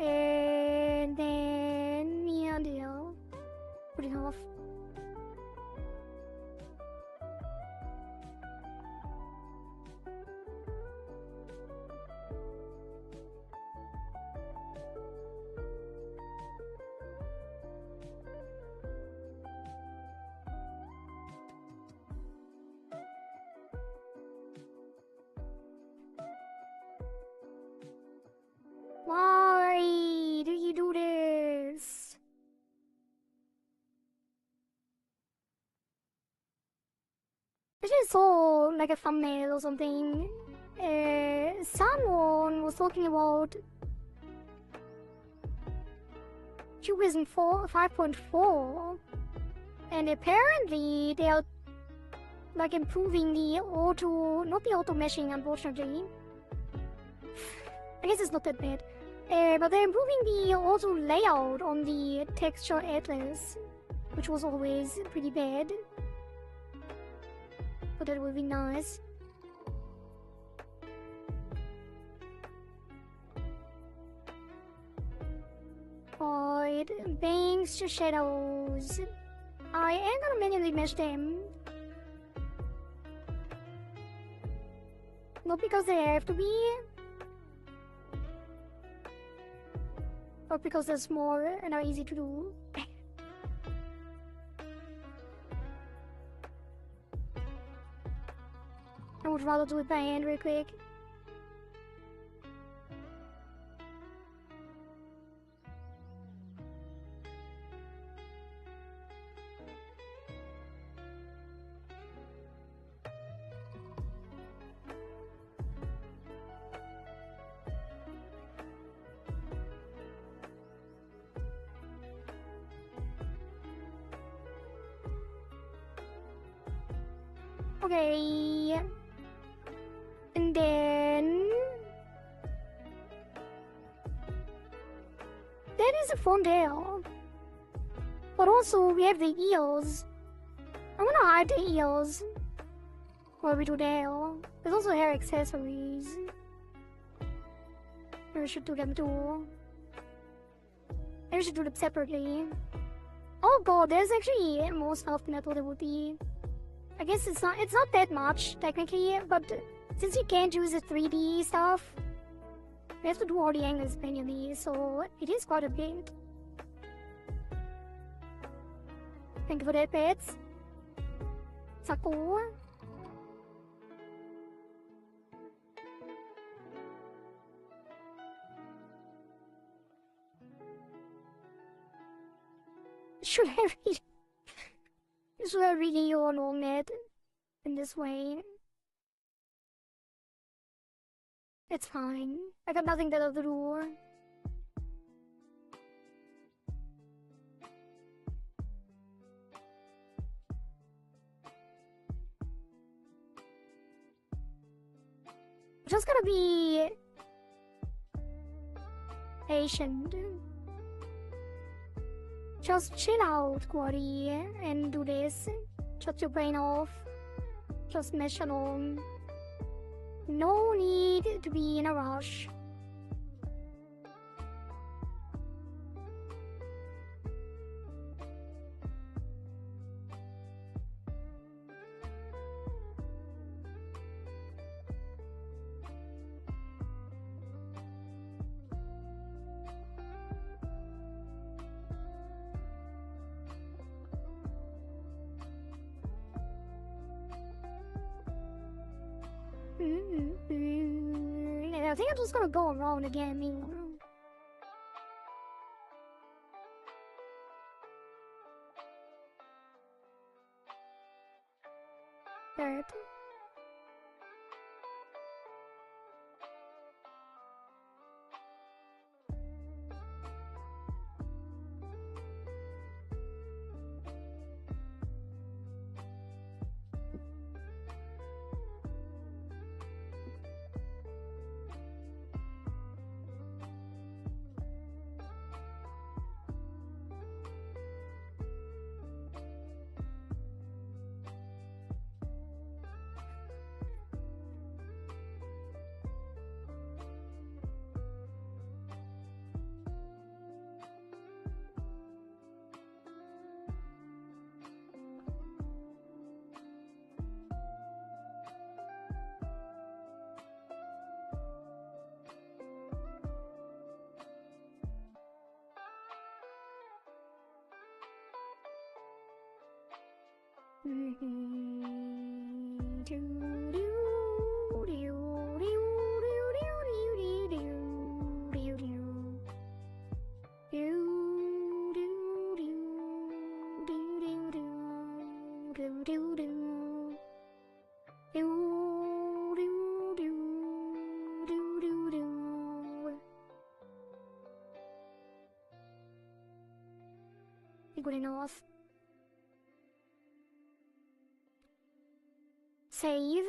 And then, yeah, deal. Put it off. Why do you do this? I just saw like a thumbnail or something. Someone was talking about Cubism 5.4, and apparently they are like improving the not the auto meshing, unfortunately. I guess it's not that bad. But they're improving the auto layout on the texture atlas, which was always pretty bad. But that would be nice. Alright, banks to shadows. I am gonna manually mesh them. Not because they have to be, but because they're small and are easy to do. I would rather do it by hand real quick. Okay. And then that is a front tail. But also we have the ears. I'm gonna hide the ears while we do tail. There's also hair accessories. Maybe we should do them too. Maybe we should do them separately. Oh god, there's actually more stuff than I thought it would be. I guess it's not that much technically, but since we can't use the 3D stuff, we have to do all the angles manually, so it is quite a bit. Thank you for that, pets. Saka. Should I read your long net in this way? It's fine. I got nothing better to do. Just gotta be patient. Just chill out, Kohari, and do this. Shut your brain off. Just mesh along. No need to be in a rush. I think I'm just gonna go around again. Third. Good enough. Save.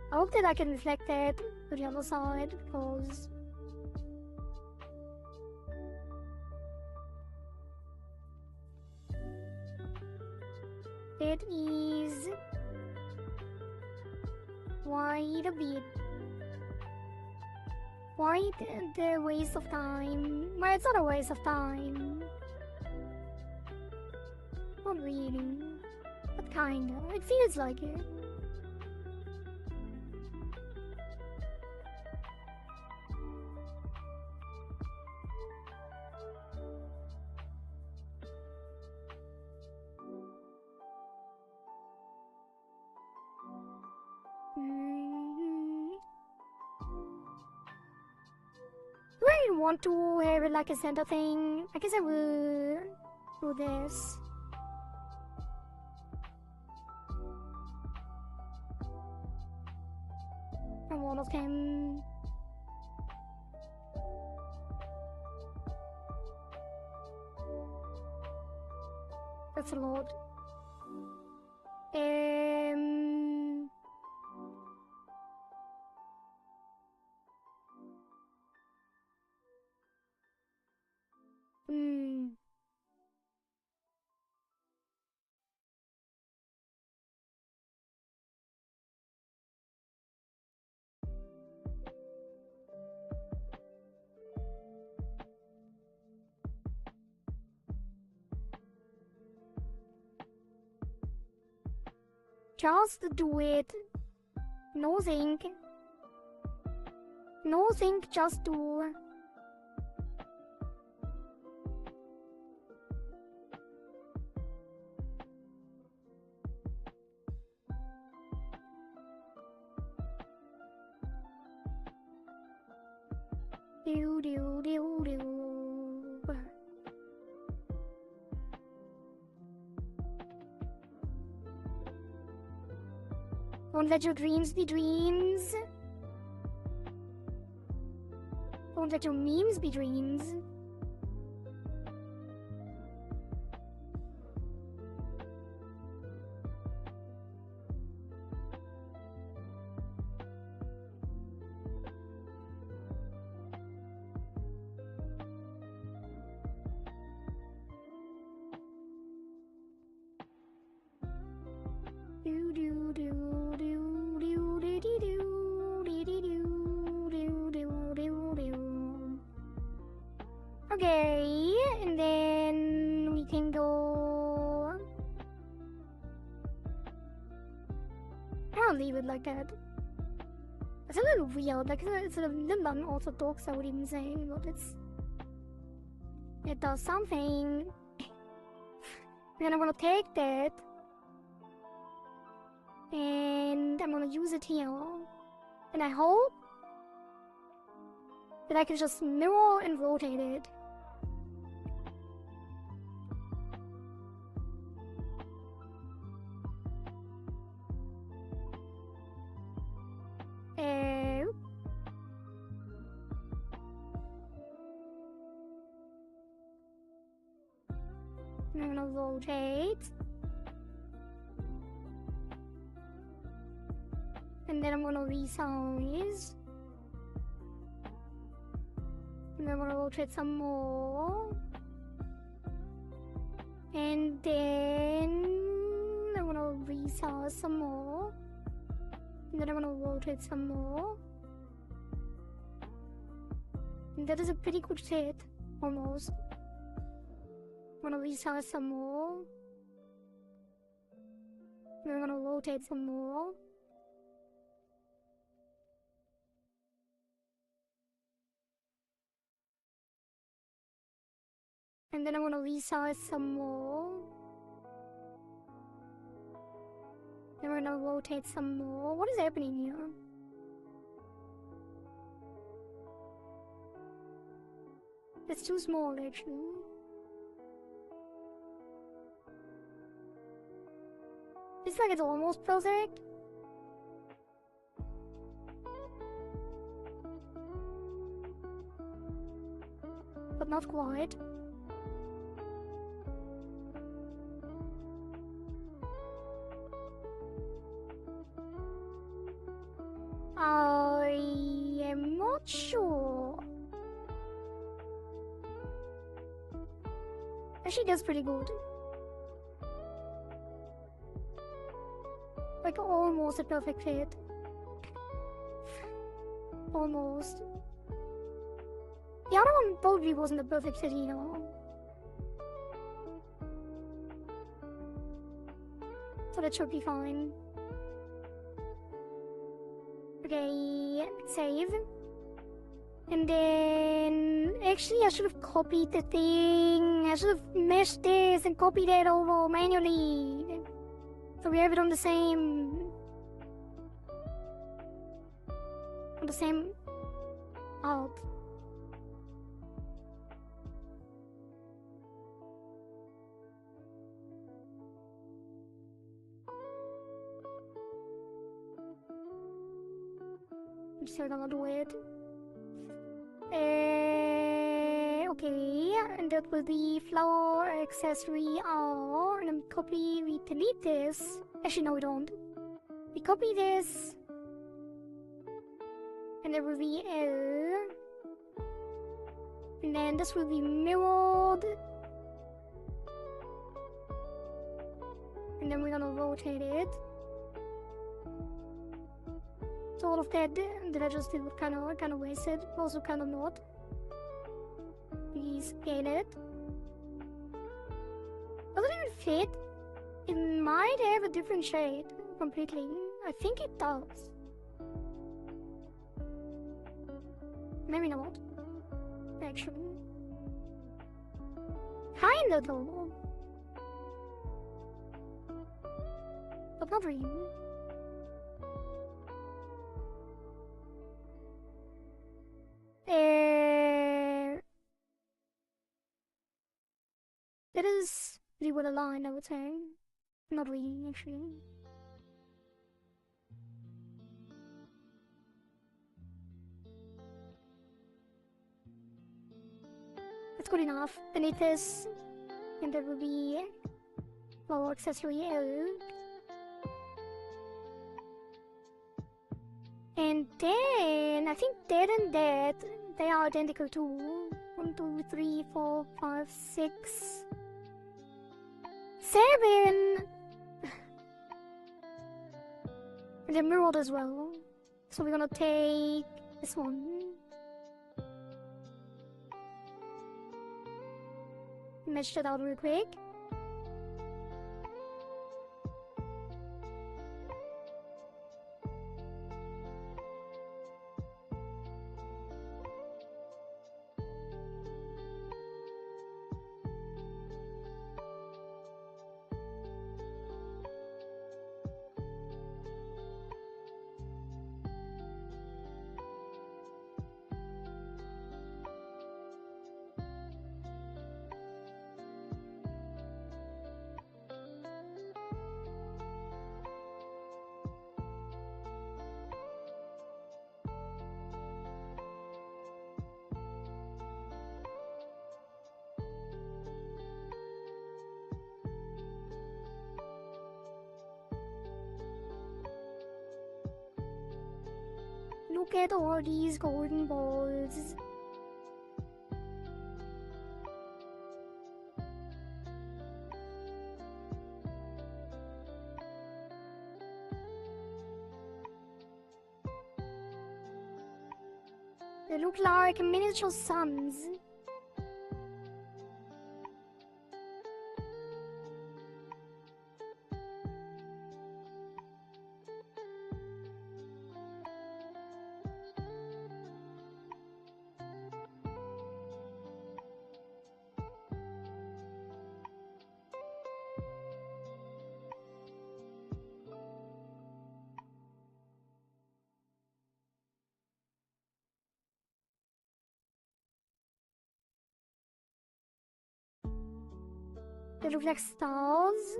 I hope that I can reflect it to the other side because it is quite a bit. Quite the waste of time. Well, it's not a waste of time. Not really. But kinda. It feels like it. Do I want to have it like a center thing? I guess I will do this. And one of them. That's a lot. Just do it. No think. No think, just do. Do do do do. Don't let your dreams be dreams. Don't let your memes be dreams. Do do do do do do do do do do do do do. Okay, and then we can go. I'll leave it like that. It's a little weird, like it's a little unorthodox, I would even say, but it does something. Then I'm gonna take that. And I'm gonna use it here. And I hope that I can just mirror and rotate it. I'm gonna rotate. And then I'm gonna resize. And then I'm gonna rotate some more. And then I'm gonna resize some more. And then I'm gonna rotate some more. And that is a pretty good fit, almost. I'm gonna resize some more. And then I'm gonna rotate some more. And then I'm gonna resize some more. Then we're gonna rotate some more. What is happening here? It's too small, actually. It's like it's almost perfect. But not quite. I am not sure. Actually, that's pretty good. Like almost a perfect fit. Almost. The other one probably wasn't a perfect fit either. So that should be fine. Okay, save. And then actually I should have copied the thing. I should have meshed this and copied that over manually. So we have it on the same alt. I'm still gonna do it. Okay, and that will be flower accessory R, and then copy, we delete this. Actually, no, we don't. We copy this, and there will be L, and then this will be mirrored, and then we're gonna rotate it. So all of that I just did was kind of wasted, also kind of not. We scale it. Doesn't even fit. It might have a different shade. completely. I think it does. Maybe not. Actually. Kinda though. But not really. That is pretty well aligned, I would say. Not really, actually. That's good enough. Beneath this, and there will be flower accessory L. And then I think that and that they are identical too. 1, 2, 3, 4, 5, 6, 7. And they're mirrored as well. So we're gonna take this one. Mesh that out real quick. Look at all these golden balls. They look like miniature suns. They look like stars.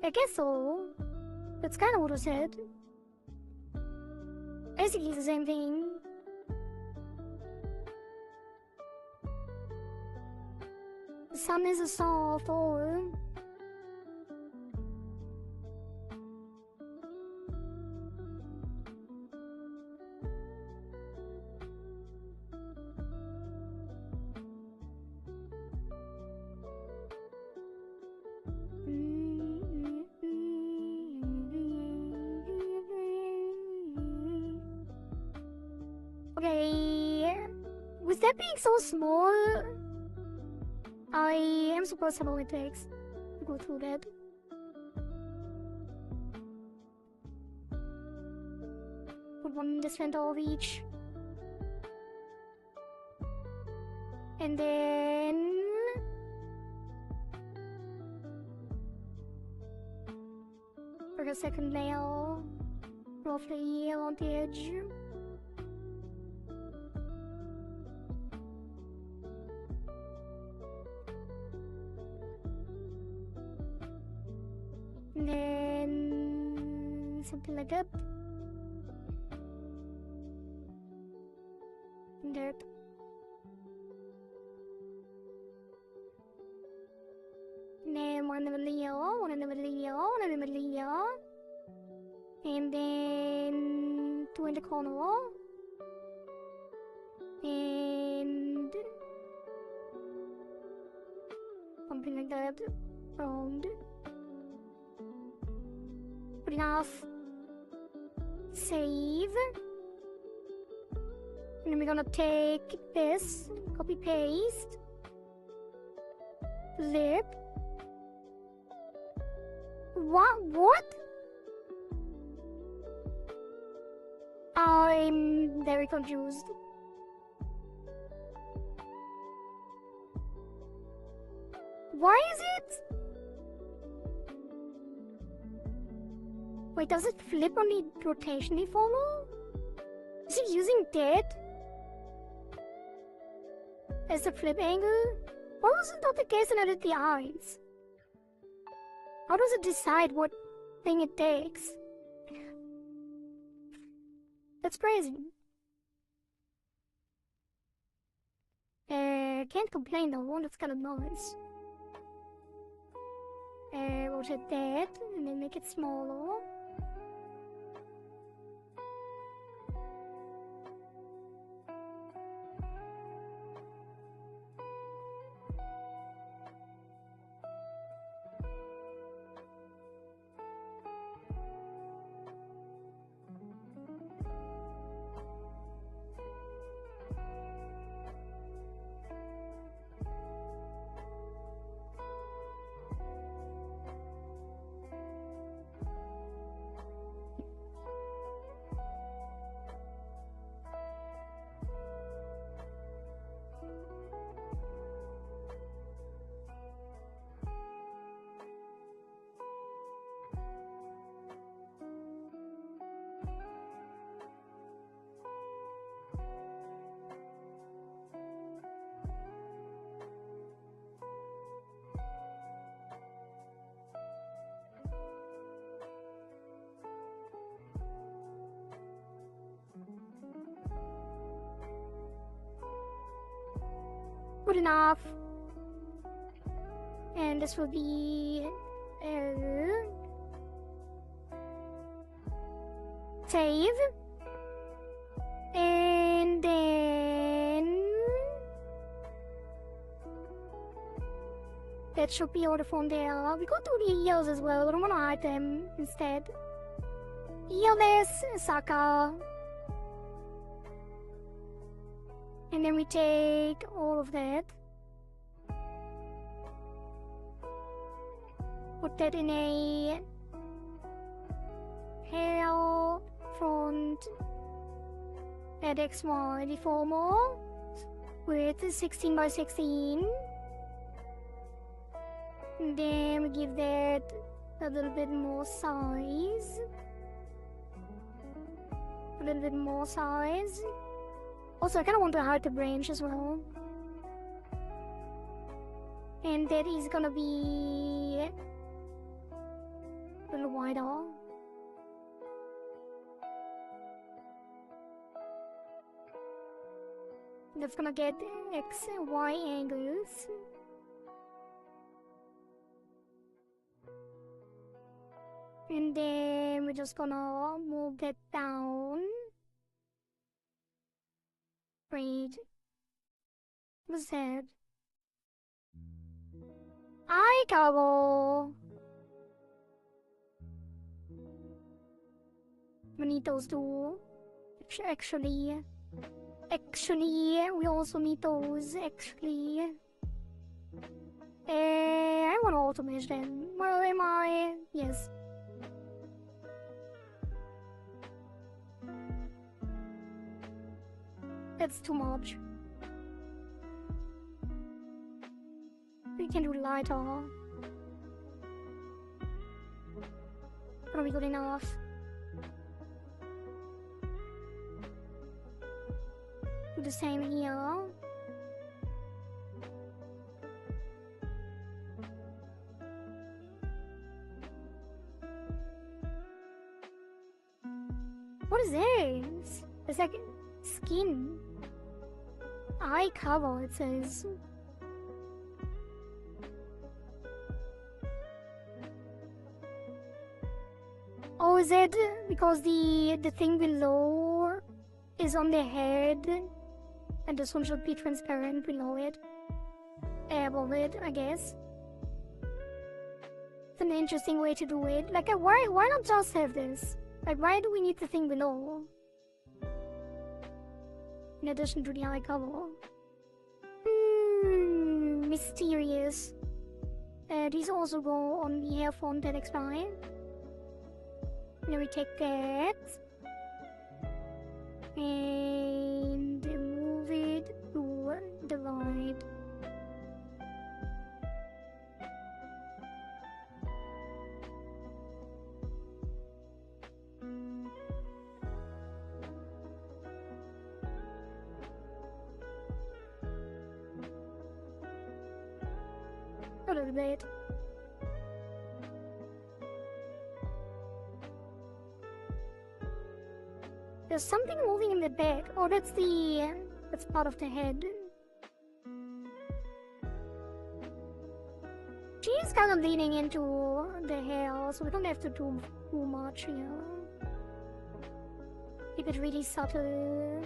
I guess so. That's kind of what I said. Basically the same thing. The sun is a star after all. Okay, with that being so small, I am supposed to know what it takes to go through that. Put one in the center of each. And then... for a second layer, roughly around the edge. And then something like that. And that. And then one in the middle here, one in the middle here, one in the middle here. And then two in the corner. And something like that. Round. Good enough. Save. And then we're gonna take this, copy paste, flip, What? I'm very confused. Why is it? Wait, does it flip on the rotation they follow? Is he using that as a flip angle? Why was it not the case when I did the eyes? How does it decide what thing it takes? That's crazy. Can't complain though, that's kind of nice. Rotate that, and then make it smaller. Good enough. And this will be save, and then that should be all the phone there. We could do the ears as well. I don't want to hide them instead. Earless Saka. And then we take all of that, put that in a hair front XY deformer with 16 by 16. And then we give that a little bit more size. A little bit more size. Also, I kind of want to hide the branch as well. And that is gonna be a little wider. That's gonna get X and Y angles. And then we're just gonna move that down. Great. What's that? Eye cover! We need those two. Actually, we also need those, actually. I want to auto mesh them. Where am I? Yes. That's too much. We can do lighter. Probably good enough. Do the same here. What is this? It's like skin. Eye cover, it says. Oh, is it because the thing below is on the head, and this one should be transparent below it, above it, I guess. It's an interesting way to do it. Like, why not just have this? Like, why do we need the thing below? In addition to the eye cover. Mysterious. These also go on the hair font that expired. Then we take that and move it to the right. A little bit. There's something moving in the back. Oh, that's part of the head. She is kind of leaning into the hair, so we don't have to do too much here. Keep it really subtle.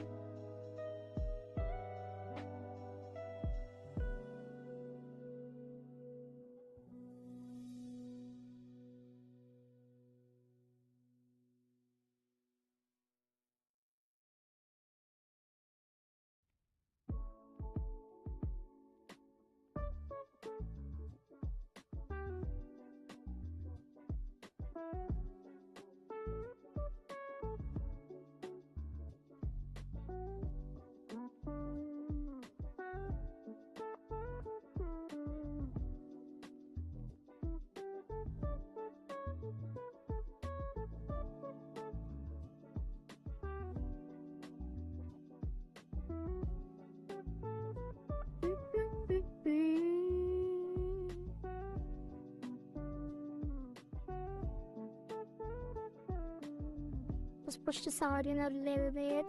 Just push the side in a little bit.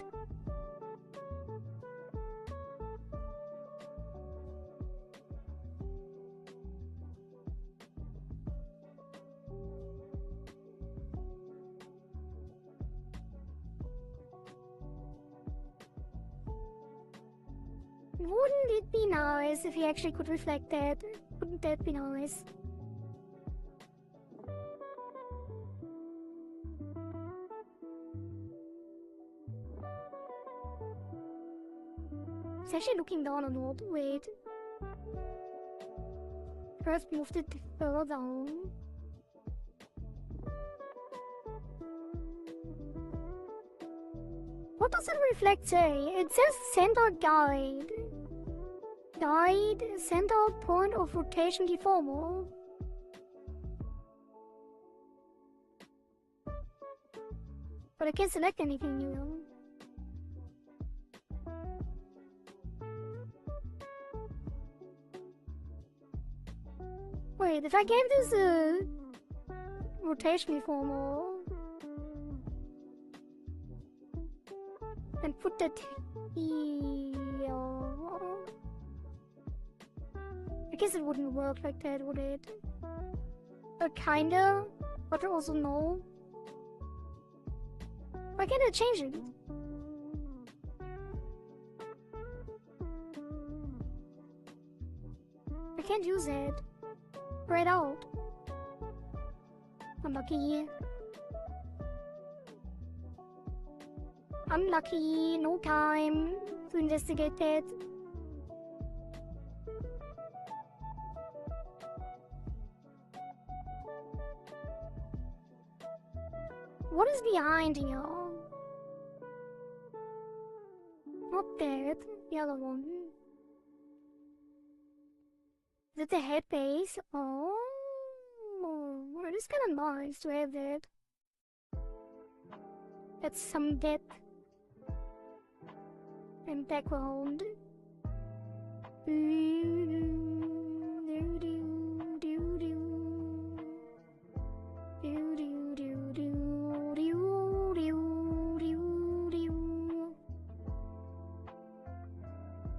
Wouldn't it be nice if he actually could reflect that? Wouldn't that be nice? It's actually looking down a lot. Wait. First moved it further down. What does it reflect say? It says center guide. Guide, center point of rotation deformer. But I can't select anything new. Wait, if I gave this a rotation deformer and put that here, I guess it wouldn't work like that, would it? Kinda, but also no. Why can't I change it? I can't use it. Spread out. Unlucky. Unlucky. No time to investigate that. What is behind here? Not that. The other one. Is it the head base? Oh, it is kind of nice to have that. That's some depth and background.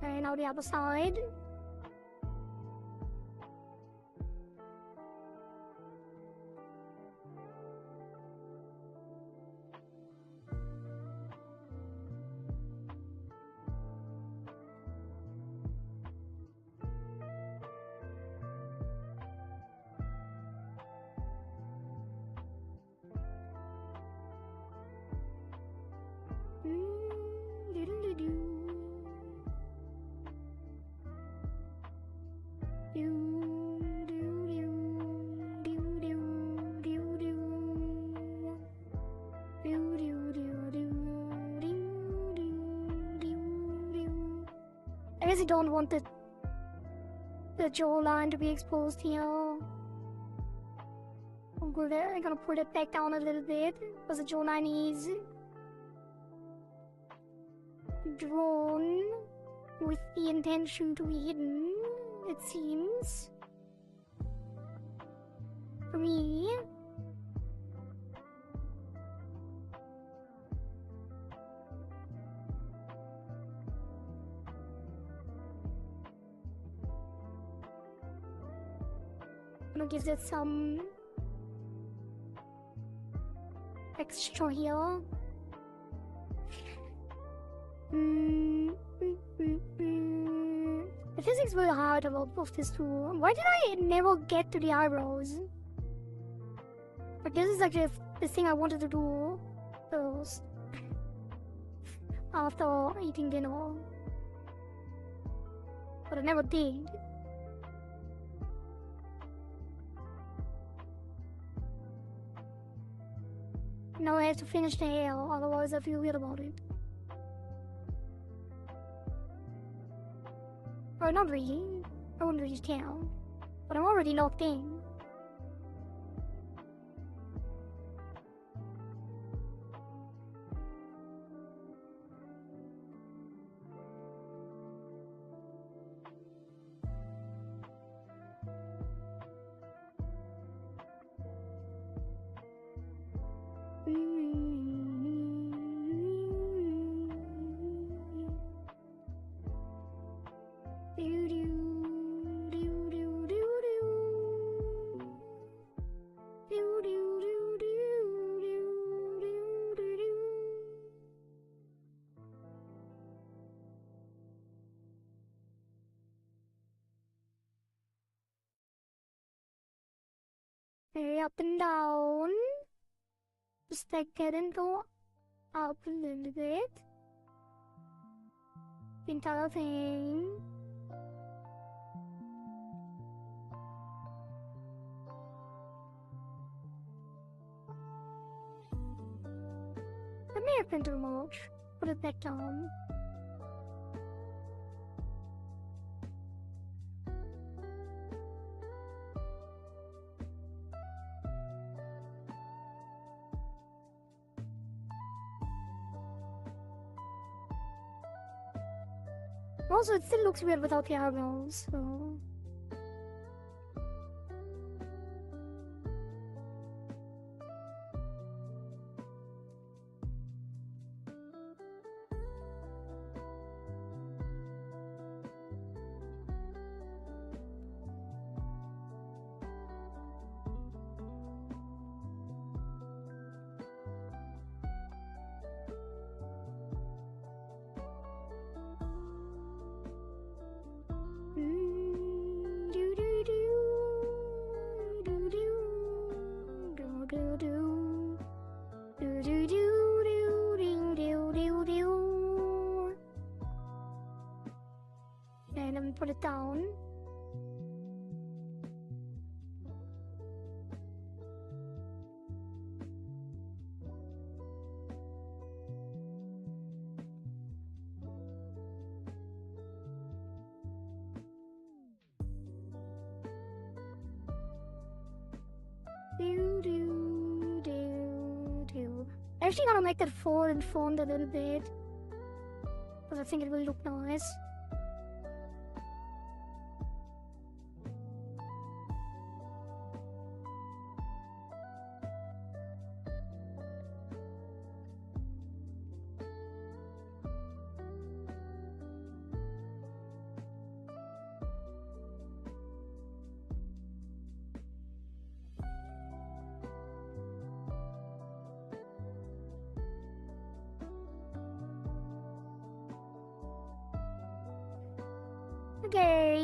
And now the other side. guess you don't want the jawline to be exposed here. I'm gonna pull it back down a little bit because the jawline is drawn with the intention to be hidden, it seems. For me. I'm gonna give it some extra here. The physics were hard about both these two. Why did I never get to the eyebrows? But this is actually the thing I wanted to do first. After eating dinner. But I never did. Now I have to finish the hair, otherwise I feel weird about it. Or not really. I wouldn't really tell. But I'm already locked in. Okay, up and down. Just like it and go up a little bit. The entire thing. That may have been too much. Put it back down. Also, it still looks weird without the eyebrows, so... And then put it down. I'm actually gonna make that fall and font a little bit because I think it will look nice. Okay.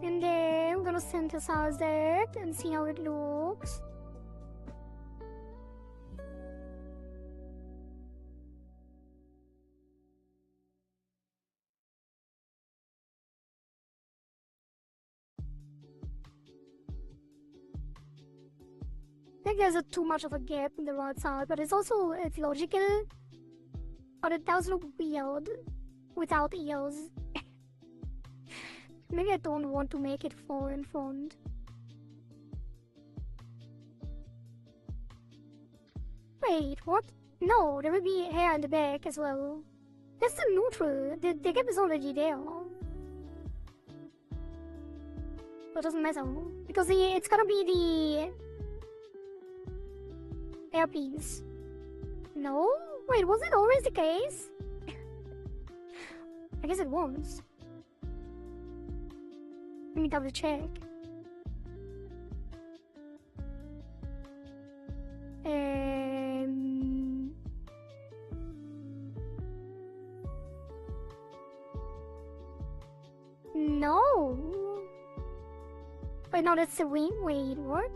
And then I'm gonna synthesize that and see how it looks. like there's too much of a gap in the right side, but it's logical. But it does look weird without ears. Maybe I don't want to make it far in front. Wait, what? No, there will be hair in the back as well. That's the neutral. The gap is already there. But it doesn't matter. Because it's gonna be the hairpiece. No? Wait, was it always the case? I guess it was. Let me double check. No. Wait, no, that's the wing. Wait, what?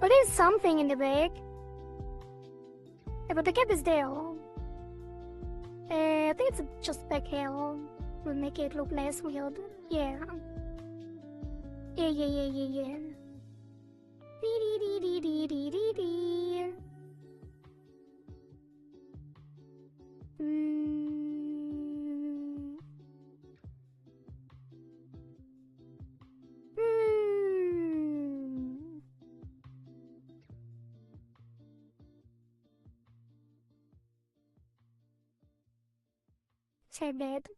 But there's something in the back. Yeah, but the gap is there. I think it's just back hair. Will make it look less weird. Yeah. Yeah. Dee. Save that.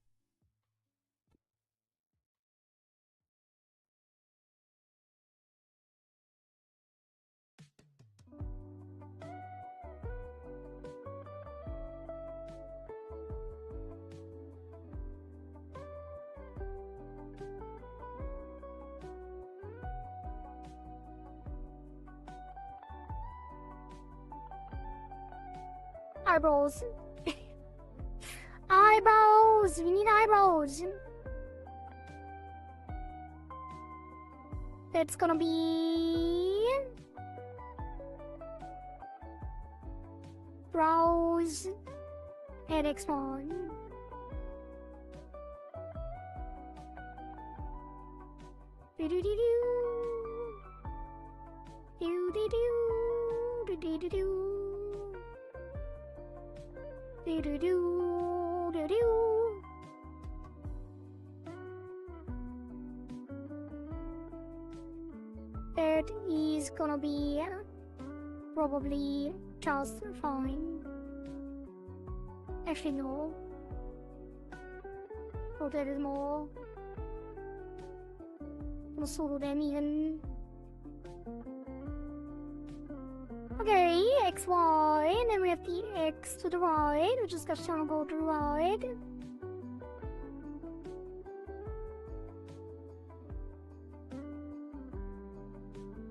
Eyebrows. Eyebrows! We need eyebrows! That's gonna be... brows... head X1. Do-do-do-do. Do-do-do. Do-do-do-do. Do-do-do. That is gonna be probably just fine. Actually, no. Oh, there is more. Gonna solo them even. Okay, X, Y, and then we have the X to the right. We just got to go to the right.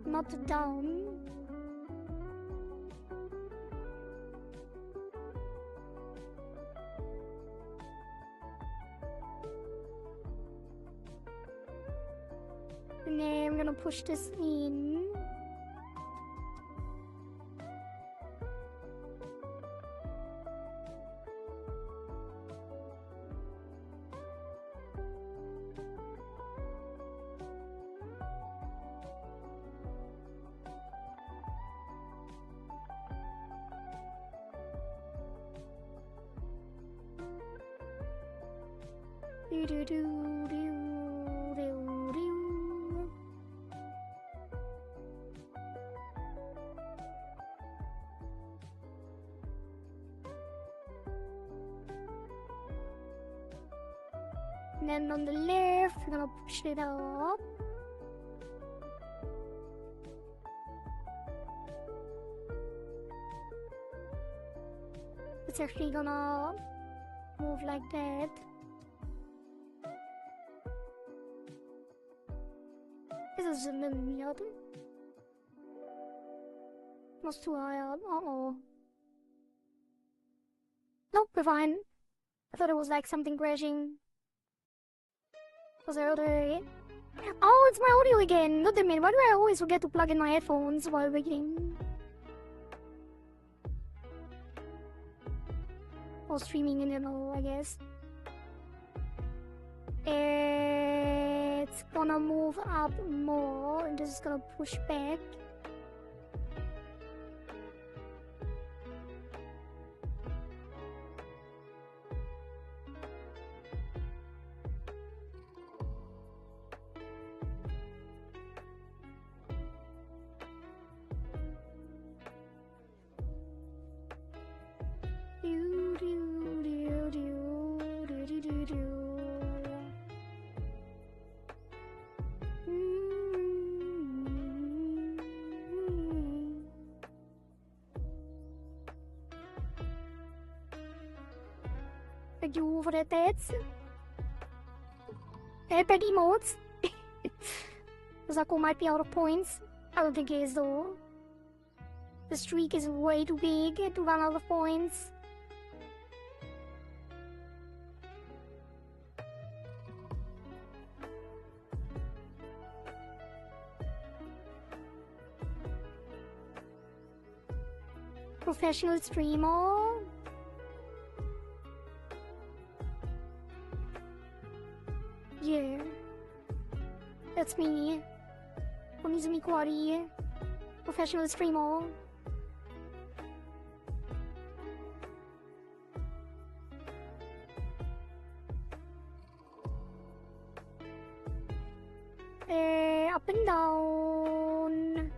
Not down. And then I'm gonna push this in. And then on the left, we're gonna push it up. It's actually gonna move like that. This is a little weird. Was too high up. Uh-oh. Nope, we're fine. I thought it was like something crashing. Was there other... Oh, it's my audio again! Not a minute, why do I always forget to plug in my headphones while waiting? Or streaming in general, I guess. It's it's gonna move up more and this is gonna push back. Thank you for that, Tats. Bad emotes. Saka might be out of points. I don't think he is though. The streak is way too big to run out of points. Professional streamer. Yeah, that's me. Onizumi Kohari, professional streamer. Up and down.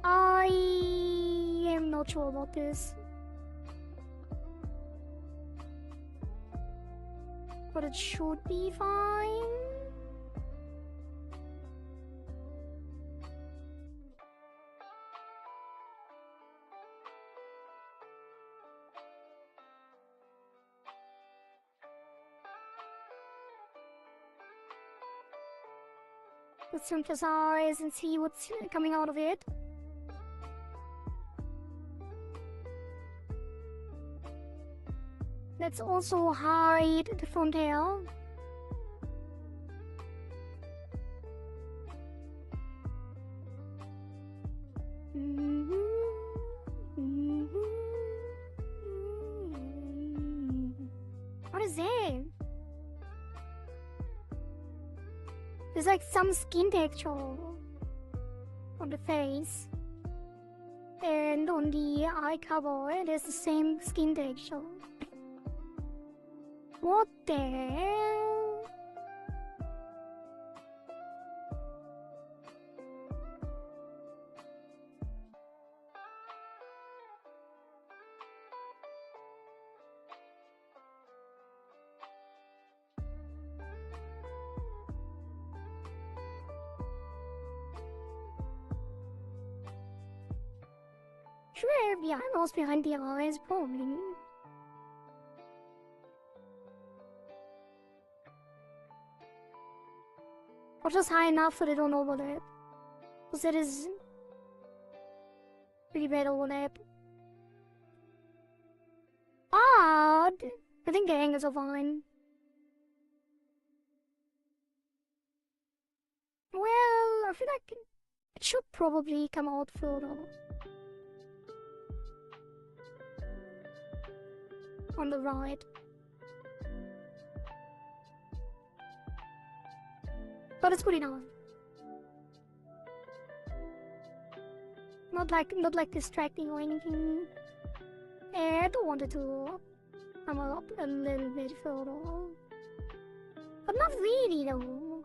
I am not sure about this, but it should be fine. Let's synthesize and see what's coming out of it. Let's also hide the front hair. What is that? There's like some skin texture on the face. And on the eye cover, there's the same skin texture. What the hell? Sure, behind behind the eyes, probably. Or just high enough so they don't overlap. Because that is pretty bad overlap. Odd! I think the angles are fine. I feel like it should probably come out further. On the right. But it's good enough. Not like distracting or anything. I don't want it to come up a little bit further. But not really though.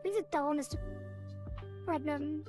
Brings it down is the problem.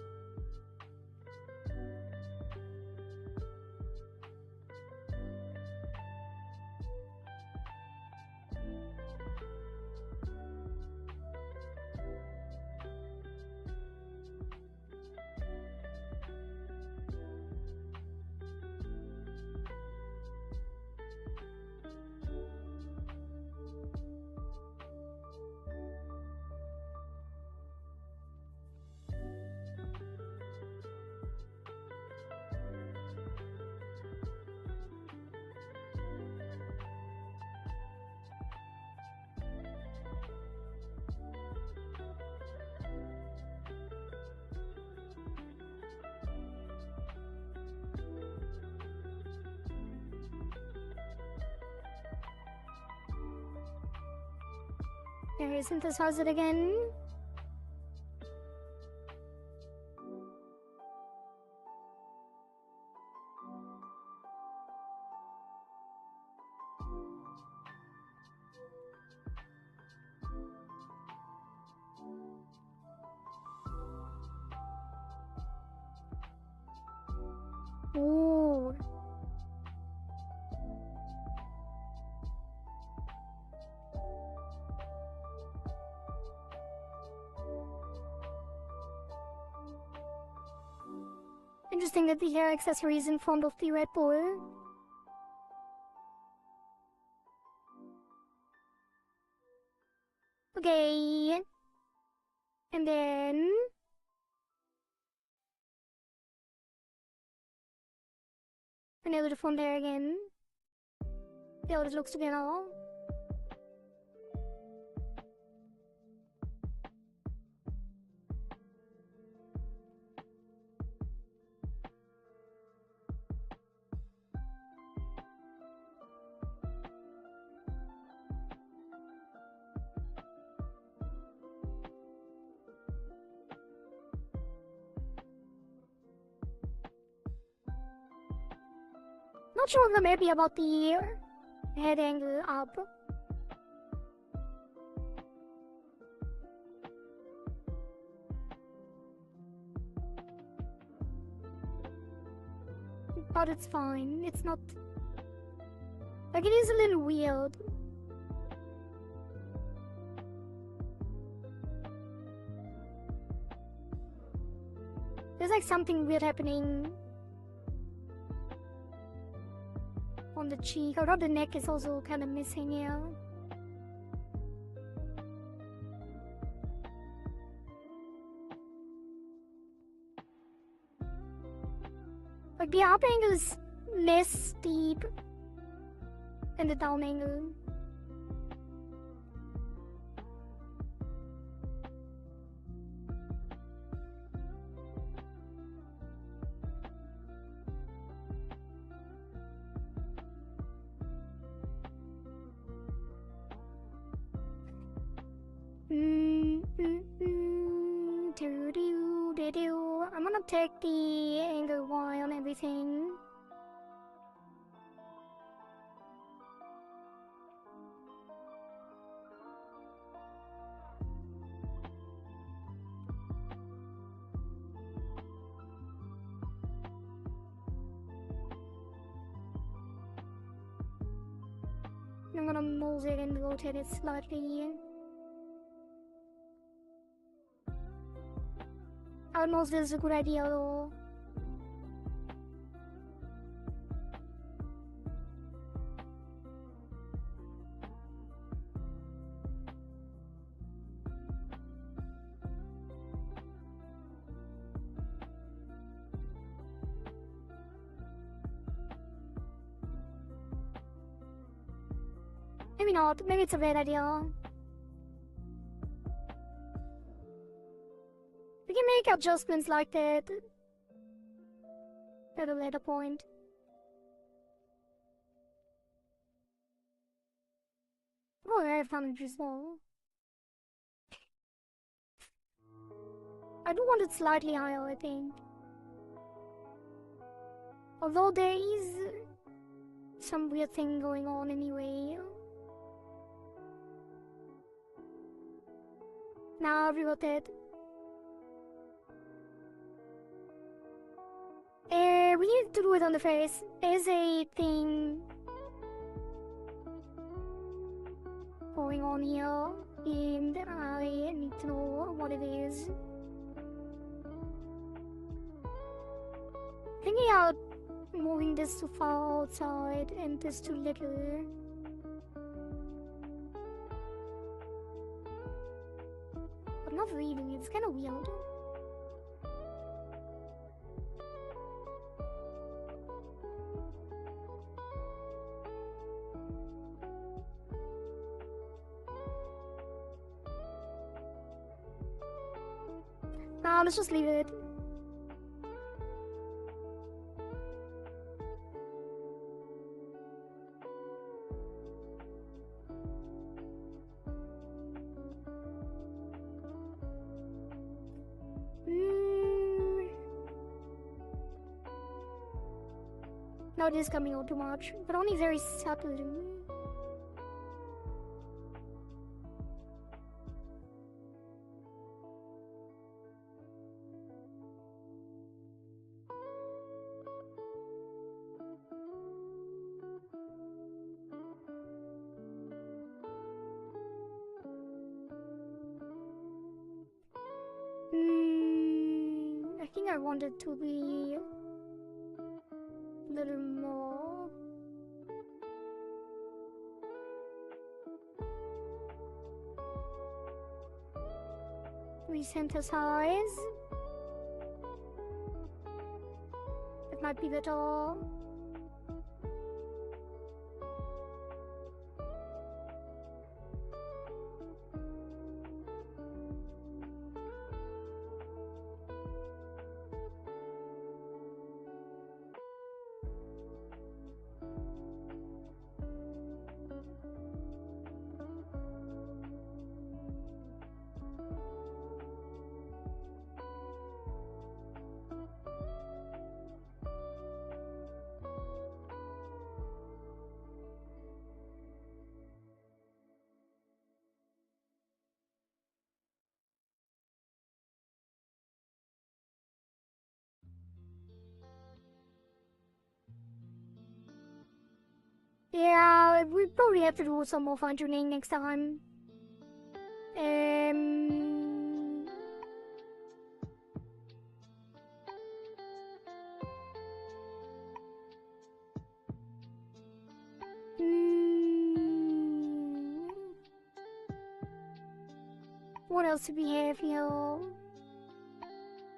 There isn't this house it again. Ooh. Interesting that the hair accessory is in front of the Red Bull. Okay. And then... another the phone there again. See how it looks together. Not sure if I'm happy about the head angle up. But it's fine. It's not... like, it is a little weird. There's like something weird happening on the cheek. I thought the neck is also kind of missing here. Like the up angle is less steep than the down angle. I'm gonna take the angle Y on everything. I'm gonna move it and rotate it slightly. I don't know if this is a good idea though. Maybe not. Maybe it's a bad idea. make adjustments like that at a later point. Oh, I have 100 as well. I do want it slightly higher, I think. Although there is some weird thing going on anyway. Nah, I forgot that. We need to do it on the face. There's a thing going on here, and I need to know what it is. Thinking out moving this too far outside and this too little. But not really, it's kind of weird. Nah, let's just leave it. Now it is coming out too much, but only very subtly. I think I want it to be a little more. Resynthesize. It might be better. Yeah, we probably have to do some more fine tuning next time. What else do we have here?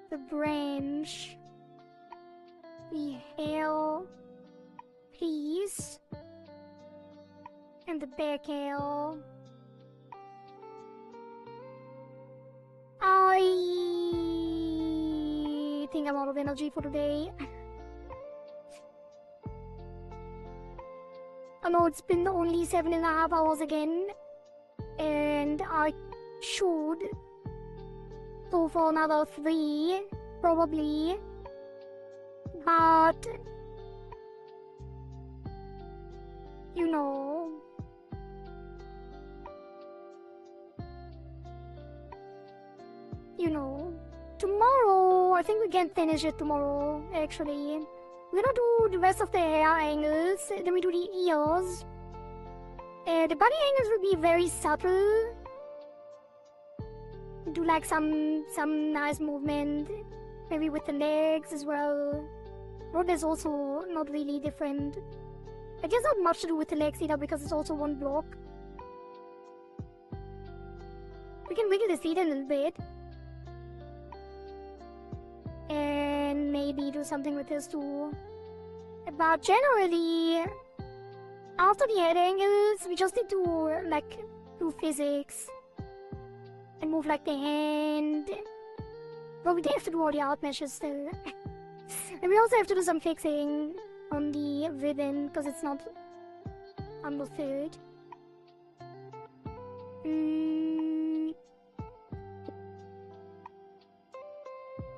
The branch. The hair piece. And the back hair. I think I'm out of energy for today. I know it's been only 7.5 hours again, and I should go for another 3, probably, but you know, tomorrow, I think we can finish it tomorrow, actually. We're gonna do the rest of the hair angles, then we do the ears. The body angles will be very subtle. Do like some nice movement, maybe with the legs as well. Road is also not really different. I guess not much to do with the legs either because it's also one block. We can wiggle the seat a little bit. And maybe do something with this too. But generally, after the head angles, we just need to like do physics and move like the hand, But we have to do all the art meshes still. And we also have to do some fixing on the ribbon because it's not underfilled.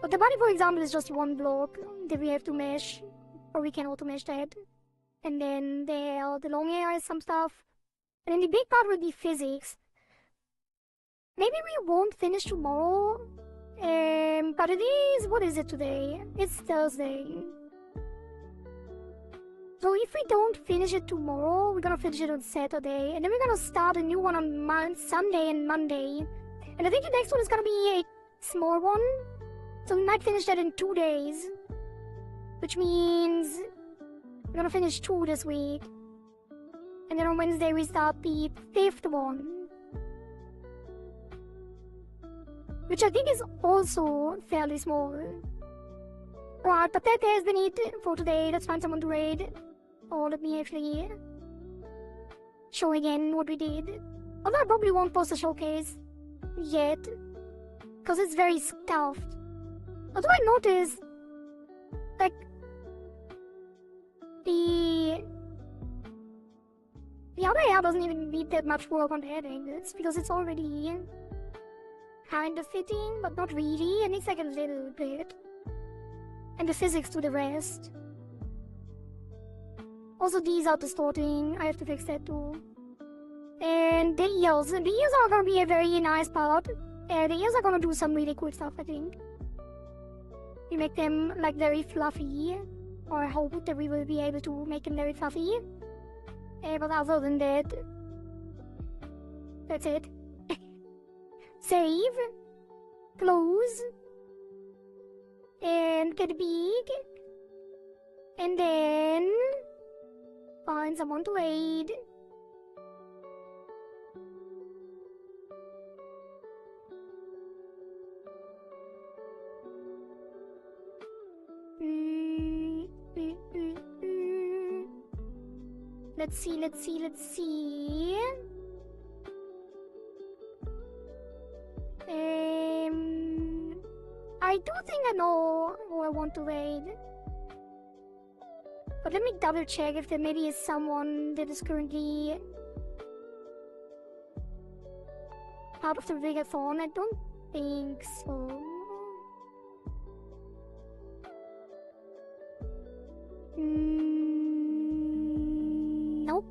But the body, for example, is just one block that we have to mesh, or we can auto mesh that. And then there are the long hair and some stuff. And then the big part will be physics. Maybe we won't finish tomorrow. But it is, what is it today? It's Thursday. So if we don't finish it tomorrow, we're gonna finish it on Saturday. And then we're gonna start a new one on Sunday and Monday. And I think the next one is gonna be a small one. So we might finish that in 2 days. Which means we're gonna finish 2 this week. And then on Wednesday we start the 5th one. Which I think is also fairly small. Right, but that has been it for today. Let's find someone to raid. Or let me actually show again what we did. Although I probably won't post a showcase yet. Because it's very stuffed. Although I noticed, like, the other hair doesn't even need that much work on the head angles. Because it's already kind of fitting, but not really. It needs like a little bit. And the physics to the rest. Also, these are distorting. I have to fix that too. And the ears. The ears are gonna be a very nice part. The ears are gonna do some really cool stuff, I think. We make them like very fluffy. Or I hope that we will be able to make them very fluffy. But other than that, that's it. Save. Close. And get big. And then find someone to raid. Let's see. I do think I know who I want to raid. But let me double check if there maybe is someone that is currently part of the Rigathon. I don't think so. Nope.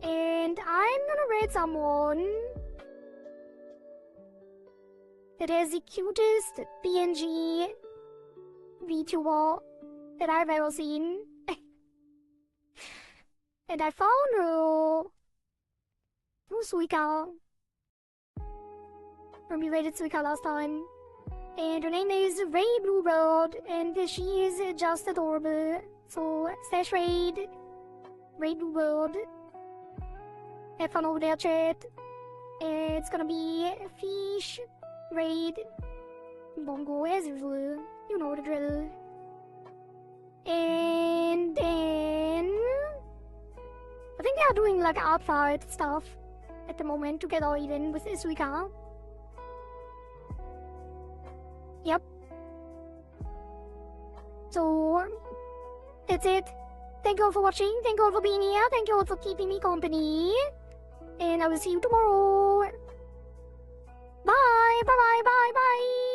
And I'm gonna raid someone that has the cutest PNG VTuber that I've ever seen. And I found her through Suika. When we raided Suika last time. And her name is Ray Bluebird, and she is just adorable. So, slash raid, Ray Bluebird. Have fun over there, chat. It's gonna be fish, raid, bongo as usual. You know the drill. And then I think they are doing like art fight stuff at the moment to get all even with Suika. Yep. So, that's it. Thank you all for watching. Thank you all for being here. Thank you all for keeping me company. And I will see you tomorrow. Bye. Bye. Bye. Bye. Bye.